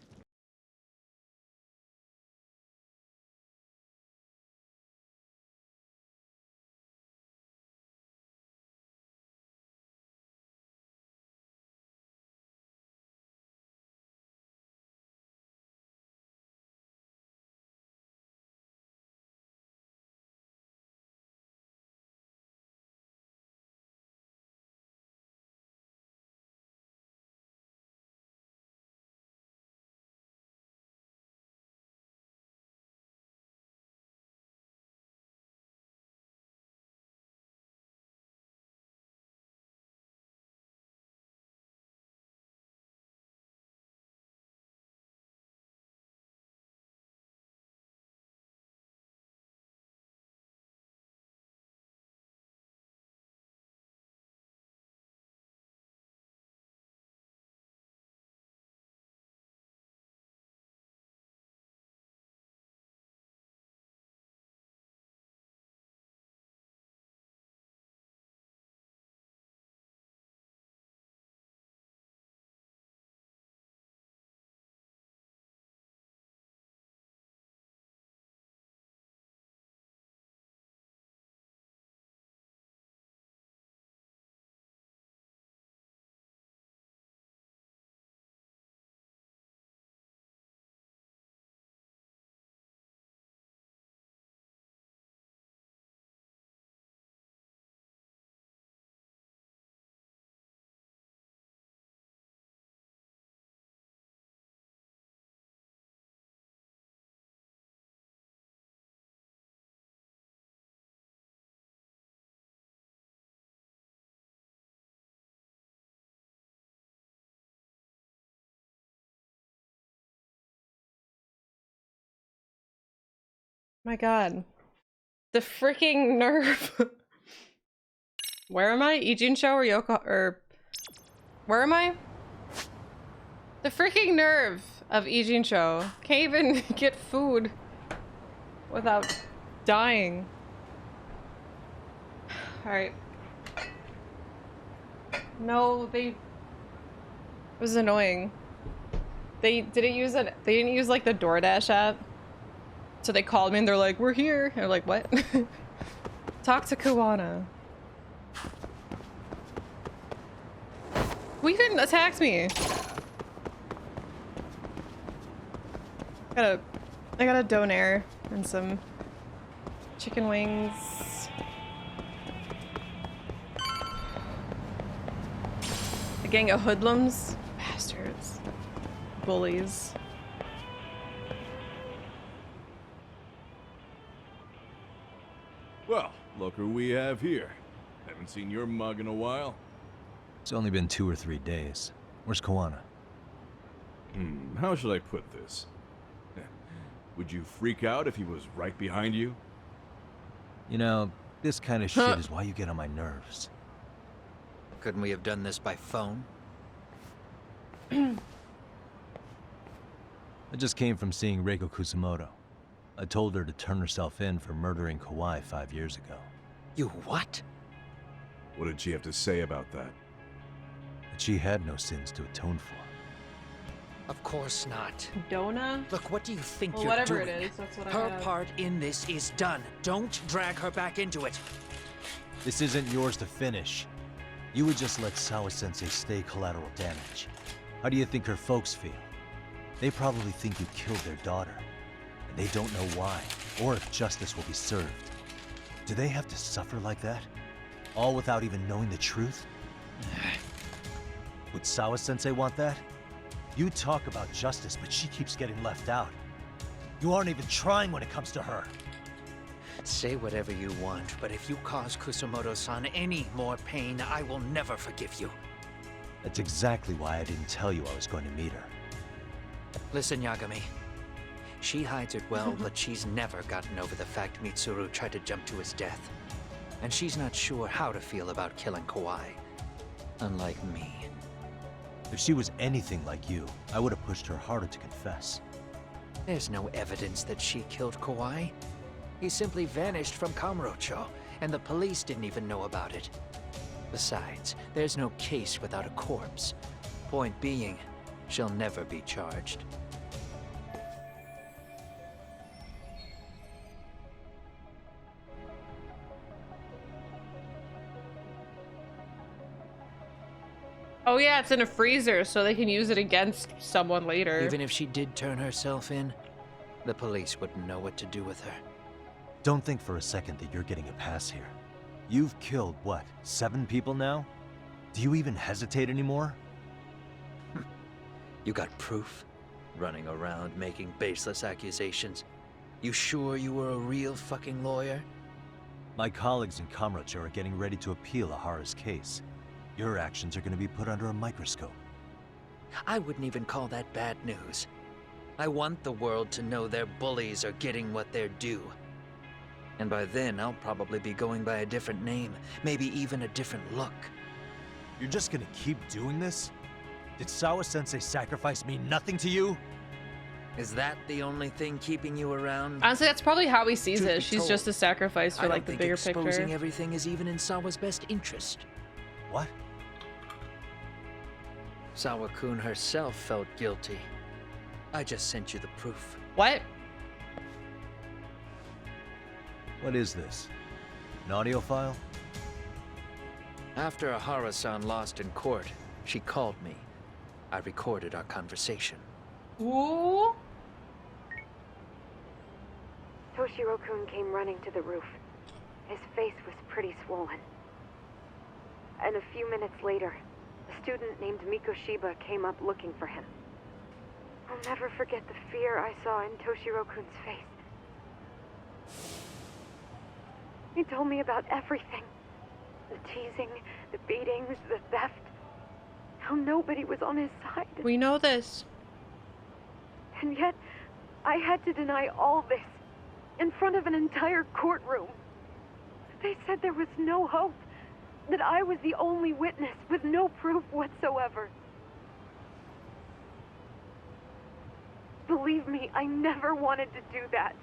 My god. The freaking nerve. Where am I? Ijincho or Yoko or where am I? The freaking nerve of Ijincho. Can't even get food without dying. Alright. No, it was annoying. They didn't use like the DoorDash app. So they called me and they're like, we're here. And I'm like, what? Talk to Kuwana. Who even attacked me? I got a donair and some chicken wings. A gang of hoodlums? Bastards. Bullies. Well, look who we have here. Haven't seen your mug in a while. It's only been 2 or 3 days. Where's Kuwana? How should I put this? Would you freak out if he was right behind you? You know, this kind of shit is why you get on my nerves. Couldn't we have done this by phone? I just came from seeing Reiko Kusumoto. I told her to turn herself in for murdering Kawai 5 years ago. You what? What did she have to say about that? That she had no sins to atone for. Of course not. Dona? Look, what do you think Well, you're whatever doing? it is, that's what I Her have. part in this is done. Don't drag her back into it. This isn't yours to finish. You would just let Sawa-sensei stay collateral damage. How do you think her folks feel? They probably think you killed their daughter. And they don't know why, or if justice will be served. Do they have to suffer like that? All without even knowing the truth? Would Sawa-sensei want that? You talk about justice, but she keeps getting left out. You aren't even trying when it comes to her. Say whatever you want, but if you cause Kusumoto-san any more pain, I will never forgive you. That's exactly why I didn't tell you I was going to meet her. Listen, Yagami. She hides it well, but she's never gotten over the fact Mitsuru tried to jump to his death. And she's not sure how to feel about killing Kawai. Unlike me. If she was anything like you, I would have pushed her harder to confess. There's no evidence that she killed Kawai. He simply vanished from Kamurocho, and the police didn't even know about it. Besides, there's no case without a corpse. Point being, she'll never be charged. Oh yeah, it's in a freezer, so they can use it against someone later. Even if she did turn herself in, the police wouldn't know what to do with her. Don't think for a second that you're getting a pass here. You've killed, what, 7 people now? Do you even hesitate anymore? You got proof? Running around making baseless accusations. You sure you were a real fucking lawyer? My colleagues in Kamurocho are getting ready to appeal Ahara's case. Your actions are going to be put under a microscope. I wouldn't even call that bad news. I want the world to know their bullies are getting what they're due. And by then, I'll probably be going by a different name, maybe even a different look. You're just gonna keep doing this? Did Sawa-sensei sacrifice mean nothing to you? Is that the only thing keeping you around? Honestly, that's probably how he sees Truth it. be She's told, just a sacrifice for I like don't the think bigger exposing picture. everything is even in Sawa's best interest. What? Sawa-kun herself felt guilty. I just sent you the proof. What? What is this? An audio file? After Ahara-san lost in court, she called me. I recorded our conversation. Ooh. Toshiro-kun came running to the roof. His face was pretty swollen. And a few minutes later, a student named Mikoshiba came up looking for him. I'll never forget the fear I saw in Toshiro-kun's face. He told me about everything. The teasing, the beatings, the theft. How nobody was on his side. We know this. And yet, I had to deny all this in front of an entire courtroom. They said there was no hope, that I was the only witness with no proof whatsoever. Believe me, I never wanted to do that.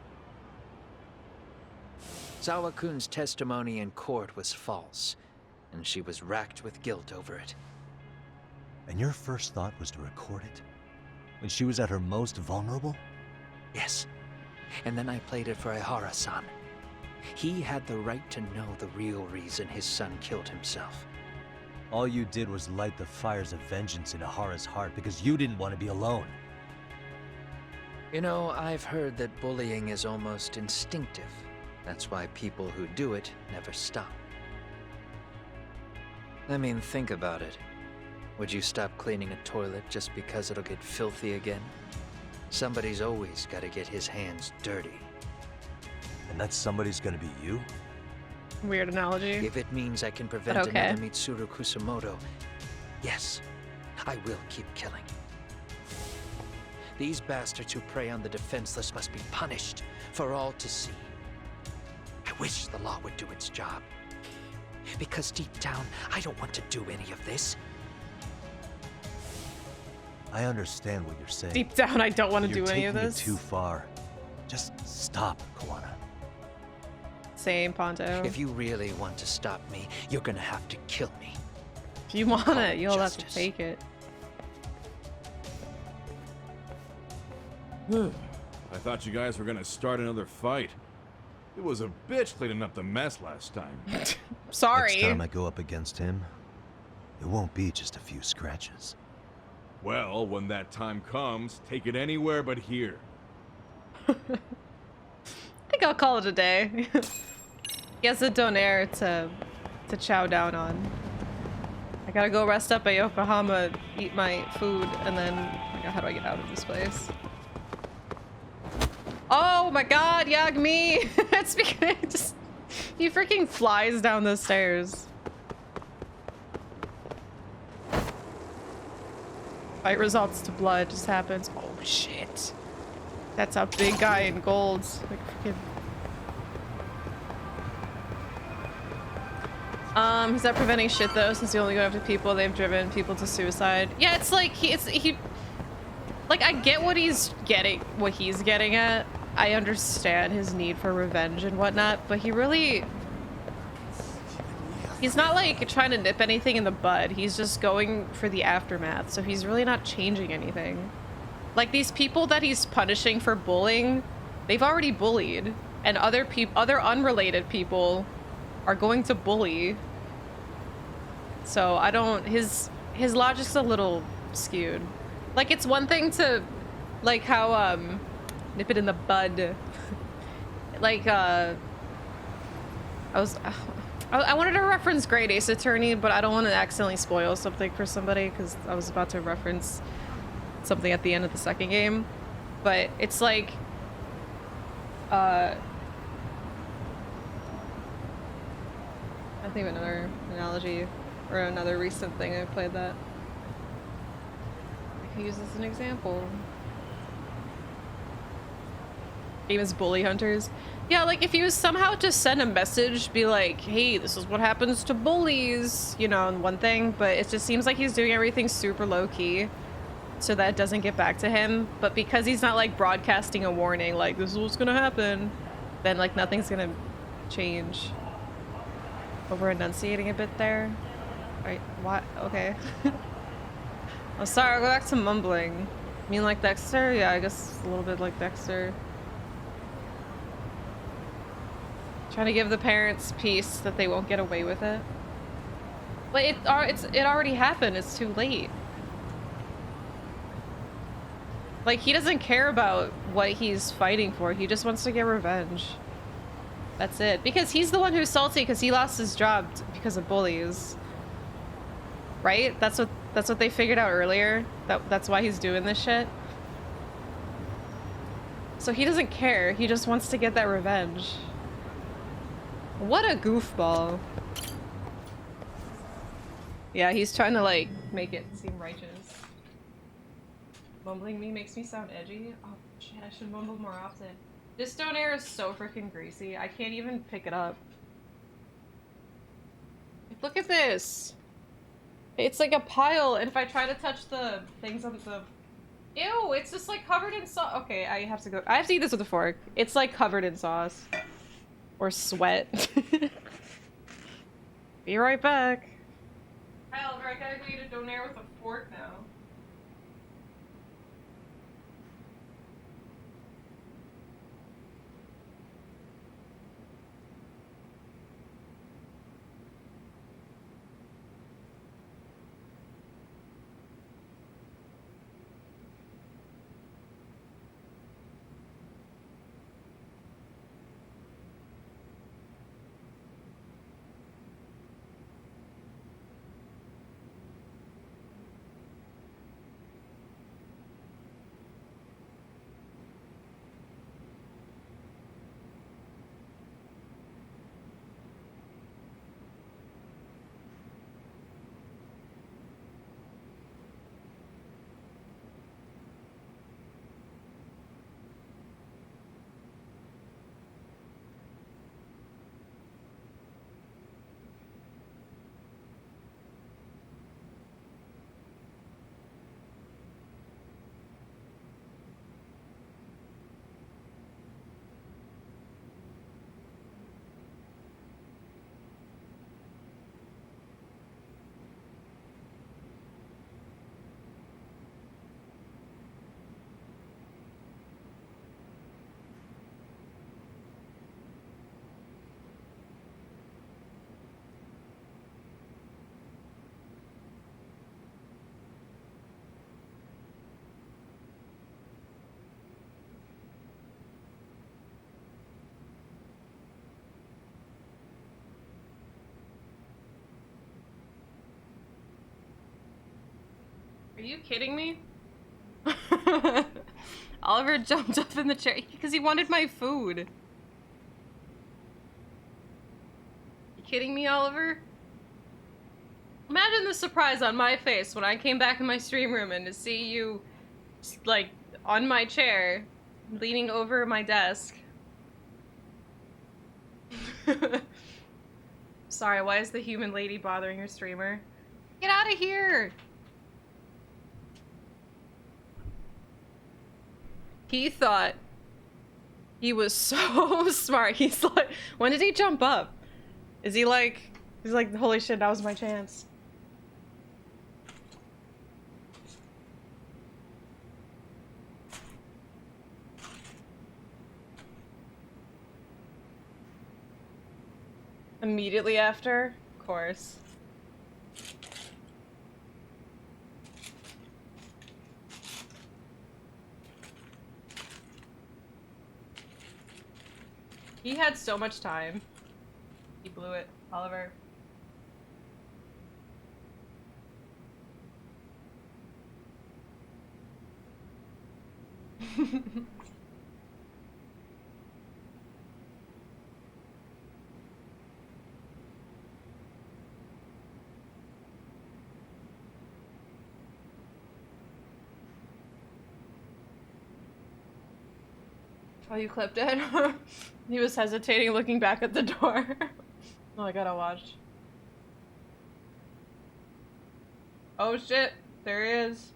Zawa-kun's testimony in court was false, and she was racked with guilt over it. And your first thought was to record it? When she was at her most vulnerable? Yes. And then I played it for Ihara-san. He had the right to know the real reason his son killed himself. All you did was light the fires of vengeance in Ihara's heart because you didn't want to be alone. You know, I've heard that bullying is almost instinctive. That's why people who do it never stop. I mean, think about it. Would you stop cleaning a toilet just because it'll get filthy again? Somebody's always got to get his hands dirty. And that somebody's gonna be you? Weird analogy. If it means I can prevent another Mitsuru Kusumoto, yes, I will keep killing. These bastards who prey on the defenseless must be punished for all to see. I wish the law would do its job. Because deep down, I don't want to do any of this. I understand what you're saying. Deep down, I don't want to do any of You're this. taking it too far. Just stop, Kawana. Same, Ponto. If you really want to stop me, you're gonna have to kill me. If you want it, you'll have to take it. I thought you guys were gonna start another fight. It was a bitch cleaning up the mess last time. Sorry. Next time I go up against him, it won't be just a few scratches. Well, when that time comes, take it anywhere but here. I think I'll call it a day. He has a donaire to chow down on. I gotta go rest up at Yokohama, eat my food, and then how do I get out of this place? Oh my god, Yagmi! It's because he freaking flies down the stairs. Fight results to blood just happens. Oh shit. That's a big guy in gold. Like freaking. He's not preventing shit though, since he only go after people. They've driven people to suicide. Yeah, it's like he like I get what he's getting at. I understand his need for revenge and whatnot, but he's not like trying to nip anything in the bud. He's just going for the aftermath, so he's really not changing anything. Like these people that he's punishing for bullying, they've already bullied, and other unrelated people are going to bully. So I don't, his logic's a little skewed. Like it's one thing to, like how nip it in the bud. Like I wanted to reference Great Ace Attorney, but I don't want to accidentally spoil something for somebody because I was about to reference something at the end of the second game. But it's like I think of another analogy or another recent thing I played that I can use as an example. Game is Bully Hunters. Yeah, like if you somehow just send a message, be like, hey, this is what happens to bullies, you know, and one thing, but it just seems like he's doing everything super low-key so that it doesn't get back to him. But because he's not like broadcasting a warning, like this is what's gonna happen, then like nothing's gonna change. Over enunciating a bit there. Right, what? Okay. Oh, sorry, I'll go back to mumbling. You mean like Dexter? Yeah, I guess a little bit like Dexter. Trying to give the parents peace that they won't get away with it. But it already happened. It's too late. Like, he doesn't care about what he's fighting for. He just wants to get revenge. That's it. Because he's the one who's salty because he lost his job because of bullies. Right? That's what they figured out earlier. That's why he's doing this shit. So he doesn't care. He just wants to get that revenge. What a goofball. Yeah, he's trying to like make it seem righteous. Mumbling me makes me sound edgy. Oh shit, I should mumble more often. This donair is so freaking greasy. I can't even pick it up. Look at this. It's like a pile, and if I try to touch the things on the... Ew, it's just like covered in sauce. Okay, I have to eat this with a fork. It's like covered in sauce. Or sweat. Be right back. Hi Oliver, I gotta go eat a donair with a fork now. Are you kidding me? Oliver jumped up in the chair because he wanted my food. You kidding me, Oliver? Imagine the surprise on my face when I came back in my stream room and to see you, like, on my chair, leaning over my desk. Sorry, why is the human lady bothering your streamer? Get out of here! He thought he was so smart. He's like, when did he jump up? Is he like, he's like, holy shit, that was my chance. Immediately after? Of course. He had so much time. He blew it, Oliver. Oh, you clipped it? He was hesitating, looking back at the door. Oh, I gotta watch. Oh shit, there he is.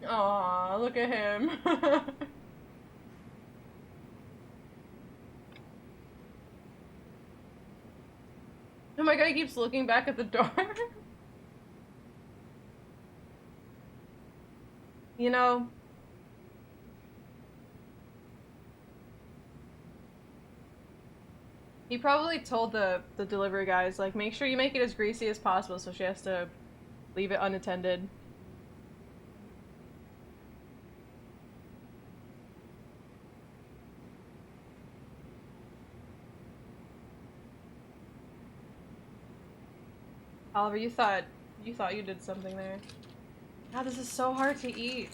Aw, look at him. Oh my god, he keeps looking back at the door. You know, he probably told the delivery guys, like, make sure you make it as greasy as possible so she has to leave it unattended. Oliver, you thought you did something there. God, this is so hard to eat.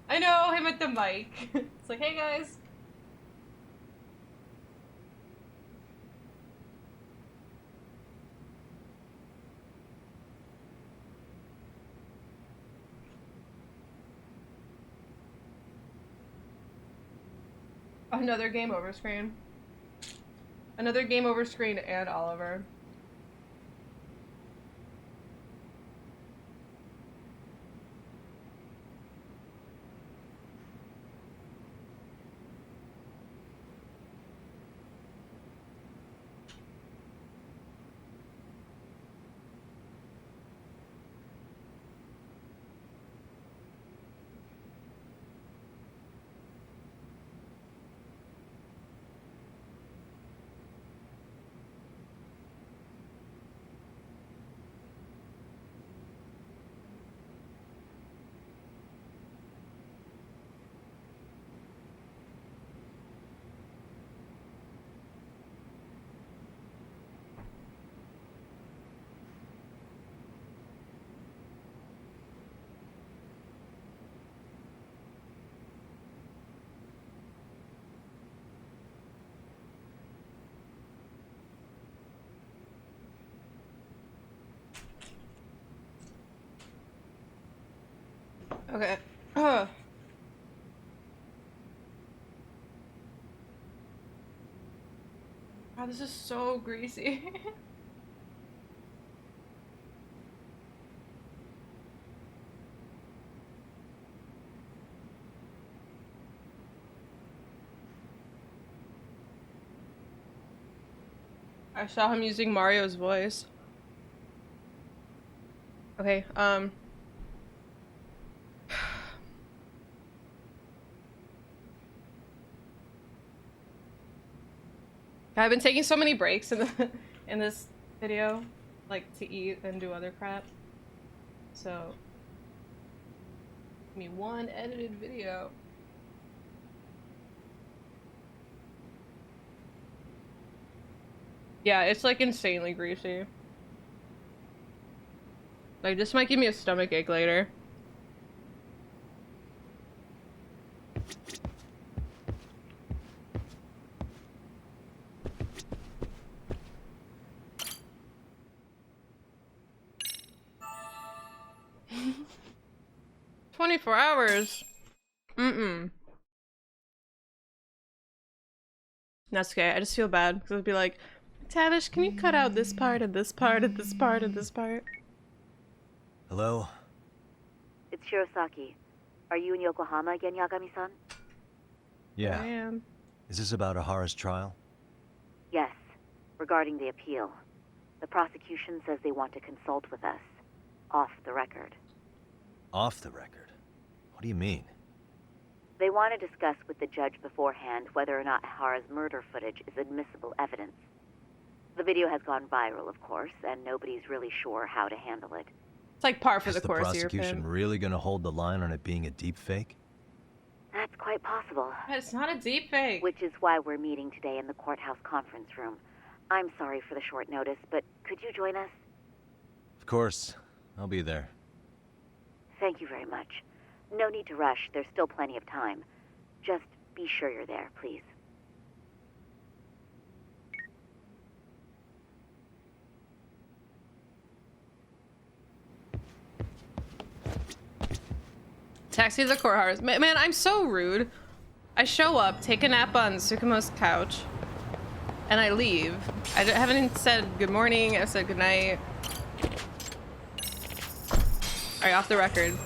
I know him at the mic. It's like, hey guys. Another game over screen. Another game over screen and Oliver. Okay. God, this is so greasy. I saw him using Mario's voice. Okay, I've been taking so many breaks in this video, like to eat and do other crap. So, give me one edited video. Yeah, it's like insanely greasy. Like, this might give me a stomach ache later. "24 hours? Mm-mm. That's okay, I just feel bad, because I'd be like, Tavish, can you cut out this part and this part and this part and this part? Hello? It's Shirosaki. Are you in Yokohama again, Yagami-san? Yeah. I am. Is this about Ahara's trial? Yes, regarding the appeal. The prosecution says they want to consult with us. Off the record. Off the record? What do you mean? They want to discuss with the judge beforehand whether or not Ahara's murder footage is admissible evidence. The video has gone viral, of course, and nobody's really sure how to handle it. It's like par for the course Is the here, prosecution really gonna hold the line on it being a deep fake? That's quite possible. But it's not a deep fake. Which is why we're meeting today in the courthouse conference room. I'm sorry for the short notice, but could you join us? Of course. I'll be there. Thank you very much. No need to rush, there's still plenty of time. Just be sure you're there, please. Taxi to the courthouse. Man, I'm so rude. I show up, take a nap on Tsukumo's couch, and I leave. I haven't said good morning, I've said good night. Alright, off the record.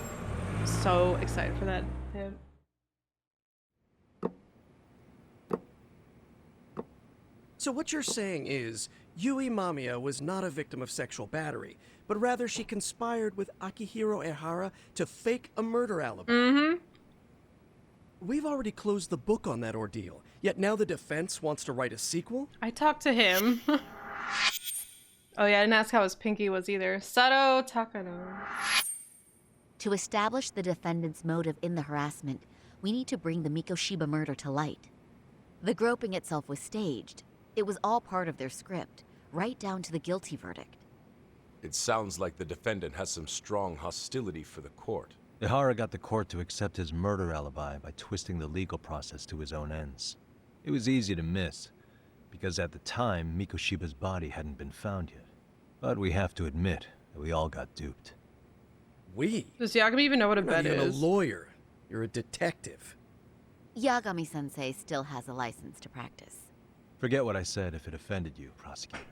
So excited for that. So what you're saying is, Yui Mamiya was not a victim of sexual battery, but rather she conspired with Akihiro Ehara to fake a murder alibi. Mm-hmm. We've already closed the book on that ordeal, yet now the defense wants to write a sequel? I talked to him. Oh yeah, I didn't ask how his pinky was either. Sato Takano. To establish the defendant's motive in the harassment, we need to bring the Mikoshiba murder to light. The groping itself was staged. It was all part of their script, right down to the guilty verdict. It sounds like the defendant has some strong hostility for the court. Ihara got the court to accept his murder alibi by twisting the legal process to his own ends. It was easy to miss, because at the time, Mikoshiba's body hadn't been found yet. But we have to admit that we all got duped. We? Does Yagami even know what a You're bet not even is? a lawyer. You're a detective. Yagami-sensei still has a license to practice. Forget what I said if it offended you, prosecutor.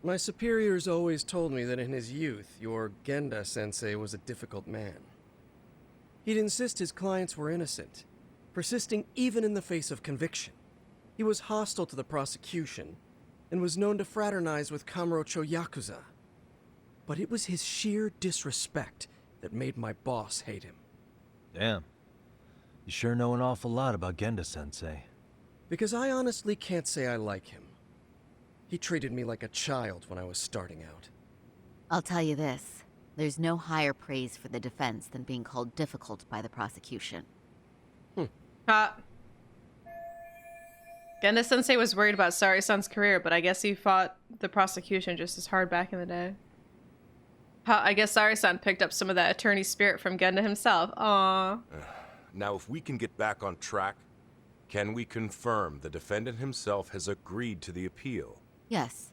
My superiors always told me that in his youth, your Genda-sensei was a difficult man. He'd insist his clients were innocent, persisting even in the face of conviction. He was hostile to the prosecution, and was known to fraternize with Kamurocho Yakuza. But it was his sheer disrespect that made my boss hate him. Damn. You sure know an awful lot about Genda-sensei. Because I honestly can't say I like him. He treated me like a child when I was starting out. I'll tell you this. There's no higher praise for the defense than being called difficult by the prosecution. Genda-sensei was worried about Sari-san's career, but I guess he fought the prosecution just as hard back in the day. I guess Sari-san picked up some of that attorney spirit from Genda himself. Aww. Now, if we can get back on track, can we confirm the defendant himself has agreed to the appeal? Yes.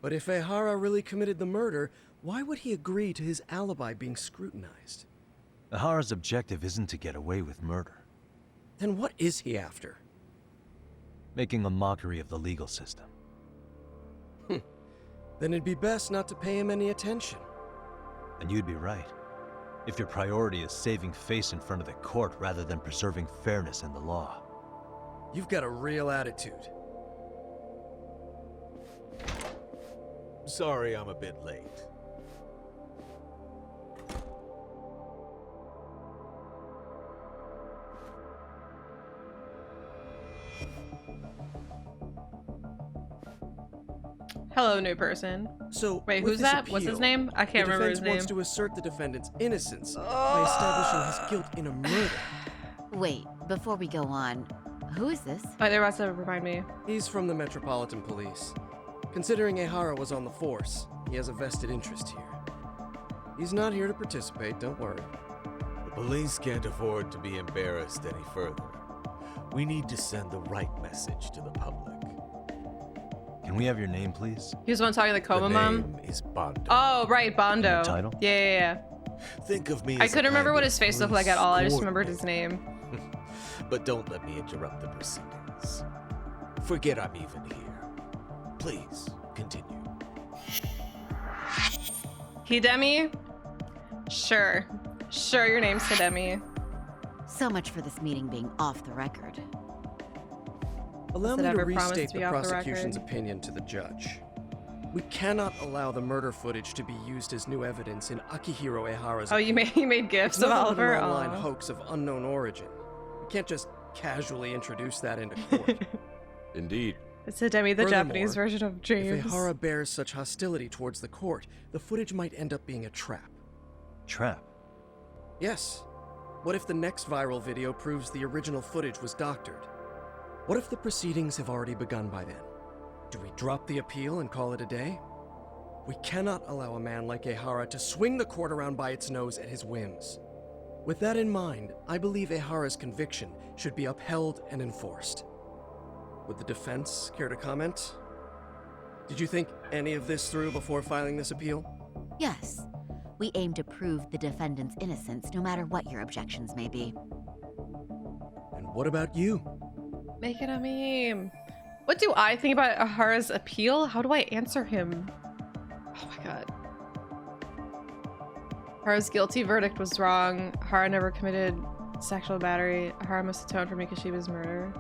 But if Ehara really committed the murder, why would he agree to his alibi being scrutinized? Ihara's objective isn't to get away with murder. Then what is he after? Making a mockery of the legal system. Then it'd be best not to pay him any attention. And you'd be right. If your priority is saving face in front of the court rather than preserving fairness in the law. You've got a real attitude. Sorry I'm a bit late. Hello, new person. So, wait, with who's this that? What's his appeal, name? I can't remember his The name. defense wants to assert the defendant's innocence by establishing his guilt in a murder. Wait, before we go on, who is this? Oh, they're about to remind me. He's from the Metropolitan Police. Considering Ehara was on the force, he has a vested interest here. He's not here to participate, don't worry. The police can't afford to be embarrassed any further. We need to send the right message to the public. Can we have your name, please? He was the one talking to the coma The mom? name is Bondo. Oh, right, Bondo. And your title? Yeah. Think of me I as a couldn't remember kind what of his face looked like at all. I just police remembered his name. But don't let me interrupt the proceedings. Forget I'm even here. Please, continue. Hidemi? Sure. Sure, your name's Hidemi. So much for this meeting being off the record. Allow Does it me to ever promise restate to be the off the prosecution's record? opinion to the judge. We cannot allow the murder footage to be used as new evidence in Akihiro Ehara's Oh, you made gifs It's of nothing but Oliver? an online Aw. hoax of unknown origin. We can't just casually introduce that into court. Indeed. It's Hidemi, the Furthermore, Japanese version of James. If Ehara bears such hostility towards the court, the footage might end up being a trap. Trap? Yes. What if the next viral video proves the original footage was doctored? What if the proceedings have already begun by then? Do we drop the appeal and call it a day? We cannot allow a man like Ehara to swing the court around by its nose at his whims. With that in mind, I believe Ehara's conviction should be upheld and enforced. Would the defense care to comment? Did you think any of this through before filing this appeal? Yes. We aim to prove the defendant's innocence no matter what your objections may be. And what about you? Make it a meme. What do I think about Ahara's appeal? How do I answer him? Oh my god. Ahara's guilty verdict was wrong. Ahara never committed sexual battery. Ahara must atone for Mikoshiba's murder.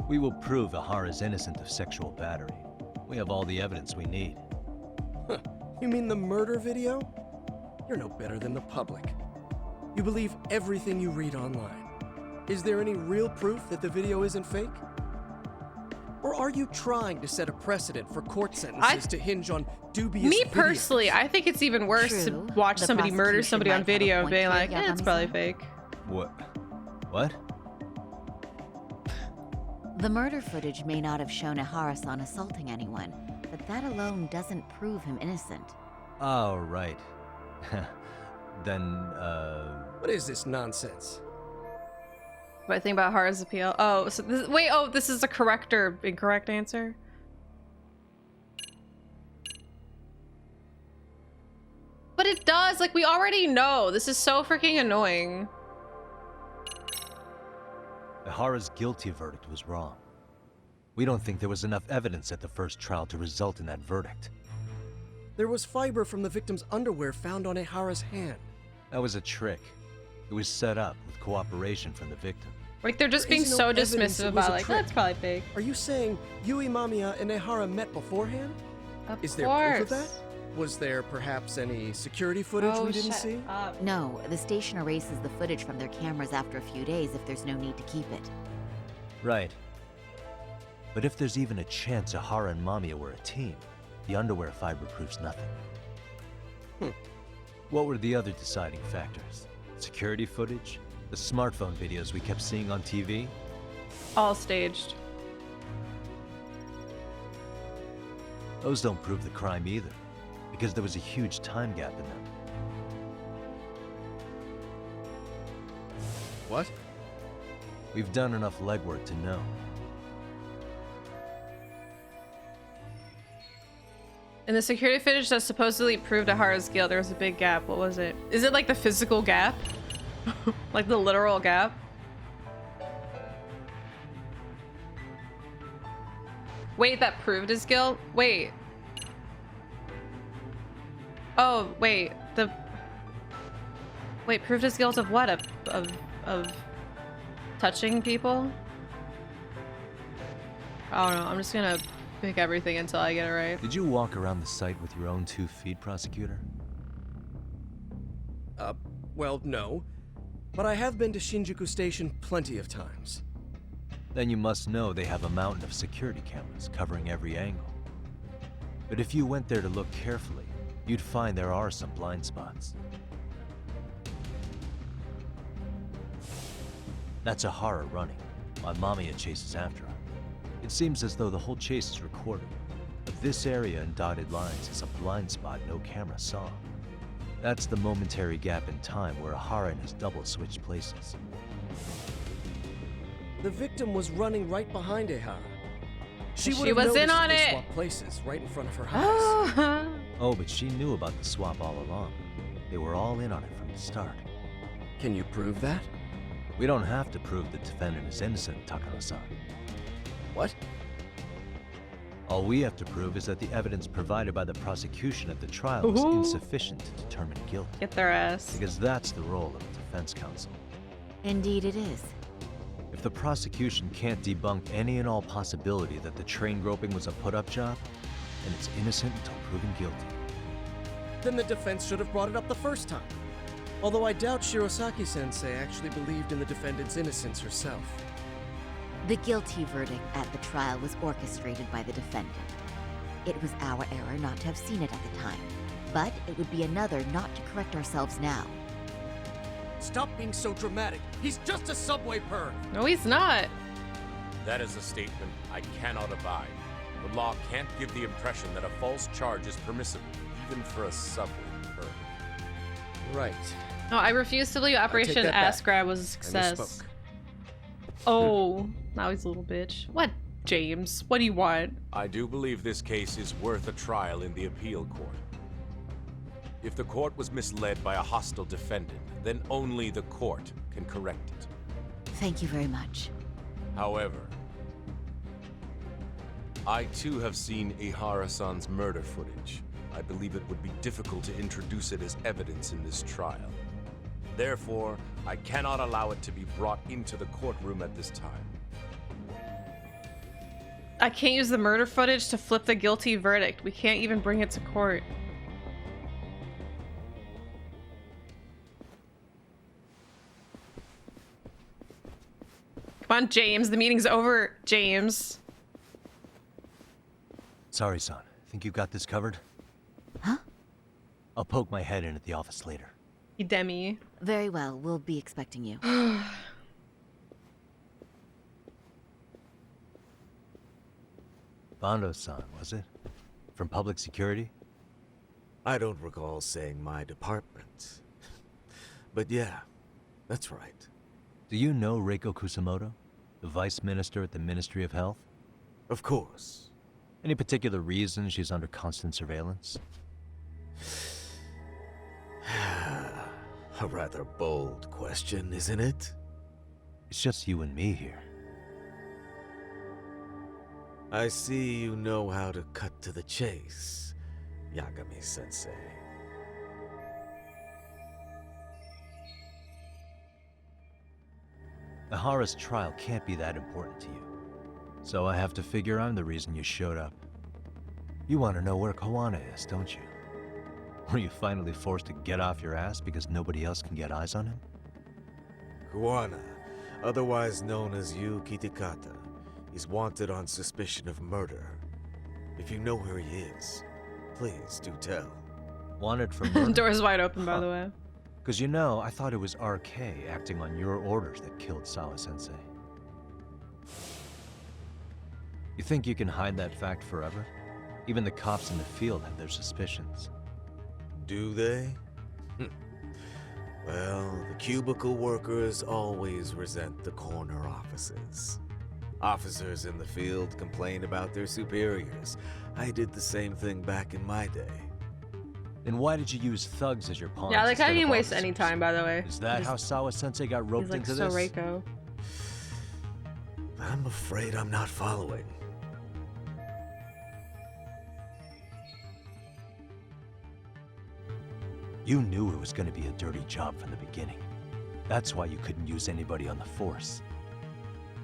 We will prove Ahara's innocent of sexual battery. We have all the evidence we need. You mean the murder video? You're no better than the public. You believe everything you read online. Is there any real proof that the video isn't fake? Or are you trying to set a precedent for court sentences to hinge on dubious Me videos? personally, I think it's even worse to True. watch The somebody murder prosecution somebody might on have a video and point being there, like, it's probably Yagami-san. fake. What? The murder footage may not have shown Ihara-san assaulting anyone, but that alone doesn't prove him innocent. Oh, right. Then, What is this nonsense? What I think about Hara's appeal. Oh, so this, wait, oh, this is a correct or incorrect answer? But it does, like, we already know. This is so freaking annoying. Ihara's guilty verdict was wrong. We don't think there was enough evidence at the first trial to result in that verdict. There was fiber from the victim's underwear found on Ihara's hand. That was a trick. It was set up with cooperation from the victim. Like, they're just There being is no so evidence dismissive it was about, a like, trick. that's probably fake. Are you saying Yui Mamiya and Ihara met beforehand? Of Is there proof of course. that? Was there perhaps any security footage we didn't see? No, the station erases the footage from their cameras after a few days if there's no need to keep it. Right. But if there's even a chance Ihara and Mamiya were a team, the underwear fiber proves nothing. What were the other deciding factors? Security footage? The smartphone videos we kept seeing on TV? All staged. Those don't prove the crime either, because there was a huge time gap in them. What? We've done enough legwork to know. In the security footage that supposedly proved Ihara's guilt, there was a big gap. What was it? Is it like the physical gap? Like the literal gap? Wait, that proved his guilt? Wait. Oh, wait. Wait, proved his guilt of what? Of touching people? I don't know. I'm just gonna pick everything until I get it right. Did you walk around the site with your own 2 feet, prosecutor? Well, no. But I have been to Shinjuku Station plenty of times. Then you must know they have a mountain of security cameras covering every angle. But if you went there to look carefully, you'd find there are some blind spots. That's Ihara running, while Mamiya chases after her. It seems as though the whole chase is recorded, but this area in dotted lines is a blind spot no camera saw. That's the momentary gap in time where Ihara and his double switched places. The victim was running right behind Ihara. She would have was in noticed on that they it. swapped places right in front of her house. Oh, but she knew about the swap all along. They were all in on it from the start. Can you prove that? We don't have to prove the defendant is innocent, Takano-san. What? All we have to prove is that the evidence provided by the prosecution at the trial was Ooh. insufficient to determine guilt. Get their ass. Because that's the role of the defense counsel. Indeed it is. If the prosecution can't debunk any and all possibility that the train groping was a put-up job, then it's innocent until proven guilty. Then the defense should have brought it up the first time. Although I doubt Shirosaki-sensei actually believed in the defendant's innocence herself. The guilty verdict at the trial was orchestrated by the defendant. It was our error not to have seen it at the time, but it would be another not to correct ourselves now. Stop being so dramatic. He's just a subway perv. No, he's not. That is a statement I cannot abide. The law can't give the impression that a false charge is permissible, even for a subway perv. Right. No, I refuse to believe Operation that Ass back. Grab was a I success. misspoke. Oh, now he's a little bitch. What, James? What do you want? I do believe this case is worth a trial in the appeal court. If the court was misled by a hostile defendant, then only the court can correct it. Thank you very much. However, I too have seen Ihara-san's murder footage. I believe it would be difficult to introduce it as evidence in this trial. Therefore, I cannot allow it to be brought into the courtroom at this time. I can't use the murder footage to flip the guilty verdict. We can't even bring it to court. Come on, James. The meeting's over, James. Sorry, son. Think you've got this covered? Huh? I'll poke my head in at the office later. You demi. Very well, we'll be expecting you. Bando-san, was it? From public security? I don't recall saying my department. But yeah, that's right. Do you know Reiko Kusumoto? The vice minister at the Ministry of Health? Of course. Any particular reason she's under constant surveillance? A rather bold question, isn't it? It's just you and me here. I see you know how to cut to the chase, Yagami-sensei. Ihara's trial can't be that important to you. So I have to figure I'm the reason you showed up. You want to know where Kawana is, don't you? Were you finally forced to get off your ass because nobody else can get eyes on him? Kawana, otherwise known as Yu Kitakata, is wanted on suspicion of murder. If you know where he is, please do tell. Wanted for murder? Door's wide open, by the way. Because you know, I thought it was RK acting on your orders that killed Sawa-sensei. You think you can hide that fact forever? Even the cops in the field have their suspicions. Do they? Well, the cubicle workers always resent the corner offices. Officers in the field complain about their superiors. I did the same thing back in my day. Then why did you use thugs as your pawns? Yeah, like I instead didn't of waste officers? any time, by the way. Is that how Sawa-sensei got roped He's like into so this? Reiko. I'm afraid I'm not following. You knew it was going to be a dirty job from the beginning. That's why you couldn't use anybody on the force.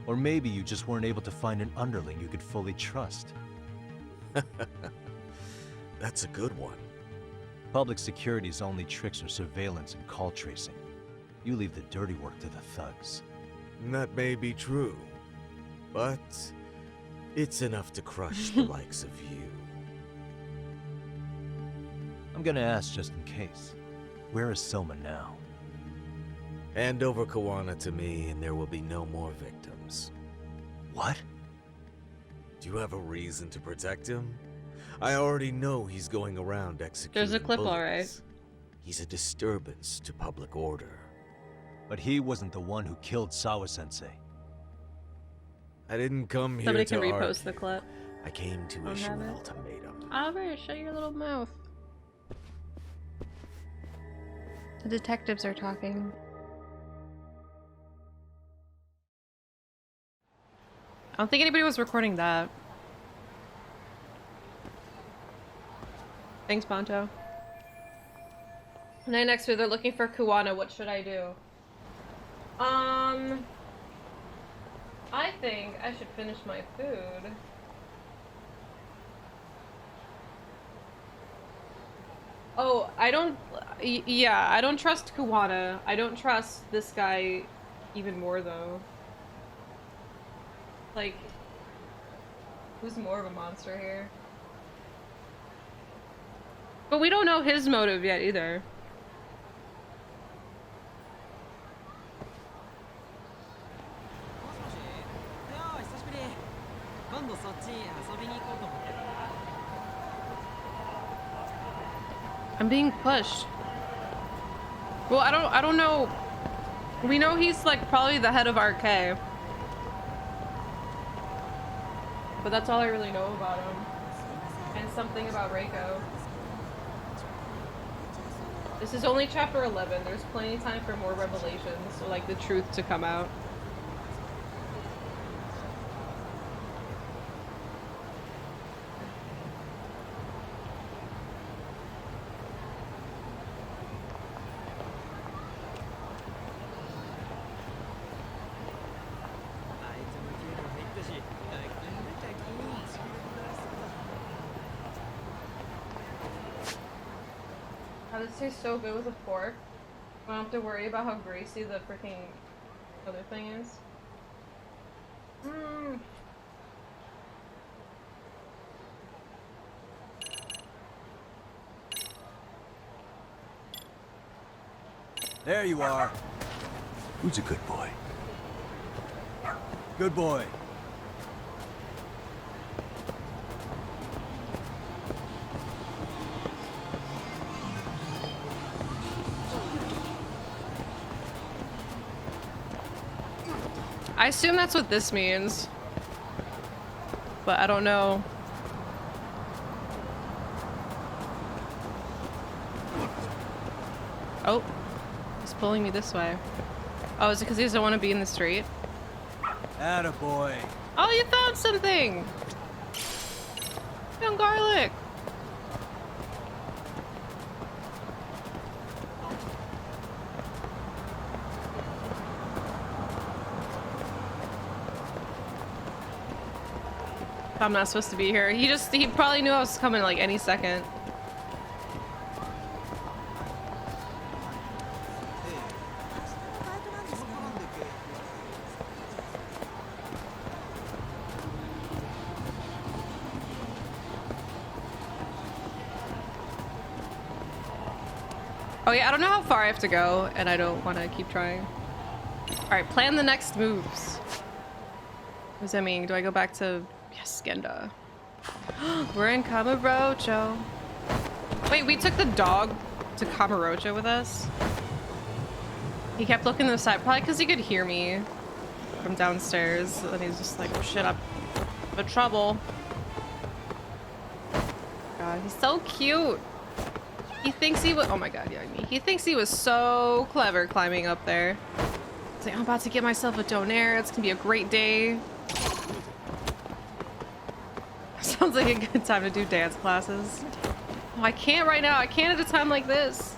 Or maybe you just weren't able to find an underling you could fully trust. That's a good one. Public security's only tricks are surveillance and call tracing. You leave the dirty work to the thugs. That may be true, but it's enough to crush the likes of you. I'm gonna ask just in case. Where is Soma now? Hand over Kawana to me and there will be no more victims. What? Do you have a reason to protect him? I already know he's going around executing There's a clip, bullies. alright. He's a disturbance to public order. But he wasn't the one who killed Sawa-sensei. I didn't come here Somebody to can argue. repost the clip. I came to Don't issue have an it? ultimatum. Oliver, shut your little mouth. The detectives are talking. I don't think anybody was recording that. Thanks, Bonto. And then next week, they're looking for Kawana. What should I do? I think I should finish my food. Oh, I don't... Yeah, I don't trust Kawana. I don't trust this guy even more, though. Like, who's more of a monster here? But we don't know his motive yet, either. I'm being pushed. Well, I don't know. We know he's like probably the head of RK. But that's all I really know about him. And something about Reiko. This is only chapter 11. There's plenty of time for more revelations, or like the truth to come out. This tastes so good with a fork. I don't have to worry about how greasy the freaking other thing is. Mmm. There you are. Who's a good boy? Good boy. I assume that's what this means. But I don't know. Oh, he's pulling me this way. Oh, is it because he doesn't want to be in the street? Attaboy. Oh, you found something! Found garlic! I'm not supposed to be here. He probably knew I was coming like any second. Oh yeah, I don't know how far I have to go, and I don't want to keep trying. Alright, plan the next moves. What does that mean? Do I go back to... Yes, Genda. We're in Kamurocho. Wait, we took the dog to Kamurocho with us? He kept looking to the side, probably because he could hear me from downstairs. And he's just like, oh shit, I'm in trouble. God, he's so cute. He thinks he was, oh my god, yeah, me. He thinks he was so clever climbing up there. He's like, I'm about to get myself a donair. It's gonna be a great day. Sounds like a good time to do dance classes. Oh, I can't right now. I can't at a time like this.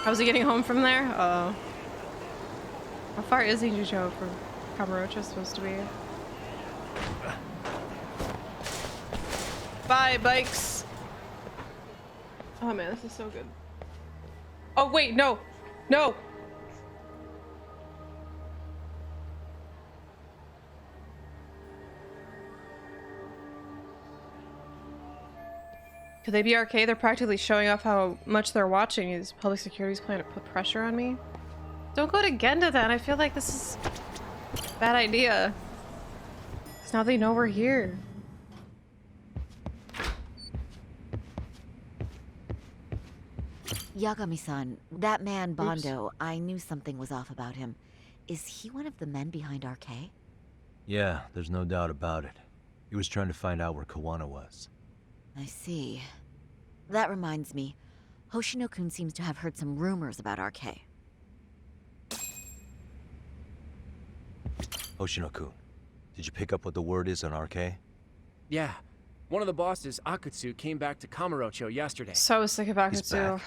How's he getting home from there? Uh-oh. How far is Ijujo from Kamurocho supposed to be? Bye, bikes. Oh man, this is so good. Oh wait, no, no. Could they be arcade? They're practically showing off how much they're watching. Is public security's planning to put pressure on me? Don't go to Genda then. I feel like this is a bad idea. Because now they know we're here. Yagami-san, that man Bondo, I knew something was off about him. Is he one of the men behind RK? Yeah, there's no doubt about it. He was trying to find out where Kawana was. I see. That reminds me, Hoshino-kun seems to have heard some rumors about RK. Hoshino-kun, did you pick up what the word is on RK? Yeah. One of the bosses, Akutsu, came back to Kamurocho yesterday. So sick of Akutsu.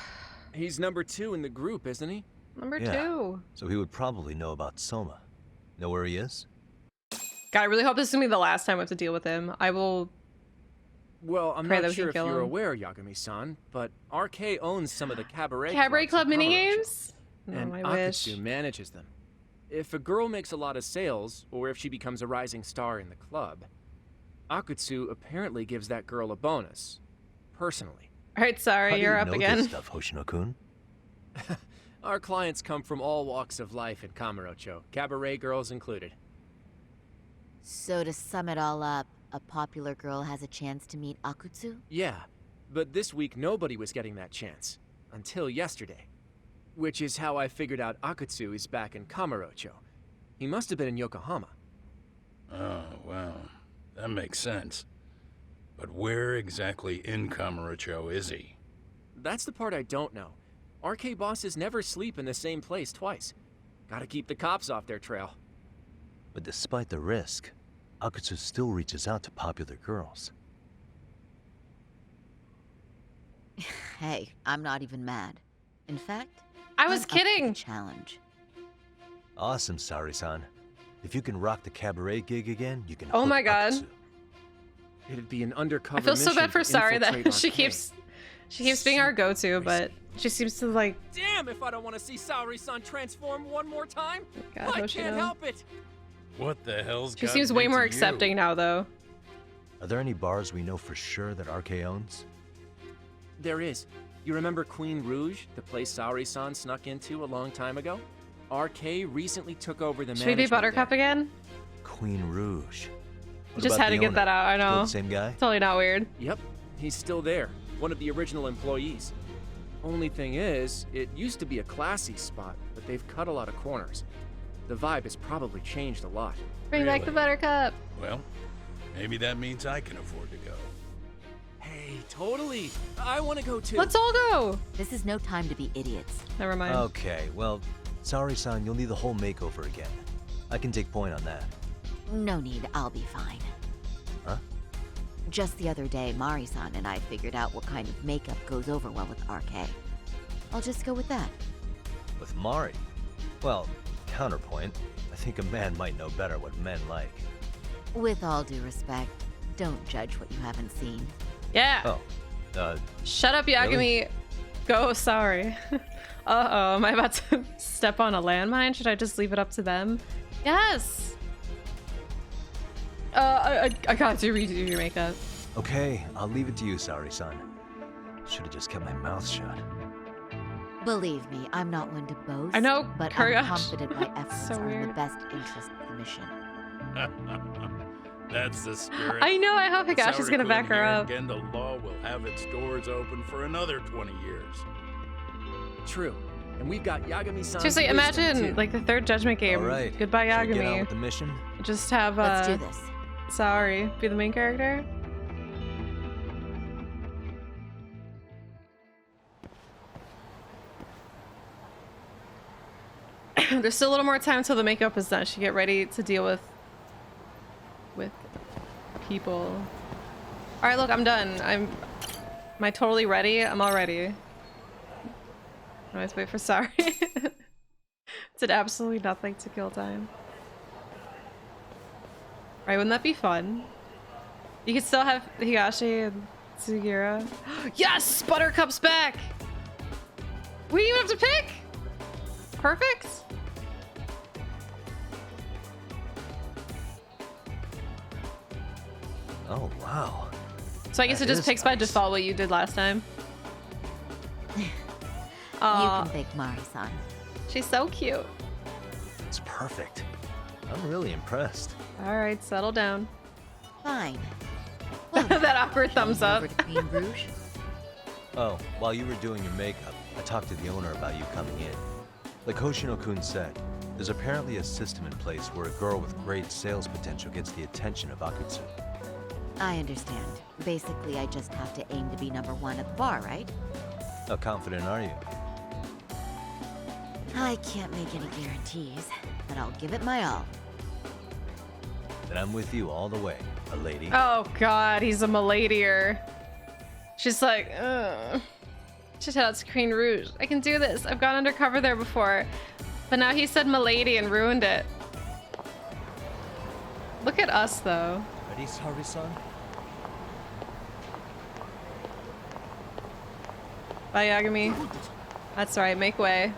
He's number 2 in the group, isn't he? Number 2. So he would probably know about Soma. Know where he is? God, I really hope this is gonna be the last time we have to deal with him. I will. Well, I'm not sure if you're aware, Yagami-san, but RK owns some of the cabaret club minigames. And Akutsu manages them. If a girl makes a lot of sales, or if she becomes a rising star in the club, Akutsu apparently gives that girl a bonus, personally. All right, sorry, you're up again. This stuff, Hoshino-kun? Our clients come from all walks of life in Kamurocho, cabaret girls included. So to sum it all up, a popular girl has a chance to meet Akutsu? Yeah, but this week nobody was getting that chance. Until yesterday. Which is how I figured out Akutsu is back in Kamurocho. He must have been in Yokohama. Oh, wow. That makes sense. But where exactly in Kamurocho is he? That's the part I don't know. RK bosses never sleep in the same place twice. Gotta keep the cops off their trail. But despite the risk, Akutsu still reaches out to popular girls. Hey, I'm not even mad. In fact, I was kidding. Challenge. Awesome, Sari-san. If you can rock the cabaret gig again, you can. Oh my god. Akutsu. It'd be an undercover. I feel so bad for Sari that she RK. keeps being our go-to, but she seems to like. Damn! If I don't want to see Sari-san transform one more time, God, I can't help it. What the hell's She seems way more accepting now, though. Are there any bars we know for sure that RK owns? There is. You remember Queen Rouge, the place Sari-san snuck into a long time ago? RK recently took over the Should we be Buttercup there. again? Queen Rouge. You just had to get that out, I know. Still the same guy? Totally not weird. Yep, he's still there. One of the original employees. Only thing is, it used to be a classy spot, but they've cut a lot of corners. The vibe has probably changed a lot. Bring back the buttercup. Well, maybe that means I can afford to go. Hey, totally. I want to go too. Let's all go. This is no time to be idiots. Never mind. Okay, well, sorry-san, you'll need the whole makeover again. I can take point on that. No need, I'll be fine. Huh? Just the other day, Mari-san and I figured out what kind of makeup goes over well with RK. I'll just go with that. With Mari? Well, counterpoint, I think a man might know better what men like. With all due respect, don't judge what you haven't seen. Yeah. Oh, Shut up, Yagami. Really? Go, sorry. Uh-oh, am I about to step on a landmine? Should I just leave it up to them? Yes! I got to redo your makeup. okay, I'll leave it to you, sorry-san. Should've just kept my mouth shut. Believe me, I'm not one to boast. I know, but Kuryash. I'm confident my efforts So are in the weird. best interest of the mission. That's the spirit. I know, I hope Higashi's gonna back her up. Genda Law will have its doors open for another 20 years. True. And we've got Yagami-san. Seriously, imagine, like, the third Judgment game. All right. Goodbye, Should we get on Yagami. with the mission? Just have, Let's do this. Sorry, be the main character? There's still a little more time until the makeup is done. She get ready to deal with people. All right, look, I'm done. Am I totally ready? I'm all ready. I always wait for sorry. Did absolutely nothing to kill time. Right, wouldn't that be fun? You could still have Higashi and Sugira. Yes! Buttercup's back! We didn't even have to pick! Perfect! Oh, wow. So I guess That it just is picks by nice. default what you did last time. You Aw, can thank Mari-san. she's so cute. It's perfect. I'm really impressed. Alright, settle down. Fine. That awkward thumbs up. Over to Queen Rouge? Oh, while you were doing your makeup, I talked to the owner about you coming in. Like Hoshino-kun said, there's apparently a system in place where a girl with great sales potential gets the attention of Akutsu. I understand. Basically, I just have to aim to be #1 at the bar, right? How confident are you? I can't make any guarantees, but I'll give it my all. Then I'm with you all the way, a lady. Oh god, he's a miladier. She's like, ugh. Just head out to Queen Rouge. I can do this. I've gone undercover there before. But now he said milady and ruined it. Look at us, though. Ready, Sari-san? Bye, Yagami. That's right, make way.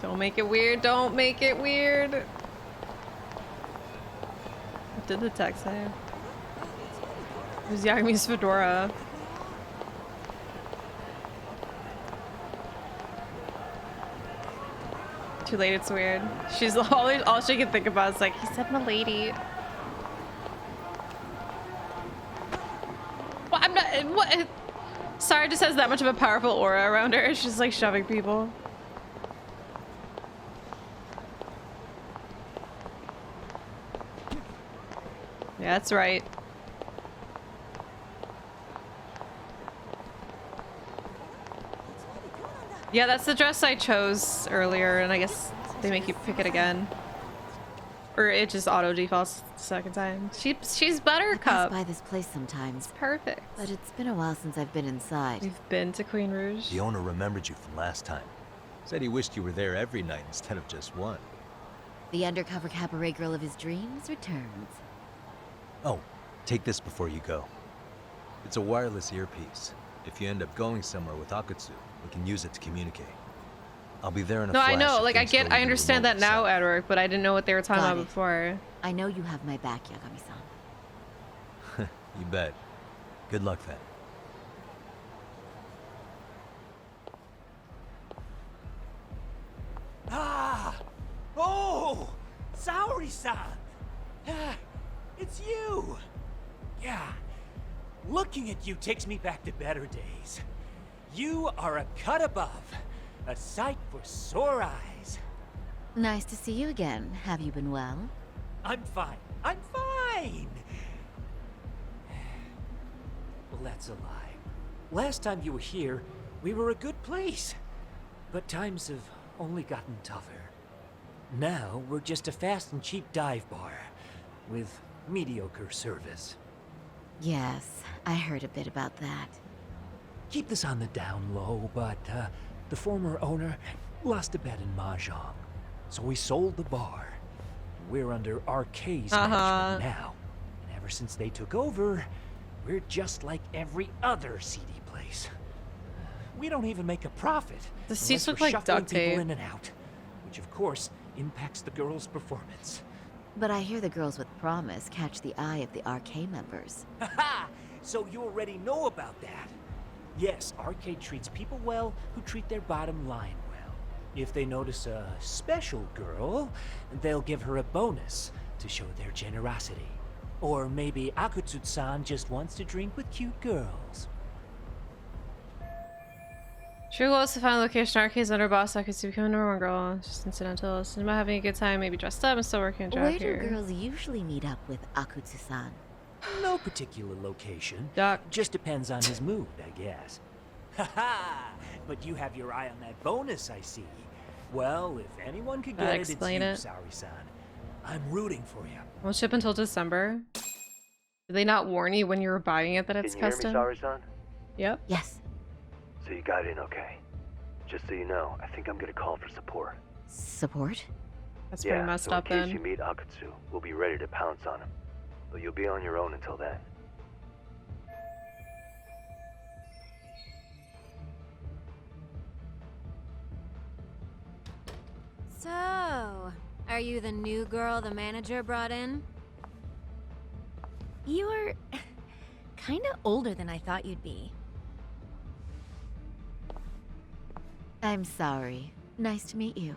Don't make it weird, don't make it weird. What did the text say? It was Yagami's fedora. Too late, it's weird. She's all she can think about is like, he said milady. What? I'm not. What? Sarah just has that much of a powerful aura around her. She's like shoving people. Yeah, that's right. Yeah, that's the dress I chose earlier, and I guess they make you pick it again. Or it just auto defaults the second time. She's I Buttercup. pass by this place sometimes. Perfect. But it's been a while since I've been inside. You've been to Queen Rouge? The owner remembered you from last time. Said he wished you were there every night instead of just one. The undercover cabaret girl of his dreams returns. Oh, take this before you go. It's a wireless earpiece. If you end up going somewhere with Akutsu, we can use it to communicate. I'll be there in a No, flash. I know. if Like, things go I even understand that remotely now, south. Edward, but I didn't know what they were talking Got about it. before. I know you have my back, Yagami-san. You bet. Good luck then. Ah! Oh! Saori-san! It's you! Yeah. Looking at you takes me back to better days. You are a cut above. A sight for sore eyes. Nice to see you again. Have you been well? I'm fine. I'm fine! Well, that's a lie. Last time you were here, we were a good place. But times have only gotten tougher. Now, we're just a fast and cheap dive bar. With mediocre service. Yes, I heard a bit about that. Keep this on the down low, but the former owner lost a bet in Mahjong. So we sold the bar. We're under RK's management now. And ever since they took over, we're just like every other seedy place. We don't even make a profit. The seats unless look we're like shuffling duct tape. people in and out, which of course impacts the girls' performance. But I hear the girls with promise catch the eye of the RK members. Haha! So you already know about that. Yes, Arcade treats people well who treat their bottom line well. If they notice a special girl, they'll give her a bonus to show their generosity. Or maybe Akutsu-san just wants to drink with cute girls. True goal is to find a location Arcade's under boss Akutsu to become a number one girl. It's just incidental. It's about having a good time, maybe dressed up and still working a job Where here. do girls usually meet up with Akutsu-san? No particular location. Doc. Just depends on his mood, I guess. Haha! But you have your eye on that bonus, I see. Well, if anyone could get it, it's you, explain it. Saori-san. I'm rooting for you. Won't ship until December. Did they not warn you when you were buying it that it's Can you custom? hear me, Saori-san? Yep. Yes. So you got in okay. Just so you know, I think I'm gonna call for support. Support? That's pretty messed up in case then. you meet Akutsu, we'll be ready to pounce on him. But you'll be on your own until then. So, are you the new girl the manager brought in? You're kinda older than I thought you'd be. I'm sorry. Nice to meet you.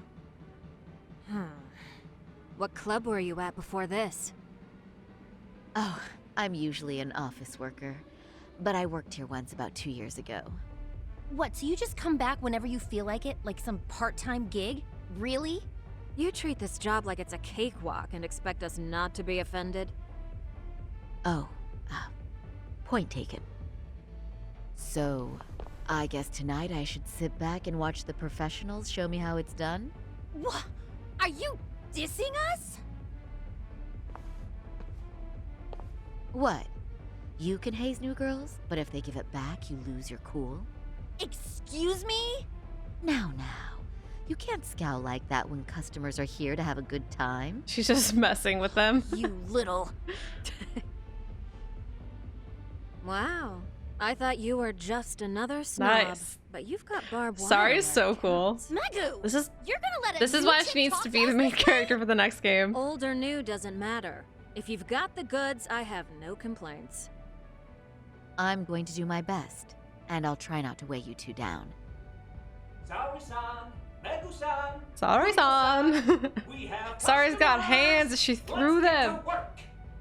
What club were you at before this? Oh, I'm usually an office worker, but I worked here once about 2 years ago. What, so you just come back whenever you feel like it? Like some part-time gig? Really? You treat this job like it's a cakewalk and expect us not to be offended? Oh, point taken. So, I guess tonight I should sit back and watch the professionals show me how it's done? What? Are you dissing us? What? You can haze new girls, but if they give it back, you lose your cool? Excuse me? Now. You can't scowl like that when customers are here to have a good time. She's just messing with them. You little... Wow. I thought you were just another snob. Nice. But you've got barbed wire. Sorry is so cool. Megu! This is You're gonna let this is why she needs to be the main character for the next game. Old or new doesn't matter. If you've got the goods, I have no complaints. I'm going to do my best, and I'll try not to weigh you two down. Saori-san! Megu-san! Sorry-san. Sorry's got hands and she threw them.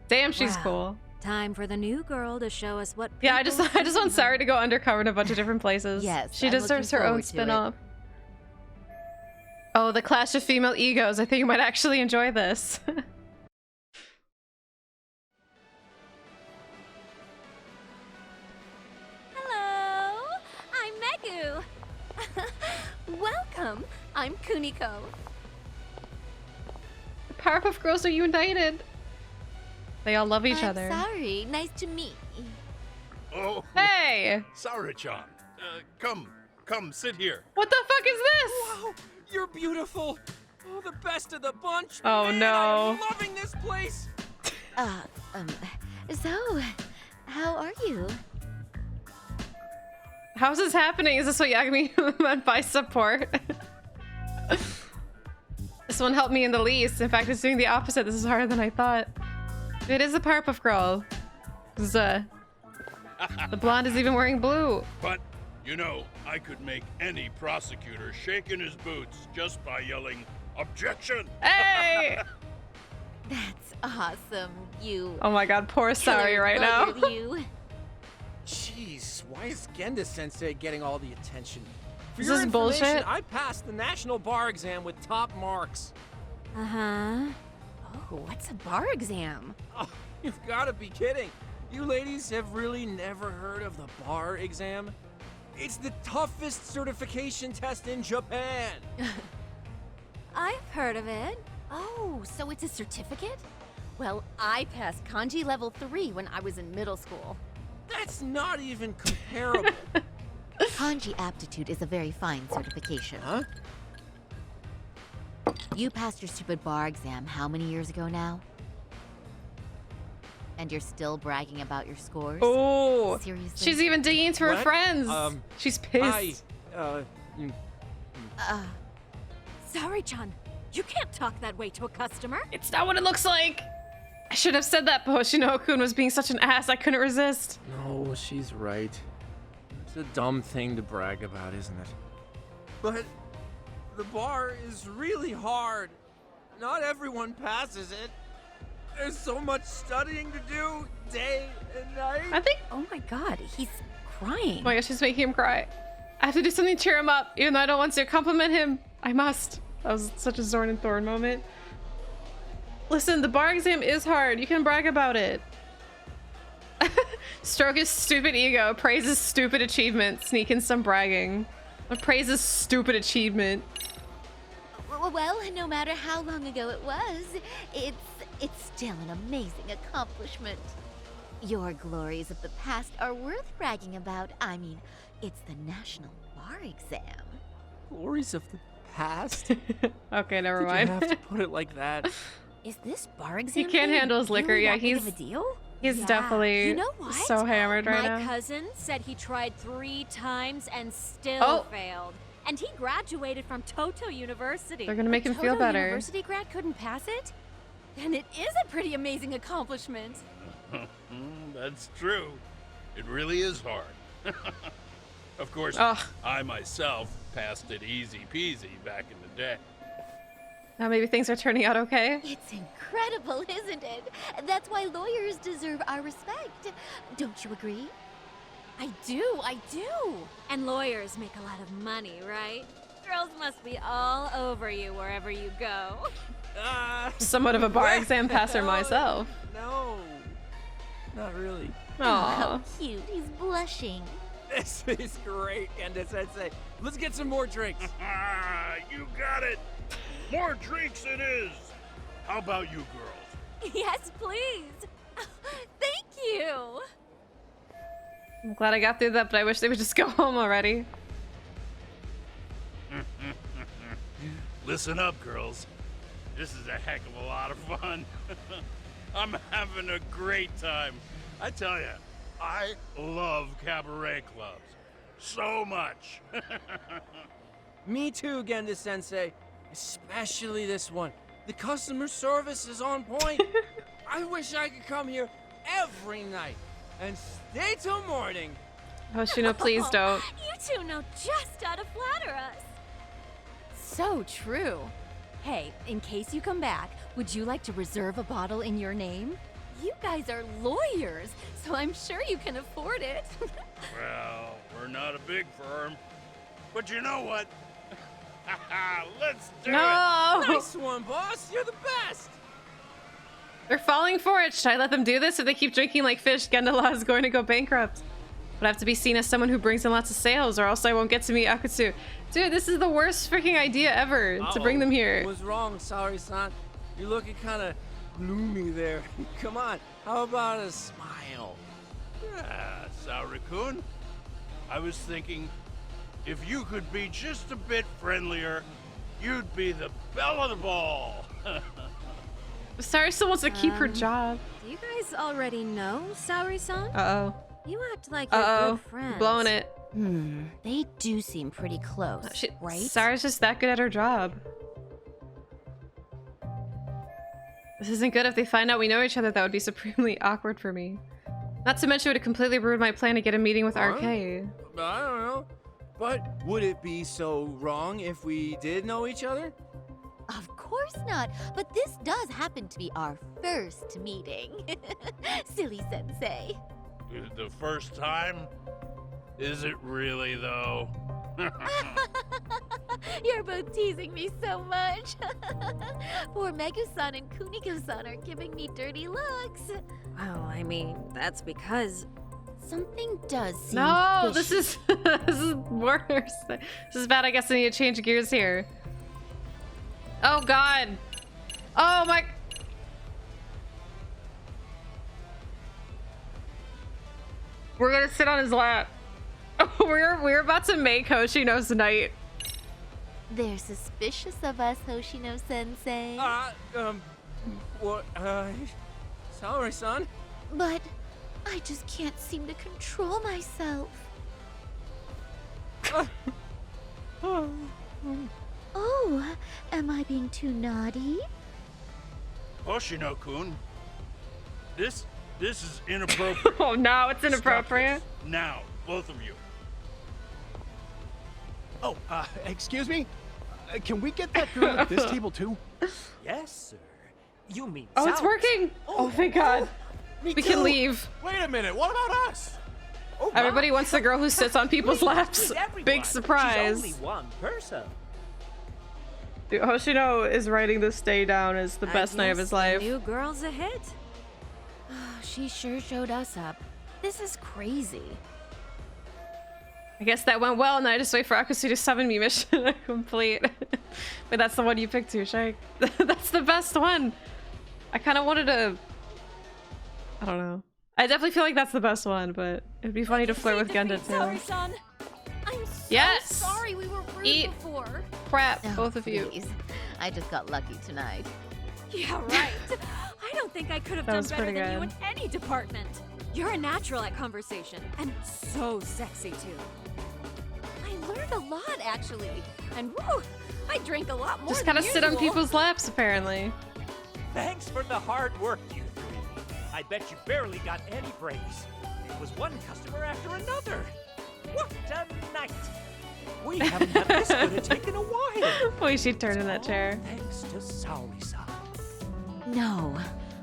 Damn, she's Wow. cool. Time for the new girl to show us what Yeah, I just people want think Sari to go undercover in a bunch of different places. Yes, she I'm deserves looking her own forward to it. spin-off. Oh, the clash of female egos. I think you might actually enjoy this. Hello, I'm Megu. Welcome, I'm Kuniko. The Powerpuff Girls are united. They all love each other. Sorry, nice to meet. Oh. Hey! Saori-chan, come, sit here. What the fuck is this? Wow, you're beautiful. Oh, the best of the bunch. Oh, Man, no. I'm loving this place. So, how are you? How's this happening? Is this what Yagami meant by support? This one helped me in the least. In fact, it's doing the opposite. This is harder than I thought. It is a Powerpuff Girl. 'Cause, the blonde is even wearing blue. But, you know, I could make any prosecutor shake in his boots just by yelling, "Objection!" Hey! That's awesome. You. Oh my god, poor Sari killer right now. lawyer, you. Jeez, why is Genda-sensei getting all the attention? For Is your this information, bullshit? I passed the national bar exam with top marks. Uh-huh. Oh, what's a bar exam? Oh, you've got to be kidding. You ladies have really never heard of the bar exam? It's the toughest certification test in Japan. I've heard of it. Oh, so it's a certificate? Well, I passed kanji level 3 when I was in middle school. That's not even comparable. Kanji aptitude is a very fine certification. Huh? You passed your stupid bar exam how many years ago now? And you're still bragging about your scores? Oh, seriously? she's even digging into her What? friends. She's pissed. Sorry-chan, you can't talk that way to a customer. It's not what it looks like. I should have said that, but Hoshino-kun was being such an ass, I couldn't resist. No, she's right. It's a dumb thing to brag about, isn't it? But the bar is really hard. Not everyone passes it. There's so much studying to do, day and night. I think. Oh my god, he's crying. Oh my gosh, she's making him cry. I have to do something to cheer him up, even though I don't want to compliment him. I must. That was such a Zorn and Thorn moment. Listen, the bar exam is hard. You can brag about it. Stroke his stupid ego. Praise his stupid achievement. Sneak in some bragging. Praise his stupid achievement. Well, no matter how long ago it was, it's still an amazing accomplishment. Your glories of the past are worth bragging about. I mean, it's the national bar exam. Glories of the past? Okay, never Did mind. you have to put it like that? Is this bar exam He can't thing handle his liquor. really Yeah, that big he's of a deal? he's Yeah. definitely You know what? so hammered right My now. cousin said he tried 3 times and still Oh. failed. And he graduated from Toto University. They're gonna make him feel Toto better. University grad couldn't pass it? Then it is a pretty amazing accomplishment. That's true. It really is hard. Of course, Ugh. I myself passed it easy peasy back in the day. Now maybe things are turning out okay. It's incredible, isn't it? That's why lawyers deserve our respect. Don't you agree? I do. And lawyers make a lot of money, right? Girls must be all over you wherever you go. Somewhat of a bar exam passer myself. No, not really. Aw. Cute, he's blushing. This is great, Genda-sensei. Let's get some more drinks. You got it. More drinks it is. How about you girls? Yes, please. Thank you. I'm glad I got through that, but I wish they would just go home already. Listen up, girls. This is a heck of a lot of fun. I'm having a great time. I tell you, I love cabaret clubs. So much. Me too, Genda-sensei. Especially this one. The customer service is on point. I wish I could come here every night and stay till morning. Hoshino, please don't. You two know just how to flatter us. So true. Hey, in case you come back, would you like to reserve a bottle in your name? You guys are lawyers, so I'm sure you can afford it. Well, we're not a big firm. But you know what? Let's do it. Nice one, boss. You're the best. They're falling for it. Should I let them do this? If they keep drinking like fish, Gendala is going to go bankrupt. But I have to be seen as someone who brings in lots of sales, or else I won't get to meet Akutsu. Dude, this is the worst freaking idea ever to bring them here. What's wrong, Sari-san? You're looking kind of gloomy there. Come on, how about a smile? Yeah, Saori-kun. I was thinking, if you could be just a bit friendlier, you'd be the belle of the ball. Sari still wants to keep her job. Do you guys already know Saori-san? Uh-oh. You act like you're good friends. Blowing it. They do seem pretty close, right? Sari's just that good at her job. This isn't good. If they find out we know each other, that would be supremely awkward for me. Not to mention it would completely ruin my plan to get a meeting with RK. I don't know. But would it be so wrong if we did know each other? Of course not, but this does happen to be our first meeting. Silly sensei. The first time? Is it really, though? You're both teasing me so much. Poor Megu-san and Kuniko-san are giving me dirty looks. Well, I mean, that's because something does seem No, fishy. this is worse. This is bad. I guess I need to change gears here. Oh God. Oh my. We're gonna sit on his lap. We're about to make Hoshino's night. They're suspicious of us, Hoshino-sensei. What, sorry, son. But I just can't seem to control myself. Oh, am I being too naughty? Hoshino-kun, this is inappropriate. Oh no, it's inappropriate. Stop this. Now, both of you. Oh, excuse me? Can we get that girl at this table too? Yes, sir. You mean Oh, it's working. Oh, thank God. Me We too. can leave. Wait a minute, what about us? Oh, Everybody wants the girl who sits on people's laps. Big surprise. She's only one person. Dude, Hoshino is writing this day down as the best night of his life. New girl's a hit. She sure showed us up. This is crazy. I guess that went well, and I just wait for Akutsu to summon me mission complete. But that's the one you picked too, Shake. That's the best one. I kind of wanted to... I don't know. I definitely feel like that's the best one, but it'd be funny to flirt with Genda too. Sorry, son. I'm so Yes! sorry we were rude Eat before. crap, Oh, both of you. please. I just got lucky tonight. Yeah, right. I don't think I could have That done was better pretty than you good. in any department. You're a natural at conversation, and so sexy too. I learned a lot, actually. And woo, I drink a lot more Just than kind of sit on usual. people's laps, apparently. Thanks for the hard work, you three. I bet you barely got any breaks. It was one customer after another. What a night! We haven't had this good a take in a while. Boy, she turned in that chair. Thanks to Saori-san. No,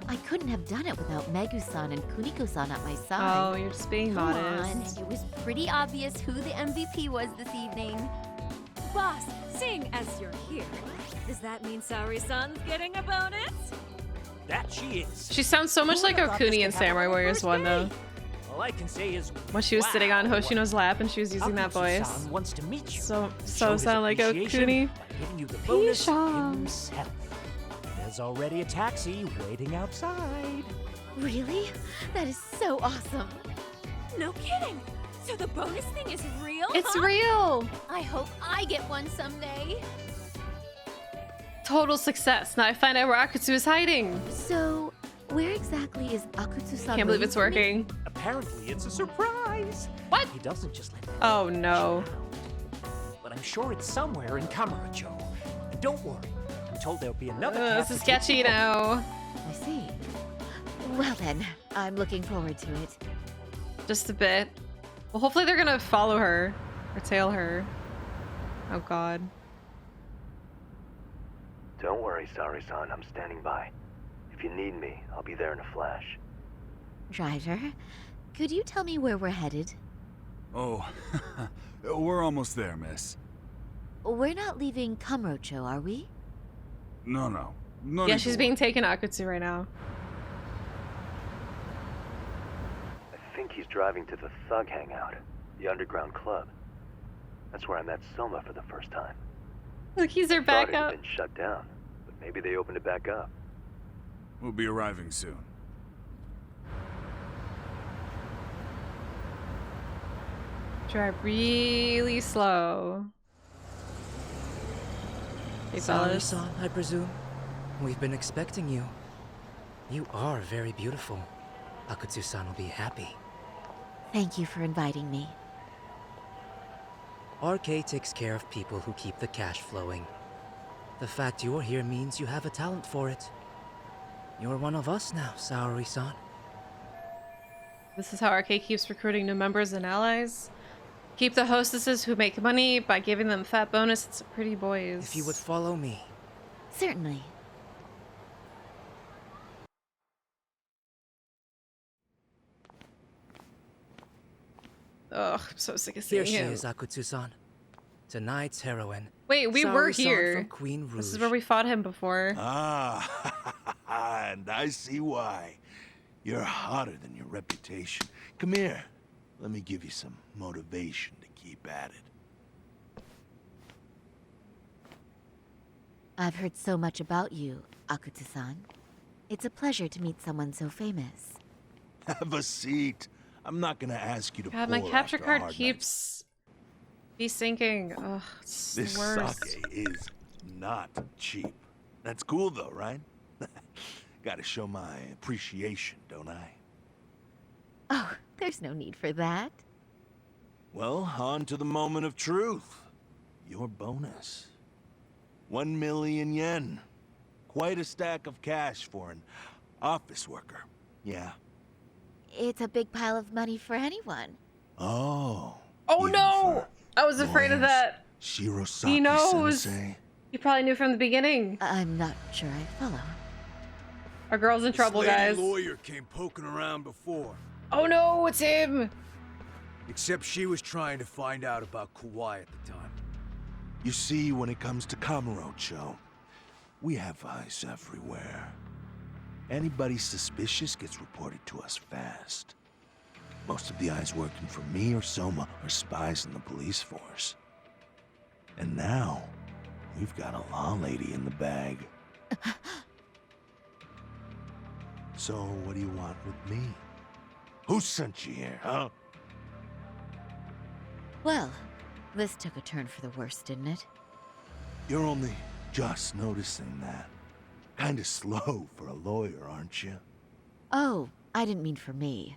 I couldn't have done it without Megu-san and Kuniko-san at my side. Oh, you're just being Come modest. on, it was pretty obvious who the MVP was this evening. Boss, seeing as you're here, does that mean Saori-san's getting a bonus? That she is. She sounds so much like Whoever thought this Okuni in could happen Samurai on the Warriors first 1, though. day? All I can say is When she was sitting on wow. Hoshino's lap and she was using that voice. Akutsu-san wants to meet you. So Show his sound like appreciation Okuni. by giving you the bonus Pisha. himself. There's already a taxi waiting outside. Really? That is so awesome. No kidding. So the bonus thing is real? It's huh? real. I hope I get one someday. Total success. Now I find out where Akutsu is hiding. So, where exactly is Akutsu-san? Can't believe it's waiting working. Apparently, it's a surprise. What? He doesn't just let me Oh no. but I'm sure it's somewhere in Kamurocho. And don't worry, I'm told there'll be another This cab is to take sketchy you home. now. I see. Well then, I'm looking forward to it. Just a bit. Well, hopefully they're gonna follow her or tail her. Oh God. Don't worry, Saori-san. I'm standing by. If you need me, I'll be there in a flash. Driver, could you tell me where we're headed? Oh, we're almost there, miss. We're not leaving Kamurocho, are we? No, no. Not Yeah, she's even- being taken Akutsu right now. I think he's driving to the Thug Hangout, the underground club. That's where I met Soma for the first time. Look, he's her Thought it backup. had been shut down, but maybe they opened it back up. We'll be arriving soon. Drive really slow. Hey, fellas. Saori-san, I presume. We've been expecting you. You are very beautiful. Akutsu-san will be happy. Thank you for inviting me. RK takes care of people who keep the cash flowing. The fact you're here means you have a talent for it. You're one of us now, Saori-san. This is how RK keeps recruiting new members and allies. Keep the hostesses who make money by giving them fat bonuses to pretty boys. If you would follow me. Certainly. Ugh, I'm so sick of seeing Here she him. is, Akutsu-san. Tonight's heroine. Wait, we were Saori-san here. from Queen Rouge. This is where we fought him before. Ah, and I see why. You're hotter than your reputation. Come here. Let me give you some motivation to keep at it. I've heard so much about you, Akutsu-san. It's a pleasure to meet someone so famous. Have a seat. I'm not gonna ask you to God, my pour capture after a card hard keeps desyncing. Ugh, it's This the worst. sake is not cheap. That's cool though, right? Gotta show my appreciation, don't I? Oh, there's no need for that. Well, on to the moment of truth. Your bonus. 1 million yen. Quite a stack of cash for an office worker. Yeah. It's a big pile of money for anyone. Oh. Oh no! I was afraid of that. Shirosaki He knows. Sensei. He probably knew from the beginning. I'm not sure I follow. Our girl's in trouble, This lady guys. lawyer came poking around before. Oh no, it's him! Except she was trying to find out about Kauai at the time. You see, when it comes to Kamurocho, we have eyes everywhere. Anybody suspicious gets reported to us fast. Most of the eyes working for me or Soma are spies in the police force. And now, we've got a law lady in the bag. So, what do you want with me? Who sent you here, huh? Well, this took a turn for the worse, didn't it? You're only just noticing that. Kinda slow for a lawyer, aren't you? Oh, I didn't mean for me.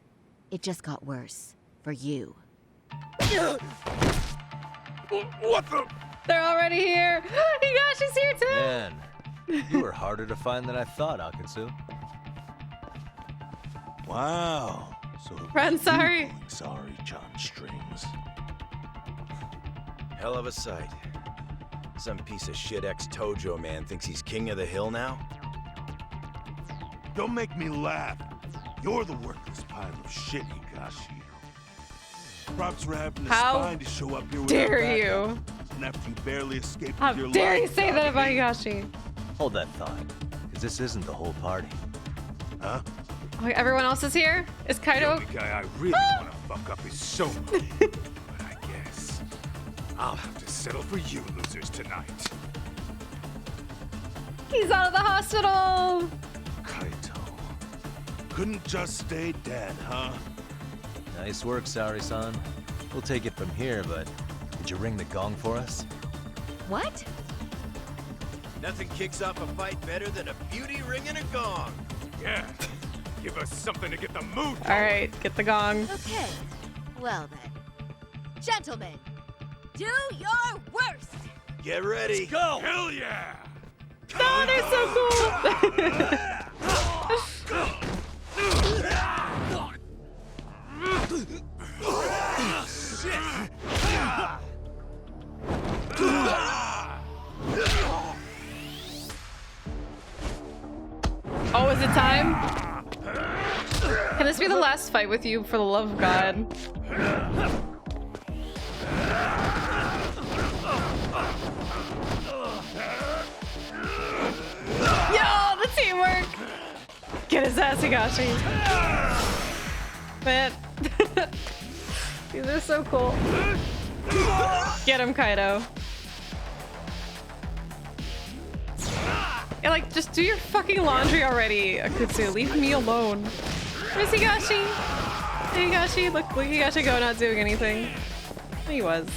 It just got worse. For you. What the? They're already here! Higashi's here too! Man, you were harder to find than I thought, Akutsu. Wow. So Run, sorry. Sorry, John Strings. Hell of a sight. Some piece of shit ex-Tojo man thinks he's king of the hill now? Don't make me laugh. You're the worthless pile of shit, Higashi. Props for having the How spine to show up here dare without you? backup. And after you barely escaped How with your dare you life, say that Tommy. about Higashi? Hold that thought, because this isn't the whole party. Huh? Oh, everyone else is here? Is The Kaido? only guy I really want to fuck up is Soma. But I guess I'll have to settle for you losers tonight. He's out of the hospital! Kaito. Couldn't just stay dead, huh? Nice work, Saori-san. We'll take it from here, but did you ring the gong for us? What? Nothing kicks off a fight better than a beauty ringing a gong. Yeah. Give us something to get the mood going. Alright, get the gong. Okay. Well then. Gentlemen, do your worst! Get ready. Let's go! Hell yeah! Oh, they're so cool! Oh, is it time? Can this be the last fight with you, for the love of God? Yo, the teamwork! Get his ass, Higashi. Man. These are so cool. Get him, Kaido. Yeah, like, just do your fucking laundry already, Akutsu. Leave me alone. Where's Higashi? Hey, Higashi. Look Higashi go, not doing anything. He was.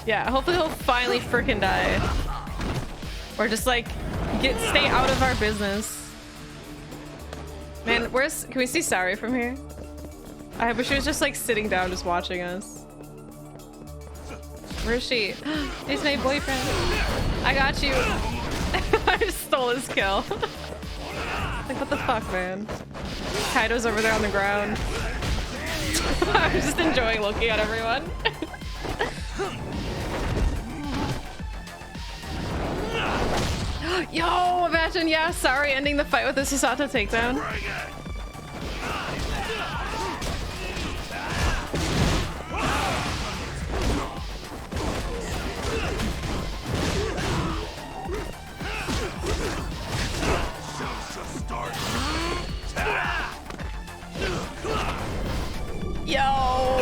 Yeah, hopefully he'll finally frickin' die. Or just, like, stay out of our business. Man, can we see Saori from here? I wish she was just, like, sitting down just watching us. Where is she? He's my boyfriend. I got you. I just stole his kill. Like, what the fuck, man? Kaido's over there on the ground. I'm just enjoying looking at everyone. Yo, imagine, yeah, sorry, ending the fight with a Susato takedown. Yo!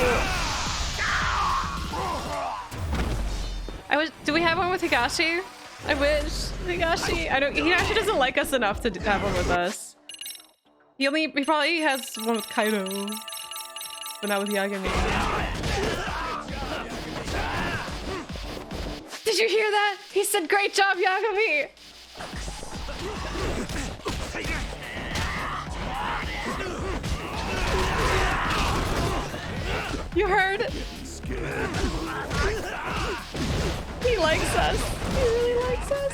Do we have one with Higashi? I wish. Higashi. I don't. He actually doesn't like us enough to have one with us. He probably has one with Kaido, but not with Yagami. Did you hear that? He said, "Great job, Yagami." You heard? He likes us. He really likes us.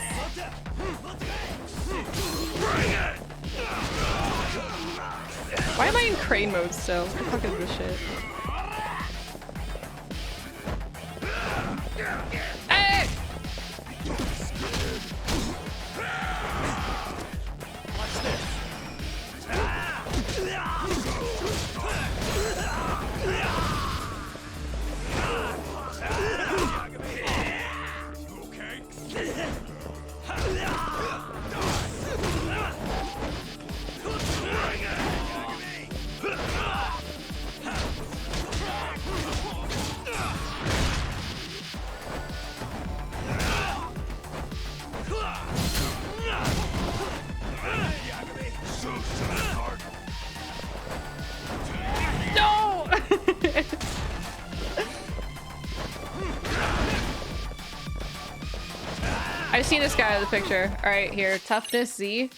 Why am I in crane mode still? What the fuck is this shit? Hey! No! I see this guy in the picture. All right, here, toughness Z.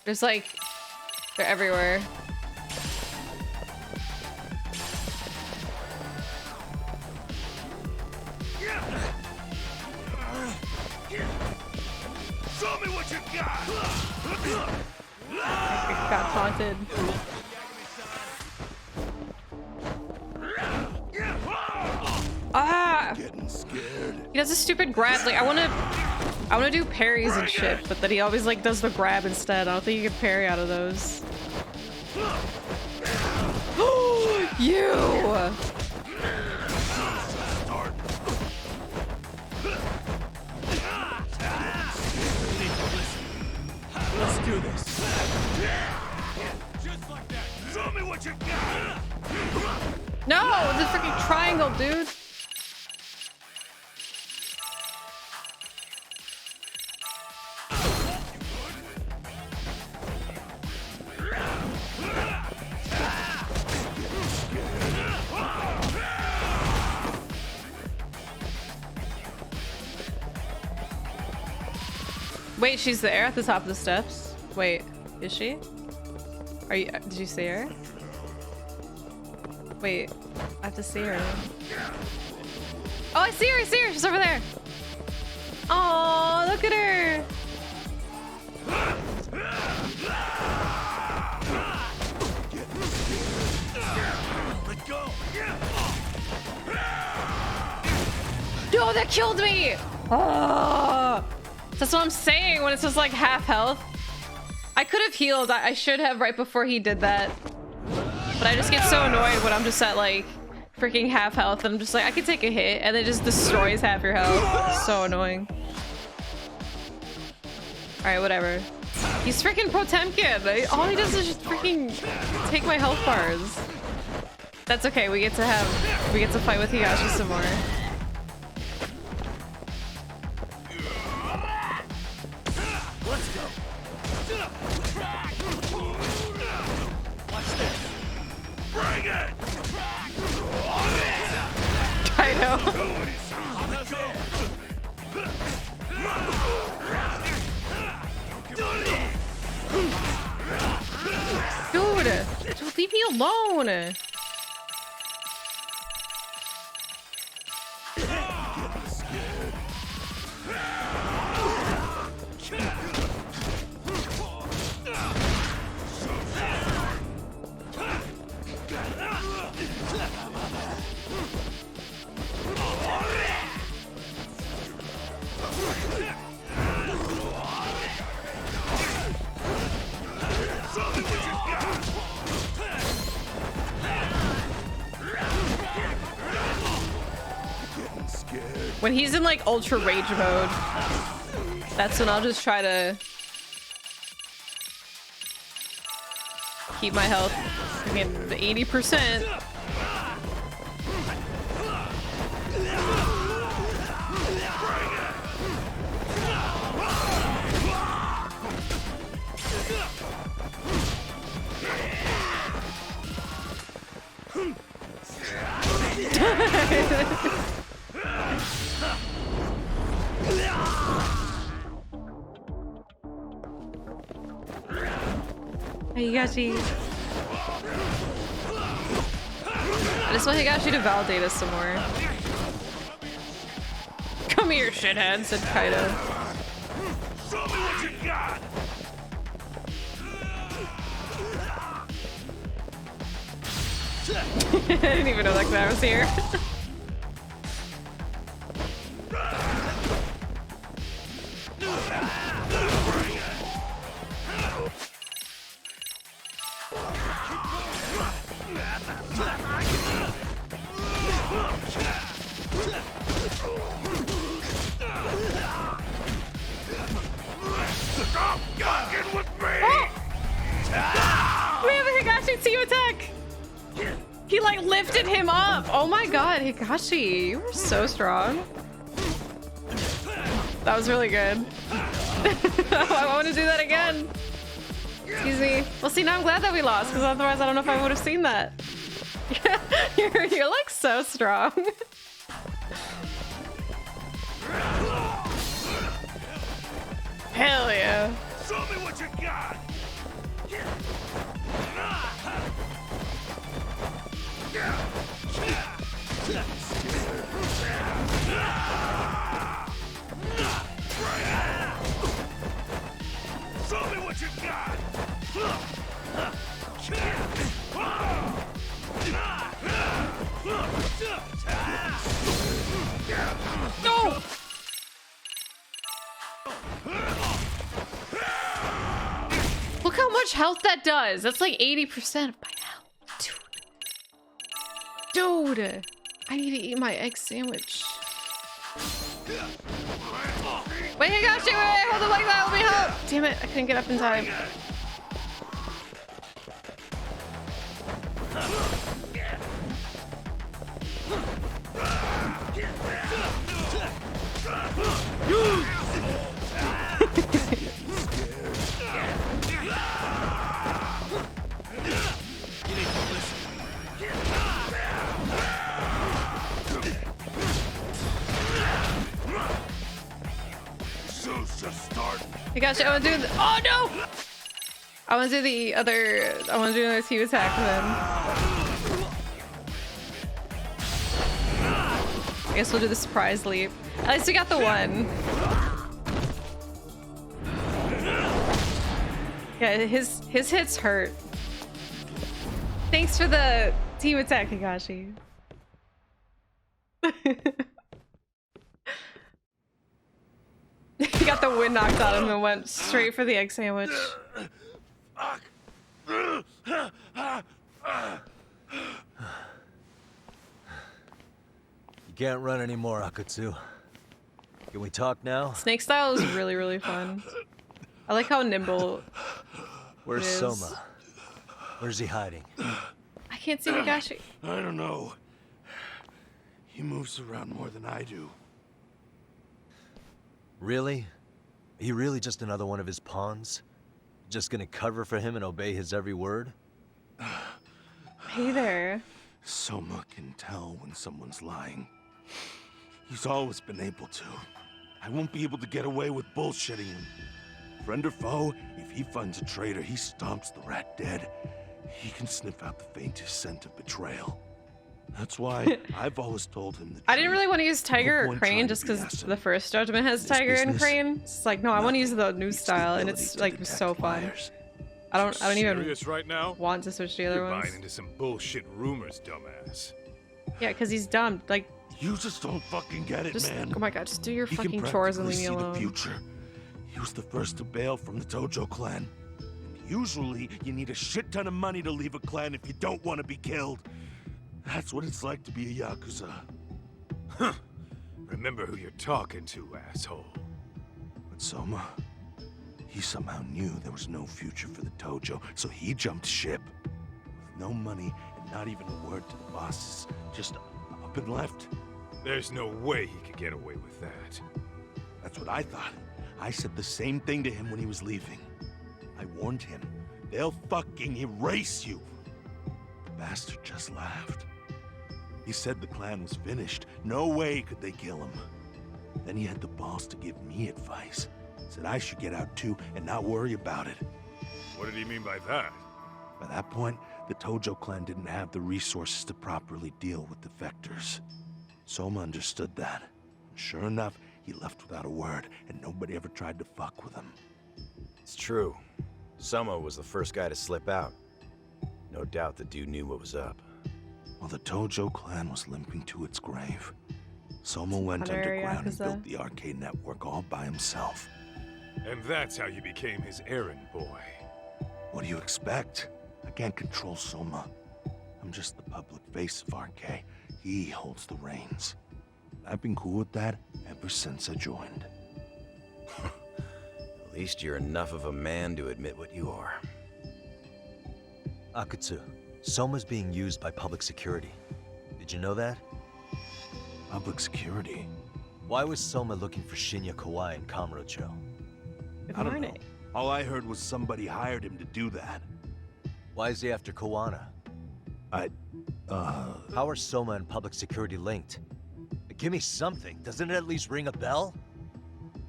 There's like, they're everywhere. Show me what you got. I got taunted. Ah! He does a stupid grab. Like I wanna do parries and shit, but then he always like does the grab instead. I don't think you can parry out of those. You! Let's do this. Just like that. Show me what you got. No, the freaking triangle, dude. Wait, she's there at the top of the steps. Wait, is she? Are you? Did you see her? Wait, I have to see her. Oh, I see her! I see her! She's over there. Oh, look at her! Let go. No, that killed me! Oh, that's what I'm saying when it's just like half health. I could have healed. I should have right before he did that. But I just get so annoyed when I'm just at like freaking half health and I'm just like, I can take a hit and it just destroys half your health. So annoying. Alright, whatever. He's freaking Potemkin. All he does is just freaking take my health bars. That's okay, we get to fight with Higashi some more. Let's go. Watch this. Bring it. I know. Dude, leave me alone. When he's in like ultra rage mode, that's when I'll just try to keep my health. I mean, the 80%. Higashi. I just want Higashi to validate us some more. Come here, shithead, said Kaido. Show me what you got! I didn't even know that guy was here. We have a Higashi team attack! He like lifted him up! Oh my god, Higashi, you were so strong. That was really good. I want to do that again. Excuse me. Well, see, now I'm glad that we lost, because otherwise I don't know if I would have seen that. You're like so strong. Hell yeah. Show me what you got! Show me what you got! No! Look how much health that does. That's like 80% of my health. Dude, I need to eat my egg sandwich. Wait, Higashi, wait, hold it like that. Let me help. Damn it, I couldn't get up in time. Higashi, I want to do the— oh no! I want to do the other— I want to do another team attack then. I guess we'll do the surprise leap. At least we got the one. Yeah, his hits hurt. Thanks for the team attack, Higashi. He got the wind knocked out of him and went straight for the egg sandwich. You can't run anymore, Akatsu. Can we talk now? Snake style is really, really fun. I like how nimble. Where's Soma? Where's he hiding? I can't see Higashi. I don't know. He moves around more than I do. Really? Are you really just another one of his pawns? Just gonna cover for him and obey his every word? Hey there. Soma can tell when someone's lying. He's always been able to. I won't be able to get away with bullshitting him. Friend or foe, if he finds a traitor, he stomps the rat dead. He can sniff out the faintest scent of betrayal. That's why I've always told him that. I didn't really want to use Tiger or Crane just because the first Judgment has Tiger and Crane. It's like, no, I want to use the new style, and it's like so fun. I don't even right now? want to switch to the other You're ones. buying into some bullshit rumors, dumbass. Yeah, because he's dumb. Like, you just don't fucking get it, man. Oh my god, just do your He fucking can chores and leave me practically alone. see the future. He was the first to bail from the Tojo clan. Usually, you need a shit ton of money to leave a clan if you don't want to be killed. That's what it's like to be a Yakuza. Huh. Remember who you're talking to, asshole. But Soma, he somehow knew there was no future for the Tojo, so he jumped ship. With no money and not even a word to the bosses, just up and left. There's no way he could get away with that. That's what I thought. I said the same thing to him when he was leaving. I warned him, they'll fucking erase you. The bastard just laughed. He said the plan was finished. No way could they kill him. Then he had the balls to give me advice. Said I should get out too and not worry about it. What did he mean by that? By that point, the Tojo clan didn't have the resources to properly deal with defectors. Soma understood that. And sure enough, he left without a word, and nobody ever tried to fuck with him. It's true. Soma was the first guy to slip out. No doubt the dude knew what was up. While the Tojo clan was limping to its grave, Soma went underground and built the arcade network all by himself. And that's how you became his errand boy. What do you expect? I can't control Soma. I'm just the public face of RK. He holds the reins. I've been cool with that ever since I joined. At least you're enough of a man to admit what you are. Akutsu, Soma's being used by public security. Did you know that? Public security? Why was Soma looking for Shinya Kawai and Kamurocho? I don't know. All I heard was somebody hired him to do that. Why is he after Kawana? How are Soma and public security linked? Give me something. Doesn't it at least ring a bell?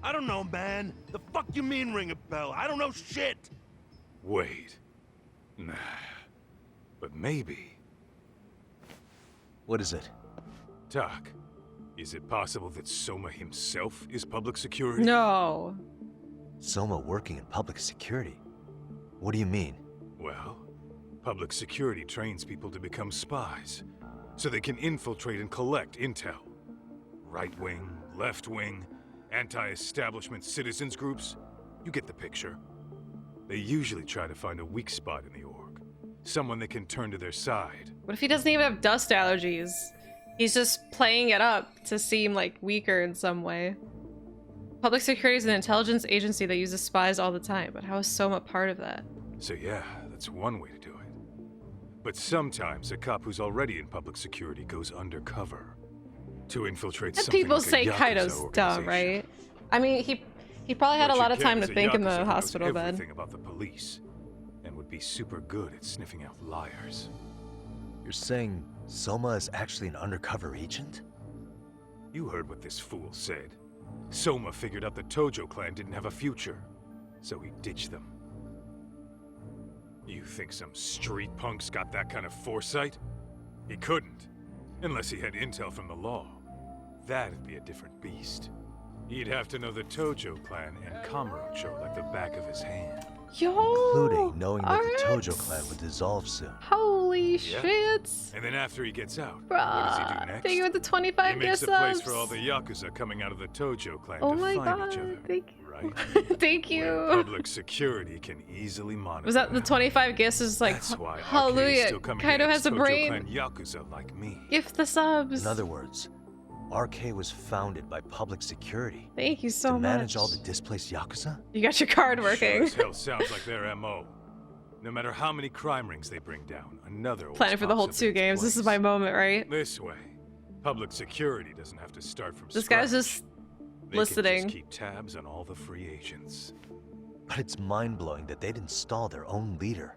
I don't know, man. The fuck you mean ring a bell? I don't know shit. Wait. Nah. But maybe. What is it? Doc, is it possible that Soma himself is public security? No. Soma working in public security? What do you mean? Well, public security trains people to become spies, so they can infiltrate and collect intel. Right wing, left wing, anti-establishment citizens groups. You get the picture. They usually try to find a weak spot in the org. Someone they can turn to their side. What if he doesn't even have dust allergies? He's just playing it up to seem like weaker in some way. Public security is an intelligence agency that uses spies all the time, but how is Soma part of that? So yeah, that's one way to do it. But sometimes a cop who's already in public security goes undercover to infiltrate And something people like a say Yakuza Kaido's dumb, right? I mean, he probably had a lot of time to think in the hospital bed. Everything about the police, and would be super good at sniffing out liars. You're saying Soma is actually an undercover agent? You heard what this fool said. Soma figured out the Tojo clan didn't have a future, so he ditched them. You think some street punk's got that kind of foresight? He couldn't, unless he had intel from the law. That'd be a different beast. He'd have to know the Tojo clan and Kamurocho like the back of his hand. Yo! Including knowing that the Tojo clan would dissolve soon. Holy shit! And then after he gets out, Bruh, what does he do next? thank you with the 25 He makes gift a place subs. for all the Yakuza coming out of the Tojo clan Oh to my find god, each other. thank you. Right? Thank you. Where public security can easily monitor. Was that the 25 gifts? Is like, That's why hallelujah, still coming Kaido against has a Tojo brain. Clan Yakuza like me. Gift the subs. In other words, RK was founded by public security. Thank you so to much. manage all the displaced Yakuza? You got your card working. Sure as hell sounds like their MO. No matter how many crime rings they bring down, another always Planning for the whole pops up 2 in its games. This is my moment, right? This way, public security doesn't have to start from This scratch. guy's just They listening. Can just keep tabs on all the free agents. But it's mind-blowing that they'd install their own leader.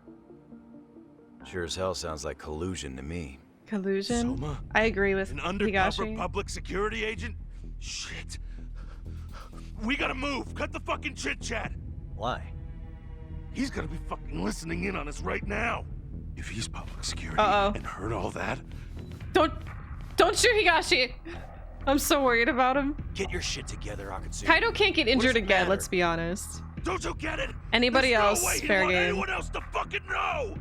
Sure as hell sounds like collusion to me. Collusion? Soma? I agree with An undercover Higashi. public security agent? Shit. We gotta move. Cut the fucking chit-chat. Why? He's gonna be fucking listening in on us right now. If he's public security Uh-oh. and heard all that, Don't shoot Higashi! I'm so worried about him. Get your shit together, Akutsu. Kaido can't get What injured does it again, matter? let's be honest. don't you get it? Anybody There's else, no way he'd fair want game. anyone else to fucking know.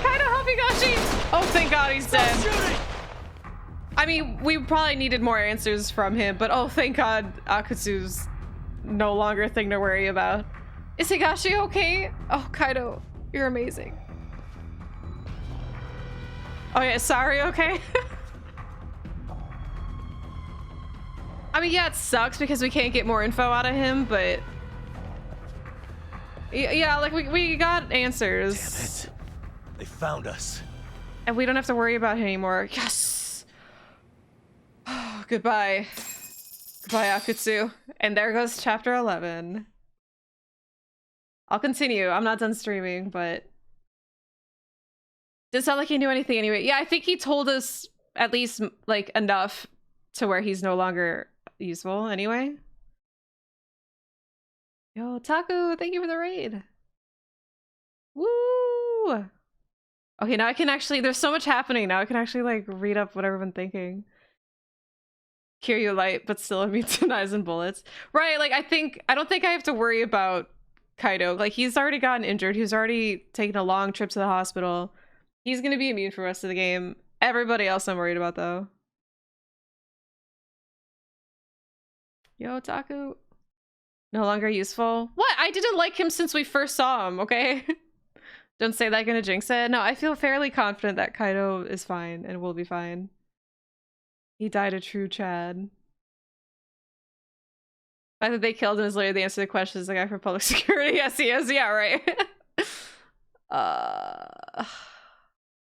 Kaido, help Higashi! Oh, thank God he's dead. I mean, we probably needed more answers from him, but oh, thank God Akutsu's no longer a thing to worry about. Is Higashi okay? Oh, Kaido, you're amazing. Oh yeah, sorry, okay? I mean, yeah, it sucks because we can't get more info out of him, but yeah, like we got answers. Damn it. They found us. And we don't have to worry about him anymore. Yes. Oh, goodbye. Goodbye, Akutsu. And there goes chapter 11. I'll continue. I'm not done streaming, but didn't sound like he knew anything anyway. Yeah, I think he told us at least like enough to where he's no longer useful anyway. Yo, Taku, thank you for the raid. Woo! Okay, now I can actually, there's so much happening now. I can actually like read up what everyone's thinking. Kiryu light, but still immune to knives and bullets. Right, like I don't think I have to worry about Kaido. Like he's already gotten injured. He's already taken a long trip to the hospital. He's gonna be immune for the rest of the game. Everybody else I'm worried about though. Yo, Taku. No longer useful. What? I didn't like him since we first saw him, okay? Don't say that, gonna jinx it. No, I feel fairly confident that Kaido is fine and will be fine. He died a true Chad. The fact that they killed him is literally the answer to the question. Is the guy for public security? Yes, he is. Yeah, right.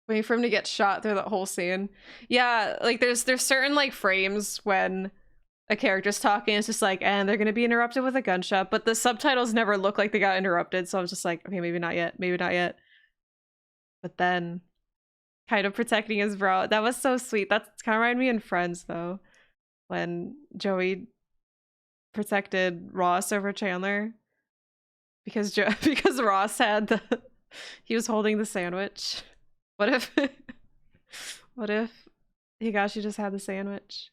Waiting for him to get shot through that whole scene. Yeah, like there's certain like frames when a character's talking, it's just like, and they're gonna be interrupted with a gunshot, but the subtitles never look like they got interrupted, so I was just like, okay, maybe not yet, maybe not yet. But then kind of protecting his bro, that was so sweet. That's kind of reminded me in Friends though, when Joey protected Ross over Chandler because because Ross had he was holding the sandwich. What if Higashi just had the sandwich?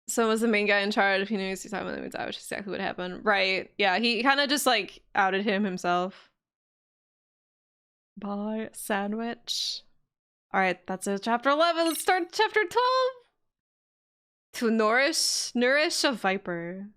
So was the main guy in charge? If he knew he was talking about him, that was exactly what happened. Right. Yeah, he kind of just like outed him himself. Bye, sandwich. Alright, that's it. Chapter 11. Let's start chapter 12. To nourish a viper.